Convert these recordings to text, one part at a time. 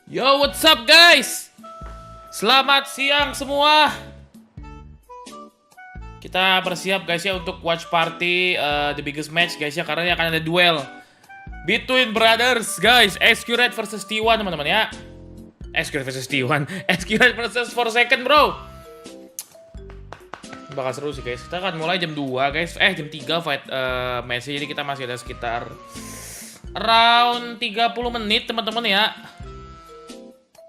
Yo, what's up guys? Selamat siang semua. Kita bersiap guys ya untuk watch party the biggest match guys ya, karena akan ada duel between brothers guys. Accurate versus T1 teman-teman ya. Accurate versus T1, Accurate versus 4 second bro. Bakal seru sih guys. Kita akan mulai jam 2 guys. Jam 3 fight match. Jadi kita masih ada sekitar around 30 menit teman-teman ya.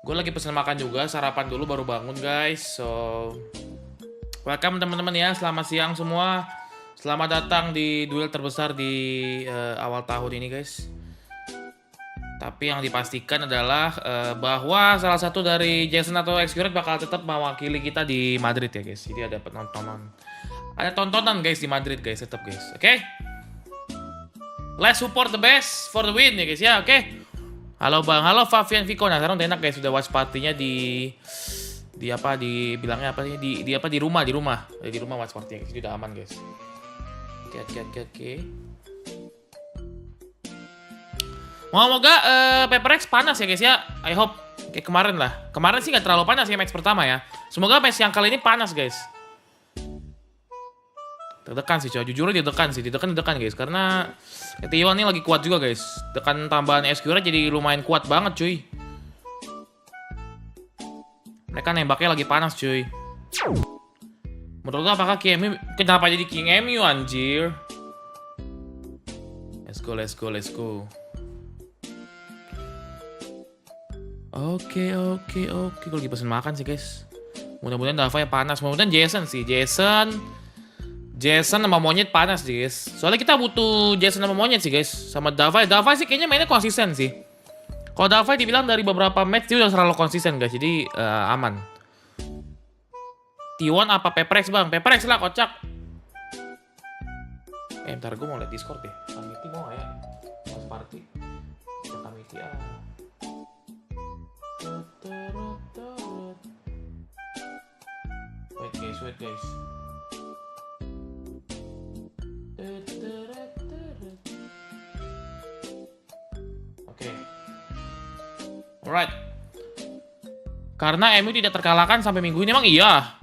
Gue lagi pesen makan juga, sarapan dulu baru bangun guys. So welcome teman-teman ya, selamat siang semua. Selamat datang di duel terbesar di awal tahun ini guys. Tapi yang dipastikan adalah bahwa salah satu dari Jason atau Accurate bakal tetap mewakili kita di Madrid ya guys. Jadi ada penontonan, ada tontonan guys di Madrid guys, tetap guys. Oke? Let's support the best for the win ya guys ya, oke? Halo Bang, halo Fabian Vico. Nah sekarang udah enak guys, sudah watch partinya di bilangnya apa sih, di rumah watch partinya guys. Jadi udah aman guys. Oke. Moga-moga Paperrex panas ya guys ya. I hope kayak kemarin lah. Kemarin sih nggak terlalu panas ya match pertama ya. Semoga match yang kali ini panas guys. Tertekan sih coy, jujur aja didekan guys, karena T1 ini lagi kuat juga guys. Tekan tambahan Accurate jadi lumayan kuat banget cuy. Mereka nembaknya lagi panas cuy. Menurut lo apakah KMU kenapa jadi King MU anjir? Let's go. Oke. Gue lagi pesen makan sih guys. Mudah-mudahan Dava ya panas. Mudah-mudahan Jason sama monyet panas sih guys. Soalnya kita butuh Jason sama monyet sih guys. Sama Dava sih kayaknya mainnya konsisten sih. Kalau Dava dibilang dari beberapa match dia udah selalu konsisten guys. Jadi aman. T1 apa Paperrex bang? Paperrex lah kocak. Ntar gue mau liat Discord deh. Kamiti mau gak ya? Mas party. Ya Kamiti Wait guys. Alright. Karena MU tidak terkalahkan sampai minggu ini. Emang iya?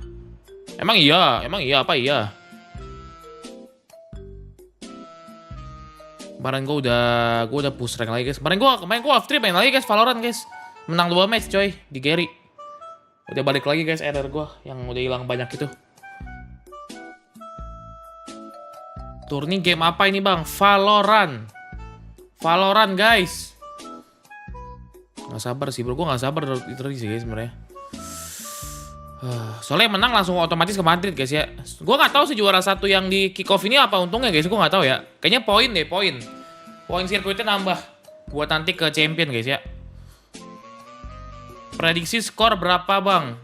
Apa iya? Kemarin gue udah push rank lagi guys. Kemarin gue off trip main lagi guys Valorant guys. Menang 2 match coy di Gary. Udah balik lagi guys error gue yang udah hilang banyak itu. Turning game apa ini bang? Valorant guys. Nggak sabar sih bro, gue nggak sabar literally sih guys sebenarnya. Soalnya menang langsung otomatis ke Madrid guys ya. Gue nggak tahu sih juara satu yang di kickoff ini apa untungnya guys, gue nggak tahu ya. Kayaknya poin sirkuitnya nambah buat nanti ke champion guys ya. Prediksi skor berapa bang?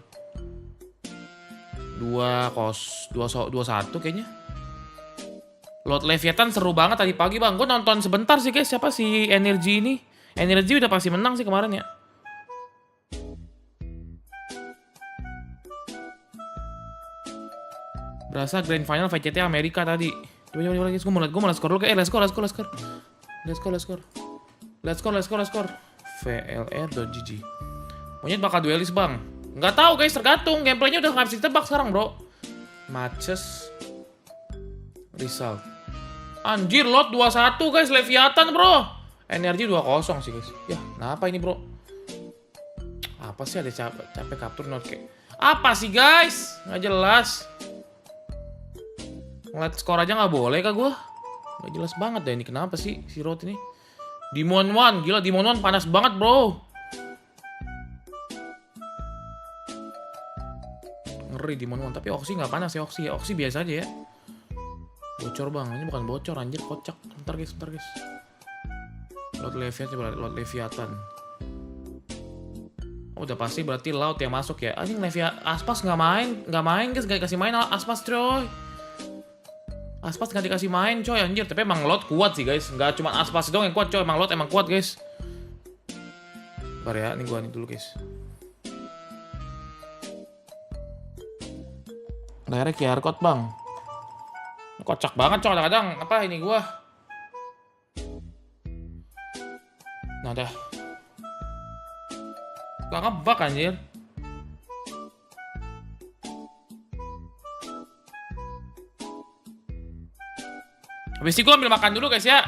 2-1 kayaknya. Lord Leviathan seru banget tadi pagi bang. Gue nonton sebentar sih guys. Siapa sih Energy ini? Energy udah pasti menang sih kemarin ya. Berasa grand final VCT Amerika tadi. Coba lagi. Gue mau liat skor dulu. Let's go. VLR.gg. Monyet bakal duelis bang. Nggak tahu guys, tergantung. Gameplaynya udah nggak bisa ditebak sekarang bro. Matches result. Anjir, lot 21 guys, Leviathan bro. Energi 2-0 sih guys. Ya, kenapa ini bro? Apa sih ada capek capture note kayak? Apa sih guys? Nggak jelas. Ngeliat skor aja nggak boleh kah gue? Nggak jelas banget deh ini, kenapa sih si Road ini? Demon One, gila Demon One panas banget bro. Ngeri Demon One, tapi Oxy nggak panas ya Oxy. Oxy biasa aja ya. Bocor bang, ini bukan bocor anjir, kocak. Bentar guys. Lord Leviathan. Oh, udah pasti berarti Laut yang masuk ya. Anjing Aspas nggak main guys, gak dikasih main Aspas coy. Aspas nggak dikasih main coy anjir. Tapi emang Laut kuat sih guys, nggak cuma Aspas doang yang kuat coy. Emang Laut emang kuat guys. Bentar ya, ini gua dulu guys. Daerah QR code bang. Kocak banget coy, kadang-kadang apa ini gua. Nah dah. Gak ngebug anjir. Habis itu gue ambil makan dulu guys ya.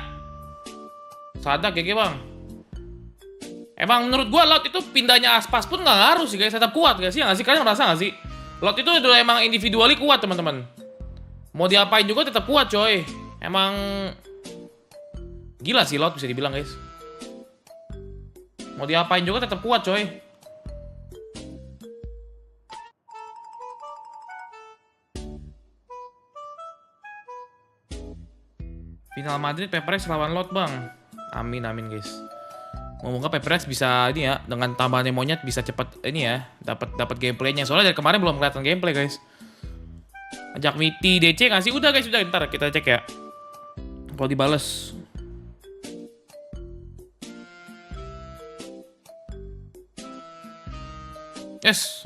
Sadar GG bang. Emang menurut gue lot itu pindahnya aspas pun gak ngaruh sih guys. Tetap kuat guys ya gak sih? Kalian merasa gak sih? Lot itu udah emang individually kuat teman-teman. Mau diapain juga tetap kuat coy. Emang gila sih lot bisa dibilang guys. Mau diapain juga tetap kuat coy. Final Madrid PRX lawan lot bang. Amin amin guys. Moga PRX bisa ini ya, dengan tambahannya monyet bisa cepet ini ya, dapat gameplaynya. Soalnya dari kemarin belum kelihatan gameplay guys. Ajak Miti DC nggak sih? Udah guys, udah ntar kita cek ya. Kalau dibales. Yes.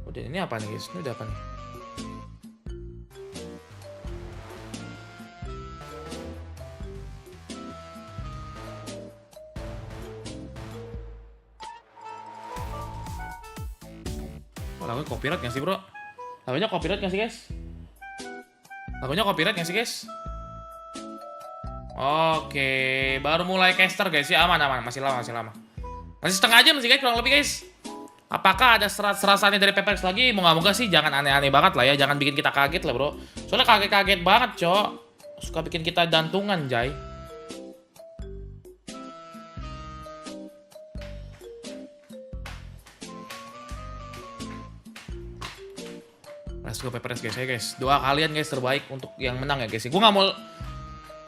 Udah ini apa nih guys? Ini udah apa nih? Oh, lagunya copyright nggak sih bro? Lagunya copyright nggak sih guys? Lagunya copyright nggak sih guys? Oke, baru mulai caster guys ya, aman masih lama masih setengah jam sih guys kurang lebih guys. Apakah ada serat-serasannya dari PRX lagi? Moga-moga sih jangan aneh-aneh banget lah ya, jangan bikin kita kaget lah bro. Soalnya kaget-kaget banget cok, suka bikin kita jantungan jay. Let's go PRX guys ya guys. Doa kalian guys terbaik untuk yang menang ya guys. Gue nggak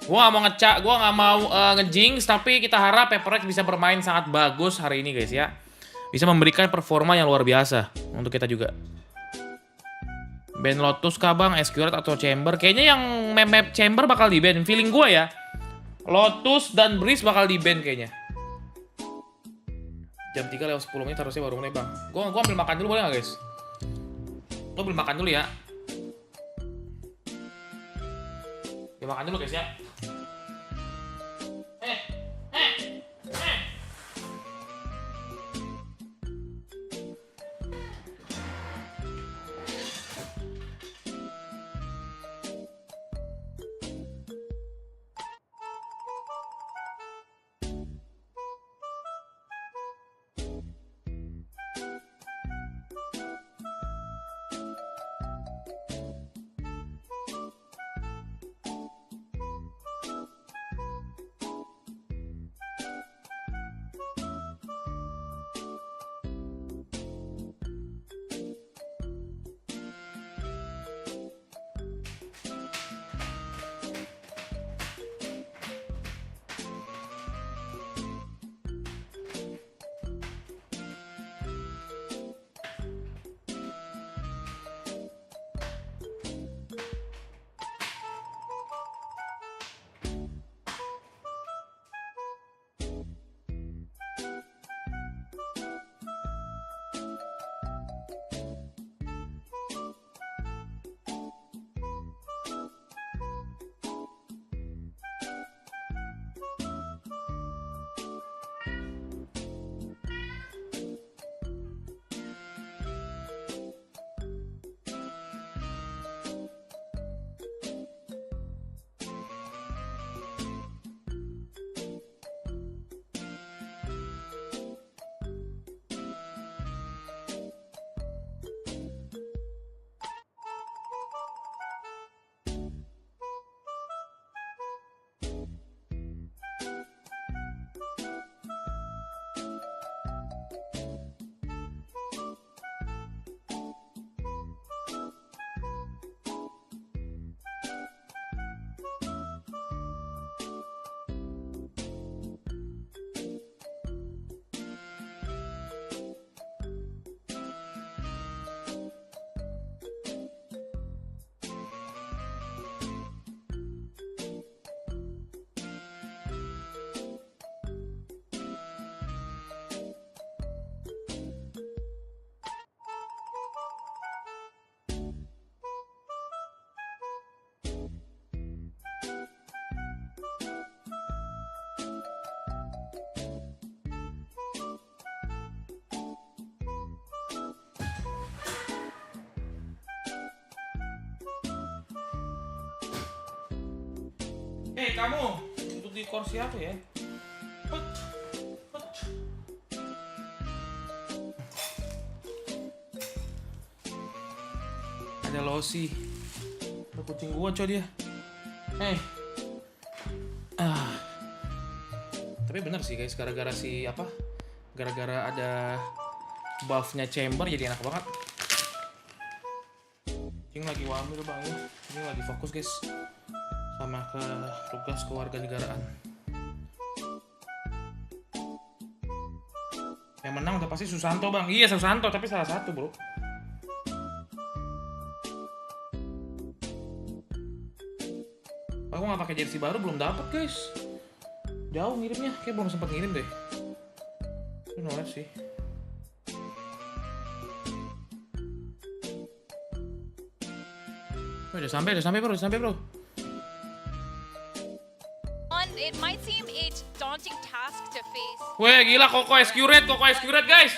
mau ngecak, gue nggak mau ngejinx, tapi kita harap PRX bisa bermain sangat bagus hari ini guys ya. Bisa memberikan performa yang luar biasa untuk kita juga. Ban Lotus kah bang? Accurate atau Chamber? Kayaknya yang map Chamber bakal di ban. Feeling gue ya. Lotus dan Breeze bakal di ban kayaknya. Jam 3 lewat 10 menit harusnya baru mulai bang. Gue ambil makan dulu boleh nggak guys? Gue ambil makan dulu ya. Ambil makan dulu guys ya. kamu untuk di Corsair tuh ya. Ada losi. Ada kucing gua coy dia. Tapi bener sih guys, gara-gara si apa? Gara-gara ada buffnya chamber jadi enak banget. Ini lagi wamil bang ya. Ini lagi fokus guys sama ke tugas kewarganegaraan. Yang menang udah pasti Susanto bang. Iya Susanto tapi salah satu bro. Aku nggak pakai jersey baru belum dapet guys. Jauh ngirimnya, kayak belum sempat ngirim deh. Ini nolak sih. Udah sampai bro. It might seem a daunting task to face. Weh gila Koko Escurate guys.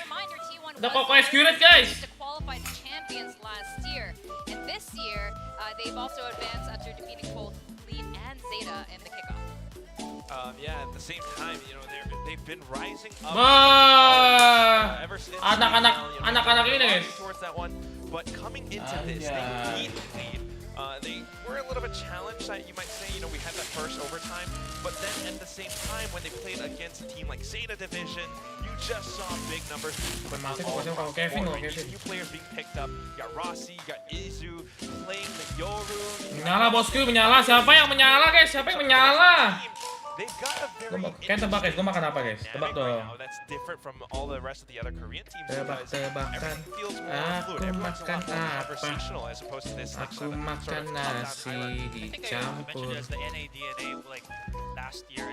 Ada Koko Escurate guys. To qualify the champions last year, and this year they've also advanced after defeating both Lead and Zeta in the kickoff. Yeah, at the same time, you know, they've been rising up ever since. Anak-anak ini guys. Towards that one, but coming into this, they beat Lead. They were a little bit challenged, you might say. You know, we had that first overtime, but then at the same time, when they played against a team like Zeta Division, you just saw big numbers. But new players being picked up. You got Rossi, you got Izu playing the Yoru. Menyala bosku, menyala. Siapa yang menyala guys? They've got a very Kayak tebak guys, gue makan apa guys? Tebak dong. That's different from all the rest of the other Korean teams. Tebak-tebakan. Aku makan apa? Aku makan nasi dicampur. The NADNA like last year.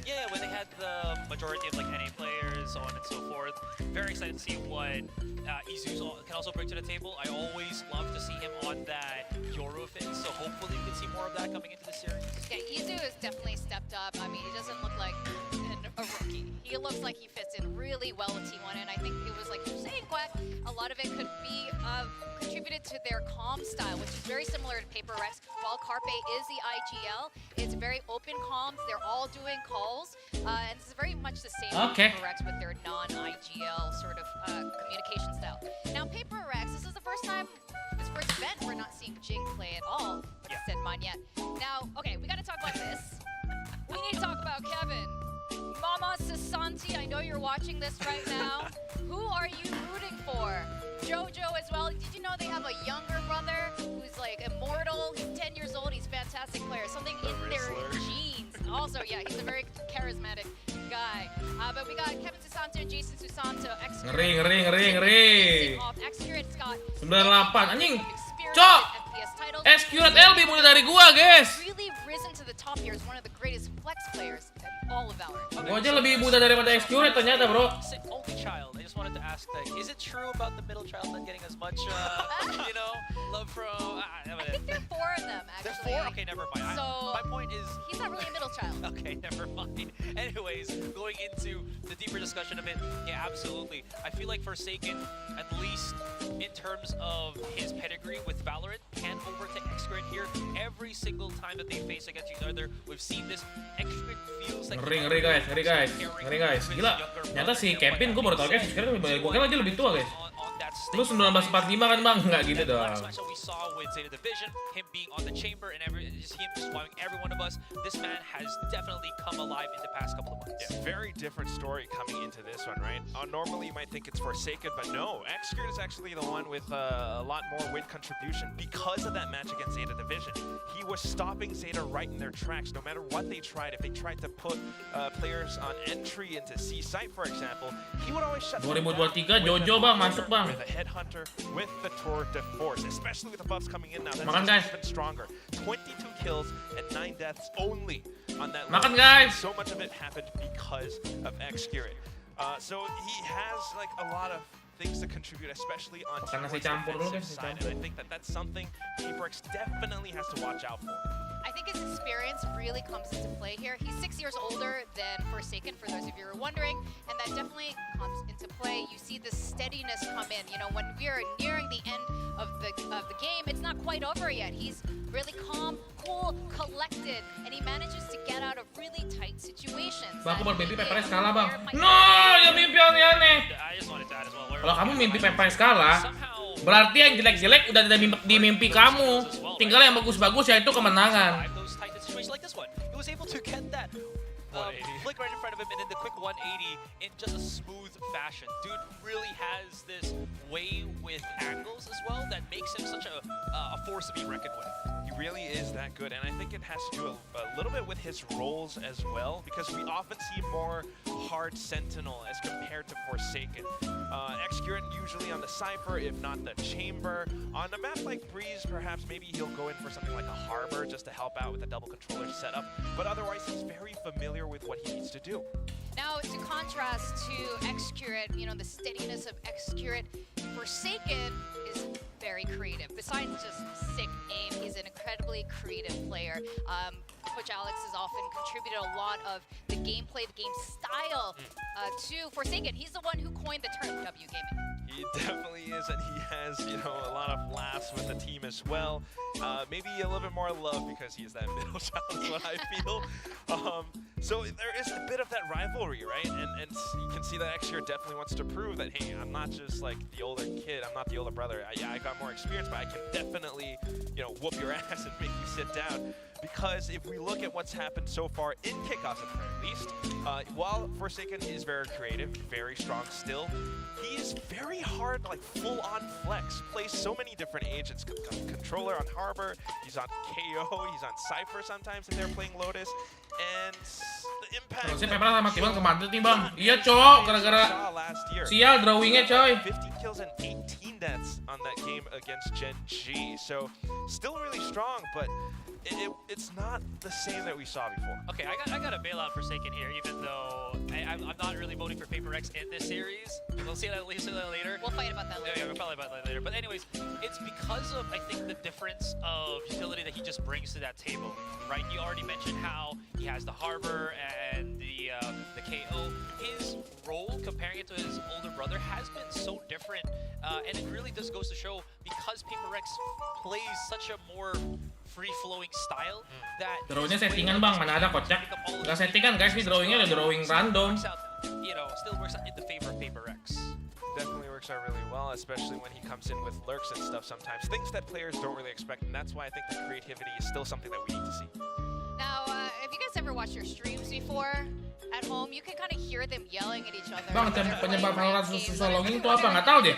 Yeah, when they had the majority of like NA players, so on and so forth. Very excited to see what Izu can also bring to the table. I always love to see him on that Yoru fit, so hopefully we can see more of that coming into the series. Yeah, Izu has definitely stepped up. I mean, he doesn't look like a rookie. He looks like he fits in really well with T1, and I think it was like you were saying, Quack, a lot of it could be contributed to their comm style, which is very similar to Paperrex. While Carpe is the IGL, it's very open comms. They're all doing calls, and this is very much the same as Paperrex with their non-IGL sort of communication style. Now, Paperrex, this is the first time, this first event, we're not seeing GENG play at all with Sid Mon yet. Now, okay, we got to talk about this. We need to talk about Kevin. Mama Sasanti, I know you're watching this right now. Who are you rooting for? Jojo as well. Did you know they have a younger brother who's like immortal? He's 10 years old. He's a fantastic player. Something in their genes. Also, yeah, he's a very charismatic guy. But we got Kevin Susanto and Jason Susanto. Ngeri. X-Curate's got 98 anjing. experience Cok. in FPS titles. Escurate LB mulai dari gua guys. Really risen to the top here as one of the greatest flex players in all of Valorant. Gua aja lebih muda daripada Escurate ternyata bro. Only child. I just wanted to ask, like, is it true about the middle child not getting as much, you know, love from? I think there are 4 of them actually. There's 4. Okay, never mind. So my point is, he's not really a middle child. Okay, never mind. Anyways, going into the deeper discussion of it, yeah, absolutely. I feel like Forsaken, at least in terms of his pedigree with Valorant, can overtake X-Curate's here every single time that they face against each other. We've seen this. X-Curate's feels like Ngeri guys. Gila. Ternyata si Kevin gue baru tau guys, sekarang gue kira aja lebih tua guys. Lu 1945 kan bang? Nggak gitu dong. We saw with Zeta Division, him being on the chamber and just him just wowing every one of us. This man has definitely come alive in the past couple of months. Yeah, very different story coming into this one, right? Normally you might think it's Forsaken, but no, X-Curate's is actually the one with a lot more win contribution because of that match against Zeta Division. He was stopping Zeta right in their tracks, no matter what they tried. If they tried to put players on entry into C site, for example, he would always shut them down. 2023 Jojo bang, masuk bang. With a headhunter, with the Tour de Force, especially with the buffs coming in now. Makan That's guys. even stronger. 22 kills and 9 deaths only on that. Makan list. guys. So much of it happened because of X-Curate. So he has like a lot of things to contribute, especially on Makan nasi T1's campur dulu, defensive guys, nasi side, and I think that that's something PRX definitely has to watch out for. I think his experience really comes into play here. He's 6 years older than Forsaken, for those of you who are wondering, and that definitely comes into play. You see the steadiness come in. You know, when we are nearing the end of the game, it's not quite over yet. He's really calm, cool, collected, and he manages to get out of really tight situations. Bang, aku baru mimpi PRX kalah, Bang. No, ya mimpi aneh-aneh. I just wanted to add as well. Kalau kamu mimpi PRX kalah, berarti yang jelek-jelek udah ada di mimpi kamu. Tinggal yang bagus-bagus, yaitu kemenangan. He was able to get that flick right in front of him and then the quick 180 in just a smooth fashion. Dude really has this way with angles as well that makes him such a force to be reckoned with. He really is that good, and I think it has to do a little bit with his roles as well, because we often see more hard sentinel as compared to Forsaken. Excurrent usually on the Cypher, if not the Chamber. On a map like Breeze, perhaps maybe he'll go in for something like a Harbor just to help out with the double controller setup, but otherwise he's very familiar with what he needs to do. Now, to contrast to Excurrent, you know, the steadiness of Excurrent, Forsaken is very creative. Besides just sick aim, he's an incredibly creative player. Coach Alex has often contributed a lot of the gameplay, the game style to Forsaken. He's the one who coined the term wgaming. He definitely is, and he has, you know, a lot of laughs with the team as well. Maybe a little bit more love because he is that middle child, is what I feel. So there is a bit of that rivalry, right? And you can see that X-Year definitely wants to prove that, hey, I'm not just like the older kid, I'm not the older brother. I got more experience, but I can definitely, you know, whoop your ass and make you sit down. Because if we look at what's happened so far in Kickoff, at the very least, while Forsaken is very creative, very strong still, he is very hard, like full-on flex. Plays so many different agents. Controller on Harbor, he's on KO, he's on Cypher sometimes if they're playing Lotus, and the impact. Terusnya PRX sama Tiban ke Madrid nih, Bang. Iya, Cok, gara-gara sial drawingnya, coy. 50 kills and 18 deaths on that game against GENG. So still really strong, but it's not the same that we saw before. Okay, I got a bailout Forsaken here, even though I'm not really voting for PaperRX in this series. We'll see that later. We'll fight about that later. Yeah, we'll probably about that later. But anyways, it's because of, I think, the difference of utility that he just brings to that table, right? You already mentioned how he has the Harbor and the KO. His role, comparing it to his older brother, has been so different. And it really just goes to show, because PaperRX plays such a more free-flowing style that Drawingnya settingan, Bang, mana ada kocak. Nggak settingan, guys, ini drawingnya udah drawing random. You know, still works out in the favor of PaperRX. Definitely works out really well, especially when he comes in with lurks and stuff sometimes. Things that players don't really expect, and that's why I think the creativity is still something that we need to see. Now, have you guys ever watched your streams before? At home, you can kind of hear them yelling at each other. Bang, penyebab Valorant susah login itu apa? Nggak tahu deh.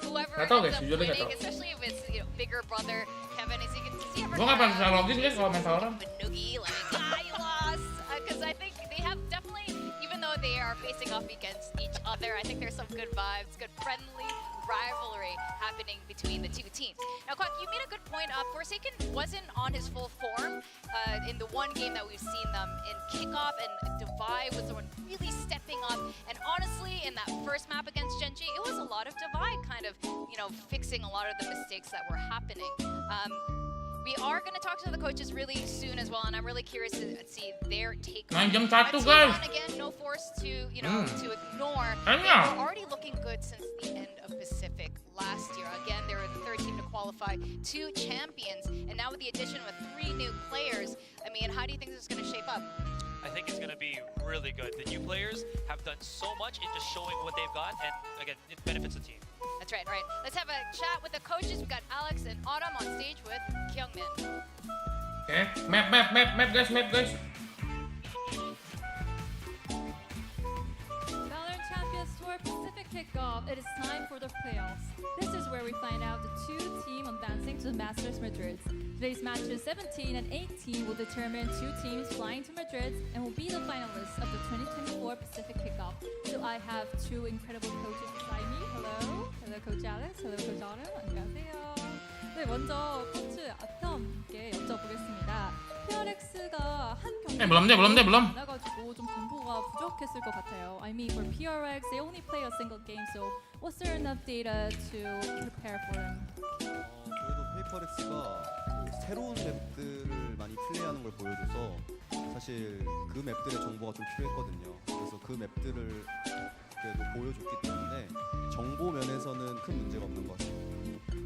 Nggak tahu guys, jujur nggak tahu. Especially if it's, you know, bigger brother Kevin, is he ever? Gue nggak pernah susah login guys kalau main Valorant. Noogie, like, you lost. Because I think they have definitely, even though they are facing off against each other, I think there's some good vibes, good friendly rivalry happening between the two teams. Now, Kwak, you made a good point. Forsaken wasn't on his full form in the one game that we've seen them in Kickoff, and ZOWIE was the one really stepping up. And honestly, in that first map against GENG, it was a lot of ZOWIE kind of, you know, fixing a lot of the mistakes that were happening. We are going to talk to the coaches really soon as well, and I'm really curious to see their take on it. Guys. Again, no force to, you know, to ignore. They're already looking good since the end of Pacific last year. Again, they were the third team to qualify, 2 champions, and now with the addition of 3 new players, I mean, how do you think this is going to shape up? I think it's going to be really good. The new players have done so much in just showing what they've got, and again, it benefits the team. That's right, right. Let's have a chat with the coaches. We've got Alex and Autumn on stage with Kyungmin. Okay, map guys. Valorant Champions Tour Pacific Kickoff. It is time for the playoffs. This is where we find out the 2 teams advancing to the Masters Madrid. Today's matches 17 and 18 will determine 2 teams flying to Madrid and will be the finalists of the 2024 Pacific Kickoff. So I have 2 incredible coaches beside me. Hello, Coach Alex. Hello, Coach Autumn. 안녕하세요. 네, 먼저 코치 아텀께 여쭤보겠습니다. PRX가 한 경기 belum. 나가지고 좀 정보가 부족했을 것 같아요. I mean, for PRX, they only play a single game, so was there enough data to prepare for them? 저희도 페이퍼렉스가 새로운 맵들을 많이 플레이하는 걸 보여줘서 사실 그 맵들의 정보가 좀 필요했거든요. 그래서 그 맵들을 그래도 보여줬기 때문에 때문에 정보 면에서는 큰 문제가 없는 것 같습니다.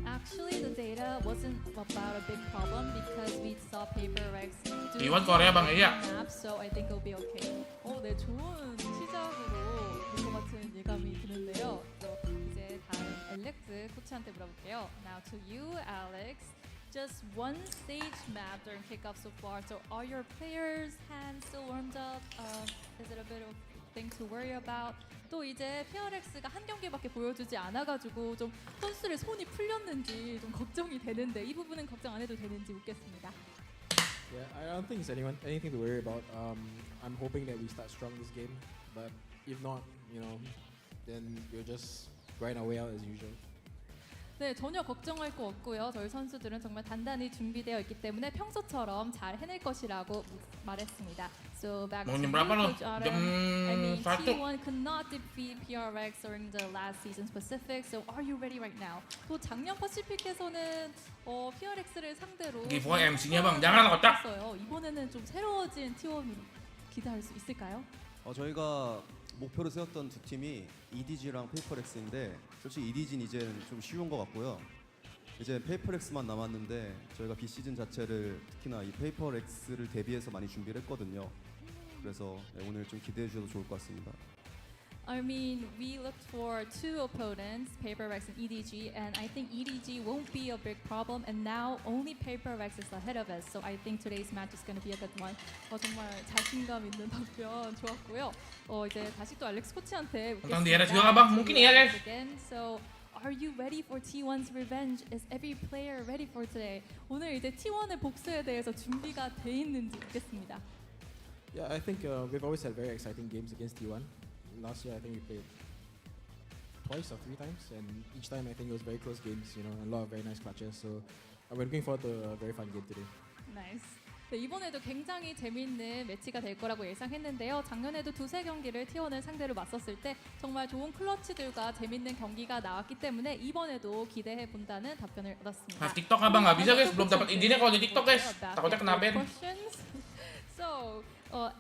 Actually, the data wasn't about a big problem because we saw PaperRX do Iwan Korea bang iya. maps, so I think it'll be okay. 네, 좋은 시작으로 될 것 같은 예감이 드는데요. 또 이제 다음 알렉스 코치한테 물어볼게요. Now to you, Alex. Just one stage map during kickoff so far. So are your players' hands still warmed up? Is it a bit of thing to worry about? 또 이제 PRX가 한 경기밖에 보여주지 않아가지고 좀 선수들의 손이 풀렸는지 좀 걱정이 되는데 이 부분은 걱정 안 해도 되는지 묻겠습니다. Yeah, I don't think it's anything to worry about. I'm hoping that we start strong this game, but if not, then we'll just grind our way out as usual. 네, 전혀 걱정할 거 없고요. 저희 선수들은 정말 단단히 준비되어 있기 때문에 평소처럼 잘 해낼 것이라고 말했습니다. So back to you, berapa lo? Coach Adam. Jam I mean, 1. T1 could not defeat PRX during the last season's Pacific. So are you ready right now? 또 작년 퍼시픽에서는 PRX를 상대로 Giveaway MC-nya bang, jangan kocak. 했어요. 이번에는 좀 새로워진 T1을 기대할 수 있을까요? 저희가 목표로 세웠던 두 팀이 EDG랑 페이퍼렉스인데 솔직히 EDG는 이제는 좀 쉬운 것 같고요. 이제 페이퍼렉스만 남았는데 저희가 비시즌 자체를 특히나 이 페이퍼렉스를 대비해서 많이 준비를 했거든요. 그래서 오늘 좀 기대해 주셔도 좋을 것 같습니다. I mean, we looked for two opponents, PaperRX and EDG, and I think EDG won't be a big problem. And now only PaperRX is ahead of us, so I think today's match is going to be a good one. 정말 자신감 있는 답변 좋았고요. 이제 다시 또 알렉스 코치한테 Tentang di RS juga bang, mungkin iya guys. Again, so are you ready for T1's revenge? Is every player ready for today? 오늘 이제 T1의 복수에 대해서 준비가 돼 있는지 묻겠습니다. Yeah, I think we've always had very exciting games against T1. Last year, I think we played twice or 3 times, and each time I think it was very close games, and a lot of very nice clutches. So we're looking forward to a very fun game today. Nice. 네, 이번에도 굉장히 재미있는 매치가 될 거라고 예상했는데요. 작년에도 2-3 경기를 T1을 상대로 맞섰을 때 정말 좋은 클러치들과 재미있는 경기가 나왔기 때문에 이번에도 기대해 본다는 답변을 얻었습니다. TikTok abang nggak bisa guys, belum dapat izinnya kalau di TikTok guys. Takutnya kena ban. So,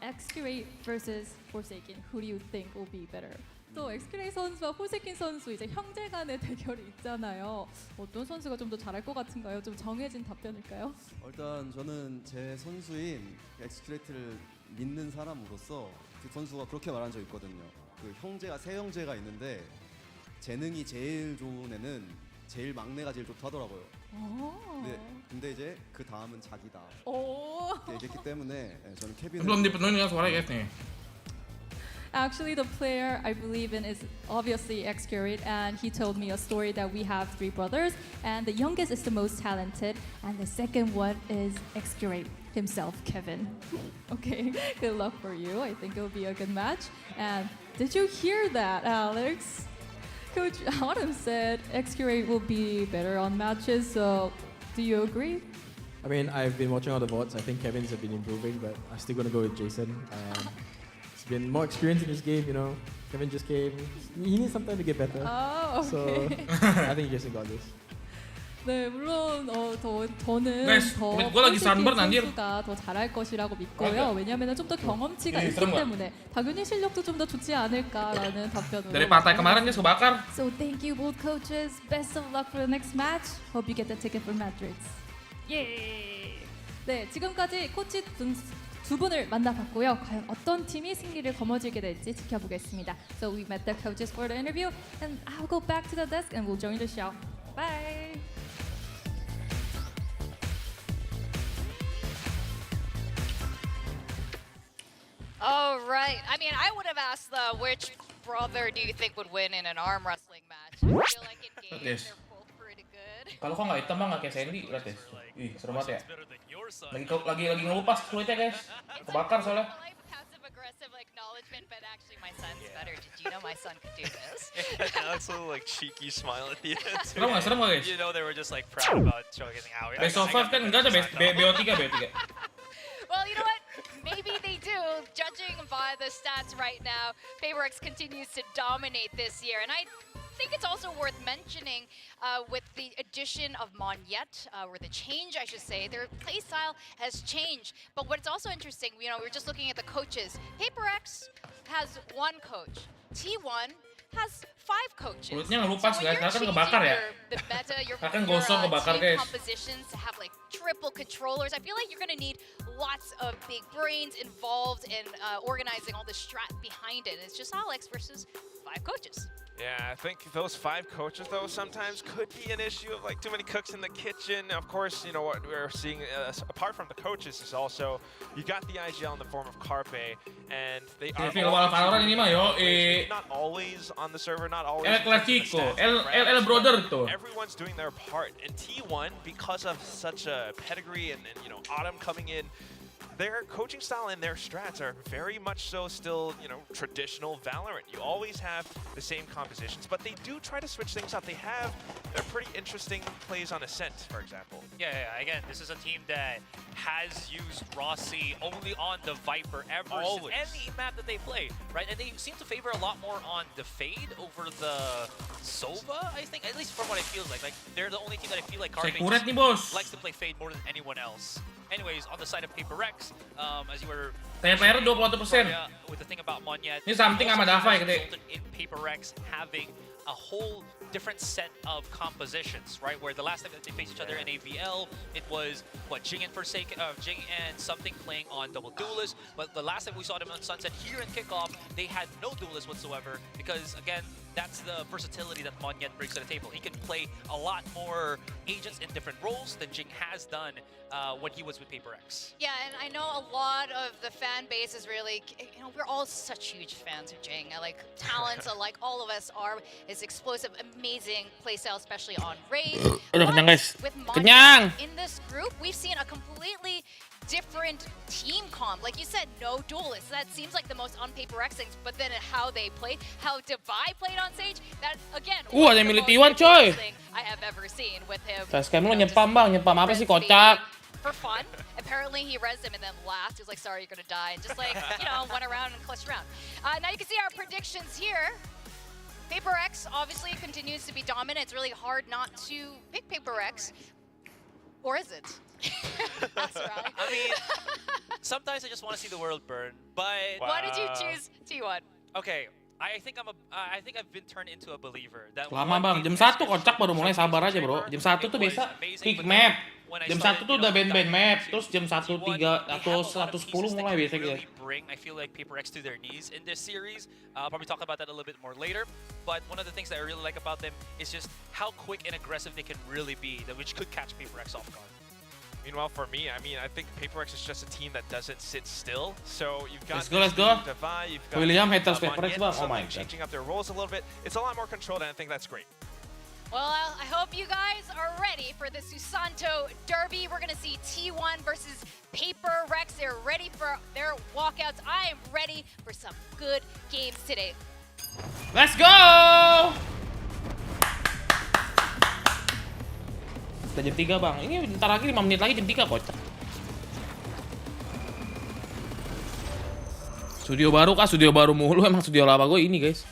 X-Ray versus Forsaken, who do you think will be better? 또 X-Ray 선수와 Forsaken 선수 이제 형제 간의 대결이 있잖아요. 어떤 선수가 좀 더 잘할 것 같은가요? 좀 정해진 답변일까요? 일단 저는 제 선수인 엑스크레이트를 믿는 사람으로서 그 선수가 그렇게 말한 적 있거든요. 그 세 형제가 있는데 재능이 제일 좋은 애는 제일 막내가 제일 좋다 하더라고요. 근데 이제 그 다음은 자기다. 이렇게 얘기했기 때문에 저는 케빈을 Belum dipenuhi ya suara guys nih. Actually, the player I believe in is obviously X-Curate, and he told me a story that we have 3 brothers, and the youngest is the most talented, and the second one is X-Curate himself, Kevin. Okay, good luck for you. I think it'll be a good match. And did you hear that, Alex? Coach Autumn said X-Curate will be better on matches, so do you agree? I mean, I've been watching all the VODs. I think Kevin's have been improving, but I'm still gonna go with Jason. He's been more experienced in this game, Kevin just came. He needs some time to get better. Oh, okay. So I think Jason got this. 네, 물론 저는 Guys, 더 gue lagi sunburn, anjir. 선수가 더 잘할 것이라고 믿고요. 왜냐하면 좀 더 경험치가 있기 serem nggak? 때문에 당연히 실력도 좀 더 좋지 않을까라는 답변으로. Dari partai kemarin guys kebakar. So thank you both coaches. Best of luck for the next match. Hope you get the ticket for Madrid. 예. 네, 지금까지 코치 두 분을 만나봤고요. 과연 어떤 팀이 승리를 거머쥐게 될지 지켜보겠습니다. So we met the coaches for the interview, and I'll go back to the desk and we'll join the show. Bye. All right. I mean, I would have asked which brother do you think would win in an arm wrestling match? I feel like in game Yes. they're both pretty good. Kalau kok nggak hitam bang, nggak kayak Sandy, lihat deh. Ih, serem banget ya. Lagi ngelupas kulitnya guys. Kebakar soalnya. I like passive aggressive acknowledgement, but actually my son's better. Did you know my son could do this? Alex a little like cheeky smile at the end. too. Serem nggak guys? They were just like proud about showing out. Best of 5 kan enggak ada BO3. Well, you know what? Maybe they do. Judging by the stats right now, PaperreX continues to dominate this year. And I think it's also worth mentioning with the addition of Monyet, or the change, I should say, their play style has changed. But what's also interesting, we're just looking at the coaches. PaperreX has one coach. T1 has 5 coaches. Kulitnya ngelupas, So when guys, you're karena kan changing kebakar ya. the meta, your Karena kan gosong kebakar, team guys. compositions to have like triple controllers, I feel like you're gonna need lots of big brains involved in organizing all the strat behind it. It's just Alex versus 5 coaches. Yeah, I think those 5 coaches, though, sometimes could be an issue of like too many cooks in the kitchen. Of course, you know what we're seeing, apart from the coaches, is also you got the IGL in the form of Carpe, and they are Valorant ini mah yo, not always on the server, not always. El Clasico, El Brother tuh. Everyone's doing their part, and T1, because of such a pedigree and you know Autumn coming in, their coaching style and their strats are very much so still, you know, traditional Valorant. You always have the same compositions, but they do try to switch things up. They have their pretty interesting plays on Ascent, for example. Yeah, again, this is a team that has used Rossi only on the Viper ever since any map that they play, right? And they seem to favor a lot more on the Fade over the Sova, I think, at least from what it feels like. Like, they're the only team that I feel like Carpe Sekuret nih, bos. likes to play Fade more than anyone else. Anyways, on the side of PaperRX, as you were TPR 21%. with the thing about Monyet, Ini something sama Dava ya, gede. resulted in PaperRX having a whole different set of compositions, right? Where the last time that they faced each other in AVL, it was what Jing and Jing and something playing on double duelist. But the last time we saw them on Sunset here in Kickoff, they had no duelist whatsoever because again, that's the versatility that Monyet brings to the table. He can play a lot more agents in different roles than Jing has done when he was with PaperX. Yeah, and I know a lot of the fan base is really, you know, we're all such huge fans of Jing. Like talents, like all of us are, is explosive, amazing playstyle, especially on Raid. Udah kenyang, guys. With Kenyang. in this group, we've seen a completely different team comp. Like you said, no duelists. That seems like the most on PaperX things, but then how they played, how Divide played on stage, that again, was ada the milih most T1, coy. thing I have ever seen with him. Facecam lu You know, just nyempam, Bang. Nyempam apa sih, kocak? for fun. Apparently he rezzed him and then laughed. He was like, sorry, you're gonna die. And just like, you know, went around and clutched around. Now you can see our predictions here. PaperX obviously continues to be dominant. It's really hard not to pick PaperX. Or is it? That's right. I mean, sometimes I just want to see the world burn, but Why did you choose T1? okay. I think I've been turned into a believer. That Lama, Bang. one Jam game 1 kocak baru mulai, sabar aja, Bro. Jam 1 tuh biasa kick map. Jam 1 tuh udah ban map, terus jam 1.3 atau 1.10 mulai biasa gitu. I feel like PaperX to their knees in this series. I'll probably talk about that a little bit more later. But one of the things that I really like about them is just how quick and aggressive they can really be, which could catch PaperX off guard. Meanwhile, for me, I mean, I think PaperX is just a team that doesn't sit still. So you've got Let's go. Divide, you've got William haters PaperX, Monyet Bang. Oh my god. changing up their roles a little bit. It's a lot more controlled, and I think that's great. Well, I hope you guys are ready for the Susanto Derby. We're going to see T1 versus PaperRX. They're ready for their walkouts. I am ready for some good games today. Let's go! Udah jam 3, Bang. Ini bentar lagi 5 menit lagi jam 3, kocak. Studio baru kah? Studio baru mulu. Emang studio lama gue ini, guys.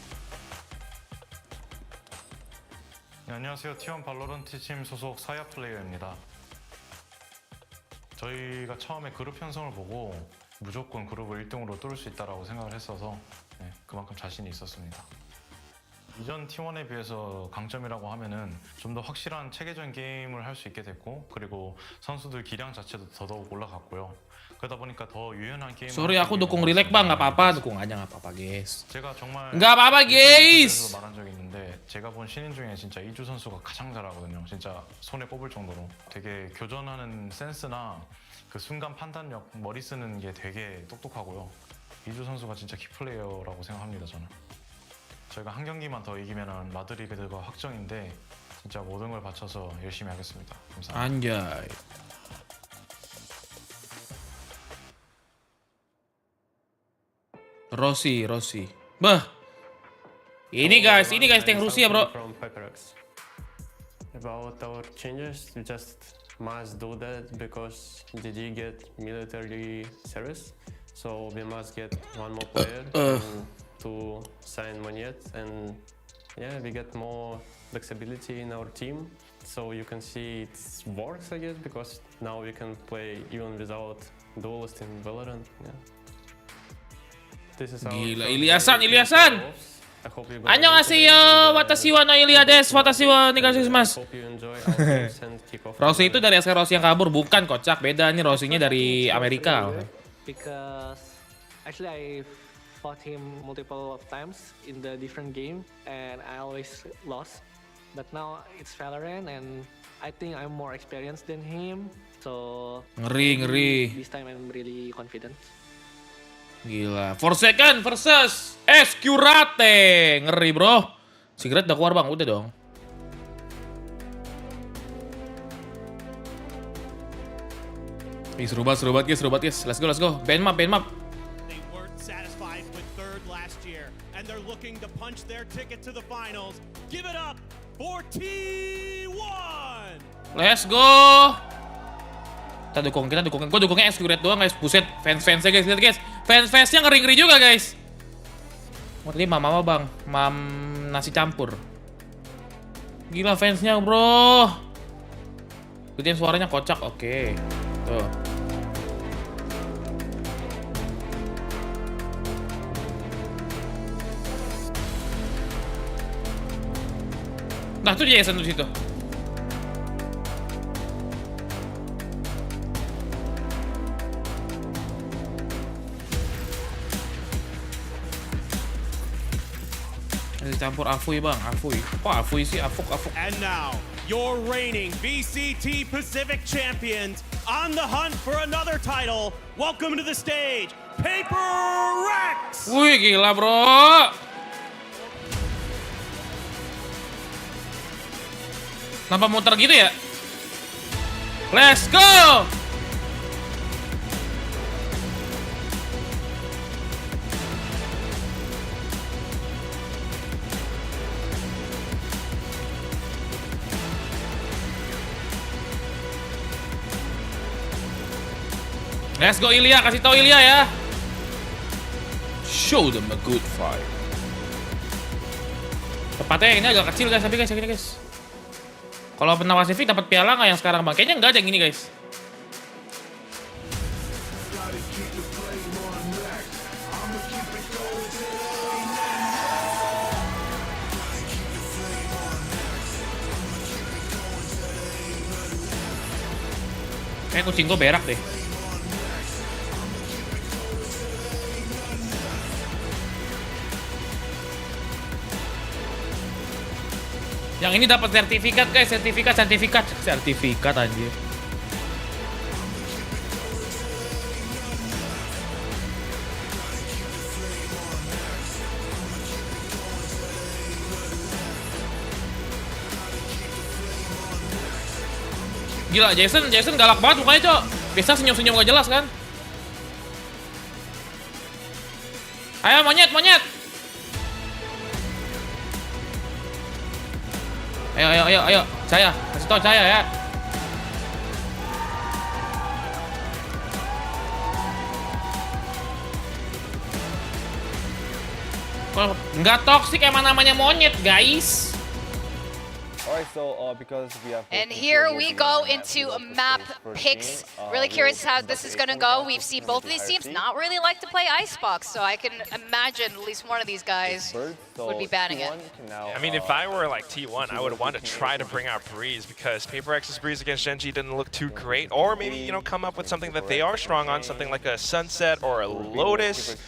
안녕하세요. T1 발로란트 팀 소속 사야 플레이어입니다. 저희가 처음에 그룹 편성을 보고 무조건 그룹을 1등으로 뚫을 수 있다라고 생각을 했어서 그만큼 자신이 있었습니다. 이전 T1에 비해서 강점이라고 하면은 좀 더 확실한 체계적인 게임을 할 수 있게 됐고, 그리고 선수들 기량 자체도 더더욱 올라갔고요. 그러다 보니까 더 유연한 게임. Sorry, aku dukung relax, Bang. Nggak apa-apa. Dukung aja, nggak apa-apa, guys. 제가 정말 nggak apa-apa, guys. 말한 적이 있는데 제가 본 신인 중에 진짜 이주 선수가 가장 잘하거든요. 진짜 손에 꼽을 정도로 되게 교전하는 센스나 그 순간 판단력, 머리 쓰는 게 되게 똑똑하고요. 이주 선수가 진짜 키플레이어라고 생각합니다, 저는. 저희가 한 경기만 더 이기면은 마드리드가 확정인데 진짜 모든 걸 바쳐서 열심히 하겠습니다. 감사합니다. Anjay. Rossi. Bah. Ini guys tank Rusia, bro. From PrX. About our changes, we just must do that because DD get military service, so we must get one more player to sign Monyet, and yeah, we get more flexibility in our team. So you can see it works, I guess, because now we can play even without duelist in Valorant. Yeah. This is our Gila, first Ilyasan. playoffs. I hope you Annyeonghaseyo, watashi wa no Ilya desu, watashi wa onegaishimasu. hope you enjoy our games and kick off. Rossi itu dari SK Rossi yang kabur, bukan kocak. Beda nih Rossinya dari Amerika. Because actually I fought him multiple of times in the different game and I always lost. But now it's Valorant and I think I'm more experienced than him. So Ngeri. this time I'm really confident. Gila. Forsaken versus Escurate. Ngeri bro. Secret udah keluar bang, udah dong. Seru banget guys. Let's go. Band map. They weren't satisfied with third last year, and they're looking to punch their ticket to the finals. Give it up for T1! Let's go. Kita dukung. Gue dukungnya Escurate doang guys. Buset, fans-fansnya guys. Lihat guys. Fans-fansnya ngeri-ngeri juga guys. Oh tadi mama bang. Nasi campur. Gila fansnya bro. Gedein suaranya kocak. Oke. Tuh. Nah tuh Jason di situ. Campur Afui bang, Afui. Kok Afui sih? Afuk. And now, your reigning VCT Pacific champions on the hunt for another title. Welcome to the stage, Paperrex! Wih gila bro. Kenapa muter gitu ya? Let's go! Let's go Ilya, kasih tahu Ilya ya. Show them a good fight. Tepatnya ini agak kecil guys, tapi guys yang ini guys. Kalau pernah Pacific dapat piala nggak yang sekarang bang? Kayaknya nggak ada yang ini guys. Kayak kucing gue berak deh. Yang ini dapat sertifikat guys, sertifikat anjir. Gila, Jason galak banget mukanya, Cok. Biasa senyum-senyum gak jelas kan? Ayo monyet. Ayo. Saya, kasih tau saya ya. Kalau nggak toksik emang namanya monyet, guys. Alright, so because we have And here we go into map picks. Really curious how this is going to go. We've seen both of these teams not really like to play Icebox, so I can imagine at least one of these guys would be banning it. I mean, if I were like T1, I would want to try to bring out Breeze because Paperrex's Breeze against GENG didn't look too great. Or maybe, you know, come up with something that they are strong on, something like a Sunset or a Lotus.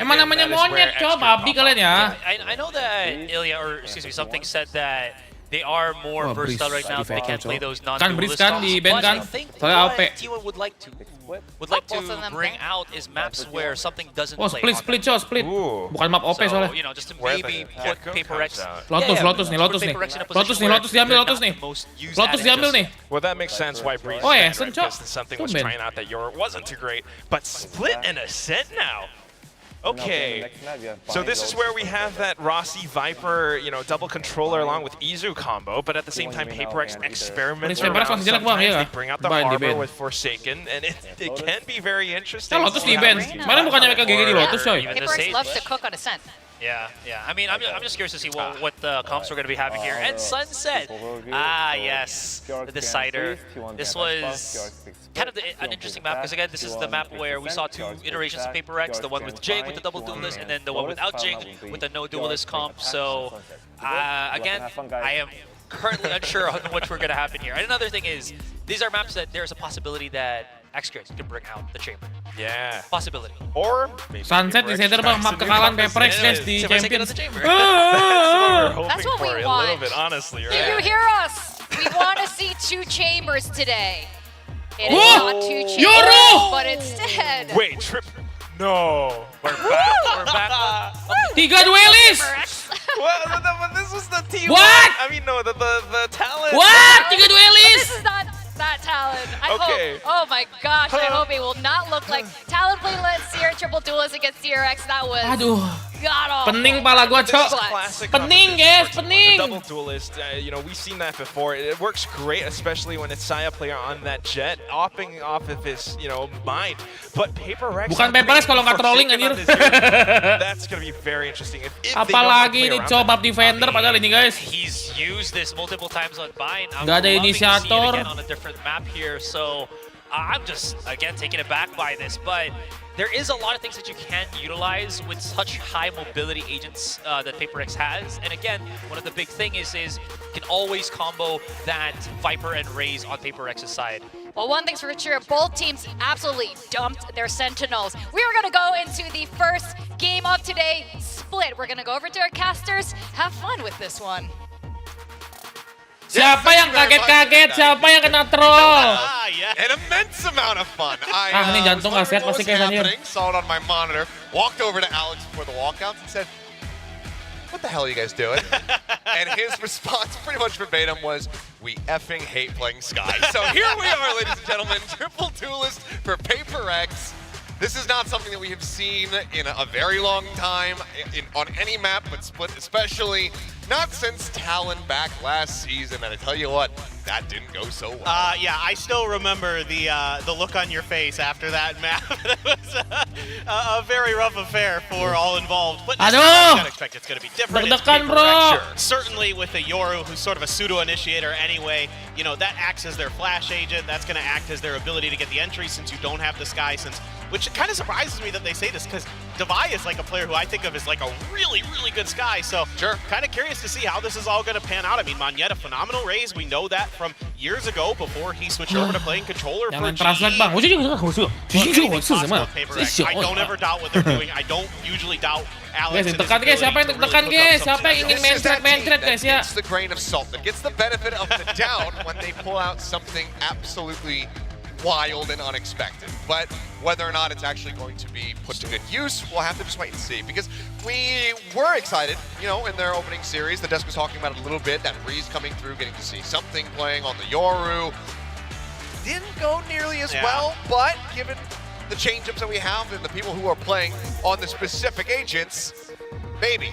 Emang namanya monyet, coba babi kalian ya. I know that Ilya, or excuse me, something said that they are more versatile right now. They can play those non-duelist kan di band kan. I think Soalnya what AP. T1 would like to bring out is maps where something doesn't Oh, play. split. Bukan map OP So, soalnya. you know, just to maybe put Paperrex. Lotus nih. Lotus diambil nih. Well, that makes sense why Breeze Oh, is Ascent, banned, right? Because something was Tumben. trying out that Yor wasn't too great. But Split and Ascent now. Okay, so this is where we have that Rossi Viper, you know, double controller along with Izu combo, but at the same time, Paperrex experiments around. Sometimes they bring out the armor with Forsaken, and it can be very interesting. Lotus di band. Mana bukannya mereka GG di Lotus, coy? Paperrex loves to cook on Ascent. Yeah. I mean, I'm just curious to see what the comps we're going to be having here. And Sunset! Yes, the Decider. This was kind of an interesting map, because again, this is the map where we saw 2 iterations of Paperrex, the one with GENG with the double duelist, and then the one without GENG with the no duelist comp. So, again, I am currently unsure on which we're going to happen here. And another thing is, these are maps that there's a possibility that X-Grace can bring out the chamber. Yeah. Possibility. Or Sunset di center bang, map kekalahan PRX guys di Champions. That's what we a want. little bit, honestly, Do right? you hear us? We want to see 2 chambers today. It is not 2 chambers, but instead. Wait, no. We're back on. 3 duelis. Well, but this was the team. What? I mean, no, the talent. What? 3 This duelis. is not that Talon. I Okay. hope. Oh my gosh, I hope it will not look like Talon playing Let's Seer triple duelist against CRX. That was Aduh. god awful. Pening pala gua, Cok. Classic Pening guys, The pening. double duelist, you know, we've seen that before. It works great, especially when it's Saya player on that jet, opping off of his, you know, mind. But Paperrex. Bukan PRX kalau nggak trolling anjir. That's gonna be very interesting. If they don't Apalagi play ini around coba that. defender padahal ini guys. He's used this multiple times on Bind. I'm Nggak ada loving to see it inisiator. again on a different map here. So I'm just, again, taken aback by this. But there is a lot of things that you can utilize with such high mobility agents that Paperrex has. And again, one of the big thing is can always combo that Viper and Raze on Paperrex's side. Well, one thing's for sure, both teams absolutely dumped their Sentinels. We are going to go into the first game of today, Split. We're going to go over to our casters. Have fun with this one. Siapa yang kaget-kaget? Siapa yang kena troll? An immense amount of fun. Ini jantung nggak sehat pasti kayak anjir. Saw it on my monitor, walked over to Alex before the walkouts and said, "What the hell are you guys doing?" And his response, pretty much verbatim, was, "We effing hate playing Sky." So here we are, ladies and gentlemen, triple duelist for Paperrex. This is not something that we have seen in a very long time on any map, but Split especially. Not since Talon back last season, and I tell you what, that didn't go so well. Yeah, I still remember the look on your face after that map. It was a very rough affair for all involved. But this time I gotta expect it's going to be different. It's Deg-degan, bro. Certainly with the Yoru, who's sort of a pseudo-initiator anyway, you know, that acts as their flash agent. That's going to act as their ability to get the entry since you don't have the Sky sense. Which kind of surprises me that they say this, because ZOWIE is like a player who I think of as like a really, really good Sky. So kind of curious to see how this is all going to pan out. I mean, Monyet, a phenomenal Raze. We know that from years ago before he switched over to playing controller for GE. bang. I don't ever doubt what they're doing. I don't usually doubt Alex. Guys, tekan guys, siapa yang tekan guys? Siapa yang ingin main-thread guys ya? It's the grain of salt that gets the benefit of the doubt when they pull out something absolutely wild and unexpected. But whether or not it's actually going to be put to good use, we'll have to just wait and see. Because we were excited, you know, in their opening series. The desk was talking about it a little bit, that Reese coming through, getting to see something playing on the Yoru. Didn't go nearly as well, but given the change-ups that we have and the people who are playing on the specific agents, maybe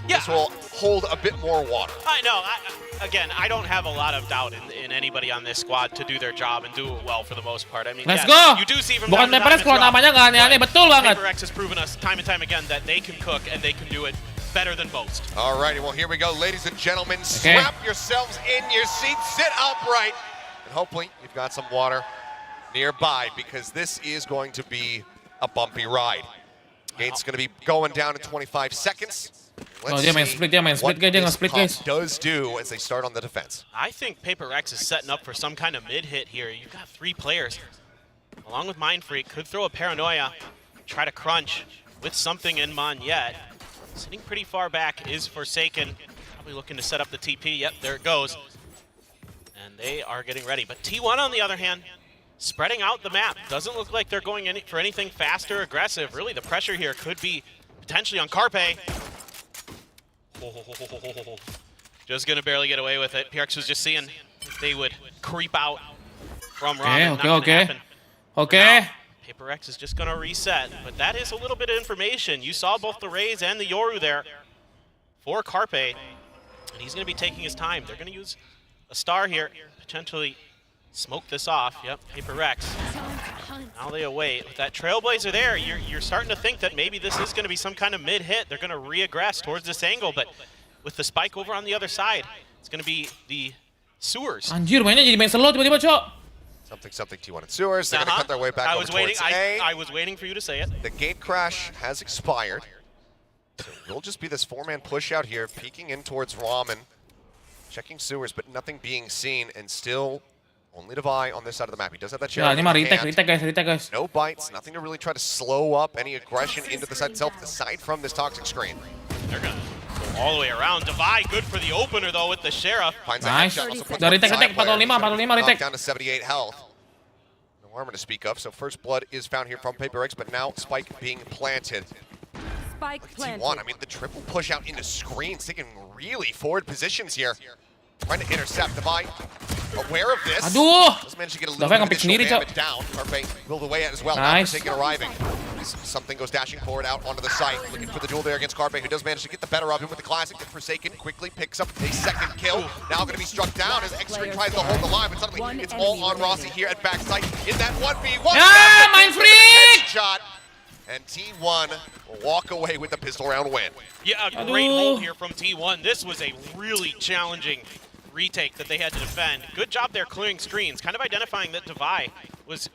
this will hold a bit more water. I know. Again, I don't have a lot of doubt in anybody on this squad to do their job and do it well for the most part. I mean, Let's go! You do see from Bukan PRX kalau namanya nggak aneh-aneh, betul banget. Paperrex has proven us time and time again that they can cook and they can do it better than most. Alrighty, well here we go, ladies and gentlemen. Strap yourselves in your seats, sit upright, and hopefully you've got some water nearby, because this is going to be a bumpy ride. Gate's going to be going down in 25 seconds. Let's dia main split guys, dia nge-split guys. Does do as they start on the defense. I think Paperrex is setting up for some kind of mid-hit here. You've got 3 players, along with Mindfreak, could throw a Paranoia, try to crunch with something in Monyet. Sitting pretty far back is Forsaken, probably looking to set up the TP. Yep, there it goes. And they are getting ready. But T1, on the other hand, spreading out the map. Doesn't look like they're going for anything fast or aggressive. Really, the pressure here could be potentially on Carpe. Just gonna barely get away with it. PRX was just seeing if they would creep out from Ramen. Okay. Paperrex is just gonna reset, but that is a little bit of information. You saw both the Raze and the Yoru there for Carpe, and he's gonna be taking his time. They're gonna use a star here, potentially smoke this off. Yep, Paperrex. Now they await. With that Trailblazer there, you're starting to think that maybe this is going to be some kind of mid-hit. They're going to re-aggress towards this angle, but with the spike over on the other side, it's going to be the sewers. Anjir, mainnya jadi main slow tiba-tiba, Cok. Something T1 and sewers. They're going to cut their way back over towards A. I was waiting for you to say it. The gate crash has expired. So it'll just be this 4-man push out here, peeking in towards Ramen. Checking sewers, but nothing being seen, and still only Divide on this side of the map. He does have that chair. Ya, ini mah retake guys. No bites, nothing to really try to slow up any aggression into the side itself, aside from this toxic screen. They're gonna go all the way around. Divide, good for the opener though with the Sheriff. Finds a Nice. headshot, also puts Dari one retake, side player. 45 retake. Down to 78 health. No armor to speak of, so first blood is found here from Paperrex, but now Spike being planted. Spike planted. T1, I mean, the triple push out into screens, taking really forward positions here. Trying to intercept. Divide, aware of this. Aduh. Does manage to get a Davai little bit nge-pick sendiri, of damage down. Carpe will away as well. Nice. Now Forsaken arriving. Something goes dashing forward out onto the site, looking for the duel there against Carpe, who does manage to get the better of him with the classic. And Forsaken quickly picks up a second kill. Now going to be struck down as X-Ray tries to hold the line, but suddenly it's all on Rossi here at backside in that 1v1. Ah, Mindfreak! Headshot. And T1 will walk away with the pistol round win. Yeah, a great hold here from T1. This was a really challenging retake that they had to defend. Good job there clearing screens, kind of identifying that Divide was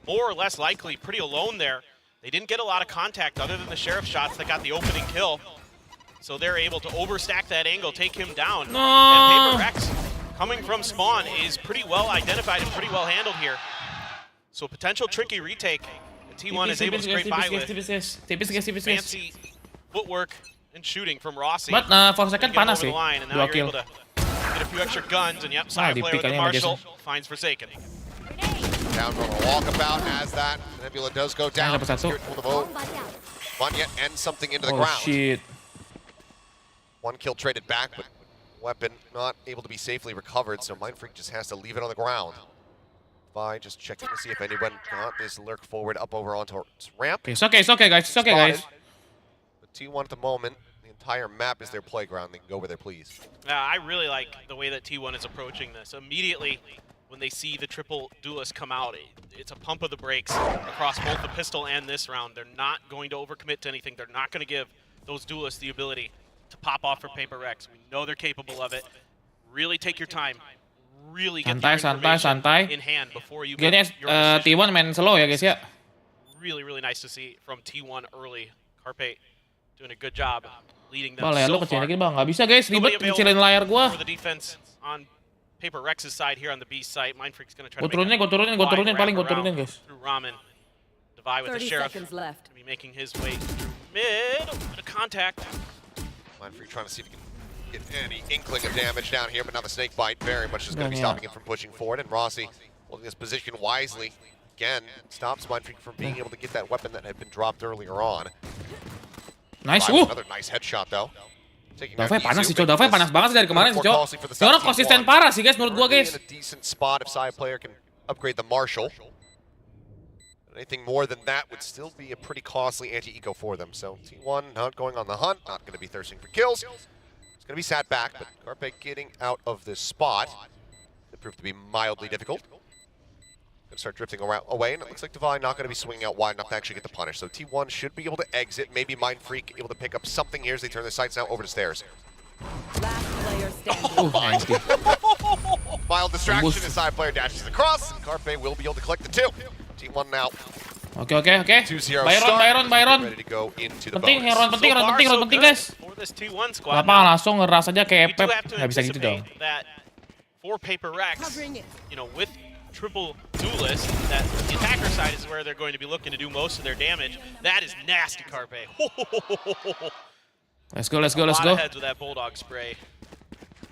more or less likely pretty alone there. They didn't get a lot of contact other than the Sheriff shots that got the opening kill. So they're able to overstack that angle, take him down. No. And Paperrex, coming from spawn, is pretty well identified and pretty well handled here. So potential tricky retake. And T1 is able to scrape by with fancy footwork and shooting from Rossi. But Forsaken panas sih. And now 2 you're kill. able to get a few extra guns, and yep, side player with the Marshall finds Forsaken. Down from a walkabout as that Nebula does go down. dapat satu. One yet ends something into the Oh ground. shit. 1 kill traded back, but weapon not able to be safely recovered, so Mindfreak just has to leave it on the ground. By just checking to see if anyone got this lurk forward up over onto its ramp. It's okay guys. It's okay guys. But T1 at the moment, the entire map is their playground. They can go where they please. I really like the way that T1 is approaching this. Immediately, when they see the triple duelist come out, it's a pump of the brakes across both the pistol and this round. They're not going to overcommit to anything. They're not going to give those duelists the ability to pop off for Paperrex. We know they're capable of it. Really take your time. Really get Santai. in hand before you Kayaknya make your decision. T1 main slow ya guys ya. Really nice to see from T1 early. Carpe doing a good job leading them Bang, layar lu so kecil far. dikit bang. Nggak bisa guys, ribet Nobody kecilin layar gua. for the defense on Paperrex's side here on the B site. Mindfreak's going to try Gua to make turunin paling gua turunin guys. through Ramen. Divide with the 30 Sheriff. seconds left. To be making his way through mid. Bit of contact. Mindfreak trying to see if he can get any inkling of damage down here, but now the snake bite very much is going to be Yeah. stopping him from pushing forward. And Rossi holding his position wisely. Again, stops Mindfreak from being able to get that weapon that had been dropped earlier on. Nice. Another nice headshot though. Davai panas sih, Davai panas banget sih dari kemarin sih, Cok. Dia orang konsisten parah sih guys menurut gua guys. In a decent spot if side player can upgrade the Marshall. Anything more than that would still be a pretty costly anti-eco for them. So T1 not going on the hunt, not going to be thirsting for kills. It's going to be sat back, but Carpe getting out of this spot. It proved to be mildly difficult. Going to start drifting around away, and it looks like Divine not going to be swinging out wide enough to actually get the punish. So T1 should be able to exit. Maybe Mindfreak able to pick up something here as they turn their sights now over to stairs. Last player standing. Mild distraction as side player dashes across, and Carpe will be able to collect the 2. T1 now. Oke. 2-0 Byron. ready to go into the Penting, bonus. Heron penting guys. For this T1 squad. Kenapa langsung ngeras aja kayak We do Pep? have to Nggak bisa gitu dong. anticipate that for Paperrex, you know, with triple duelist, that the attacker side is where they're going to be looking to do most of their damage. That is nasty, Carpe. Let's go. A lot of heads with that Bulldog spray.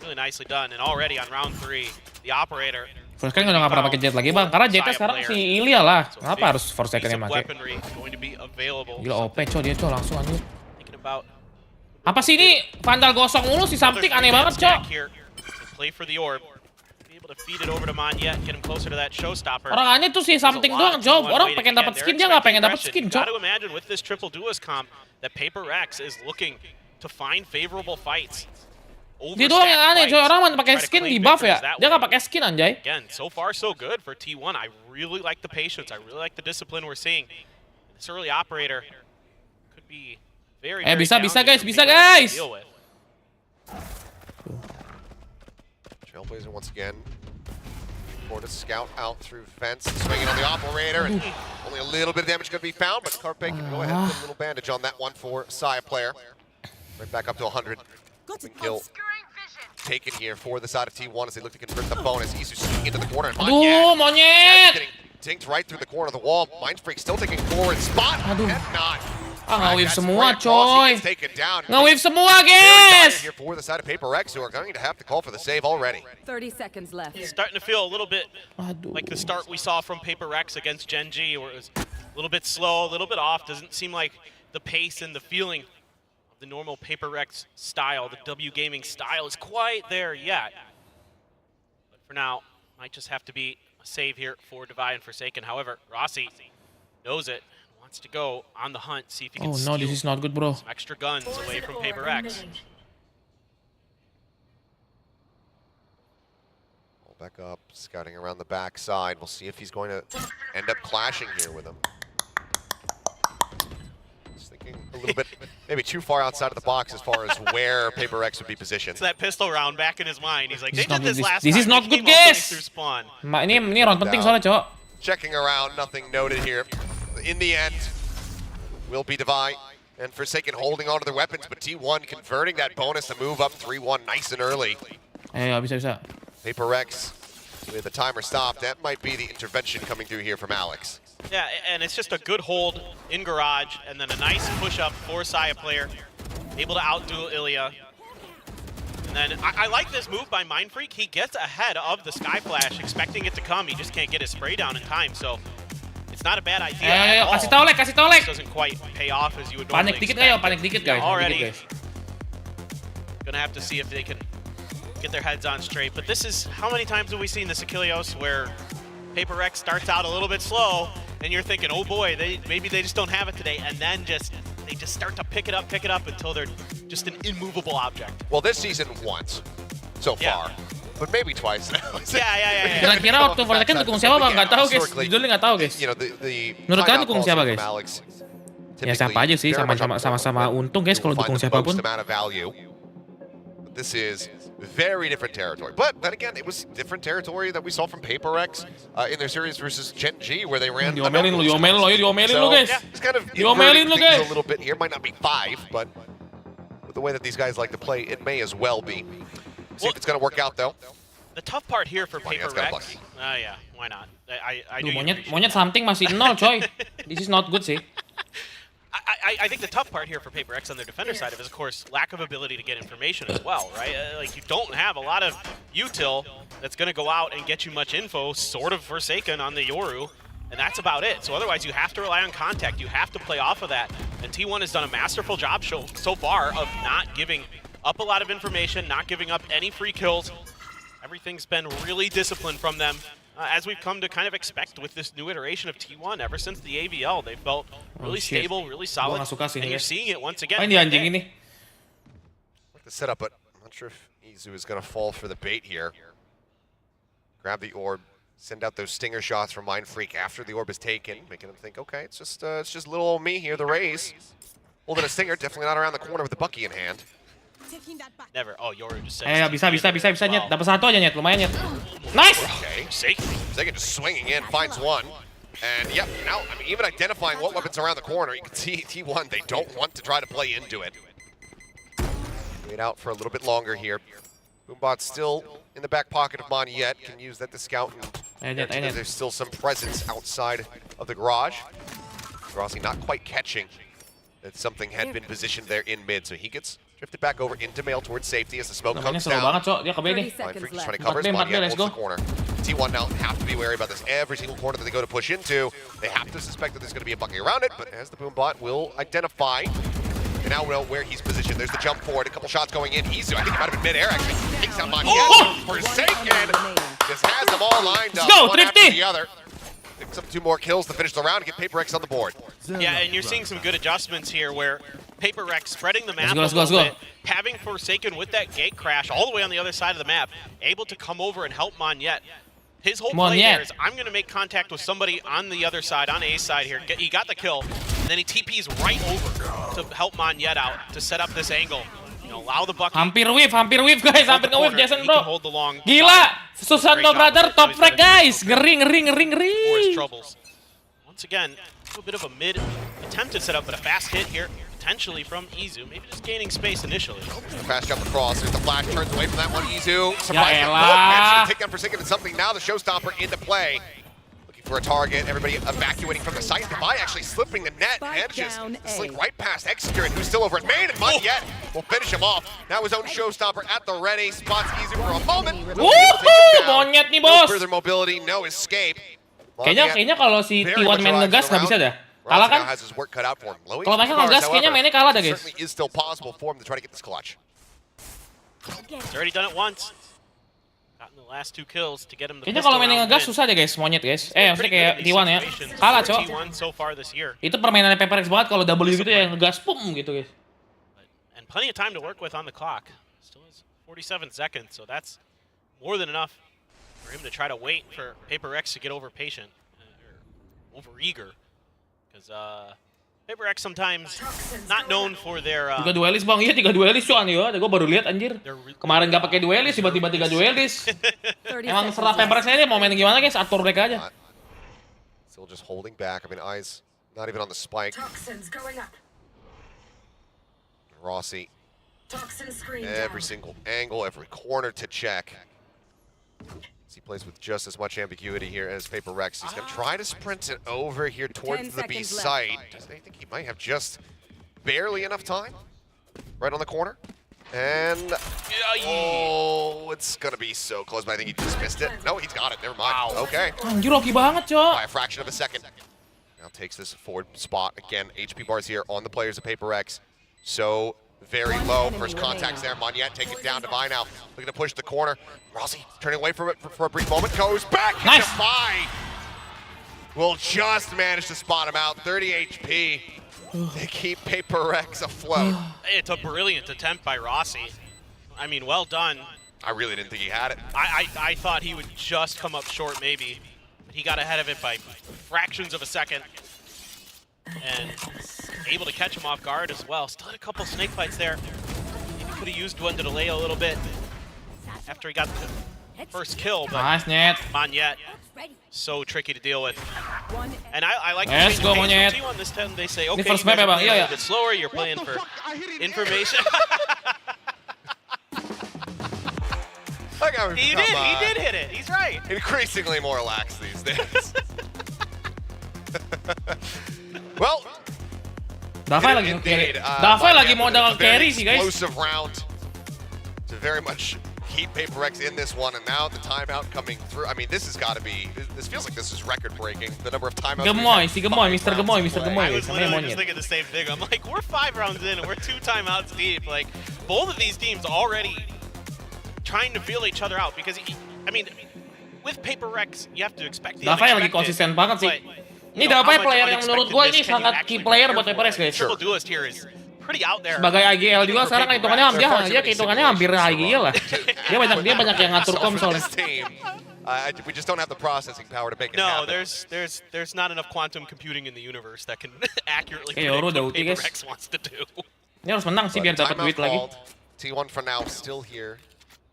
Really nicely done. And already on round 3, the operator. Forsaken udah nggak pernah pakai jet lagi bang, karena jetnya sekarang si Ilya lah. Kenapa harus Forsaken yang pakai? Gila OP dia langsung anjir. Apa sih ini Vandal gosong mulu si Something aneh banget cok. Play for the orb. Be able to feed it over to Manya, get him closer to that showstopper. Orang aneh tuh si Something doang cok. Orang pengen dapat skin, dia nggak pengen dapat skin cok. Got to imagine with this triple duelist comp that Paperrex is looking to find favorable fights. Dia doang yang aneh, coy. Orang mah pakai skin di buff ya. Dia nggak pakai skin anjay. Again, so far so good for T1. I really like the patience. I really like the discipline we're seeing. This early operator could be very, very Bisa guys, challenging bisa for PRX to guys. deal with. Trailblazer once again. For to scout out through fence, swinging on the operator, and only a little bit of damage going to be found, but Carpe can go ahead and put a little bandage on that one for Sia player. Right back up to 100. Kill taken here for the side of T1 as they look to convert the bonus. Isu sneaking into the corner. And Monyet! Getting dinked right through the corner of the wall. Mindfreak still taking forward spot. And not. Nge-wave semua, coy. Down. Nge-wave semua, guys. Here for the side of PaperRX, who are going to have to call for the save already. 30 seconds left. It's starting to feel a little bit like the start we saw from PaperRX against GENG, where it was a little bit slow, a little bit off. Doesn't seem like the pace and the feeling of the normal PaperRX style, the wgaming style, is quite there yet. But for now, might just have to be a save here for Divide and Forsaken. However, Rossi knows it. Wants to go on the hunt, see if he can Oh no, this is not good, bro. some extra guns away from PaperX. Back up, scouting around the backside. We'll see if he's going to end up clashing here with him. Just thinking a little bit, maybe too far outside of the box as far as where PaperX would be positioned. It's that pistol round back in his mind. He's like, they did not this good. last This time. is not They good, came up guys. through spawn. Ini round penting soalnya, cowok. Checking around, nothing noted here. In the end, will be Divide and Forsaken holding on to their weapons, but T1 converting that bonus to move up 3-1 nice and early. Bisa. PaperX with the timer stopped. That might be the intervention coming through here from Alex. Yeah, and it's just a good hold in garage, and then a nice push-up for Sia player. Able to outdo Ilya. And then I like this move by Mindfreak. He gets ahead of the Sky Flash, expecting it to come. He just can't get his spray down in time, so it's not a bad idea at all. Kasih tau, Lek. Doesn't quite pay off as you would normally Panik dikit, expect. panik dikit, guys. Already gonna have to see if they can get their heads on straight. But this is, how many times have we seen this Achilleos where PaperX starts out a little bit slow, and you're thinking, oh boy, maybe they just don't have it today, and then they just start to pick it up until they're just an immovable object. Well, this season once so far, but maybe twice now. Yeah. Kira-kira waktu Forsaken dukung siapa, Bang? Nggak tahu, guys. Jujur nggak tahu, guys. You know, the Menurut kalian dukung siapa, guys? Alex, Ya siapa aja sih, sama-sama untung, guys, kalau dukung siapapun. This is very different territory. But then again, it was different territory that we saw from PaperX in their series versus GENG, where they ran. Diomelin lu, guys. It's kind of Diomelin lu, guys. a little bit here. Might not be 5, but with the way that these guys like to play, it may as well be. See if it's going to work out, though. The tough part here for PaperX. Yeah, why not? I do. Monyet something masih 0, coy. This is not good sih. I think the tough part here for PaperX on their defender side is, of course, lack of ability to get information as well, right? Like, you don't have a lot of util that's going to go out and get you much info, sort of Forsaken on the Yoru, and that's about it. So otherwise, you have to rely on contact. You have to play off of that. And T1 has done a masterful job so far of not giving up a lot of information, not giving up any free kills. Everything's been really disciplined from them. As we've come to kind of expect with this new iteration of T1 ever since the AVL. They felt really stable, really solid, and you're seeing it once again. Ini anjing ini. Like the setup, but I'm not sure if Izu is going to fall for the bait here. Grab the orb, send out those stinger shots from Mindfreak after the orb is taken, making them think, okay, it's just little old me here, the Rays. Holding a stinger, definitely not around the corner with the Bucky in hand. Never. Oh, Yoru just said. Bisa, Nyet. Dapat satu aja, Nyet. Lumayan, Nyet. Nice! Okay, Forsaken just swinging in, finds one. And yep, now, I mean, even identifying what weapons are around the corner, you can see T1, they don't want to try to play into it. Wait out for a little bit longer here. Boombot's still in the back pocket of Monyet, can use that to scout. And there's still some presence outside of the garage. Rossi not quite catching that something had been positioned there in mid, so he gets drifted back over into mail towards safety as the smoke comes down. Dia ke B nih. Mindfreak trying to cover his body out the corner. T1 now have to be wary about this. Every single corner that they go to push into, they have to suspect that there's going to be a Bucky around it, but as the Boombot will identify, and now know where he's positioned. There's the jump forward, a couple shots going in. Izu, I think it might have been mid-air actually. Takes out Monyet. Forsaken just has them all lined up, Go, one after the other. The Picks up 2 more kills to finish the round and get PaperX on the board. Yeah, and you're seeing some good adjustments here where PaperRX spreading the map Let's a go. little bit, having Forsaken with that gate crash all the way on the other side of the map, able to come over and help Monyet. His whole play there is, I'm going to make contact with somebody on the other side, on A's side here. He got the kill, and then he TPs right over to help Monyet out, to set up this angle. You know, allow the bucket. Hampir whiff guys, hampir nge-whiff Jason bro. Hold the long Gila, side. Susanto brother top frag guys. Ngeri. For his troubles. Once again, a little bit of a mid attempted setup, but a fast hit here, potentially from Izu. Maybe just gaining space initially. Fast jump across. There's the flash, turns away from that one. Izu. Ya Surprise. Take down Forsaken and something. Now the showstopper into play. Looking for a target. Everybody evacuating from the site. Devi actually slipping the net. Manages to slink right past Execute, who's still over at main. And Monyet will finish him off. Now his own showstopper at the ready. Spots Izu for a moment. Woohoo! Monyet nih No bos. further mobility, no escape. Kayaknya kalau si T1 main ngegas nggak bisa dah. Kalah kan? Kalau mereka ngegas kayaknya mainnya kalah dah guys. Certainly is still possible for him to try to get this clutch. He's already done it once. Gotten the last 2 kills to get him the Kayaknya kalau mainnya ngegas susah deh guys, Monyet guys. Maksudnya kayak T1 ya. Kalah cok. so far this year. Itu permainannya PRX banget kalau W gitu ya ngegas pum gitu guys. And plenty of time to work with on the clock. Still has 47 seconds, so that's more than enough for him to try to wait for PaperX to get over patient, or over eager, because PaperX sometimes not known for their. 3 duelis bang, iya 3 duelis cuan ya. Gue baru lihat anjir. Kemarin nggak pakai duelis, tiba-tiba 3 duelis. Emang serah PaperX ini mau main gimana guys? Atur mereka aja. Still just holding back. I mean, eyes not even on the spike. Rossi. Every single angle, every corner to check. He plays with just as much ambiguity here as PaperRX. He's going to try to sprint it over here towards the B site. I think he might have just barely enough time. Right on the corner. And, oh, it's going to be so close, but I think he just missed it. No, he's got it. Never mind. Okay. Anjir hoki banget, cok. By a fraction of a second. Now takes this forward spot. Again, HP bars here on the players of PaperRX. So very low. First contacts there. Monyet taking it down. Devi now looking to push the corner. Rossi turning away from it for a brief moment. Goes back. Nice. Devi will just manage to spot him out. 30 HP. They keep PaperX afloat. It's a brilliant attempt by Rossi. I mean, well done. I really didn't think he had it. I thought he would just come up short maybe, but he got ahead of it by fractions of a second. And able to catch him off guard as well. Still had a couple snake fights there. Maybe could have used one to delay a little bit after he got the first kill, but Nice, Net. Monyet, so tricky to deal with. And I like Let's the go, change Monyet. of pace on this time. They say, okay, you first guys map, are playing yeah, a yeah. little bit slower, you're playing for information. He did hit it. He's right. Increasingly more lax these days. Well, Davai lagi carry. Davai lagi modal carry sih guys. Explosive round to very much keep PaperX in this one, and now the timeout coming through. I mean, this has got to be. This feels like this is record-breaking. The number of timeouts. Gemoy, si Gemoy, Mr. Gemoy. I was literally just thinking the same thing. I'm like, we're 5 rounds in and we're 2 timeouts deep. Like, both of these teams already trying to feel each other out because, I mean, with PaperX, you have to expect the Davai lagi unexpected. konsisten banget sih. But, Ini you know, Davai how much player yang menurut gue ini unexpectedness can you sangat actually key player prepare buat for? PRX guys. Triple Duelist here is pretty out there. Sebagai IGL juga sekarang hitungannya dia hitungannya hampir IGL lah. Dia banyak yang ngatur kom soalnya. We just don't have the processing power to make it No, happen. there's not enough quantum computing in the universe that can accurately Hey, predict Oro, what udah ulti, guys. PaperX wants to do. Ini harus menang sih biar dapat duit lagi. T1 for now still here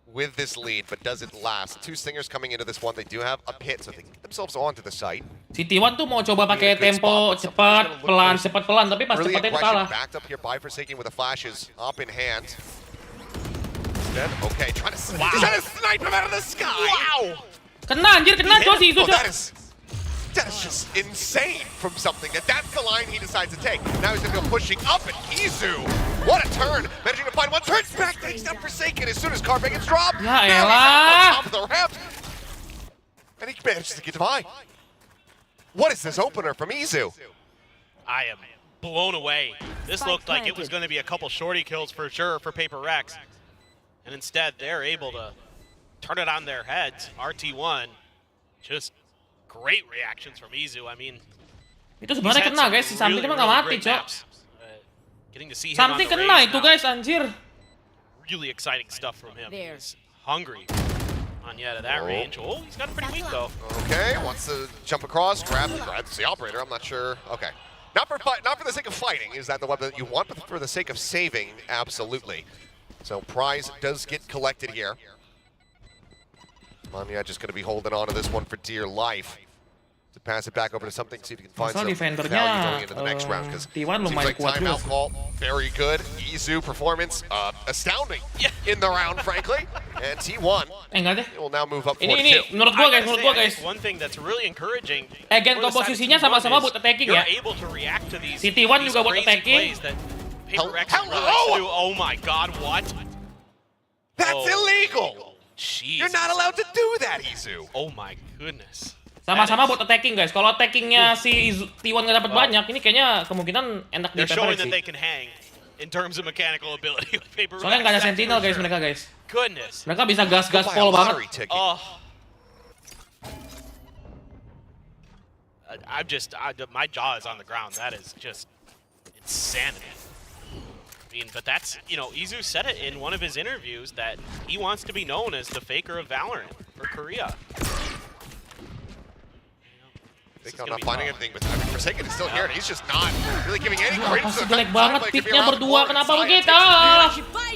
with this lead, but does it last? 2 Stingers coming into this one. They do have a pit, so they get themselves onto the site. Si T1 tuh mau coba pakai tempo cepat pelan, tapi pas Really cepatnya itu aggression, kalah. backed up here by Forsaken with the flashes up in hand. Instead, okay, trying to snipe him out of the sky. Wow! Kena anjir, kena coy si itu. That is just insane from something. That's the line he decides to take. Now he's gonna go pushing up and Izu. What a turn! Managing to find one, turns back, takes down Forsaken as soon as Carbag gets dropped. Ya Now he's elah. on top of the ramp. And he manages to get Devi. What is this opener from Izu? I am blown away. This looked like it was going to be a couple shorty kills for sure for PaperX. And instead, they're able to turn it on their heads. RT1 just great reactions from Izu. I mean, Itu sebenarnya kena guys, si Something emang gak mati, Cok. Getting to see him on Something the kena range itu now. guys, anjir. Really exciting stuff from him. He's hungry on yet at that range. Oh, he's got a pretty weak though. Okay, wants to jump across, grabs the operator. I'm not sure. Okay, not for the sake of fighting. Is that the weapon that you want, but for the sake of saving, absolutely. So prize does get collected here. Manya just going to be holding on to this one for dear life. To pass it back over to something, see if you can find some value going into the next round. Because seems like timeout call, very good. Izu performance, astounding in the round, frankly. And T1 will now move up 4-2. Ini menurut gua guys. One thing that's really encouraging. Gen komposisinya sama-sama buat attacking ya. Able to react to these, si T1 juga buat attacking. PRX really oh my god, what? That's illegal! Jeez. You're not allowed to do that, Izu. Oh my goodness. Sama-sama buat attacking guys. Kalau attackingnya si T1 nggak dapat banyak, ini kayaknya kemungkinan enak di They're showing Paperrex that sih. they can hang in terms of mechanical ability with Paperrex. Soalnya nggak ada sentinel guys mereka guys. Goodness. Mereka bisa gas pol banget. Oh. My jaw is on the ground. That is just insanity. I mean, but that's, Izu said it in one of his interviews that he wants to be known as the faker of Valorant for Korea. I'm not finding anything, but I mean, Forsaken is still here, and he's just not really giving any credit to the jelek banget picknya berdua, kenapa begitu?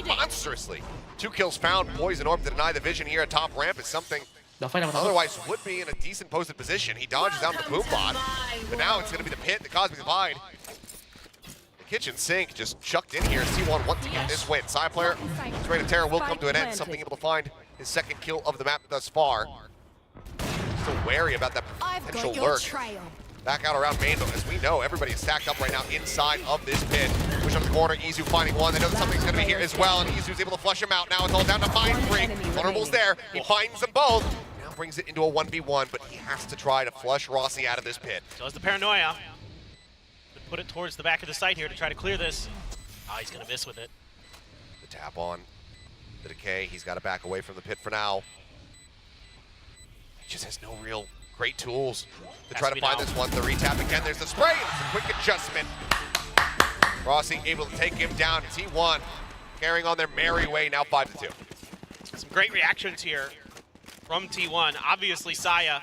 Monstrously. 2 kills found. Poison Orb to deny the vision here at top ramp is something otherwise would be in a decent posted position. He dodges down the boom bot, but now it's going to be the pit, the Cosmic Divide. The kitchen sink just chucked in here. T1 wants to get this win. Side player, his reign of terror will come to an end. Something able to find his second kill of the map thus far. Still wary about that potential lurk. Back out around main, but as we know, everybody is stacked up right now inside of this pit. Push up the corner, Izu finding one. They know that something's going to be here as well, and Izu's able to flush him out. Now it's all down to Mindfreak. Vulnerable's there. He finds them both. Now brings it into a 1v1, but he has to try to flush Rossi out of this pit. So it's the paranoia. Put it towards the back of the site here to try to clear this. Oh, he's going to miss with it. The tap on the decay. He's got to back away from the pit for now. Just has no real great tools to try to find this one. The retap again, there's the spray, and it's a quick adjustment. Rossi able to take him down. T1 carrying on their merry way, now 5-2. Some great reactions here from T1. Obviously, Saya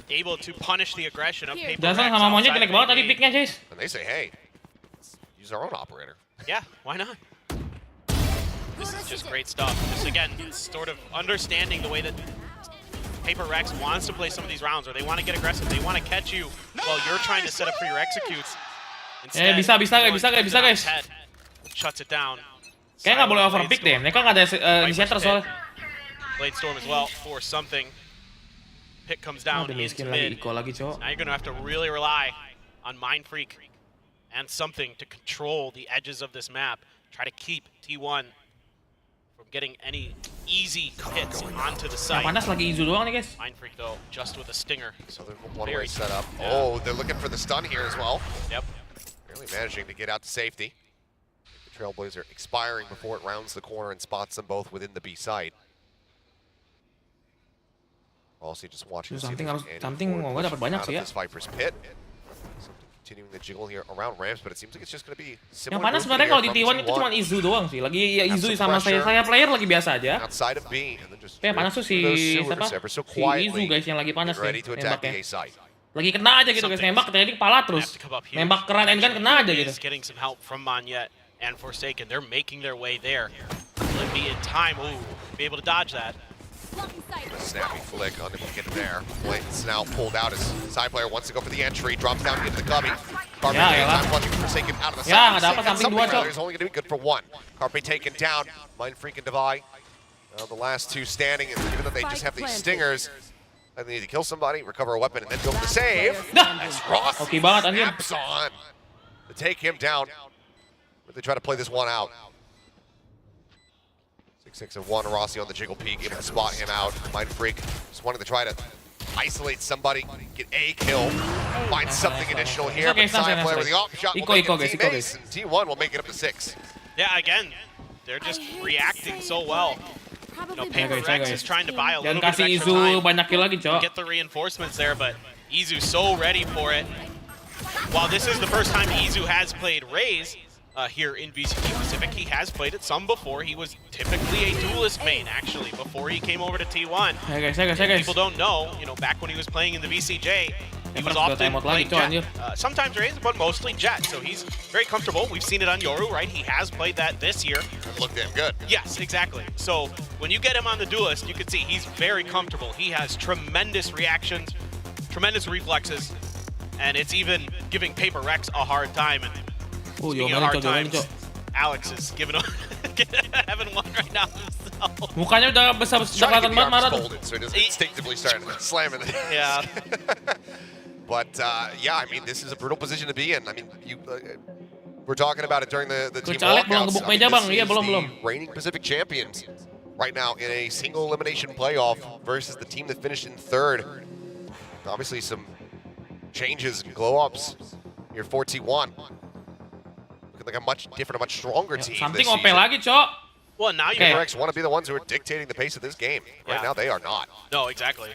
able to punish the aggression of Paperrex. Jason sama monyet jelek banget tadi picknya, guys. And they say, hey, let's use our own operator. Yeah, why not? This is just great stuff. Just again, sort of understanding the way that PaperRX wants to play some of these rounds, or they want to get aggressive. They want to catch you while you're trying to set up for your executes. Instead, bisa guys. Shuts it down. Kayaknya nggak boleh overpick deh. Mereka nggak ada initiator soalnya. Blade Storm as well for something. Pit comes down into mid. Now you're going to have to really rely on Mindfreak and something to control the edges of this map. Try to keep T1 from getting any easy hits onto the site. Yang panas lagi Izu doang nih guys. Mindfreak though, just with a stinger. So they're one-way setup. Yeah. Oh, they're looking for the stun here as well. Yep. Barely managing to get out to safety. The Trailblazer expiring before it rounds the corner and spots them both within the B site. Also just watching to see if there's any dapat banyak sih ya. This Viper's pit. Continuing the jiggle here around ramps, but it seems like it's just going to be similar. Yang panas sebenarnya kalau di T1 itu cuma Izu doang sih. Lagi ya Izu sama saya player lagi biasa aja. Outside of B, and then just yang panas tuh si siapa? Si Izu guys yang lagi panas nih nembaknya. Lagi kena aja gitu guys, nembak terjadi kepala terus. Nembak Keren and gun kena aja gitu. Getting some help from Monyet and Forsaken. They're making their way there. Will it be in time? Ooh, be able to dodge that. Snappy flick, unable to get there. Blitz now pulled out as side player wants to go for the entry, drops down into the cubby. Carpe time watching Forsaken out of the side. Something is only going to be good for one. Carpe taken down, Mindfreak and Divide. The last two standing, and even though they just have these stingers, they need to kill somebody, recover a weapon, and then go for the save. That's Ross. Snaps on to take him down. But they try to play this one out. 6 of 1, Rossi on the jiggle peak, able to spot him out. Mindfreak just wanting to try to isolate somebody, get a kill, find something additional here. But side player with the off shot will make it teammates, and T1 will make it up to 6. Yeah, again, they're just reacting so well. PRX is trying to buy a Jangan little bit of kasih extra Izu time banyak kill lagi, to Cok. get the reinforcements there, but Izu's so ready for it. While this is the first time Izu has played Raze here in VCT Pacific, he has played it some before. He was typically a duelist main, actually, before he came over to T1. Guys. People don't know, back when he was playing in the VCJ, he was often playing Jet. Sometimes Raze, but mostly Jet, so he's very comfortable. We've seen it on Yoru, right? He has played that this year. It looked damn good. Yes, exactly. So when you get him on the duelist, you can see he's very comfortable. He has tremendous reactions, tremendous reflexes, and it's even giving Paperrex a hard time. And speaking of hard times, Alex is giving having one right now himself. Mukanya udah besar kelihatan banget marah tuh. So it is instinctively starting slamming it. Yeah. But yeah, I mean, this is a brutal position to be in. I mean, we're talking about it during the team walkouts. The reigning Pacific champions right now in a single elimination playoff versus the team that finished in third. Obviously, some changes and glow-ups here for T1. Looking like a much different, a much stronger team Something this OP season. lagi, Cok. Well, now you PRX want to be the ones who are dictating the pace of this game. Right now, they are not. No, exactly.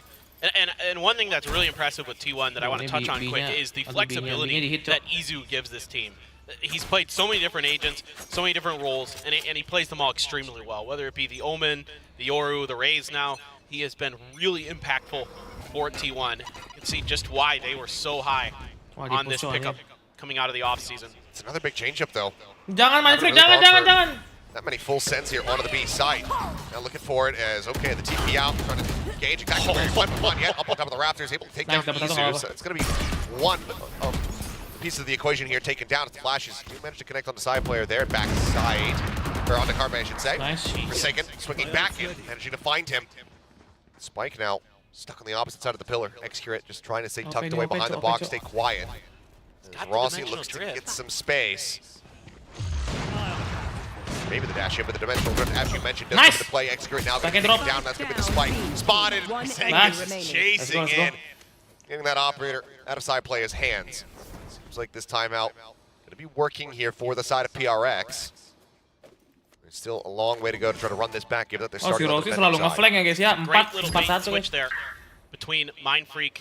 And one thing that's really impressive with T1 that I want to touch on quick is the flexibility that Izu gives this team. He's played so many different agents, so many different roles, and he plays them all extremely well. Whether it be the Omen, the Yoru, the Raze now, he has been really impactful for T1. You can see just why they were so high on this pickup coming out of the offseason. It's another big changeup, though. Jangan main freak, jangan. That many full sends here onto the B site. Now looking for it as, okay, the TP out, trying to engage exactly where he went, but not yet. Up on top of the Rafters, able to take down Izu. So it's going to be one of the pieces of the equation here taken down. The flashes do manage to connect on the side player there, backside, or on the Carpe, I should say. Nice. Forsaken, swinging back in, managing to find him. Spike now stuck on the opposite side of the pillar. Excurate just trying to stay tucked away behind the box, stay quiet. Rossi looks to get some space. Maybe the dash in, but the dimensional drift, as you mentioned, does come into play. Excurate now going to take down. That's going to be the spike. Spotted. Seagate chasing in. Getting that operator out of side player's hands. Seems like this timeout going to be working here for the side of PRX. There's still a long way to go to try to run this back, given that they're starting on the selalu nge-flank ya guys ya. Great little bait switch there between Mindfreak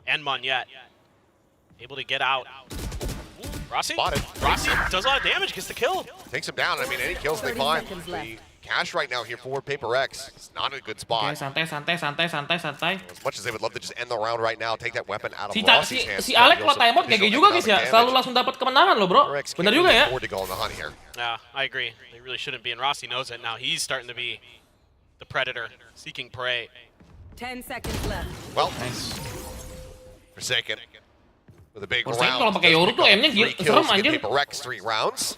and Monyet. Able to get out. Ooh, Rossi? Spotted. Rossi does a lot of damage, gets the kill. Takes him down. I mean, any kills they find. The cash right now here for Paperrex. It's not a good spot. Santai. As much as they would love to just end the round right now, take that weapon out of Si Rossi's hands. si Alex kalau timeout GG juga guys ya. Selalu langsung dapat kemenangan loh, bro. Bener juga ya. To go on the hunt here. Yeah, I agree. They really shouldn't be, and Rossi knows it now. He's starting to be the predator, seeking prey. 10 seconds left. Well, Forsaken with a big Forsaken round. kalau pakai Yoru tuh aimnya serem anjir. Paperrex 3 rounds.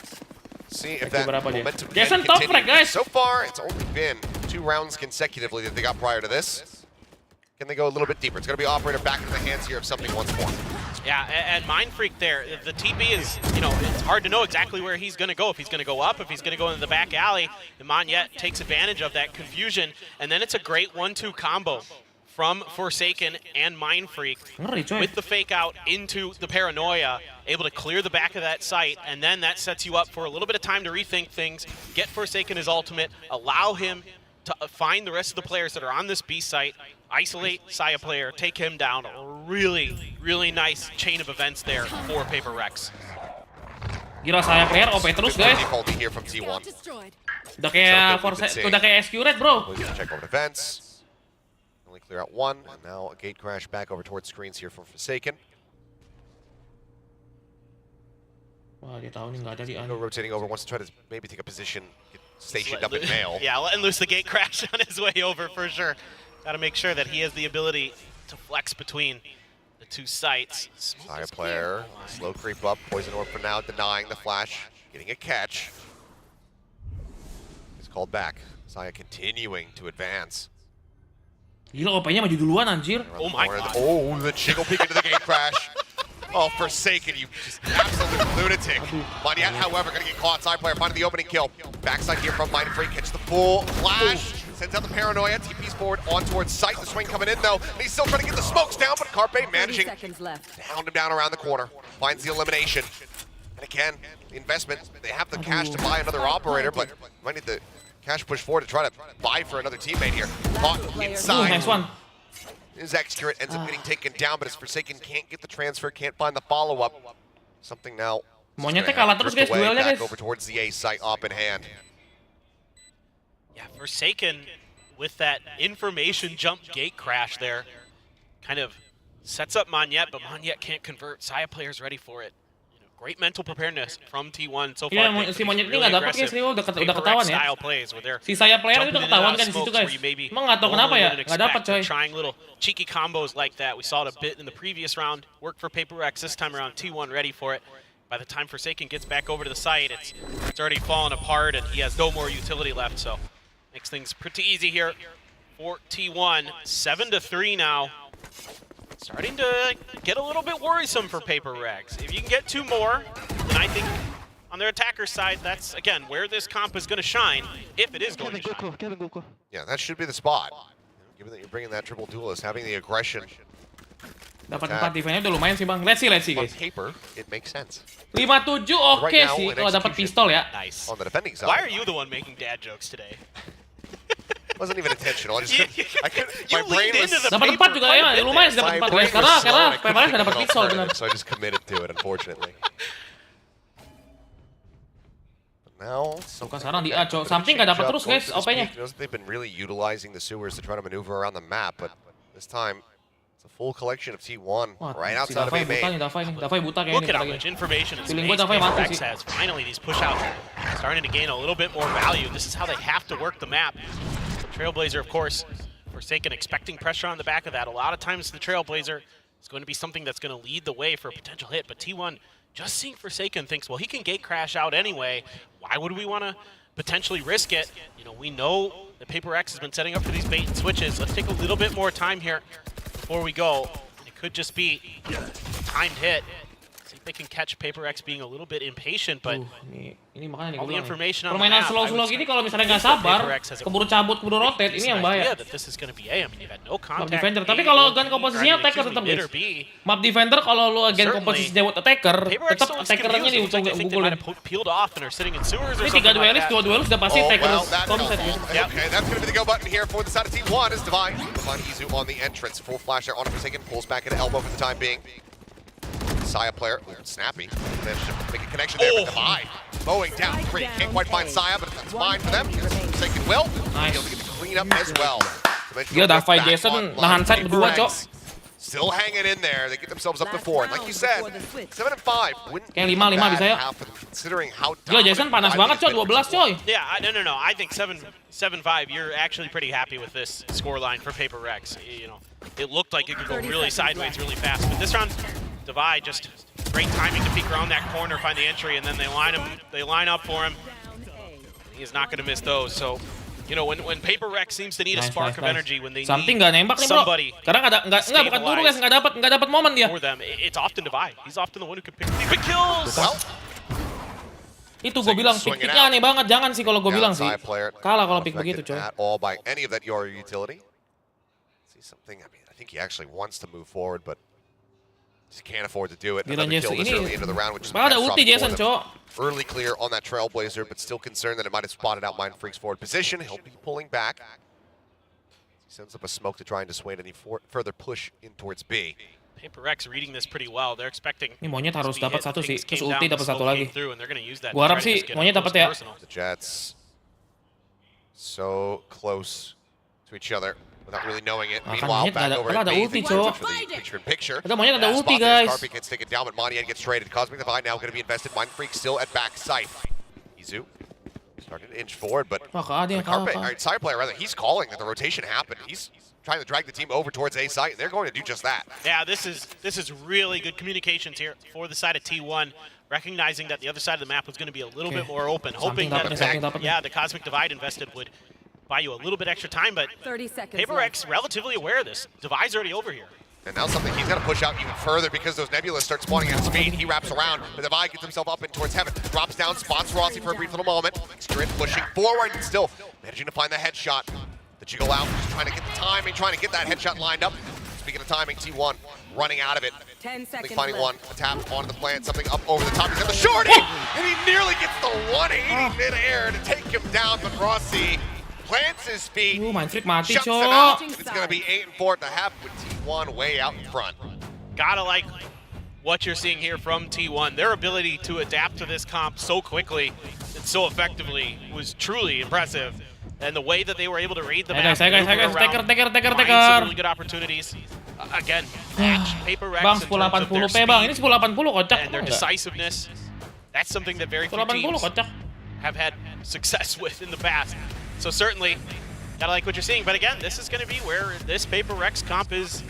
See if that momentum can Jason top frag, continue. guys. So far, it's only been 2 rounds consecutively that they got prior to this. Can they go a little bit deeper? It's going to be operator back into the hands here of something once more. Yeah, and Mindfreak there, the TP is, it's hard to know exactly where he's going to go. If he's going to go up, if he's going to go into the back alley. And Monyet takes advantage of that confusion. And then it's a great 1-2 combo from Forsaken and Mindfreak with the fake out into the Paranoia, able to clear the back of that site, and then that sets you up for a little bit of time to rethink things, get Forsaken his ultimate, allow him to find the rest of the players that are on this B site, isolate Saya player, take him down. A really, really nice chain of events there for Paperrex. Gila Saya player OP terus guys. Difficulty here from T1. Udah kayak udah kayak Excurate, bro. Check over defense. Only clear out 1, and now a gate crash back over towards screens here for Forsaken. Wah, dia tahu nih nggak ada di Go rotating over, wants to try to maybe take a position, get stationed up in mail. Yeah, letting loose the gate crash on his way over for sure. Got to make sure that he has the ability to flex between the 2 sites. Saya player, slow creep up, Poison Orb for now, denying the flash, getting a catch. He's called back. Saya continuing to advance. Gila OP-nya maju duluan anjir. Oh my god. Oh, the jiggle peek into the gate crash. Oh, Forsaken, you just absolute lunatic. Monyet, however, going to get caught. Side player finding the opening kill. Backside here from Mindfreak, catches the full flash. Sends out the Paranoia, TP's forward on towards sight. The swing coming in though, and he's still trying to get the smokes down, but Carpe managing to hound him down around the corner. Finds the elimination. And again, the investment, they have the cash to buy another operator, but might need to Cash push forward to try to buy for another teammate here. Caught inside. Nice one. His X-Curate ends up getting taken down, but as Forsaken can't get the transfer, can't find the follow-up. Something now. Monyetnya kalah terus guys, duelnya guys. Back over towards the A site, up in hand. Yeah, Forsaken with that information jump gate crash there. Kind of sets up Monyet, but Monyet can't convert. Saya player's ready for it. You know, great mental preparedness from T1 so far. Iya, si Monyet ini nggak dapat guys, ini udah ketahuan ya. Si Saya player itu udah ketahuan kan di situ guys. Emang nggak tahu kenapa ya, nggak dapat coy. Trying little cheeky combos like that. We saw it a bit in the previous round. Worked for Paperrex this time around. T1 ready for it. By the time Forsaken gets back over to the site, it's already fallen apart and he has no more utility left. So makes things pretty easy here for T1. 7-3 now. Starting to get a little bit worrisome for Paperrex. If you can get 2 more, then I think on their attacker side, that's, again, where this comp is going to shine, if it is going to shine. Yeah, that should be the spot. Given that you're bringing that triple duelist, having the aggression. Dapat 4 defense-nya udah lumayan sih bang. Let's see guys. On paper, it makes sense. 5-7 oke sih kalau dapat pistol ya. Nice. On the defending side. Why are you the one making dad jokes today? Wasn't even intentional. I just my brain was. Dapat 4 juga ya, lumayan sih dapat 4 guys. Karena PRX nggak dapat pistol benar. So I just committed to it, unfortunately. Now, bukan sekarang di A, cok. Something nggak dapat terus guys, OP-nya. They've been really utilizing the sewers to try to maneuver around the map, but this time it's a full collection of T1 right outside of A main. Davai buta kayaknya. Look at how much information and space PRX has. Finally, these push-outs starting to gain a little bit more value. This is how they have to work the map. Trailblazer, of course, Forsaken expecting pressure on the back of that. A lot of times the Trailblazer is going to be something that's going to lead the way for a potential hit, but T1 just seeing Forsaken thinks, well, he can gate crash out anyway. Why would we want to potentially risk it? You know, we know that Paperrex has been setting up for these bait and switches. Let's take a little bit more time here before we go. It could just be a timed hit. See if they can catch Paperrex being a little bit impatient, but ini makanya all the information on permainan the map, slow gini kalau misalnya nggak sabar, keburu cabut, keburu rotate, ini yang bahaya. That this is going to be A. I mean, you've had no contact. Map defender, tapi kalau gun komposisinya attacker tetap guys. Map defender kalau lu gun komposisinya buat attacker, tetap attackernya di ujung bukulin. Ini 3 duelist, 2 duelist udah pasti attacker komset guys. Okay, that's going to be the go button here for the side of T1 as Divine. Divine Izu on the entrance. Full flash there on a Forsaken, pulls back into elbow for the time being. Saya player, snappy. Managed to make a connection there with Divine. Mowing down 3. Can't quite find Saya, but that's fine for them. Forsaken will. Nice. Able to get the cleanup as well. Dia Davai Jason nahan side berdua, cok. Still hanging in there. They get themselves up to 4. And like you said, 7-5. Kayak 5-5 bisa ya. Considering how Gila Jason panas banget coy, 12 coy. Yeah, no. I think 7-5. You're actually pretty happy with this scoreline for Paperrex. You know, it looked like it could go really sideways really fast, but this round, Divide just great timing to peek around that corner, find the entry, and then they line up for him. He's not going to miss those. So, you know, when Paperrex seems to need a spark of energy, when they Something need nggak nembak nih bro. somebody Karena bukan turu guys, nggak dapat momen dia. for them, it's often Divide. He's often the one who can pick big kills. Well, itu gue bilang pick-picknya aneh banget, jangan sih kalau gue bilang sih. Kalah kalau pick begitu coy. At all by any of that your utility. See something. I mean, I think he actually wants to move forward, but just can't afford to do it. Another kill this early into the round, which is ada ulti Jason, cok. Early clear on that Trailblazer, but still concerned that it might have spotted out Mindfreak's forward position. He'll be pulling back. He sends up a smoke to try and dissuade any further push in towards B. Paperrex reading this pretty well. They're expecting. Ini Monyet harus dapat satu sih, terus ulti dapat satu lagi. Gua Gua harap sih Monyet dapat ya. The Jets so close to each other without really knowing it. Meanwhile, back over at B, picture-in-picture. Ada Monyet ada ulti guys. Scarpy gets taken down, but Monyet gets traded. Cosmic Divide now going to be invested. Mindfreak still at back site. Izu starting to inch forward, but side player rather, he's calling that the rotation happened. He's trying to drag the team over towards A site, and they're going to do just that. Yeah, this is really good communications here for the side of T1, recognizing that the other side of the map was going to be a little bit more open, hoping that the Cosmic Divide invested would buy you a little bit extra time, but Paperrex relatively aware of this. Divide's already over here. And now something he's got to push out even further because those nebulas start spawning at speed. He wraps around, but Divide gets himself up and towards heaven. Drops down, spots Rossi for a brief little moment. Strip pushing forward and still managing to find the headshot. The jiggle out, just trying to get the timing, trying to get that headshot lined up. Speaking of timing, T1 running out of it. 10 seconds Finding left. one, a tap onto the plant, something up over the top. He's got the shorty, and he nearly gets the 180 mid-air to take him down, but Rossi plants his feet, Mindfreak mati, shuts him cok. out. It's going to be 8-4 at the half with T1 way out in front. Gotta like what you're seeing here from T1. Their ability to adapt to this comp so quickly and so effectively was truly impressive. And the way that they were able to read the map, Hey guys, maneuver around, find some really good opportunities. Again, match Paperrex Bang, in terms of 1080 their p bang. Ini speed 1080 kocak. and their decisiveness. That's something that very few 1080 teams kocak. have had success with in the past. So certainly, gotta like what you're seeing. But again, this is going to be where this Paperrex comp is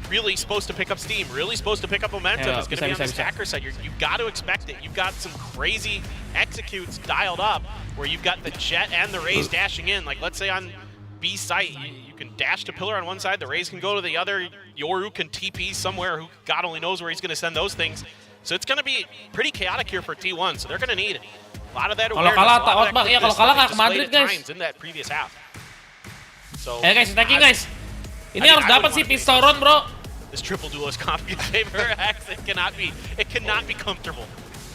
really supposed to pick up steam, really supposed to pick up momentum. Yeah, It's going to be on the stacker side. You've got to expect it. You've got some crazy executes dialed up where you've got the Jet and the Rays dashing in. Like, let's say on B site, you can dash to pillar on one side, the Rays can go to the other, Yoru can TP somewhere, who God only knows where he's going to send those things. So it's going to be pretty chaotic here for T1, so they're going to need a lot of that awareness, kalah, a lot of that ya, kalau quickness kalah that nggak they ke Madrid, displayed at guys. times in that previous half. So, Guys, attacking guys. Ini harus dapat sih pistol round, bro. This triple duelist comp against PRX, it cannot be comfortable.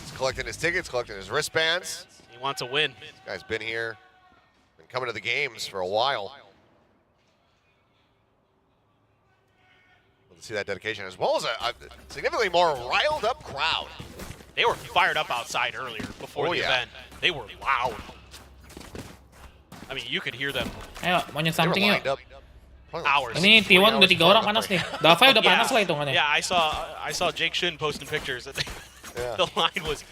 He's collecting his tickets, collecting his wristbands. He wants a win. This guy's been here, been coming to the games for a while. Let's see that dedication, as well as a significantly more riled up crowd. They were fired up outside earlier before the event. They were loud. I mean, you could hear them. Ayo, monyet something yuk. Hours. Ini T1 udah 3 orang panas nih. Dava udah panas lah hitungannya. Yeah, I saw Jake Shin posting pictures. The line was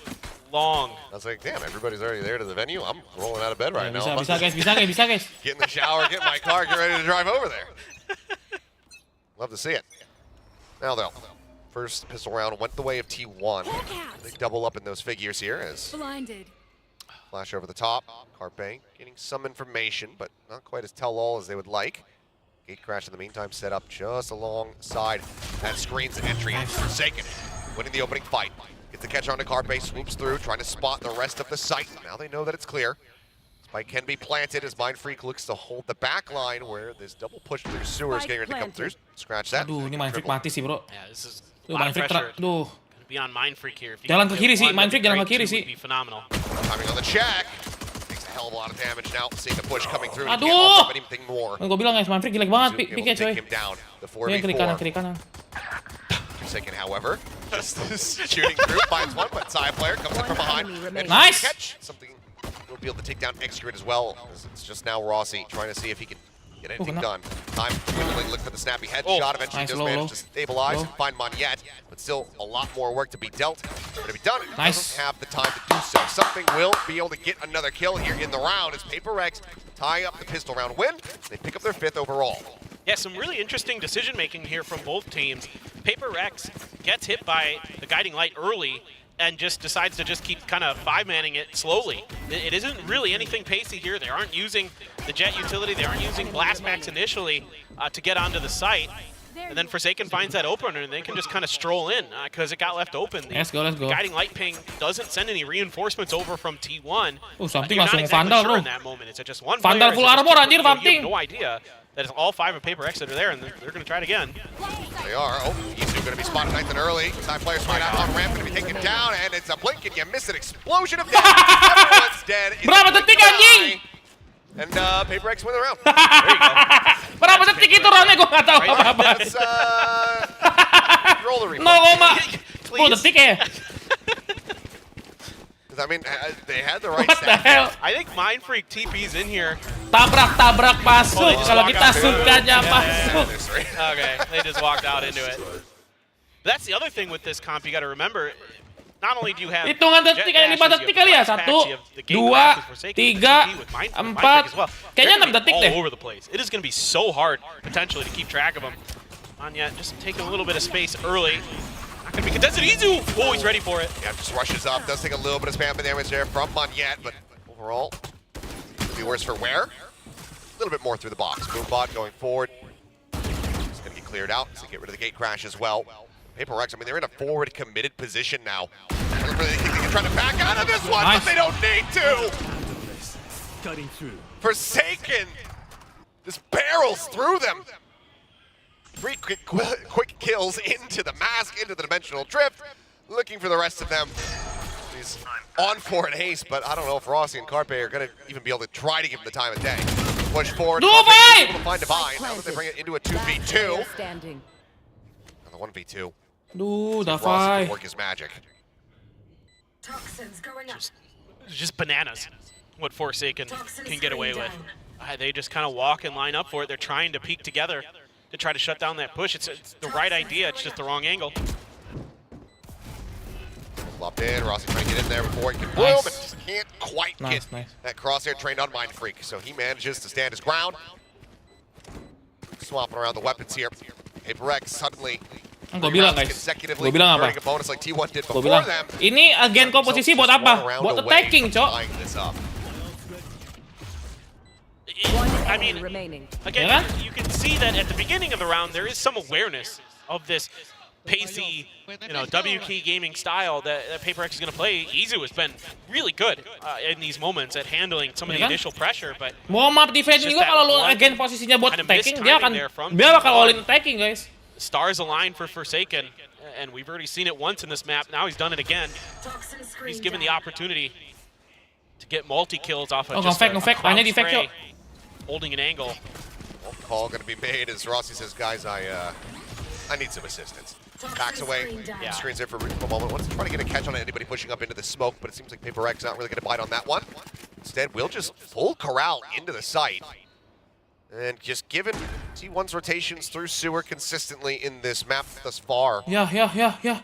long. I was like, damn, everybody's already there to the venue. I'm rolling out of bed right now. Bisa guys. Get in the shower, get in my car, get ready to drive over there. Love to see it. Now though, first pistol round went the way of T1. They double up in those figures here as Blinded. flash over the top. Carpe getting some information, but not quite as tell-all as they would like. Gate crash in the meantime set up just alongside that screen's entry. Forsaken winning the opening fight. Gets the catch onto Carpe, swoops through, trying to spot the rest of the site. Now they know that it's clear. Spike can be planted as Mindfreak looks to hold the back line where this double push through sewer is getting ready to come through. Scratch that. Aduh, ini Mindfreak mati sih, bro. Yeah, this is a Duh, lot of Mindfreak pressure. Duh. Be on Mindfreak here. Jalan ke kiri sih, Mindfreak jalan ke kiri sih. Would be phenomenal. Timing on the check. Takes a hell of a lot of damage now. Seeing the push coming through. Aduh. Can't offer up anything more. Gue bilang guys, Mindfreak jelek banget piknya coy. Take him down. The Ini kiri 4v4. kanan. Second, however, just shooting through, finds one, but side player comes in from behind. And Nice. Catch something. We'll be able to take down X-Grid as well. It's just now Rossi trying to see if he can get anything done. Time quickly look for the snappy headshot. Eventually Nice, does low, manage low. to stabilize Low. and find Moniette, but still a lot more work to be dealt. But to be done, it Nice. doesn't have the time to do so. Something will be able to get another kill here in the round as Paperrex tie up the pistol round win. They pick up their 5th overall. Yeah, some really interesting decision-making here from both teams. Paperrex gets hit by the guiding light early and just decides to just keep kind of 5-manning it slowly. It isn't really anything pacey here. They aren't using the Jet utility. They aren't using blast packs initially to get onto the site. And then Forsaken finds that opener, and they can just kind of stroll in because it got left open. Let's go. The guiding light ping doesn't send any reinforcements over from T1. Something You're not langsung exactly Vandal, sure bro. in that moment. Is it just one Vandal player? full Is it just armor, two? anjir, You have Vamping. no idea that it's all 5 of PaperX that are there, and they're going to try it again. They are. Oh, Isu going to be spotted nice and early. Side player straight out on ramp, going to be taken down, and it's a blink, and you miss an explosion of damage. Everyone's dead. It's Berapa a blink detik, of an anjing? eye. And Paperrex win the round. There you go. Berapa detik itu roundnya gue nggak tahu apa-apa. Let's roll the replay. 0,10 detik ya. I mean, they had the right What the stats. hell? I think Mindfreak TP's in here. Tabrak masuk. Kalau kita sukanya masuk. Okay, they just walked out into it. But that's the other thing with this comp you got to remember. Not only do you have Hitungan detik kali 5 detik kali ya. 1, 2, 3, 4. Kayaknya 6 detik deh. All over the place. It is going to be so hard potentially to keep track of them. Moniette just taking a little bit of space early. Not going to be contested. Izu! Oh, he's ready for it. Yeah, just rushes up. Does take a little bit of spam damage there from Moniette, but overall, could be worse for Ware. A little bit more through the box. Boombot going forward. Just going to get cleared out to get rid of the gate crash as well. Paperrex, I mean, they're in a forward committed position now. I really think they can try to back out of this one, but they don't need to. Cutting through. Forsaken just barrels through them. 3 quick kills into the mask, into the dimensional drift, looking for the rest of them. He's on for an ace, but I don't know if Rossi and Carpe are going to even be able to try to give him the time of day. Push forward. Carpe is able to find Divine. Now that they bring it into a 2v2. Another 1v2. Duh, Rossi Davai. can work his magic. Just bananas what Forsaken can get away with. They just kind of walk and line up for it. They're trying to peek together to try to shut down that push. It's the right idea, it's just the wrong angle. Flopped in, Rossi trying to get in there before he can boom, but just can't quite get that crosshair trained on Mind Freak. So he manages to stand his ground. Swapping around the weapons here. PRX suddenly Gue bilang guys, gue bilang apa? Gue bilang, ini agen komposisi buat apa? Buat attacking, cok. I mean, again, you can see that at the beginning of the round, there is some awareness of this pacey, W key gaming style that PRX is going to play. Izu has been really good in these moments at handling some of the initial pressure, but mau map defense juga kalau lu agen posisinya buat attacking, dia bakal all in attacking, guys. Stars align for Forsaken, and we've already seen it once in this map. Now he's done it again. He's given the opportunity to get multi-kills off of just a crowd spray, holding an angle. Call going to be made as Rossi says, guys, I need some assistance. Backs away, screens there for a moment. Wants to try to get a catch on anybody pushing up into the smoke, but it seems like PRX not really going to bite on that one. Instead, we'll just full corral into the site. And just given T1's rotations through sewer consistently in this map thus far. Yeah.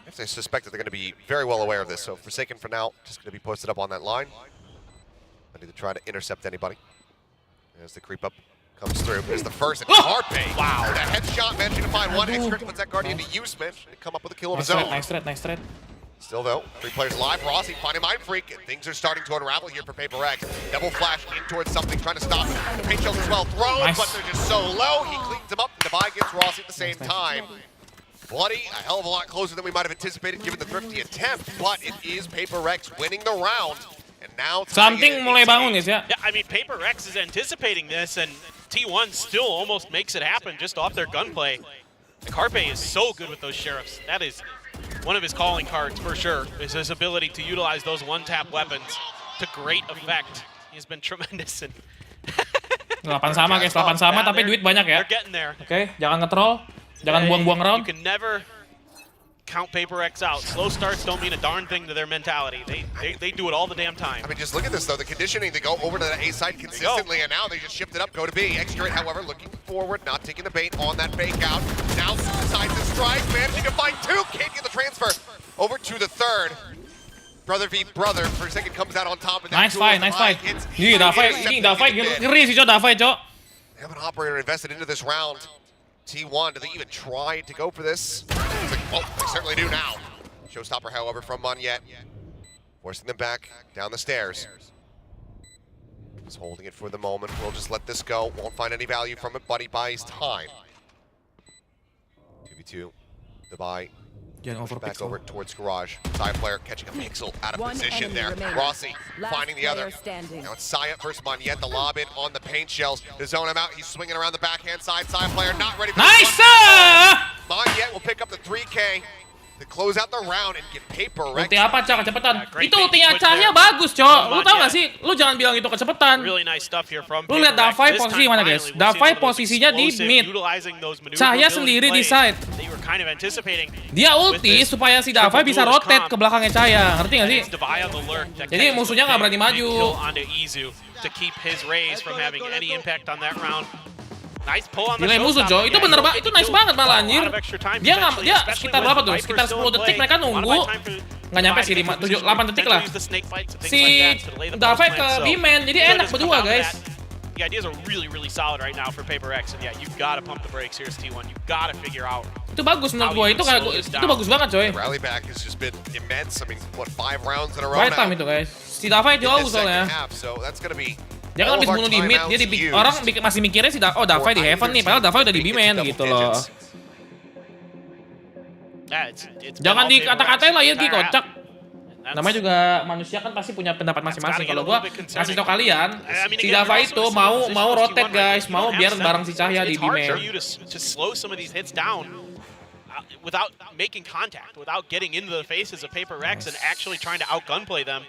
If they suspect that they're going to be very well aware of this. So Forsaken for now, just going to be posted up on that line. I need to try to intercept anybody. As the creep up comes through. There's the first, and Carpe. Wow, that headshot managing to find one extra, puts that Guardian to use, managing to come up with a kill of his own. Nice threat. Still though, 3 players alive. Rossi finding Mind Freak, and things are starting to unravel here for PRX. Double flash in towards something, trying to stop the paint shells as well. Thrown, but they're just so low. He cleans them up, and Divide gets Rossi at the same time. Bloody, a hell of a lot closer than we might have anticipated given the thrifty attempt, but it is PRX winning the round. And now something mulai bangun guys ya. Yeah, I mean PRX is anticipating this, and T1 still almost makes it happen just off their gunplay. Carpe is so good with those sheriffs. That is one of his calling cards for sure, is his ability to utilize those one-tap weapons to great effect. He's been tremendous. 8 sama guys, 8 sama tapi duit banyak ya. Oke, jangan nge-troll, jangan buang-buang round. You can never count PRX out. Slow starts don't mean a darn thing to their mentality. They do it all the damn time. I mean, just look at this though. The conditioning, they go over to the A side consistently, and now they just shift it up, go to B. Extra, however, looking forward, not taking the bait on that fake out. Now decides to strike, managing to find 2. Can't get the transfer over to the 3rd. Brother v brother. Forsaken comes out on top of that. Nice fight. Ini Davai ngeri sih, Cok. Davai, Cok. They have an operator invested into this round. T1, do they even try to go for this? Like, well, they certainly do now. Showstopper, however, from Monyet. Forcing them back down the stairs. Just holding it for the moment. We'll just let this go. Won't find any value from it, but he buys time. 2v2. The buy. Back over towards Garage. Side player catching a pixel out of position there. Rossi finding the other. Now it's Saya versus Monyet. The lob in on the paint shells. To zone him out. He's swinging around the backhand side. Side player not ready for nice! Monyet will pick up the 3K to close out the round and get PRX. Ulti apa, Cok? Kecepatan. Itu ultinya Cahya bagus, Cok. Lu tau gak sih? Lu jangan bilang itu kecepatan. Really nice stuff here from lu lihat Davai posisi mana, guys? Davai posisinya di mid. Cahya sendiri di side. Dia ulti supaya si Davai bisa rotate ke belakangnya Cahya. Ngerti gak sih? Jadi musuhnya gak berani maju. To keep his raise from having any impact on that round. Nice pull on the nilai musuh, Cok. Itu bener banget, itu nice banget malah anjir. Dia sekitar berapa tuh? Sekitar 10 detik mereka nunggu. Nggak nyampe sih 8 detik lah. Si Davai ke B-man, jadi enak berdua, guys. The ideas are really solid right now for PRX, and yeah, you gotta pump the brakes here as T1. You gotta figure out. Itu bagus menurut gue, itu bagus banget, coy. Rally back has just been immense. I mean, what, 5 rounds in a row right now? time itu, guys. Si Davai jauh soalnya. So that's gonna be dia kan habis bunuh di mid, dia orang masih mikirnya sih, oh Davai di heaven nih, padahal Davai udah di B-man gitu loh. It's jangan dikata-katain lah ya, Ki, kocak. Namanya juga manusia kan pasti punya pendapat masing-masing. Kalau gua kasih tau kalian, si Dava itu mau rotate guys, mau biar bareng si Cahya di B-main. To slow some of these hits down without making contact, without getting into the faces of Paperrex and actually trying to outgunplay them.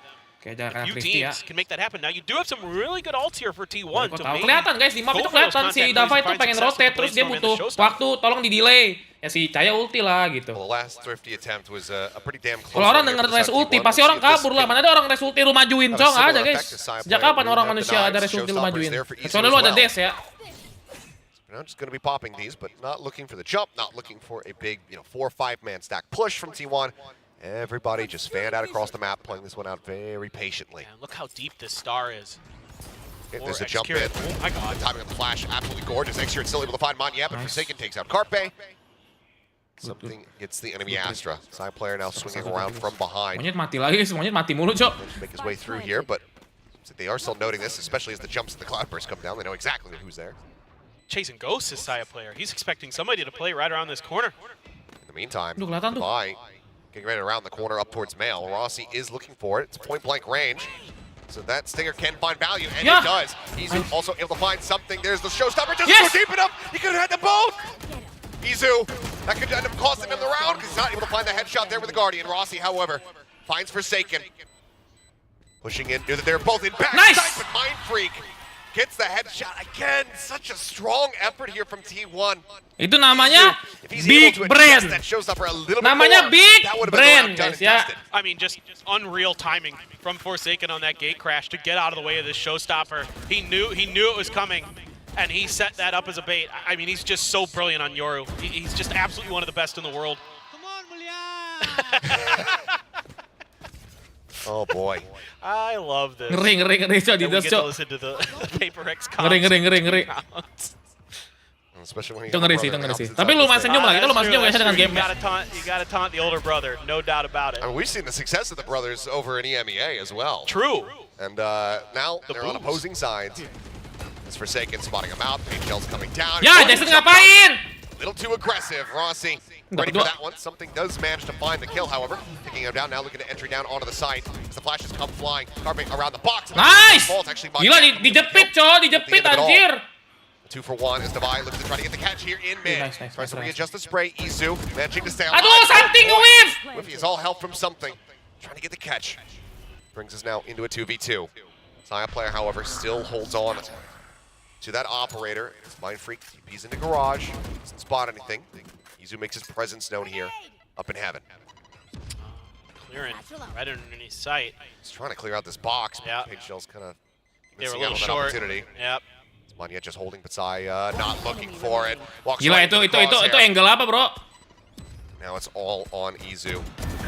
Oke, A jangan few Christy ya. teams can make that happen. Now you do have some really good ults here for T1 to maybe Kelihatan guys, di map itu kelihatan si Dava itu pengen rotate, terus dia butuh waktu, tolong di delay. Ya si Cahya ulti lah gitu. Well, the last thrifty attempt was a pretty damn close. Kalau orang denger res ulti, pasti orang kabur lah. Mana ada orang res ulti lu majuin, cong? Ada guys. Sejak kapan orang manusia ada res ulti lu majuin? Kecuali lu ada dash ya. Now just going to be popping these, but not looking for the jump, not looking for a big, 4 or 5 man stack push from T1. Everybody just fanned out across the map, playing this one out very patiently. Man, look how deep this star is. There's a jump in. Oh my god. The timing of the flash, absolutely gorgeous. Exterior still able to find Manya, but Forsaken takes out Carpe. Something gets the enemy Astra. Side player now swinging around from behind. Monyet mati lagi, semuanya mati mulu, cok. Make his way through here, but they are still noting this, especially as the jumps and the cloudbursts come down. They know exactly who's there. Chasing Ghost, this Saya player. He's expecting somebody to play right around this corner. In the meantime, Dubai getting ready around the corner up towards Mail. Rossi is looking for it. It's point-blank range. So that Stinger can find value, and it does. He's also able to find something. There's the showstopper. Doesn't go deep enough. He could have had them both. Izu, that could end up costing him the round because he's not able to find the headshot there with the Guardian. Rossi, however, finds Forsaken. Pushing in, knew that they're both in backside, but Mind Freak gets the headshot again. Such a strong effort here from T1. Itu namanya big brain. Namanya big brain, guys ya. I mean, just unreal timing from Forsaken on that gate crash to get out of the way of this showstopper. He knew it was coming, and he set that up as a bait. I mean, he's just so brilliant on Yoru. He's just absolutely one of the best in the world. Come on, Mulya! Oh boy. I love this. Ngeri, cok, di We das, get to cok. listen to the Paperrex comms. Ngeri. Especially when Itu ngeri sih. Tapi lumayan senyum lah, kita lumayan senyum guys dengan game. You gotta taunt the older brother, no doubt about it. I mean, we've seen the success of the brothers over in EMEA as well. True. And now they're on opposing sides. It's Forsaken spotting him out. Paint Shell's coming down. Ya, Jason ngapain? A little too aggressive. Rossi ready for that one. Something does manage to find the kill, however. Picking him down now, looking to entry down onto the site. As the flashes come flying. Carpe around the box. Nice! Gila, dijepit, cok. Dijepit, anjir. 2 for 1 as Divide looks to try to get the catch here in mid. Nice. Tries to readjust the spray. Izu managing to stay alive. Aduh, something whiff! Wifi is all help from something. Trying to get the catch. Brings us now into a 2v2. Saya player, however, still holds on to that operator. Mind Freak, he's in the garage. Doesn't spot anything. Izu makes his presence known here, up in heaven. Clearing right underneath sight. He's trying to clear out this box, but Yeah. Page Shell's kind of They were a missing out little on that short. opportunity. Yep. Manya just holding Patsai, not looking for it. Walks Gila, right into the itu crosshair. angle apa, bro? Now it's all on Izu.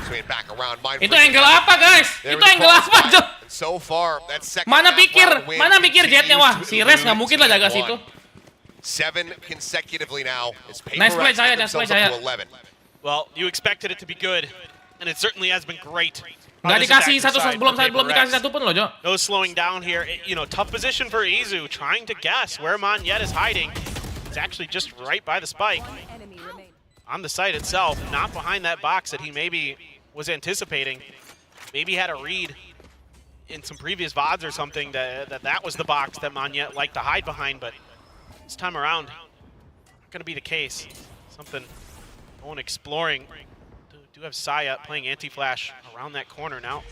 Swinging back around. Mind Itu Freak. angle apa, guys? There Itu was angle apa, crossfire. cok? And so far, that second Mana half pikir round win jetnya, wah, continues si to Res nggak mungkin lah jaga lose situ. 7 consecutively now. It's Nice play, Paperrex Jaya, get nice play, themselves up to Jaya. 11. Well, you expected it to be good, and it certainly has been great. Nggak dikasih belum dikasih satu pun loh, Jo. No slowing down here. Tough position for Izu, trying to guess where Monyet is hiding. It's actually just right by the spike. On the site itself, not behind that box that he maybe was anticipating. Maybe had a read in some previous VODs or something that was the box that Monyet liked to hide behind, but this time around, not going to be the case. Something going exploring. Do have Saya playing anti-flash around that corner now.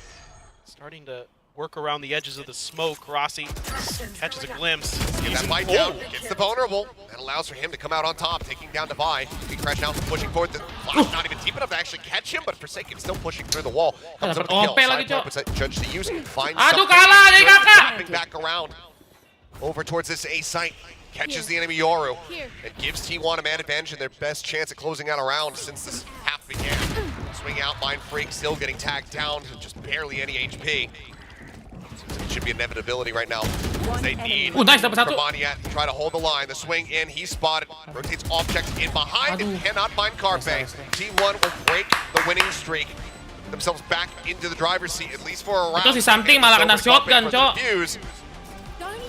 Starting to work around the edges of the smoke. Rossi catches a glimpse. Get that fight down, gets the vulnerable. That allows for him to come out on top, taking down Divide. Big crash now, pushing forward. The flash not even deep enough to actually catch him, but Forsaken still pushing through the wall. Comes up with the kill. Side player puts that judge to use. Finds Aduh, something. kalah nih, Judge kakak. tapping back around. Over towards this A site. Catches the enemy Yoru. And gives T1 a man advantage and their best chance at closing out a round since this half began. Swing out, Mind Freak still getting tagged down. Just barely any HP. It should be inevitability right now. They need Nice, dapat satu. Monyet to try to hold the line. The swing in, he's spotted. Rotates objects in behind and cannot find Carpe. T1 will break the winning streak. Themselves back into the driver's seat, at least for a round. Itu si Something malah kena shotgun, cok.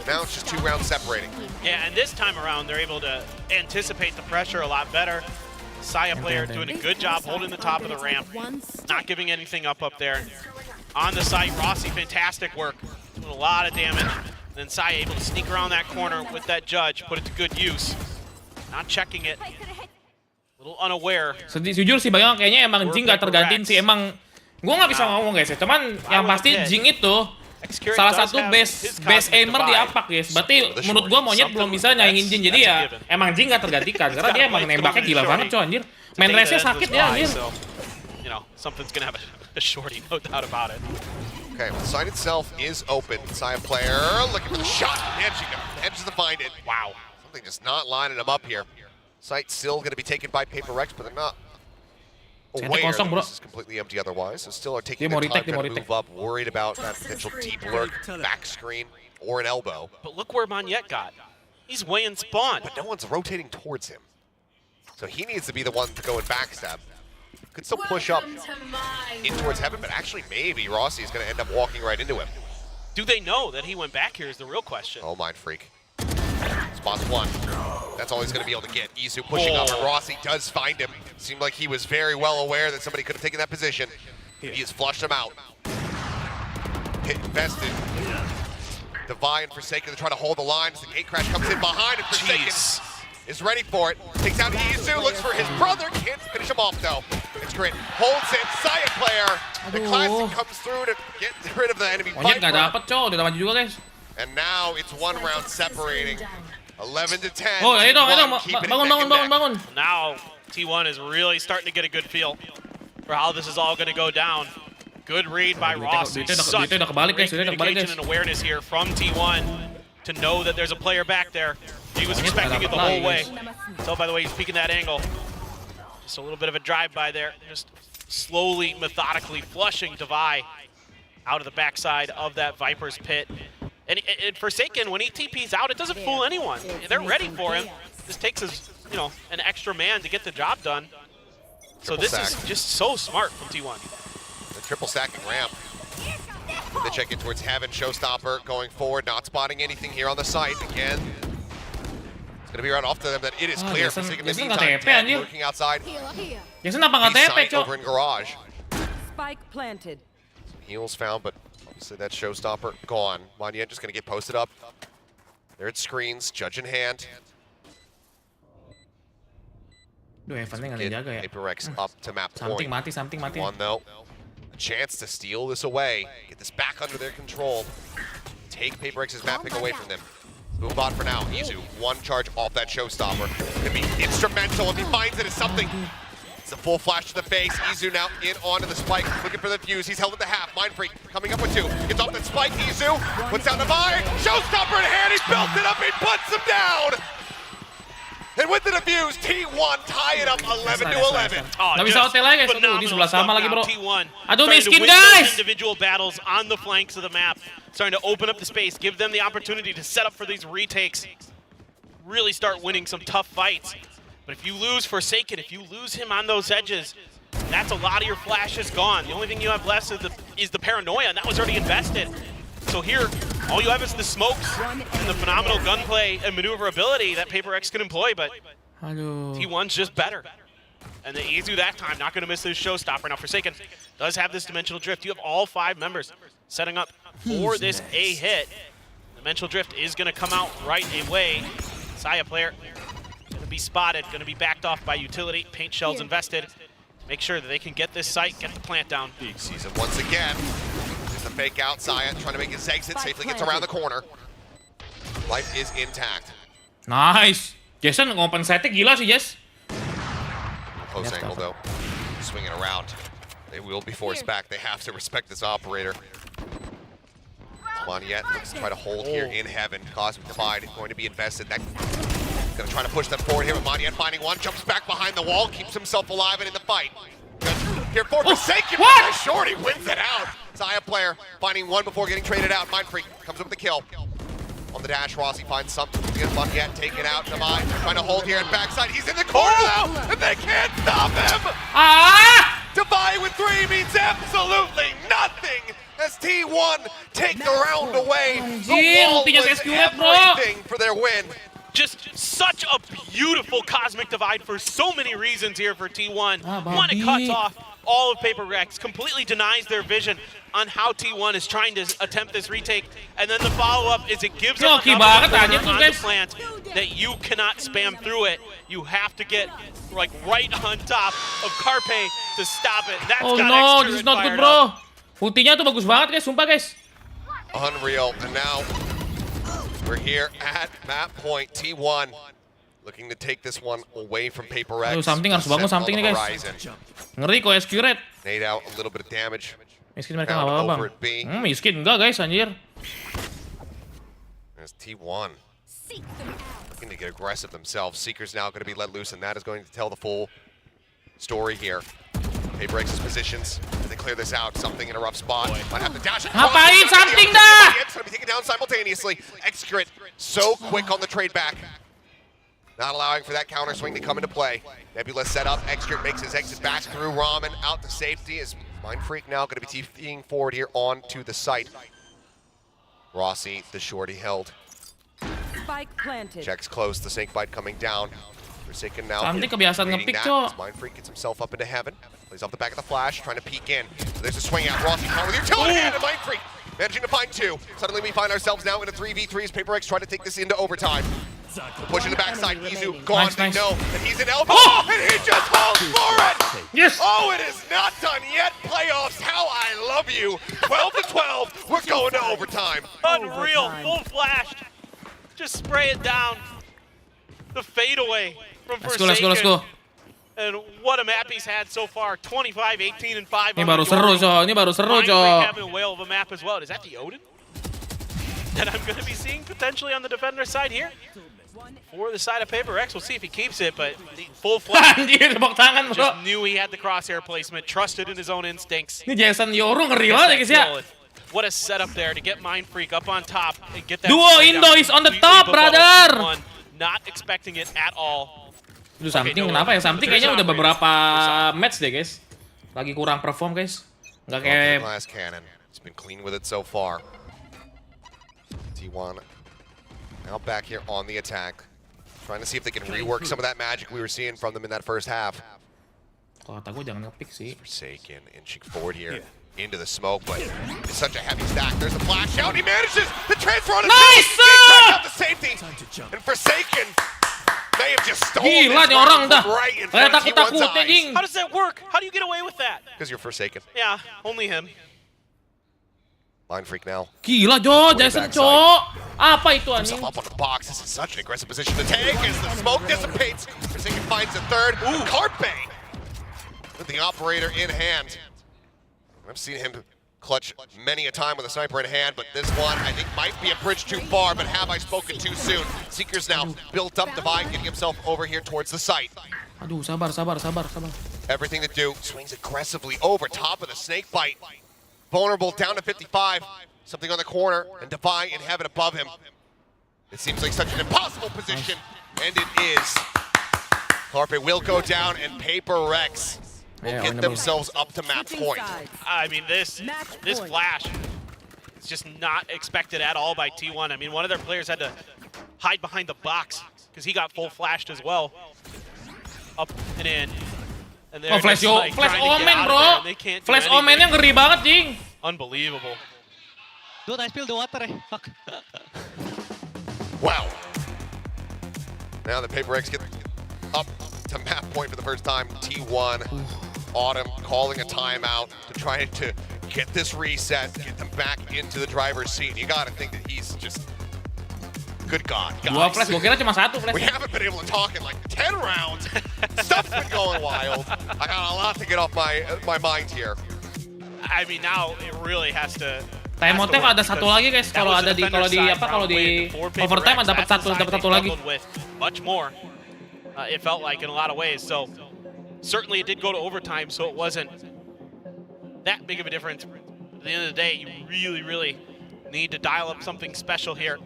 Now it's just 2 rounds separating. Yeah, and this time around, they're able to anticipate the pressure a lot better. Saya player doing a good job holding the top of the ramp, not giving anything up there. on the site. Rossi, fantastic work. Doing a lot of damage. And then Sai able to sneak around that corner with that judge, put it to good use. Not checking it. A little unaware. Jujur sih Bayang, kayaknya emang Jing gak tergantiin sih. Emang gue nggak bisa ngomong guys ya. Cuman yang pasti Jing itu salah satu best aimer di APAC guys. Berarti menurut gue Monyet belum bisa nyaingin Jing. Jadi ya emang Jing gak tergantikan karena dia emang nembaknya gila banget coy anjir. Main race-nya sakit ya anjir. You know, something's gonna have a shorty, no doubt about it. Okay, well, the site itself is open. Saya player looking for the shot. Manages to find it. Wow, something just not lining them up here. Site still going to be taken by Paperrex, but they're not aware that this is completely empty otherwise. So still are taking the time to move up, worried about that potential deep lurk, back screen, or an elbow. But look where Monyet got. He's way in spawn. But no one's rotating towards him. So he needs to be the one to go and backstab. Could still push up in towards heaven, but actually maybe Rossi is going to end up walking right into him. Do they know that he went back here is the real question. Oh, Mind Freak. Spots one. That's all he's going to be able to get. Izu pushing up, and Rossi does find him. Seemed like he was very well aware that somebody could have taken that position. He has flushed him out. Hit invested. Divine and Forsaken to try to hold the lines. The gate crash comes in behind, and Forsaken is ready for it. Takes out Izu, looks for his brother. Can't finish him off, though. It's Keren. Holds it. Saya player. The classic comes through to get rid of the enemy Monyet nggak dapat coy, udah maju juga guys. And now it's one round separating. 11 to 10. Oh, ayo dong, bangun. Now T1 is really starting to get a good feel for how this is all going to go down. Good read by Rossi. Such great communication and awareness here from T1 to know that there's a player back there. He was expecting it the whole way. So by the way, he's peeking that angle. Just a little bit of a drive-by there. Just slowly, methodically flushing Divai out of the backside of that Viper's pit. And Forsaken, when he TP's out, it doesn't fool anyone. They're ready for him. This takes us, you know, an extra man to get the job done. So this is just so smart from T1. The triple stacking ramp. They check it towards Heaven. Showstopper going forward, not spotting anything here on the site. Again, it's going to be right off to them that it is clear. Forsaken missing time. Lurking outside. Jason apa nggak TP, Cok? Over in garage. Spike planted. Some heals found, but obviously that Showstopper gone. Monyet just going to get posted up. There it screens, judge in hand. Duh, Evan-nya nggak ada jaga ya. PRX up to map point. Something mati. One though. A chance to steal this away. Get this back under their control. Take PaperX's map pick away from them. Boombot for now. Izu, one charge off that Showstopper. Gonna be instrumental if he finds it as something. It's a full flash to the face. Izu now in onto the spike, looking for the fuse. He's held at the half. Mind Freak coming up with two. Gets off that spike. Izu puts down the fire. Showstopper in hand. He built it up. He puts him down. And with the defuse, T1 tie it up 11 to 11. Nggak bisa hotel lagi guys. Aduh, di sebelah sama lagi bro. T1 Aduh, miskin win guys. those individual battles on the flanks of the map, starting to open up the space, give them the opportunity to set up for these retakes, really start winning some tough fights. But if you lose Forsaken, if you lose him on those edges, that's a lot of your flashes gone. The only thing you have left is the paranoia, and that was already invested. So here, all you have is the smokes and the phenomenal gunplay and maneuverability that PaperX can employ, but T1's just better. And the Izu that time, not going to miss this Showstopper. Now Forsaken does have this Dimensional Drift. You have all 5 members setting up for this A hit. Dimensional Drift is going to come out right away. Saya player going to be spotted, going to be backed off by utility. Paint shells invested. Make sure that they can get this site, get the plant down. Sees him once again. The fake out, Saya trying to make his exit, safely gets around the corner. Life is intact. Nice. Jason ngompensate gila sih, Jess. Close angle though. Swinging around. They will be forced back. They have to respect this operator. Monyet looks to try to hold here in heaven. Cosmic Divide going to be invested. That gonna try to push them forward here with Monyet finding one, jumps back behind the wall, keeps himself alive and in the fight. Here for Forsaken, but Shorty wins it out. Saya player finding one before getting traded out. Mind Freak comes up with the kill. On the dash, Rossi finds something to get Bucket taken out. Divine trying to hold here at backside. He's in the corner now, and they can't stop him. Divine with 3 means absolutely nothing as T1 take the round away. The wall was everything for their win. Just such a beautiful Cosmic Divide for so many reasons here for T1. One, it cuts off all of Paperrex, completely denies their vision on how T1 is trying to attempt this retake. And then the follow-up is it gives them enough on the plant that you cannot spam through it. You have to get like right on top of Carpe to stop it. That's Oh got no, extra this is not good, fired bro. up. Ultinya tuh bagus banget guys, sumpah guys. Unreal. And now we're here at map point. T1 looking to take this one away from Paperrex. Aduh, something harus bangun something nih guys. Ngeri kok SQ Red. Nade out a little bit of damage. Miskin mereka nggak apa-apa bang. Miskin enggak guys, anjir. There's T1 looking to get aggressive themselves. Seeker's now going to be let loose, and that is going to tell the full story here. Paperrex's positions as they clear this out. Something in a rough spot. Might have to dash across. Ngapain something dah? It's going to be taken down simultaneously. Excurrent so quick on the trade back. Not allowing for that counter swing to come into play. Nebula set up. Excurrent makes his exit back through Ramen out to safety. Is Mindfreak now going to be TPing forward here onto the site. Rossi, the shorty held. Spike planted. Checks close. The snake bite coming down. Forsaken now. Something kebiasaan nge-pick, cok. Mindfreak gets himself up into heaven. Plays off the back of the flash, trying to peek in. So there's a swing out. Rossi caught with utility hand, and Mindfreak managing to find two. Suddenly we find ourselves now in a 3v3 as Paperrex trying to take this into overtime. Pushing the backside, Izu gone. Nice, They nice. know that he's an elbow, and he just falls for it! Yes! Oh, it is not done yet, playoffs. How I love you. 12 to 12, we're going to overtime. Unreal, full flashed. Just spray it down. The fadeaway from Forsaken. Let's go. And what a map he's had so far. 25, 18, and 5. Ini baru seru, cok. Ini baru seru, Mindfreak cok. having a whale of a map as well. Is that the Odin that I'm going to be seeing potentially on the defender side here? For the side of Paperrex, we'll see if he keeps it, but the full flash. Anjir, tepuk tangan, bro. Just knew he had the crosshair placement, trusted in his own instincts. Ini Jason Yoru ngeri banget ya guys ya. What a setup there to get Mindfreak up on top and get that. Duo spray Indo down is on the completely top, above brother. T1, not expecting it at all. Duh, Something kenapa ya? Something kayaknya udah beberapa match deh guys. Lagi kurang perform guys. Nggak kayak... Glass cannon. It's been clean with it so far. T1 now back here on the attack. Trying to see if they can rework some of that magic we were seeing from them in that first half. Kalau kata gue jangan nge-pick sih. Forsaken inching forward here into the smoke, but it's such a heavy stack. There's a flash out. He manages the transfer on a Nice! out to safety. And Forsaken may have just stolen Gila this nih orang round dah. right in Kayak front of T1's takut-takut eyes. anjing. How does that work? How do you get away with that? Because you're Forsaken. Yeah, only him. Mindfreak now. Gila Jo, Jason cok. Apa itu anjing? Himself up on the box. This is such an aggressive position to take as the smoke dissipates. Forsaken finds a third. Ooh, Carpe with the operator in hand. I've seen him clutch many a time with a sniper in hand, but this one I think might be a bridge too far, but have I spoken too soon? Seeker's now built up Divine, getting himself over here towards the site. Aduh, sabar. Everything to do, swings aggressively over top of the snake bite. Vulnerable down to 55. Something on the corner, and Divine in heaven above him. It seems like such an impossible position, and it is. Carpe will go down, and Paperrex will get themselves up to map point. I mean, this flash is just not expected at all by T1. I mean, one of their players had to hide behind the box because he got full flashed as well. Up and in. And Oh, flash omen bro. Flash omennya ngeri banget, Jing. Unbelievable. Dude, I spilled the water. Fuck. Wow. Now the Paperrex get up to map point for the first time. T1, Autumn calling a timeout to try to get this reset, get them back into the driver's seat. You gotta think that he's just, good God, Dua guys. flash, gua kira cuma satu flash. We haven't been able to talk in like 10 rounds. Stuff's been going wild. I got a lot to get off my mind here. I mean, now it really has to. Timeoutnya kalau ada satu lagi guys, kalau di overtime dapat satu lagi. Much more. It felt like in a lot of ways. So certainly it did go to overtime, so it wasn't that big of a difference. At the end of the day, you really need to dial up something special here.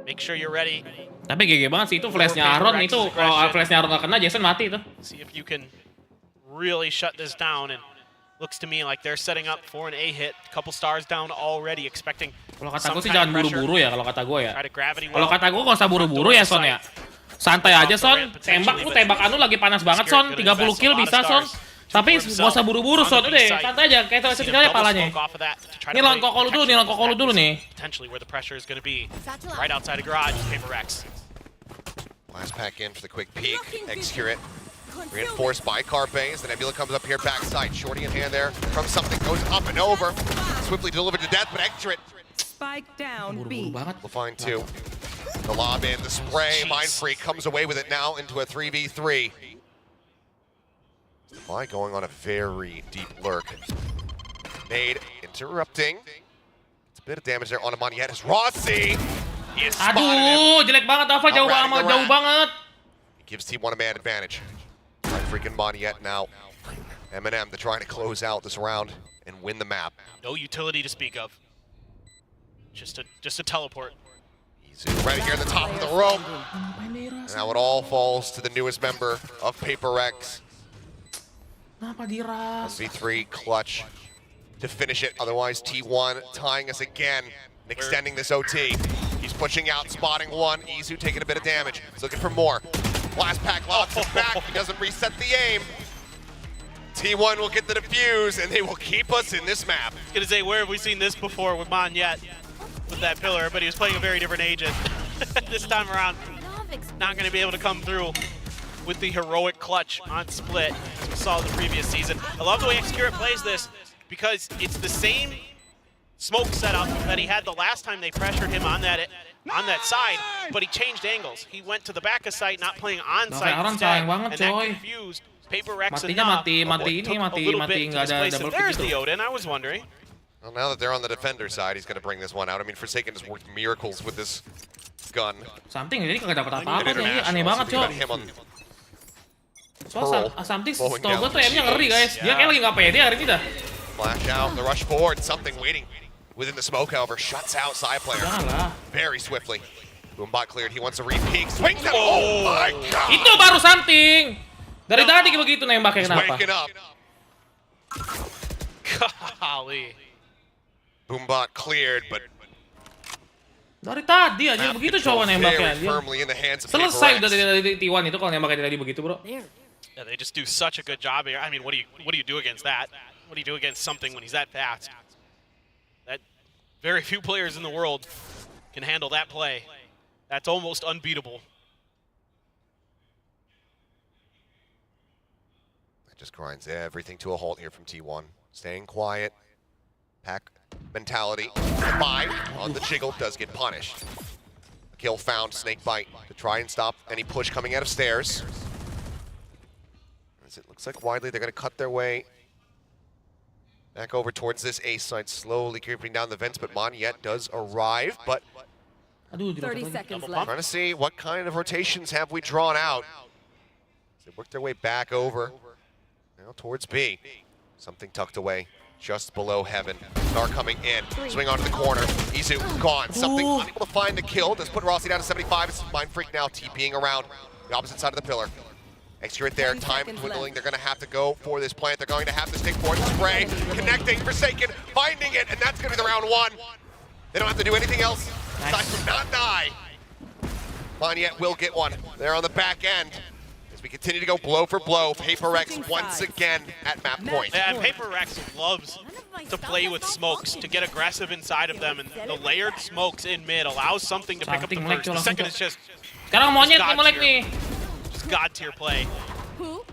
Make sure you're ready. Tapi GG banget sih itu flashnya Aaron itu. Kalau flashnya Aaron nggak kena, Jason mati itu. See if you can really shut this down. And looks to me like they're setting up for an A hit. Couple stars down already, expecting. Kalau kata gue sih jangan buru-buru ya, kalau kata gue ya. Try to gravity Kalau well. kata gue nggak usah buru-buru ya Son ya. Santai aja Son. Tembakan lu lagi panas banget Son. 30 kill bisa Son. Tapi gak usah buru-buru shot deh, santai aja, kayak Seen him sekali double palanya. smoke off of that to try Ini to langkok play kolu dulu nih, langkok kolu dulu nih. potentially where the pressure is going to be. Right outside of garage, PaperRX. Last pack in for the quick peek. Execute it. Reinforced by Carpe as the Nebula comes up here backside. Shorty in hand there from something goes up and over. Swiftly delivered to death, but execute it. Spike down B. We'll find two. The lob in, the spray. Mind Freak comes away with it now into a 3v3. Why going on a very deep lurk. Nade interrupting. It's a bit of damage there on him. Yet is Rossi. He is spotted Aduh, him. jelek banget Ava, jauh banget. He gives T1 a man advantage. Mind Freak and Moniette now. Eminem, they're trying to close out this round and win the map. No utility to speak of. Just a teleport. Right here at the top of the rope. And now it all falls to the newest member of PaperRX. 1v3 clutch to finish it. Otherwise, T1 tying us again and extending this OT. He's pushing out, spotting one. Izu taking a bit of damage. He's looking for more. Last pack locks him back. He doesn't reset the aim. T1 will get the defuse, and they will keep us in this map. I was gonna say, where have we seen this before with Moniette? With that pillar, but he was playing a very different agent. This time around, not gonna be able to come through with the heroic clutch on split, as we saw in the previous season. I love the way Execure plays this, because it's the same smoke setup that he had the last time they pressured him on that side, but he changed angles. He went to the back of site, not playing on site instead, and that confused PaperRX enough. Mati nggak ada double pick There's itu. the Odin, I was wondering. Well, now that they're on the defender side, he's going to bring this one out. I mean, Forsaken has worked miracles with this gun. Something jadi kagak dapat apa-apa nih, aneh banget So cok. him on Soalnya Something blowing setau gue down tuh M-nya ngeri guys. Dia Yeah. kayak lagi nggak pede hari ini dah. flash out, the rush forward. Something waiting within the smoke, however, shuts out side player Janganlah. very swiftly. Boombot cleared. He wants to re-peek. Swings it. Oh my god! Itu baru something. Dari tadi begitu nembaknya He's kenapa? waking up. Golly. Boombot cleared, but Dari tadi aja map begitu control cowok nembaknya. very Dia firmly in the hands of selesai udah PaperX. dari T1 itu kalau nembaknya tadi begitu bro. Yeah, they just do such a good job here. I mean, what do you do against that? What do you do against something when he's that fast? That very few players in the world can handle that play. That's almost unbeatable. It just grinds everything to a halt here from T1. Staying quiet. Pack mentality. 5 on the jiggle does get punished. Kill found, snake bite to try and stop any push coming out of stairs. As it looks like widely they're going to cut their way back over towards this A side, slowly creeping down the vents, but Moniette does arrive, but 30 seconds left. trying to see what kind of rotations have we drawn out. They work their way back over, now towards B. Something tucked away just below heaven. Star coming in, swing onto the corner. Izu gone. Something unable to find the kill. Does put Rossi down to 75. It's Mind Freak now TPing around the opposite side of the pillar. Execute there, time dwindling. They're going to have to go for this plant. They're going to have to stick for it. Spray, connecting, Forsaken, finding it, and that's going to be the round one. They don't have to do anything else aside from not die. Moniette will get one. They're on the back end. As we continue to go blow for blow, PaperRX once again at map point. Yeah, and PaperRX loves to play with smokes, to get aggressive inside of them, and the layered smokes in mid allows something to pick up the first. The second is just Sekarang monyet nih melek nih. just god tier play.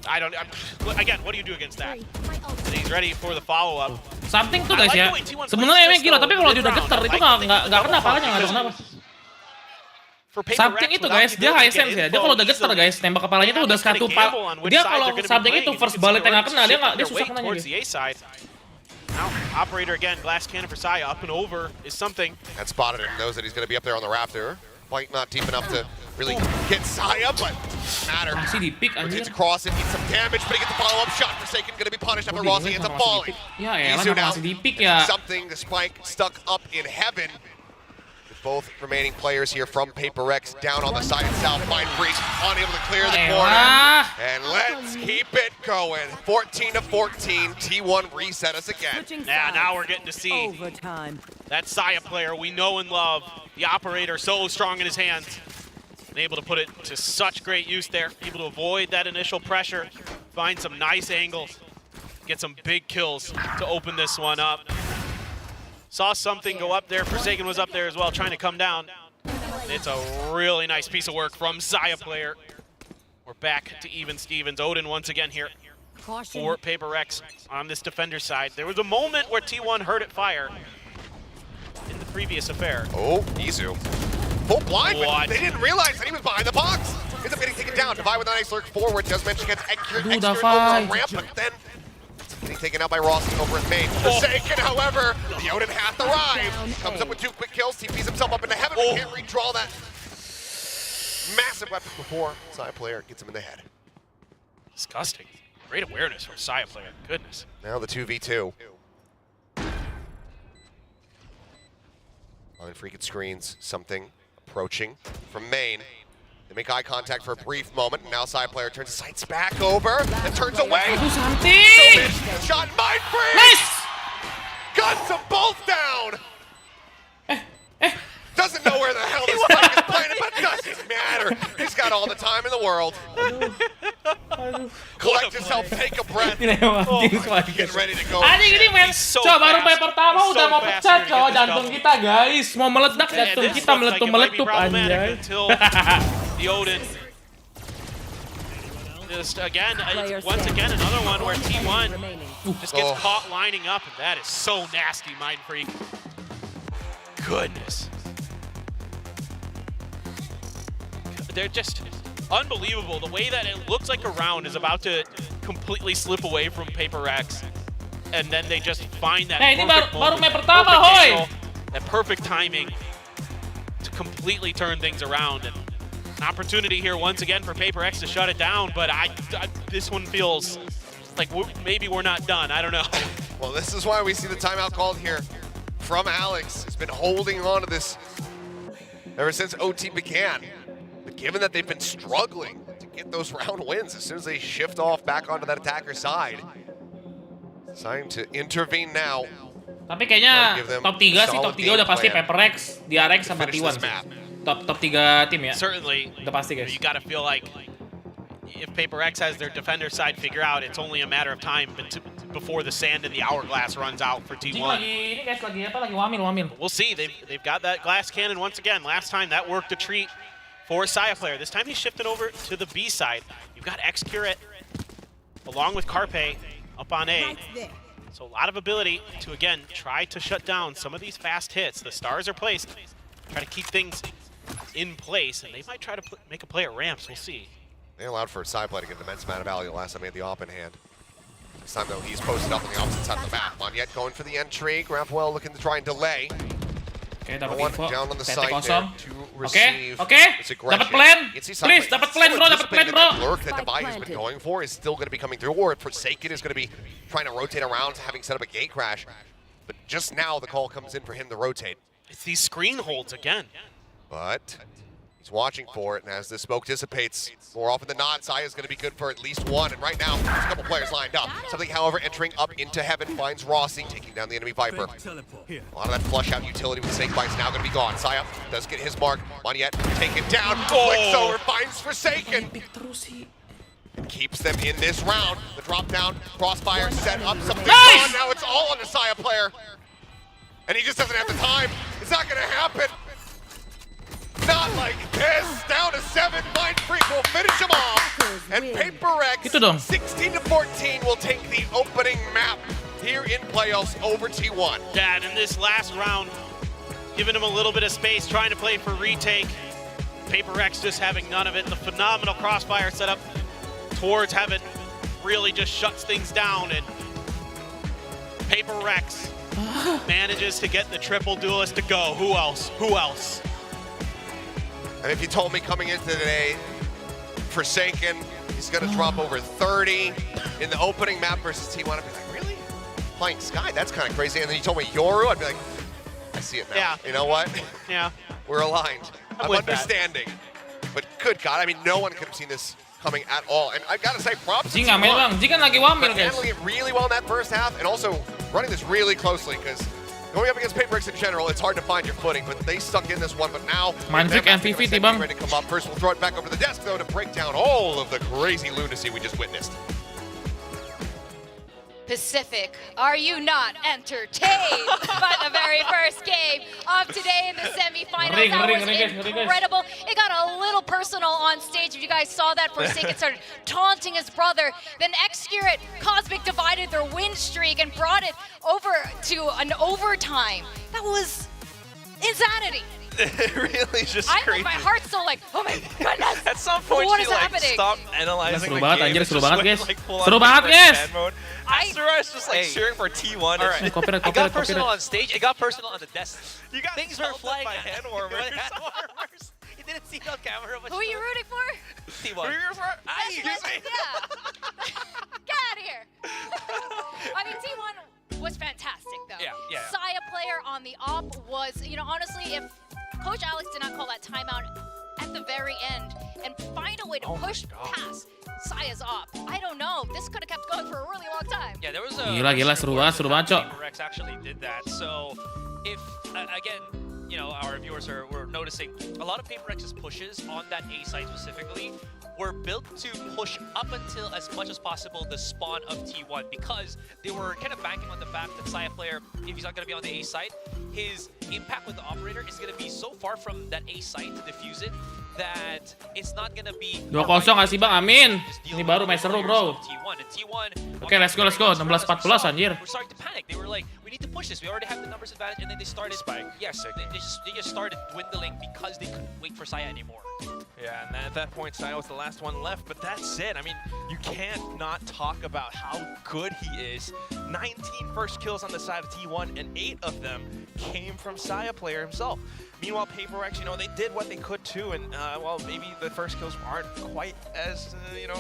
Again, what do you do against that? And he's ready for the follow-up. Something tuh guys ya. Sebenarnya emang gila, tapi kalau dia udah getar itu nggak kena palanya, nggak ada kenapa. Something itu guys, dia high sense ya. Dia kalau udah getar guys, tembak kepalanya itu udah satu dia kalau something itu first bullet yang nggak kena, dia susah kenanya dia. Now, operator again, glass cannon for Saya, up and over is something. And spotted him, knows that he's going to be up there on the rafter. Quite not deep enough to really get Saya, but matter. Masih di pick Rotates anjir. across it, needs some damage, but he gets the follow-up shot. Forsaken going to be punished after Rossi ends up falling. Ya elah, Izu kenapa now, masih di pick ya? something, the spike stuck up in heaven. With both remaining players here from PaperRX down on the side itself. Mind Freak unable to clear the corner. And let's keep it going. 14-14, T1 reset us again. Yeah, now we're getting to see that Saya player we know and love. The operator so strong in his hands. And able to put it to such great use there. Able to avoid that initial pressure. Find some nice angles get some big kills to open this one up. Saw something go up there. Forsaken was up there as well, trying to come down. It's a really nice piece of work from ZOWIE player. We're back to even Stevens. Odin once again here for Paperrex on this defender side. There was a moment where T1 heard it fire in the previous affair. Oh, Izu. Full blind, but What? they didn't realize that he was behind the box. Ends up getting taken down. Divide with a nice lurk forward. Does mention gets extra over the ramp, but then getting taken out by Rossi over his main. Forsaken, however, the Odin hath arrived. Comes up with 2 quick kills. TPs himself up into heaven, but can't redraw that massive weapon before side player gets him in the head. Disgusting. Great awareness from ZOWIE player. Goodness. Now the 2v2. On freaking screens, something approaching from main. They make eye contact for a brief moment, and now side player turns his sights back over and turns away. So shot mind free! Nice! Guns them both down! Doesn't know where the hell this fight is planted, but doesn't matter. He's got all the time in the world. Collect yourself, take a breath. Get ready to go. Anjing ini men, coba baru paper pertama udah mau pecah coba jantung kita guys, mau meledak jantung kita meletup anjay. The Odin. Just again, once again, another one where T1 just gets caught lining up, and that is so nasty, Mind Freak. Goodness. They're just unbelievable. The way that it looks like a round is about to completely slip away from Paperrex, and then they just find that perfect moment, that perfect timing to completely turn things around. And an opportunity here once again for Paperrex to shut it down, but this one feels like maybe we're not done. I don't know. Well, this is why we see the timeout called here from Alex. He's been holding on to this ever since OT began. But given that they've been struggling to get those round wins, as soon as they shift off back onto that attacker side, it's time to intervene now. Tapi kayaknya top 3 sih, top 3 udah pasti Paperrex, DRX sama T1. Top 3 tim ya. Certainly, udah pasti guys. You gotta feel like if Paperrex has their defender side figure out, it's only a matter of time before the sand in the hourglass runs out for T1. Ini guys lagi wamil. We'll see. They've got that glass cannon once again. Last time that worked a treat for ZOWIE player. This time he's shifted over to the B side. You've got X-Curate along with Carpe up on A. So a lot of ability to, again, try to shut down some of these fast hits. The stars are placed. Try to keep things in place, and they might try to make a play at ramps. We'll see. They allowed for a side play to get an immense amount of value last time he had the op in hand. This time, though, he's posted up on the opposite side of the map. Monyet going for the entry. Grafwell looking to try and delay. Okay, dapat one info. down on the CT side kosong. there to receive Oke. Dapat plan. Please, dapat plan bro, dapat plan bro. Lurk that Divide has been going for is still going to be coming through, or Forsaken is going to be trying to rotate around, having set up a gate crash. But just now, the call comes in for him to rotate. It's these screen holds again. But he's watching for it, and as the smoke dissipates, more often than not, Saya is going to be good for at least one. And right now, there's a couple players lined up. Something, however, entering up into heaven finds Rossi, taking down the enemy Viper. A lot of that flush-out utility with Snakebite's now going to be gone. Saya does get his mark. Monyet taken down. Flicks over, finds Forsaken. And keeps them in this round. The drop down, crossfire set up, something on. Now it's all on the Saya player. And he just doesn't have the time. It's not going to happen. Not like this. Down to 7. Mind Freak will finish him off. And Paperrex, 16-14, will take the opening map here in playoffs over T1. Yeah, and in this last round, giving him a little bit of space, trying to play for retake. Paperrex just having none of it. The phenomenal crossfire setup towards heaven really just shuts things down. And Paperrex manages to get the triple duelist to go. Who else? Who else? And if you told me coming into today, Forsaken, he's going to drop over 30 in the opening map versus T1, I'd be like, really? Playing Sky? That's kind of crazy. And then you told me Yoru, I'd be like, I see it now. Yeah. You know what? Yeah. We're aligned. I'm understanding. But good God, I mean, no one could have seen this coming at all. And I've got to say, props to Jingan memang, Jingan lagi wamil guys. handling it really well in that first half, and also running this really closely, because going up against Paperrex in general, it's hard to find your footing, but they stuck in this one. But now, Manfik and Fifi, Tibang. ready to come up. First, we'll throw it back over to the desk, though, to break down all of the crazy lunacy we just witnessed. Pacific, are you not entertained by the very first game of today in the semifinals? That was incredible. It got a little personal on stage. If you guys saw that, Forsaken started taunting his brother. Then Xcurate, Cosmic divided their win streak and brought it over to an overtime. That was insanity. It really just crazy. My heart's still like, oh my goodness. At some point, what she is like happening? stopped analyzing Seru the banget, game. anjir, and seru just banget, went, guys. like, full on Seru banget, Super guys. fan mode. Asura is just like cheering for T1. All right. Copyright, It got copyright, personal copyright. on stage. It got personal on the desk. You got Things were flying by hand warmers. You didn't see it on camera. Who are you rooting for? T1. Excuse me. Yeah. Get out of here. I mean, T1 was fantastic, though. Yeah. Saya player on the op was, honestly, if Coach Alex did not call that timeout at the very end and find a way to push past Saya's op, I don't know. This could have kept going for a really long time. Yeah, there was a Gila, seru banget, Cok. PRX actually did that. So if again, our viewers were noticing a lot of PaperX's pushes on that A site specifically were built to push up until as much as possible the spawn of T1 because they were kind of banking on the fact that Saya player, if he's not going to be on the A site, his impact with the operator is going to be so far from that A site to defuse it that it's not going to be 2-0 nggak sih Bang? Amin. Ini baru main seru, bro. Oke, let's go. 16-14 anjir. We're starting to panic. They were like, we need to push this. We already have the numbers advantage, and then they started. Yes, they just started dwindling because they couldn't wait for Saya anymore. Yeah, and at that point, Saya was the last one left, but that's it. I mean, you can't not talk about how good he is. 19 first kills on the side of T1, and 8 of them came from Saya player himself. Meanwhile, Paperrex, they did what they could too, and well, maybe the first kills aren't quite as,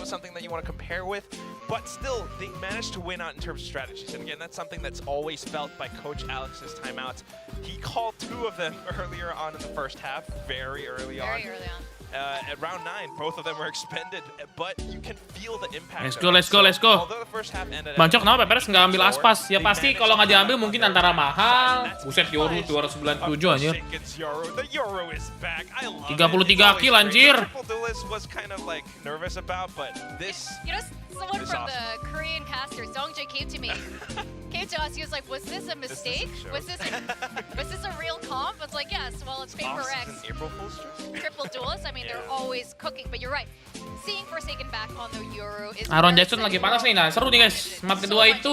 something that you want to compare with, but still, they managed to win out in terms of strategies. And again, that's something that's always felt by Coach Alex's timeouts. He called 2 of them earlier on in the first half, very early on. At round 9, both of them were expended, but you can feel the impact. Let's go. Although the first half ended Bang Cok, kenapa PRX nggak ambil aspas? Ya pasti kalau nggak diambil mungkin antara mahal. Buset, Yoru 297 anjir. 33 kill anjir. Was kind of like nervous about, but this. Someone from the Korean caster, Dongjae, came to us. He was like, "Was this a mistake? Was this a real comp?" It's like, yes. Well, it's PaperX. Triple duelist. I mean, they're always cooking. But you're right. Seeing Forsaken back on the Euro is. Aaron Jackson lagi panas nih. Nah, seru nih guys. Map kedua itu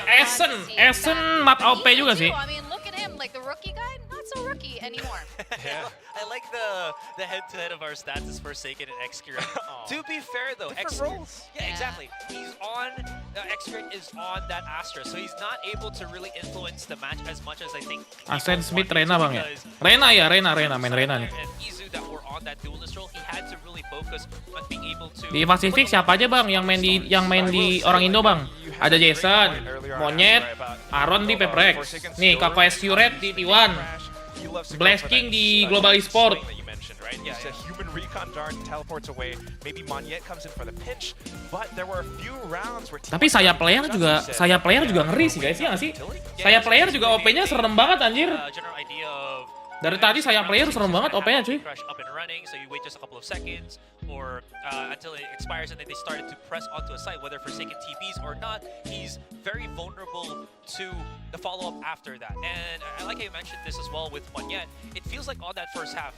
Essen map OP juga sih. I mean, look at him, like the rookie guy, not so rookie anymore. Yeah. I like the head-to-head of our stats is Forsaken and Xcurate. To be fair though, Xcurate, exactly. He's on Xcurate is on that Astra, so he's not able to really influence the match as much as I think. Ascent Smith Rena Bang ya. Rena main Rena nih. And Izu that were on that duelist role, he had to really focus on being able to. Di Pacific siapa aja Bang yang main di orang Indo Bang? Ada Jason, Monyet, Aaron di PaperX. Nih, Kaos Red di T1. Blast King di Global Esport. It's a human recon dart teleports away. Maybe Monyet comes in for the pinch, but there were a few rounds where. Tapi saya player juga ngeri sih guys, ya nggak sih? Saya player juga OP-nya serem banget anjir. Dari tadi saya player serem banget OP-nya cuy. Up and running, so you wait just a couple of seconds or until it expires, and then they started to press onto a site, whether Forsaken TPs or not. He's very vulnerable to the follow-up after that. And I like how you mentioned this as well with Monyet. It feels like on that first half,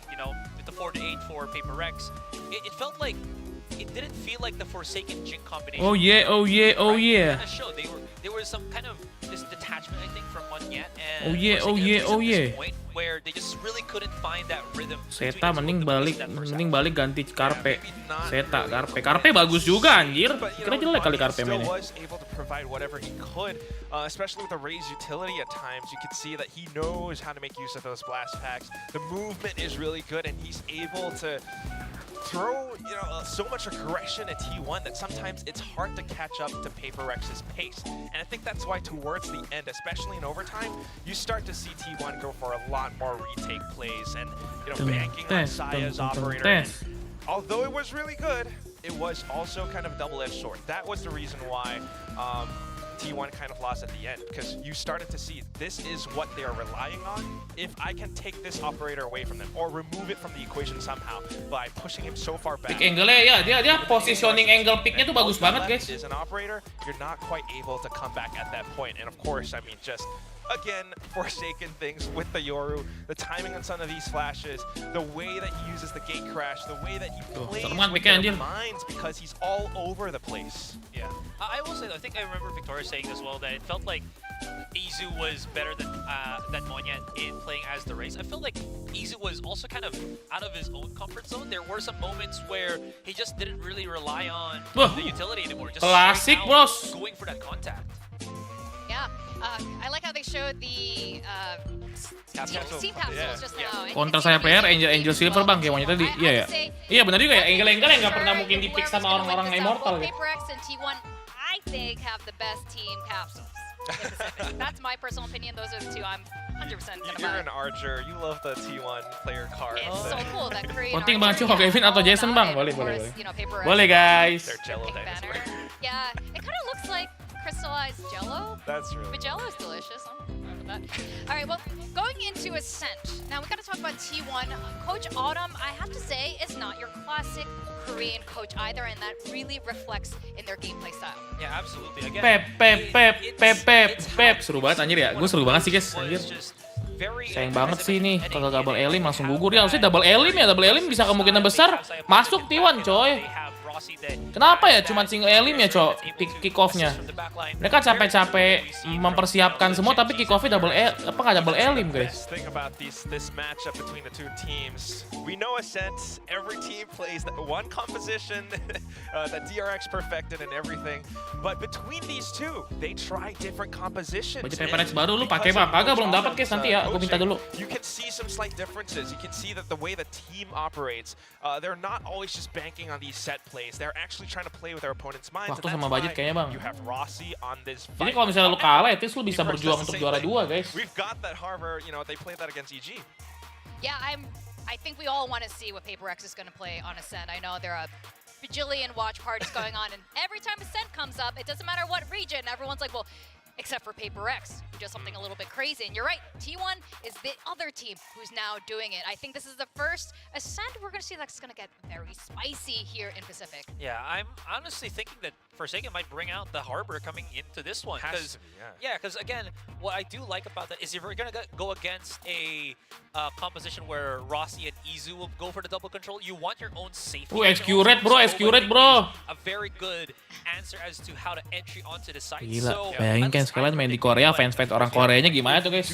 with the 4-8 for PaperX, it felt like it didn't feel like the Forsaken GENG combination. Oh yeah. There was some kind of this detachment, I think, from Monyet and Oh yeah. point where they just really couldn't find that rhythm. Seta mending balik ganti Karpe. Seta Karpe bagus juga anjir. Kira jelek kali Karpe mainnya. Was able to provide whatever he could, especially with the Raze utility at times. You can see that he knows how to make use of those blast packs. The movement is really good, and he's able to throw so much aggression at T1 that sometimes it's hard to catch up to PaperRex's pace. And I think that's why towards the end, especially in overtime, you start to see T1 go for a lot more retake plays and banking on Saya's operator. And although it was really good, it was also kind of a double-edged sword. That was the reason why T1 kind of lost at the end, because you started to see this is what they are relying on. If I can take this operator away from them or remove it from the equation somehow by pushing him so far back. Pick angle-nya ya, dia positioning angle picknya tuh bagus banget, guys. Is an operator, you're not quite able to come back at that point. And of course, I mean, just again, Forsaken things with the Yoru, the timing on some of these flashes, the way that he uses the gate crash, the way that he plays with their minds, because he's all over the place. Yeah, I will say though, I think I remember Victoria saying as well that it felt like Izu was better than Monya in playing as the race. I feel like Izu was also kind of out of his own comfort zone. There were some moments where he just didn't really rely on the utility anymore. Just Classic, bros. Going for that contact. Yeah, I like how they showed the team capsules just now. Kontra saya player Angel Silver bang kayak tadi. Iya ya. Iya benar juga ya. Angle-angle yang nggak pernah mungkin di-pick sama orang-orang immortal gitu. PRX and T1, I think, have the best team capsules. That's my personal opinion. Those are the two I'm 100% gonna buy. You're an archer. You love the T1 player card. It's so cool that Korean Penting banget sih Kevin atau Jason bang. Boleh. You know, PRX. Boleh guys. They're Jello dinosaur. Yeah, it kind of looks like crystallized Jello. That's really. But Jello is delicious. I'm fine with that. All right, well, going into Ascent. Now we got to talk about T1. Coach Autumn, I have to say, is not your classic Korean coach either, and that really reflects in their gameplay style. Yeah, absolutely. Again, Pep. Seru banget anjir ya. Gue seru banget sih guys. Anjir. Sayang banget sih nih kalau double elim langsung gugur ya. Harusnya double elim bisa kemungkinan besar masuk T1 coy. Kenapa ya cuma single elim ya cok kick-off-nya? Mereka capek-capek mempersiapkan semua tapi kick-off-nya nggak double elim guys. Thing about this matchup between the two teams, we know Ascent, every team plays one composition that DRX perfected and everything, but between these two, they try different compositions. Baju Paperrex baru lu pakai bang? Kagak belum dapat guys nanti ya, gue minta dulu. You can see some slight differences. You can see that the way the team operates, they're not always just banking on these set plays. They're actually trying to play with their opponent's minds. Waktu sama budget kayaknya bang. You have Rossi on this fight. Jadi kalau misalnya lu kalah, at least lu bisa berjuang untuk juara 2 guys. We've got that Harbor, you know, they played that against EG. Yeah, I think we all want to see what Paperrex is going to play on Ascent. I know there are a bajillion watch parties going on, and every time Ascent comes up, it doesn't matter what region, everyone's like, well, except for PaperreX, who does something a little bit crazy. And you're right, T1 is the other team who's now doing it. I think this is the first Ascent we're going to see that's going to get very spicy here in Pacific. Yeah, I'm honestly thinking that Forsaken might bring out the Harbor coming into this one. Because again, what I do like about that is if we're going to go against a composition where Rossi and Izu will go for the double control, you want your own safety. Accurate bro. A very good answer as to how to entry onto the site. Gila, bayangin kan sekalian main di Korea, fans orang Koreanya gimana tuh guys?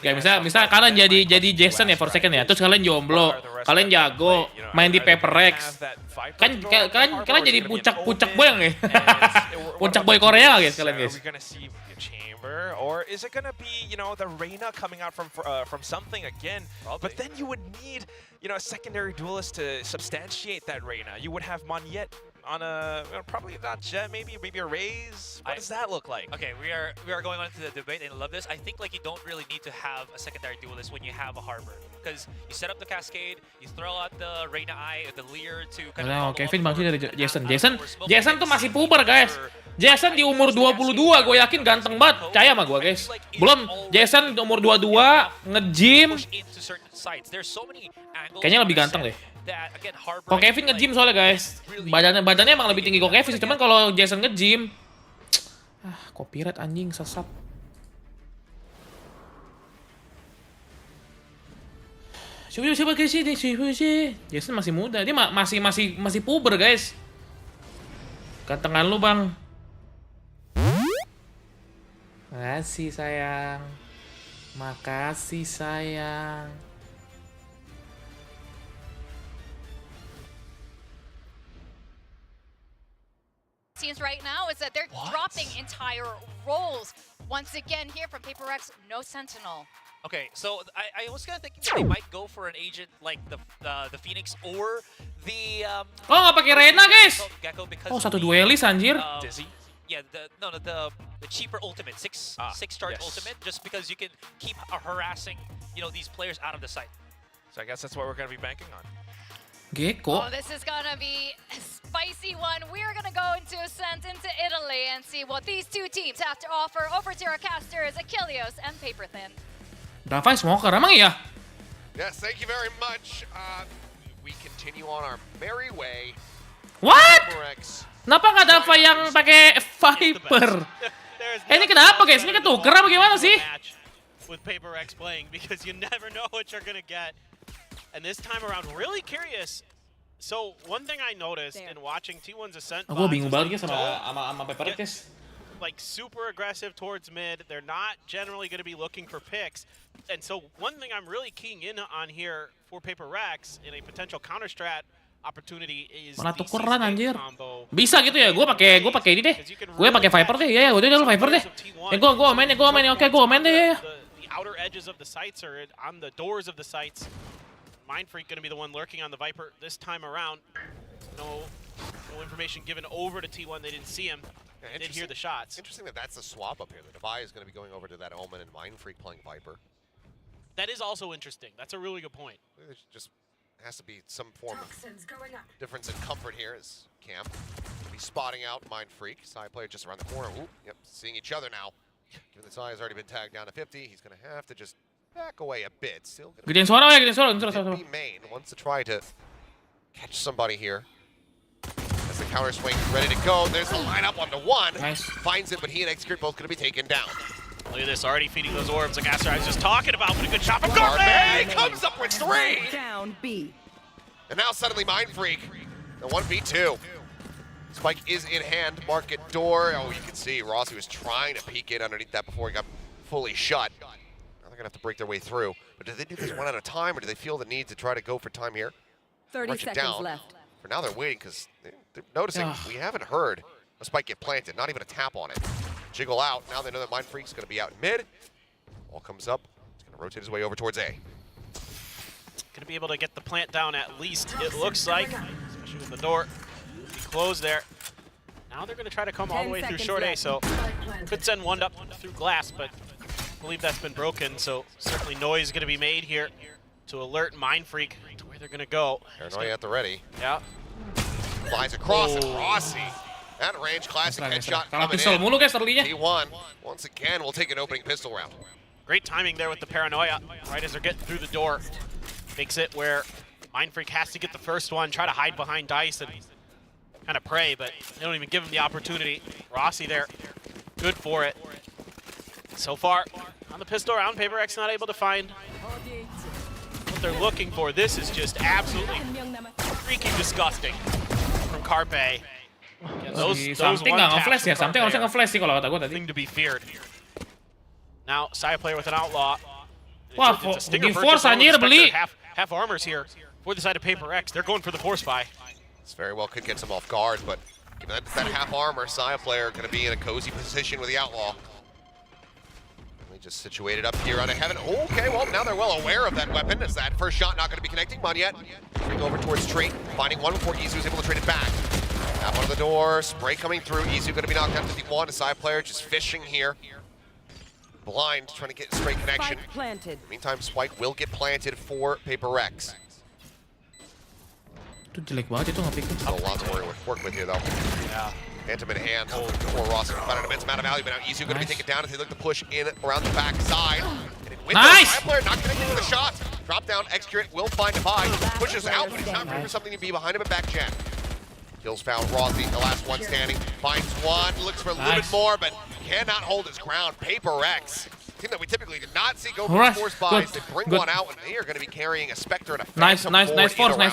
Kayak misal kalian jadi Jason ya Forsaken ya, terus kalian jomblo, kalian jago, main di Paperrex, kan kalian jadi puncak boy ya, puncak boy Korea guys kalian guys. Or is it gonna be, you know, the Reyna coming out from something again? Probably. But then you would need, you know, a secondary duelist to substantiate that Reyna. You would have Moniette on a probably not Jet, maybe a Raze. What does that look like? Okay, we are going on to the debate, and I love this. I think like you don't really need to have a secondary duelist when you have a Harbor, because you set up the Cascade, you throw out the Reyna Eye, the Leer to kind of. Kevin maksudnya dari Jason tuh masih puber guys. Jason di umur 22, gue yakin ganteng banget. Percaya sama gue guys. Belum, Jason di umur 22, nge-gym. Kayaknya lebih ganteng deh. Kok Kevin nge-gym soalnya guys. Badannya emang lebih tinggi kok Kevin. Cuman kalau Jason nge-gym, copyright anjing sesat. Coba guys ini, Jason masih muda. Dia masih puber guys. Gantengan lu bang. Makasih sayang. Makasih sayang. Seems right now is that they're dropping entire roles. Once again here from PaperreX, no Sentinel. Okay, so I was kind of thinking that they might go for an agent like the Phoenix or the nggak pakai Reyna guys. Satu duelis anjir. Dizzy. Yeah, the cheaper ultimate, six charge ultimate, just because you can keep harassing, you know, these players out of the site. So I guess that's what we're going to be banking on. Gecko. Oh, this is gonna be a spicy one. We're gonna go into Ascent into Italy, and see what these two teams have to offer over to our casters, Achilleos and Paperthin. Dava smoker emang iya? Yes, thank you very much. We continue on our merry way. What? PRX. Kenapa nggak Dava yang pakai Viper? Ini kenapa guys? Ini ketuker apa gimana sih? With PaperRX playing because you never know what you're gonna get. And this time around, really curious. So one thing I noticed in watching T1's Ascent, Aku bingung banget sama PaperRX. like super aggressive towards mid. They're not generally going to be looking for picks. And so one thing I'm really keying in on here for PaperRX in a potential counter strat opportunity is Malah the tukeran anjir. combo. Bisa gitu ya? Gue pakai ini deh. Gue pakai Viper deh. Ya, gue dulu Viper deh. Ya gue main Oke, gue main deh ya. The outer edges of the sites are on the doors of the sites. Mindfreak going to be the one lurking on the Viper this time around. No information given over to T1. They didn't see him. Yeah, Didn't hear the shots. Interesting that that's the swap up here. The Devi is going to be going over to that Omen and Mindfreak playing Viper. That is also interesting. That's a really good point. There just has to be some form of difference in comfort here as Cam will be spotting out Mindfreak. Side player just around the corner. Ooh, yep, seeing each other now. Given the Sai has already been tagged down to 50, he's going to have to just back away a bit. Still Gedein suara ya, gedein suara. be main. Wants to try to catch somebody here. As the counter swing ready to go. There's the lineup 1-to-1. Nice. Finds it, but he and Execute both going to be taken down. Look at this, already feeding those orbs like Aster I was just talking about, but a good shot from Garbe Garbe! comes up with 3! Down B. And now suddenly Mindfreak, the 1v2. Spike is in hand, market door. Oh, you can see Rossi was trying to peek in underneath that before he got fully shut. Now they're gonna have to break their way through. But do they do this one at a time, or do they feel the need to try to go for time here? 30 March it seconds down. left. For now they're waiting because they're noticing we haven't heard a Spike get planted, not even a tap on it. Jiggle out, now they know that Mindfreak's gonna be out in mid. Ball comes up, he's gonna rotate his way over towards A. Gonna be able to get the plant down at least, it looks like. Especially with the door be closed there. Now they're gonna try to come all the way through short A, so could send one up through glass, but I believe that's been broken, so certainly noise is gonna be made here to alert Mindfreak to where they're gonna go. Paranoia at the ready. Yeah. Flies across and Rossi. That range classic headshot Kalah coming pistol in. mulu guys early-nya. T1 once again will take an opening pistol round. Great timing there with the Paranoia, right as they're getting through the door. Makes it where Mindfreak has to get the first one, try to hide behind Dice and kind of pray, but they don't even give him the opportunity. Rossi there, good for it. So far, on the pistol round, PaperX not able to find what they're looking for. This is just absolutely freaking disgusting from Carpe. Yeah, Something nggak nge-flash ya, something harusnya nge-flash sih kalau kata gue tadi. Thing to be feared. Now, side player with an outlaw. Wah, di force anjir beli. Half armors here for the side of PaperX. They're going for the force buy. This very well could get some off guard, but given that half armor, Saya player going to be in a cozy position with the outlaw. They just situated up here on a heaven. Okay, well now they're well aware of that weapon. As that first shot not going to be connecting. Monyet swing over towards Tree, finding one before Izu is able to trade it back. Tap on the door, spray coming through. Izu going to be knocked down to 51. A side player just fishing here. Blind, trying to get a straight connection. Spike planted. Meantime, Spike will get planted for PaperX. Itu jelek banget itu nge-pick. Still a lot to work with here, though. Yeah. Phantom in hand for Ross. Found an immense amount of value, but now Izu going to be taken down as they look to push in around the back side. Nice! Player not connecting with the shot. Drop down, Execute will find a buy. Pushes out, but he's not ready for something to be behind him at back jab. Kills found Rossi, the last one standing. Finds one, looks for a little bit more, but cannot hold his ground. PaperX, team that we typically did not see go for force buys. They bring one out, and they are going to be carrying a Spectre and a Phantom Nice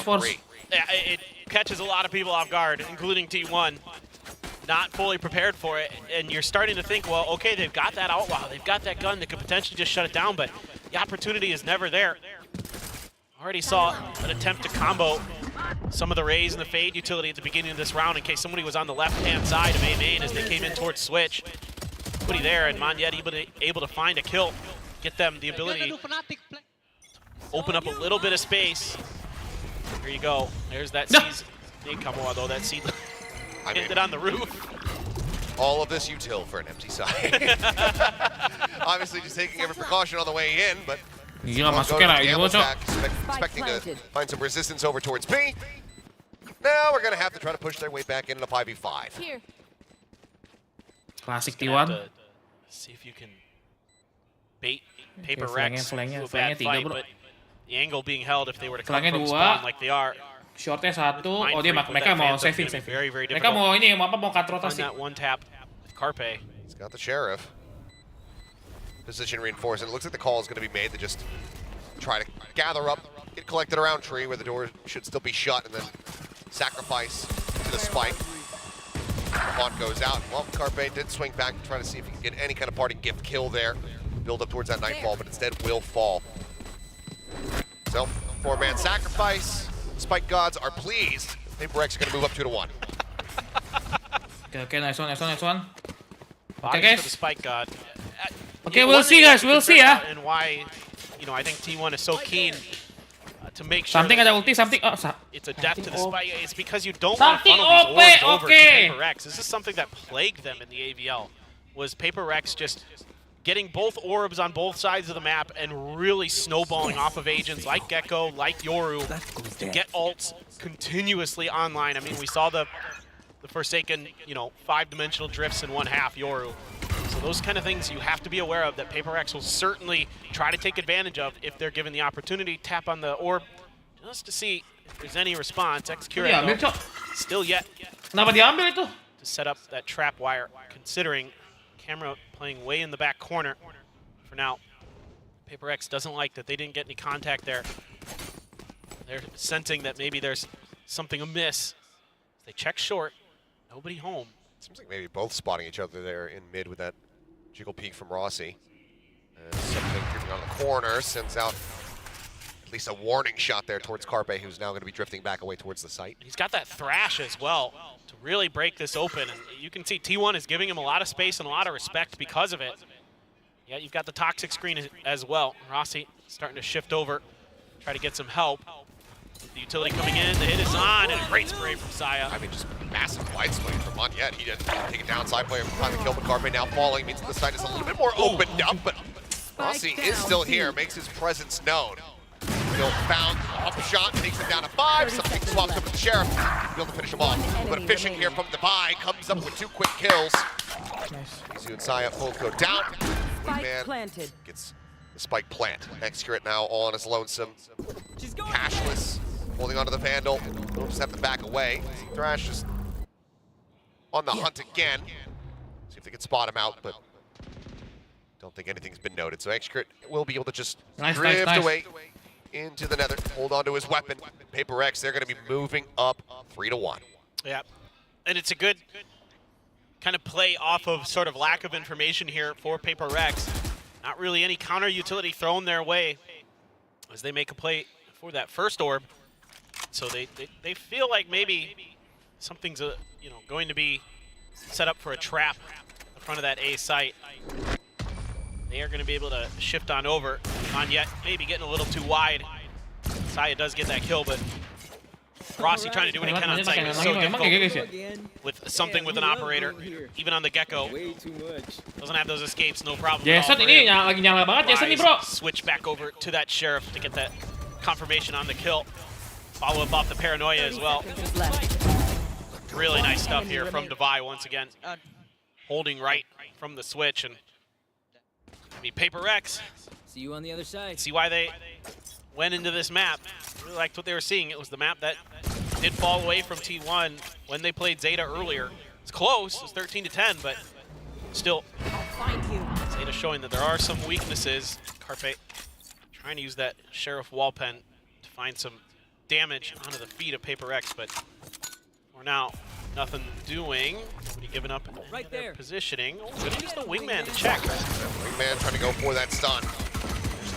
force. Yeah, it catches a lot of people off guard, including T1. Not fully prepared for it, and you're starting to think, well, okay, they've got that outlaw, they've got that gun that could potentially just shut it down, but the opportunity is never there. Already saw an attempt to combo some of the Rays and the Fade utility at the beginning of this round in case somebody was on the left-hand side of A main as they came in towards Switch. Nobody there, and Monyet able to find a kill, get them the ability to open up a little bit of space. Here you go. There's that seed. Although that seed ended on the roof. All of this util for an empty side. Obviously just taking every precaution on the way in, but Gila masuknya lah ini bocor. Expecting to find some resistance over towards B. Now we're going to have to try to push their way back into the 5v5. Here. Klasik Gonna have T1. to see if you can bait Paperrex flanknya to a bad 3, fight, bro. but the angle being held if they were to come Flanknya from 2. spawn like they are. Shortnya 1. Oh dia Mindfreak with mereka that mau Phantom saving. gonna be very, very Mereka difficult. mau ini mau cut On rotasi. that one tap with Carpe. He's got the Sheriff. Position reinforced, and it looks like the call is going to be made to just try to gather up, get collected around tree where the door should still be shut, and then sacrifice to the spike. The haunt goes out. Well, Carpe did swing back to try to see if he can get any kind of party gift kill there. Build up towards that Nightfall, but instead will fall. So, 4-man sacrifice. Spike gods are pleased. Paperrex are going to move up 2-1. Okay, nice one. Okay, guys. for the Spike God. Okay, we'll see, guys. We'll see, yeah. And why, I think T1 is so keen to make sure Something that ada ulti, something. Oh, it's a death to the Spike. It's because you don't want to Something funnel these OP, orbs over okay. to PRX. This is something that plagued them in the AVL, was PRX just getting both orbs on both sides of the map and really snowballing off of agents like Gecko, like Yoru, to get ults continuously online. I mean, we saw the Forsaken, 5-dimensional drifts in 1/2 Yoru. So those kind of things you have to be aware of that PRX will certainly try to take advantage of if they're given the opportunity. Tap on the orb just to see if there's any response. Execute still yet Kenapa diambil itu? to set up that trap wire, considering camera playing way in the back corner for now. PRX doesn't like that they didn't get any contact there. They're sensing that maybe there's something amiss. They check short, nobody home. Seems like maybe both spotting each other there in mid with that jiggle peek from Rossi. And something creeping on the corner sends out at least a warning shot there towards Carpe, who's now going to be drifting back away towards the site. He's got that thrash as well to really break this open. And you can see T1 is giving him a lot of space and a lot of respect because of it. Yeah, you've got the toxic screen as well. Rossi starting to shift over, try to get some help. The utility coming in, the hit is on, and a great spray from Saya. I mean, just massive wide swing from Monyet. He didn't take it down. Side player behind the kill, but Carpe now falling means the site is a little bit more opened up, but Rossi is still here, makes his presence known. Bill found up shot, takes it down to 5. Something swaps up with the Sheriff. Be able to finish him off. But fishing here from Dubai comes up with 2 quick kills. Nice. And Saya both go down. Man gets the spike plant. Execute now all on his lonesome. Cashless. Holding onto the Vandal. They'll just have to back away. Thrash just on the hunt again. See if they can spot him out, but don't think anything's been noted. So Execute will be able to just drift away into the nether. Hold on to his weapon. PRX, they're going to be moving up 3-1. Yeah, and it's a good kind of play off of sort of lack of information here for PRX. Not really any counter utility thrown their way as they make a play for that first orb. So they feel like maybe something's going to be set up for a trap in front of that A site. They are going to be able to shift on over. Monyet maybe getting a little too wide. Saya does get that kill, but Rossi trying to do what he can on site is so difficult with something with an operator, even on the Gecko. Doesn't have those escapes, no problem. Jason ini lagi nyala banget Jason nih, bro. Switch back over to that Sheriff to get that confirmation on the kill. Follow up off the Paranoia as well. Really nice stuff here from ZOWIE once again. Holding right from the switch. And I mean, PRX. See you on the other side. See why they went into this map. Really liked what they were seeing. It was the map that did fall away from T1 when they played Zeta earlier. It's close. It's 13-10, but still, Zeta showing that there are some weaknesses. Carpe trying to use that Sheriff wall pen to find some damage onto the feet of PRX, but for now, nothing doing. Nobody giving up right there. Positioning. Oh, gonna use the wingman to check. Wingman trying to go for that stun.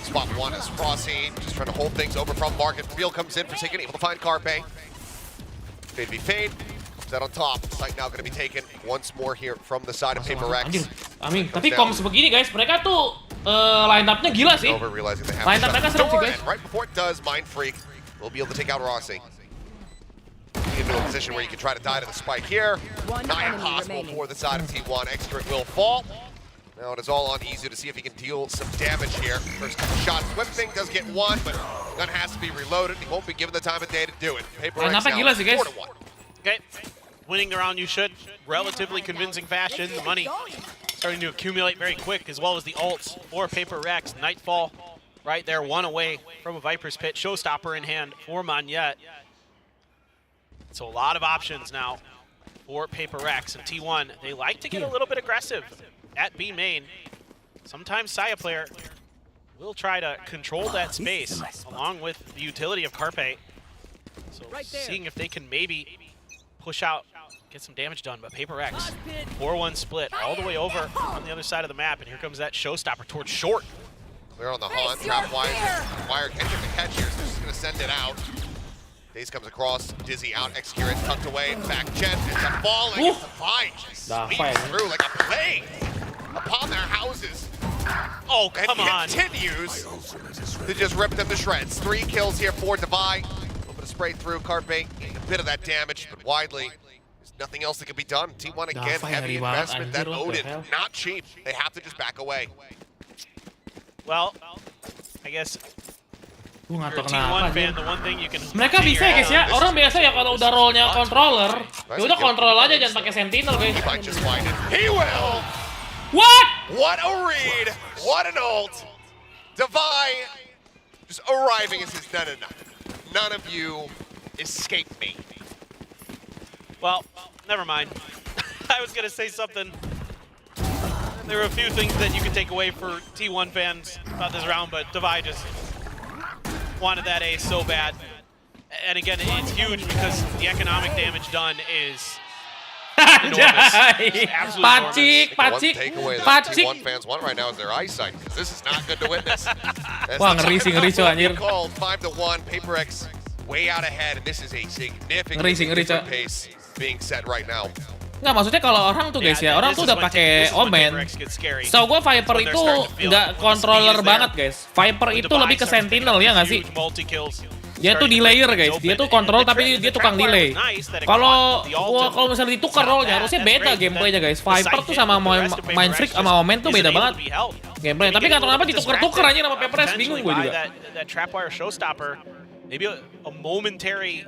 Spot 1 is Rossi, just trying to hold things over from Market. Reveal comes in, Forsaken able to find Carpe. Fade v Fade. Comes out on top. Site now going to be taken once more here from the side of PRX. Amin, tapi koms begini guys, mereka tuh line up-nya gila sih. Line up mereka serem sih guys. Right before it does, Mindfreak will be able to take out Rossi. Into a position where you can try to die to the spike here. Not impossible for the side of T1. Execute will fall. Now it is all on Izu to see if he can deal some damage here. First couple shots, whipping does get one, but gun has to be reloaded. He won't be given the time of day to do it. PRX now 4-1. Okay, winning the round you should. Relatively convincing fashion. The money starting to accumulate very quick, as well as the ults for Paperrex. Nightfall right there, one away from a Viper's Pit. Showstopper in hand for Monyet. So a lot of options now for Paperrex and T1. They like to get a little bit aggressive at B main. Sometimes Saya player will try to control that space along with the utility of Carpe. So seeing if they can maybe push out, get some damage done. But Paperrex, 4-1 split all the way over on the other side of the map. And here comes that Showstopper towards short. Clear on the haunt, trap wire can't get the catch here, so just gonna send it out. Daze comes across, Dizzy out, Execute tucked away, back jet, ends up falling. It's a fight, just sweeps through like a plague upon their houses. Oh, come on. And continues to just rip them to shreds. 3 kills here for Divide. A little bit of spray through, Carpe getting a bit of that damage, but widely, there's nothing else that can be done. T1 again, heavy investment, that Odin, not cheap. They have to just back away. Well, I guess Gue nggak tahu you're a kenapa T1 fan, aja. the one thing you can Mereka bisa ya guys ya, orang biasa ya kalau udah rollnya controller, ya udah kontrol aja jangan pakai sentinel guys. He might just find it. He will! What? What a read! What an ult! Divide just arriving and says, no. None of you escape me. Well, never mind. I was gonna say something. There were a few things that you could take away for T1 fans about this round, but Divide just wanted that ace so bad. And again, it's huge because the economic damage done is enormous. Pacik. One takeaway that T1 fans want right now is their eyesight, because this is not good to witness. Wah, ngeri coy anjir. Called 5-1, Paperrex way out ahead, and this is a significant different pace being set right now. Nggak, maksudnya kalau orang tuh guys ya, orang tuh udah pakai Omen. So gue Viper itu nggak controller banget guys. Viper itu lebih ke sentinel ya nggak sih? Dia tuh delayer guys, dia tuh kontrol tapi dia tukang delay. Kalau misalnya ditukar rollnya harusnya beda gameplaynya guys. Viper tuh sama Mindfreak sama Omen tuh beda banget gameplaynya. Tapi nggak tahu kenapa ditukar-tukar aja sama Paperrex, bingung gue juga. That trapwire showstopper, maybe a momentary,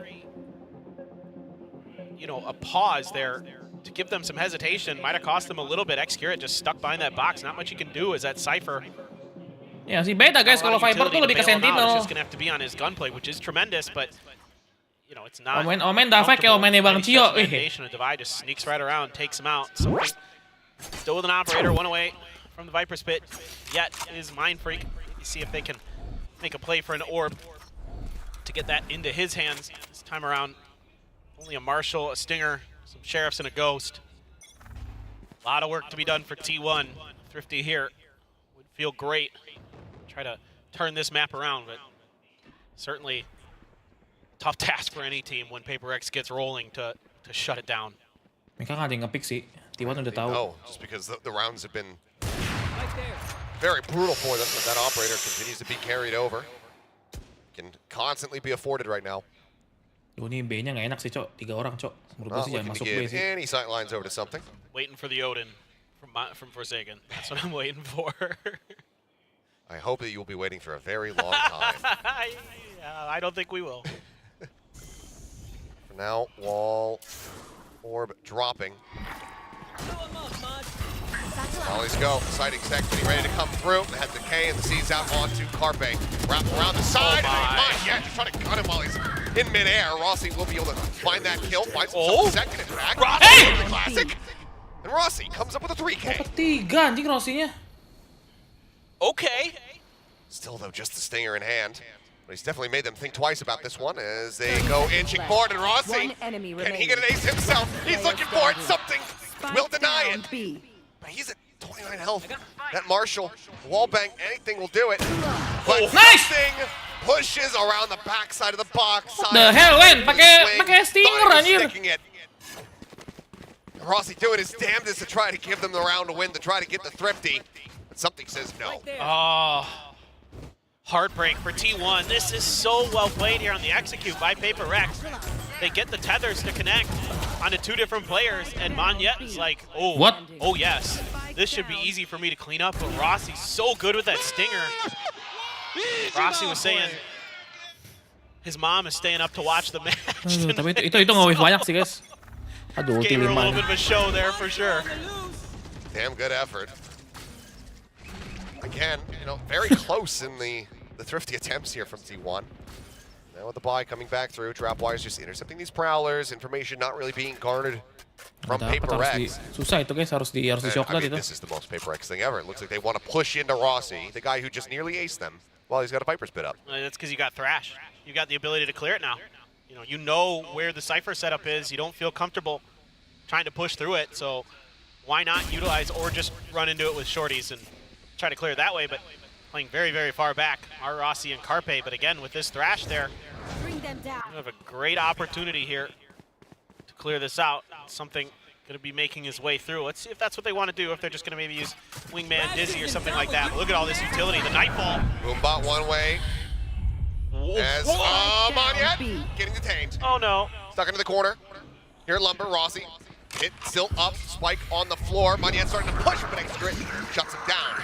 a pause there to give them some hesitation. Might have cost them a little bit. Xcure just stuck behind that box. Not much you can do as that Cypher. Ya sih beda guys, kalau Viper tuh lebih ke sentinel. Just gonna have to be on his gunplay, which is tremendous, but it's not. Omen dah kayak Omennya Bang Cio. Divide just sneaks right around, takes him out. Still with an operator, one away from the Viper's Pit. Yet is Mindfreak. You see if they can make a play for an orb to get that into his hands this time around. Only a Marshal, a Stinger, some Sheriffs, and a Ghost. A lot of work to be done for T1. Thrifty here would feel great. Try to turn this map around, but certainly tough task for any team when Paperrex gets rolling to shut it down. Mereka nggak ada yang nge-pick sih. T1 udah tahu. No, just because the rounds have been very brutal for them, but that operator continues to be carried over. Can constantly be afforded right now. Ini B-nya nggak enak sih, Cok. 3 orang, Cok. Menurut gue sih jangan masuk B sih. Any sight lines over to something. Waiting for the Odin from Forsaken. That's what I'm waiting for. I hope that you will be waiting for a very long time. I don't think we will. For now, wall, orb dropping. Molly's go. Sighting section ready to come through. Has the K and the C's out onto Carpe. Wrap around the side. Yeah, just trying to cut him while he's in midair. Rossi will be able to find that kill. Finds himself second and back. Hey! Classic. And Rossi comes up with a 3K. Dapat 3 anjing Rossinya. Okay. Still though, just the stinger in hand. But he's definitely made them think twice about this one as they go inching forward. And Rossi, can he get an ace himself? He's looking for it. Something will deny it. But he's at 29 health. That Marshal, wallbang, anything will do it. But nothing pushes around the backside of the box. The hell, Wen? Pakai stinger anjir. Rossi doing his damnedest to try to give them the round to win, to try to get the thrifty. But something says no. Oh, heartbreak for T1. This is so well played here on the execute by Paperrex. They get the tethers to connect onto 2 different players, and Monyet is like, oh, what? Oh yes, this should be easy for me to clean up, but Rossi's so good with that stinger. Rossi was saying his mom is staying up to watch the match. Tapi itu nge-wave banyak sih guys. Aduh, ulti Gave her a little 5. bit of a show there for sure. Damn good effort. Again, you know, very close in the thrifty attempts here from T1. Now with the buy coming back through, Trapwire's just intercepting these prowlers, information not really being garnered from Paperrex. Susah itu guys, harus di shotgun itu. This is the most Paperrex thing ever. It looks like they want to push into Rossi, the guy who just nearly aced them, while he's got a Viper's bit up. That's because you got Thrash. You got the ability to clear it now. You know where the Cypher setup is. You don't feel comfortable trying to push through it, so why not utilize or just run into it with shorties and try to clear it that way, but playing very, very far back are Rossi and Carpe, but again, with this Thrash there, Bring them down. you have a great opportunity here to clear this out. Something going to be making his way through. Let's see if that's what they want to do, if they're just going to maybe use Wingman Dizzy or something like that. Look at all this utility, the Nightfall. Boombot one way. As Monyet getting detained. Oh no. Stuck into the corner. Here Lumber, Rossi. Hit still up, Spike on the floor. Monyet starting to push, but X-Grit shuts him down.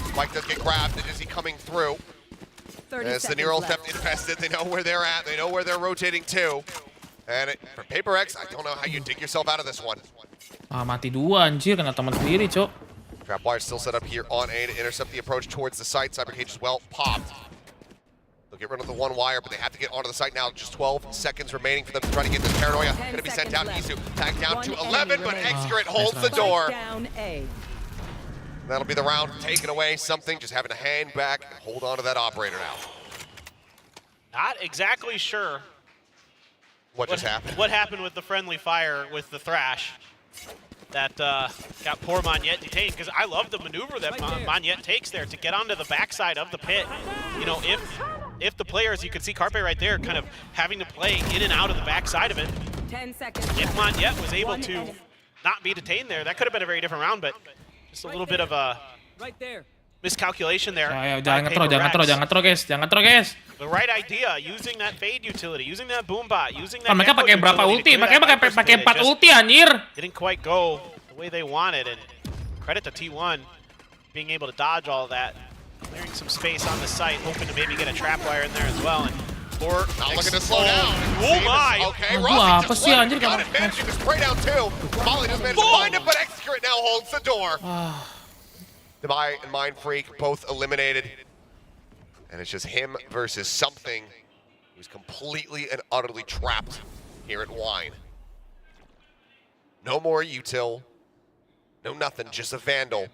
Spike does get grabbed, and Dizzy coming through. As the neural theft infested, they know where they're at, they know where they're rotating to. And for Paperrex, I don't know how you dig yourself out of this one. Ah, mati dua anjir, kena teman sendiri, Cok. Trapwire still set up here on A to intercept the approach towards the site. Cybercage as well popped. They'll get rid of the one wire, but they have to get onto the site now. Just 12 seconds remaining for them to try to get this paranoia. Going to be sent down. Isu tagged down to 11, but X-Grit holds the door. Down A. That'll be the round taken away. Something just having to hang back and hold on to that operator now. Not exactly sure what just happened. What happened with the friendly fire with the Thrash that got poor Monyet detained, because I love the maneuver that Monyet takes there to get onto the backside of the pit. You know, if the players, you can see Carpe right there kind of having to play in and out of the backside of it. 10 seconds. If Monyet was able to not be detained there, that could have been a very different round, but just a little bit of a miscalculation there. Jangan ngetro guys. The right idea, using that fade utility, using that boombot, using that. Mereka pakai berapa ulti? Makanya pakai 4 ulti anjir. Didn't quite go the way they wanted, and credit to T1 being able to dodge all of that, clearing some space on the site, hoping to maybe get a trap wire in there as well. And or not looking to slow down. Oh my! Okay, Rossi just got it, managing to spray down too. Molly just managed to find it, but X-Grit now holds the door. Divide and Mind Freak both eliminated. And it's just him versus something who's completely and utterly trapped here at Wine. No more util. No nothing, just a Vandal.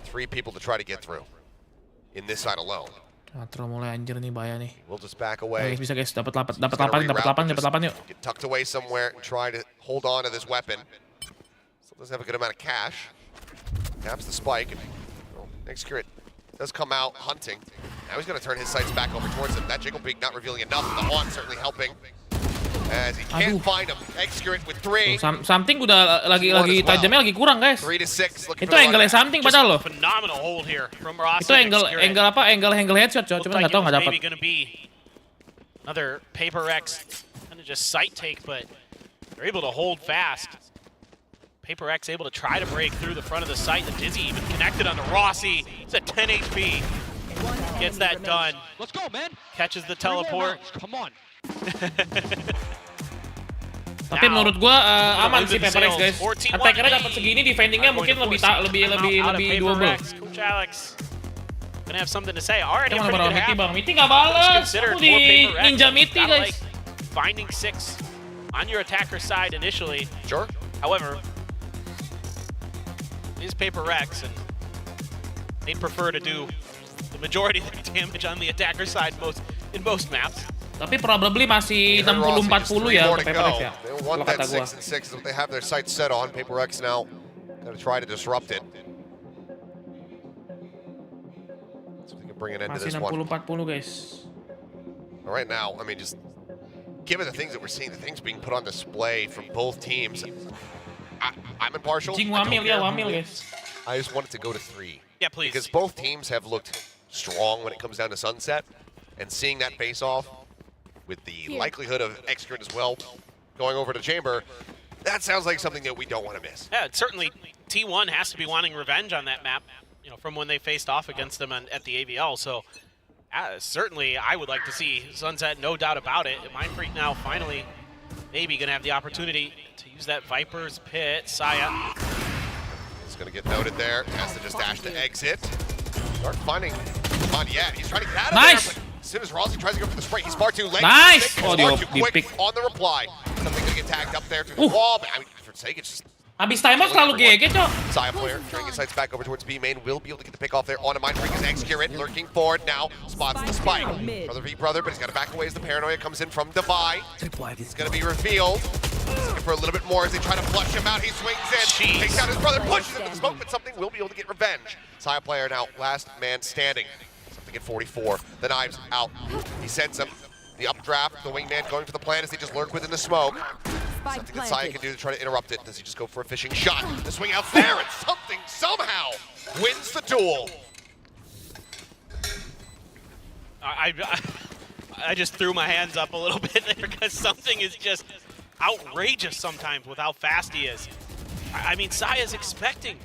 3 people to try to get through in this side alone. Atro mulai anjir nih, bahaya nih. We'll just back away. Bisa guys, dapat 8 yuk. Get tucked away somewhere and try to hold on to this weapon. Still does have a good amount of cash. Taps the spike. X-Grit does come out hunting. Now he's going to turn his sights back over towards him. That Jiggle Beak not revealing enough. The Haunt certainly helping. As he can't find him. X-Grit with 3. Something udah lagi tajamnya lagi kurang guys. 3 to 6. Itu angle something padahal loh. Phenomenal hold here from Rossi. Itu angle apa? Angle headshot, coy. Cuma nggak tahu nggak dapat. Maybe going to be another Paperrex kind of just sight take, but they're able to hold fast. Paperrex able to try to break through the front of the site. The Dizzy even connected onto Rossi. It's a 10 HP. Gets that done. Let's go, man. Catches the teleport. Come on. Tapi menurut gua aman sih Paperrex guys. Attackernya dapat segini, defendingnya mungkin lebih doable. Coach Alex gonna have something to say. Already Kita a pretty mau good half. bang. Miti nggak balas. Considered Aku di for Paperrex. ninja Miti Gotta guys. like finding 6 on your attacker side initially. Sure. However, it is Paperrex, and they'd prefer to do the majority of the damage on the attacker side in most maps. Tapi probably masih 60-40 ya untuk Paperrex ya. They want that 6 and 6 that they have their sights set on. Paperrex now going to try to disrupt it. So we can bring an end to Masih this one. 60-40 guys. All right now, I mean, just given the things that we're seeing, the things being put on display from both teams, I'm impartial. Jing wamil ya, wamil guys. I just want it to go to 3. Yeah, please. Because both teams have looked strong when it comes down to Sunset, and seeing that face-off with the likelihood of X-Grit as well going over to Chamber, that sounds like something that we don't want to miss. Yeah, certainly T1 has to be wanting revenge on that map, you know, from when they faced off against them at the AVL. So certainly I would like to see Sunset, no doubt about it. Mind Freak now finally maybe gonna have the opportunity to use that Viper's Pit. Saya. He's gonna get noted there. Has to just dash to exit. Start finding yet. He's trying to get out of Nice. there. As soon as Rossi tries to go for the spray, he's far too late. Nice. Far too quick on the reply. Something gonna get tagged up there through the wall. But I mean, for sake, it's just. Habis timeout selalu GG, Cok. Saya player turning his sights back over towards B main. Will be able to get the pick off there on a Mindfreak. Is X-Curate lurking forward now. Spots the spike. Brother v brother, but he's got to back away as the paranoia comes in from Devi. He's going to be revealed. He's looking for a little bit more as they try to flush him out. He swings in, takes out his brother, pushes into the smoke, but something will be able to get revenge. Saya player now, last man standing. Something at 44. The knives out. He sends him. The updraft, the wingman going for the plan as they just lurk within the smoke. Something that Saya can do to try to interrupt it. Does he just go for a fishing shot? The swing out there, and something somehow wins the duel. I just threw my hands up a little bit there because something is just outrageous sometimes with how fast he is. I mean, Saya's expecting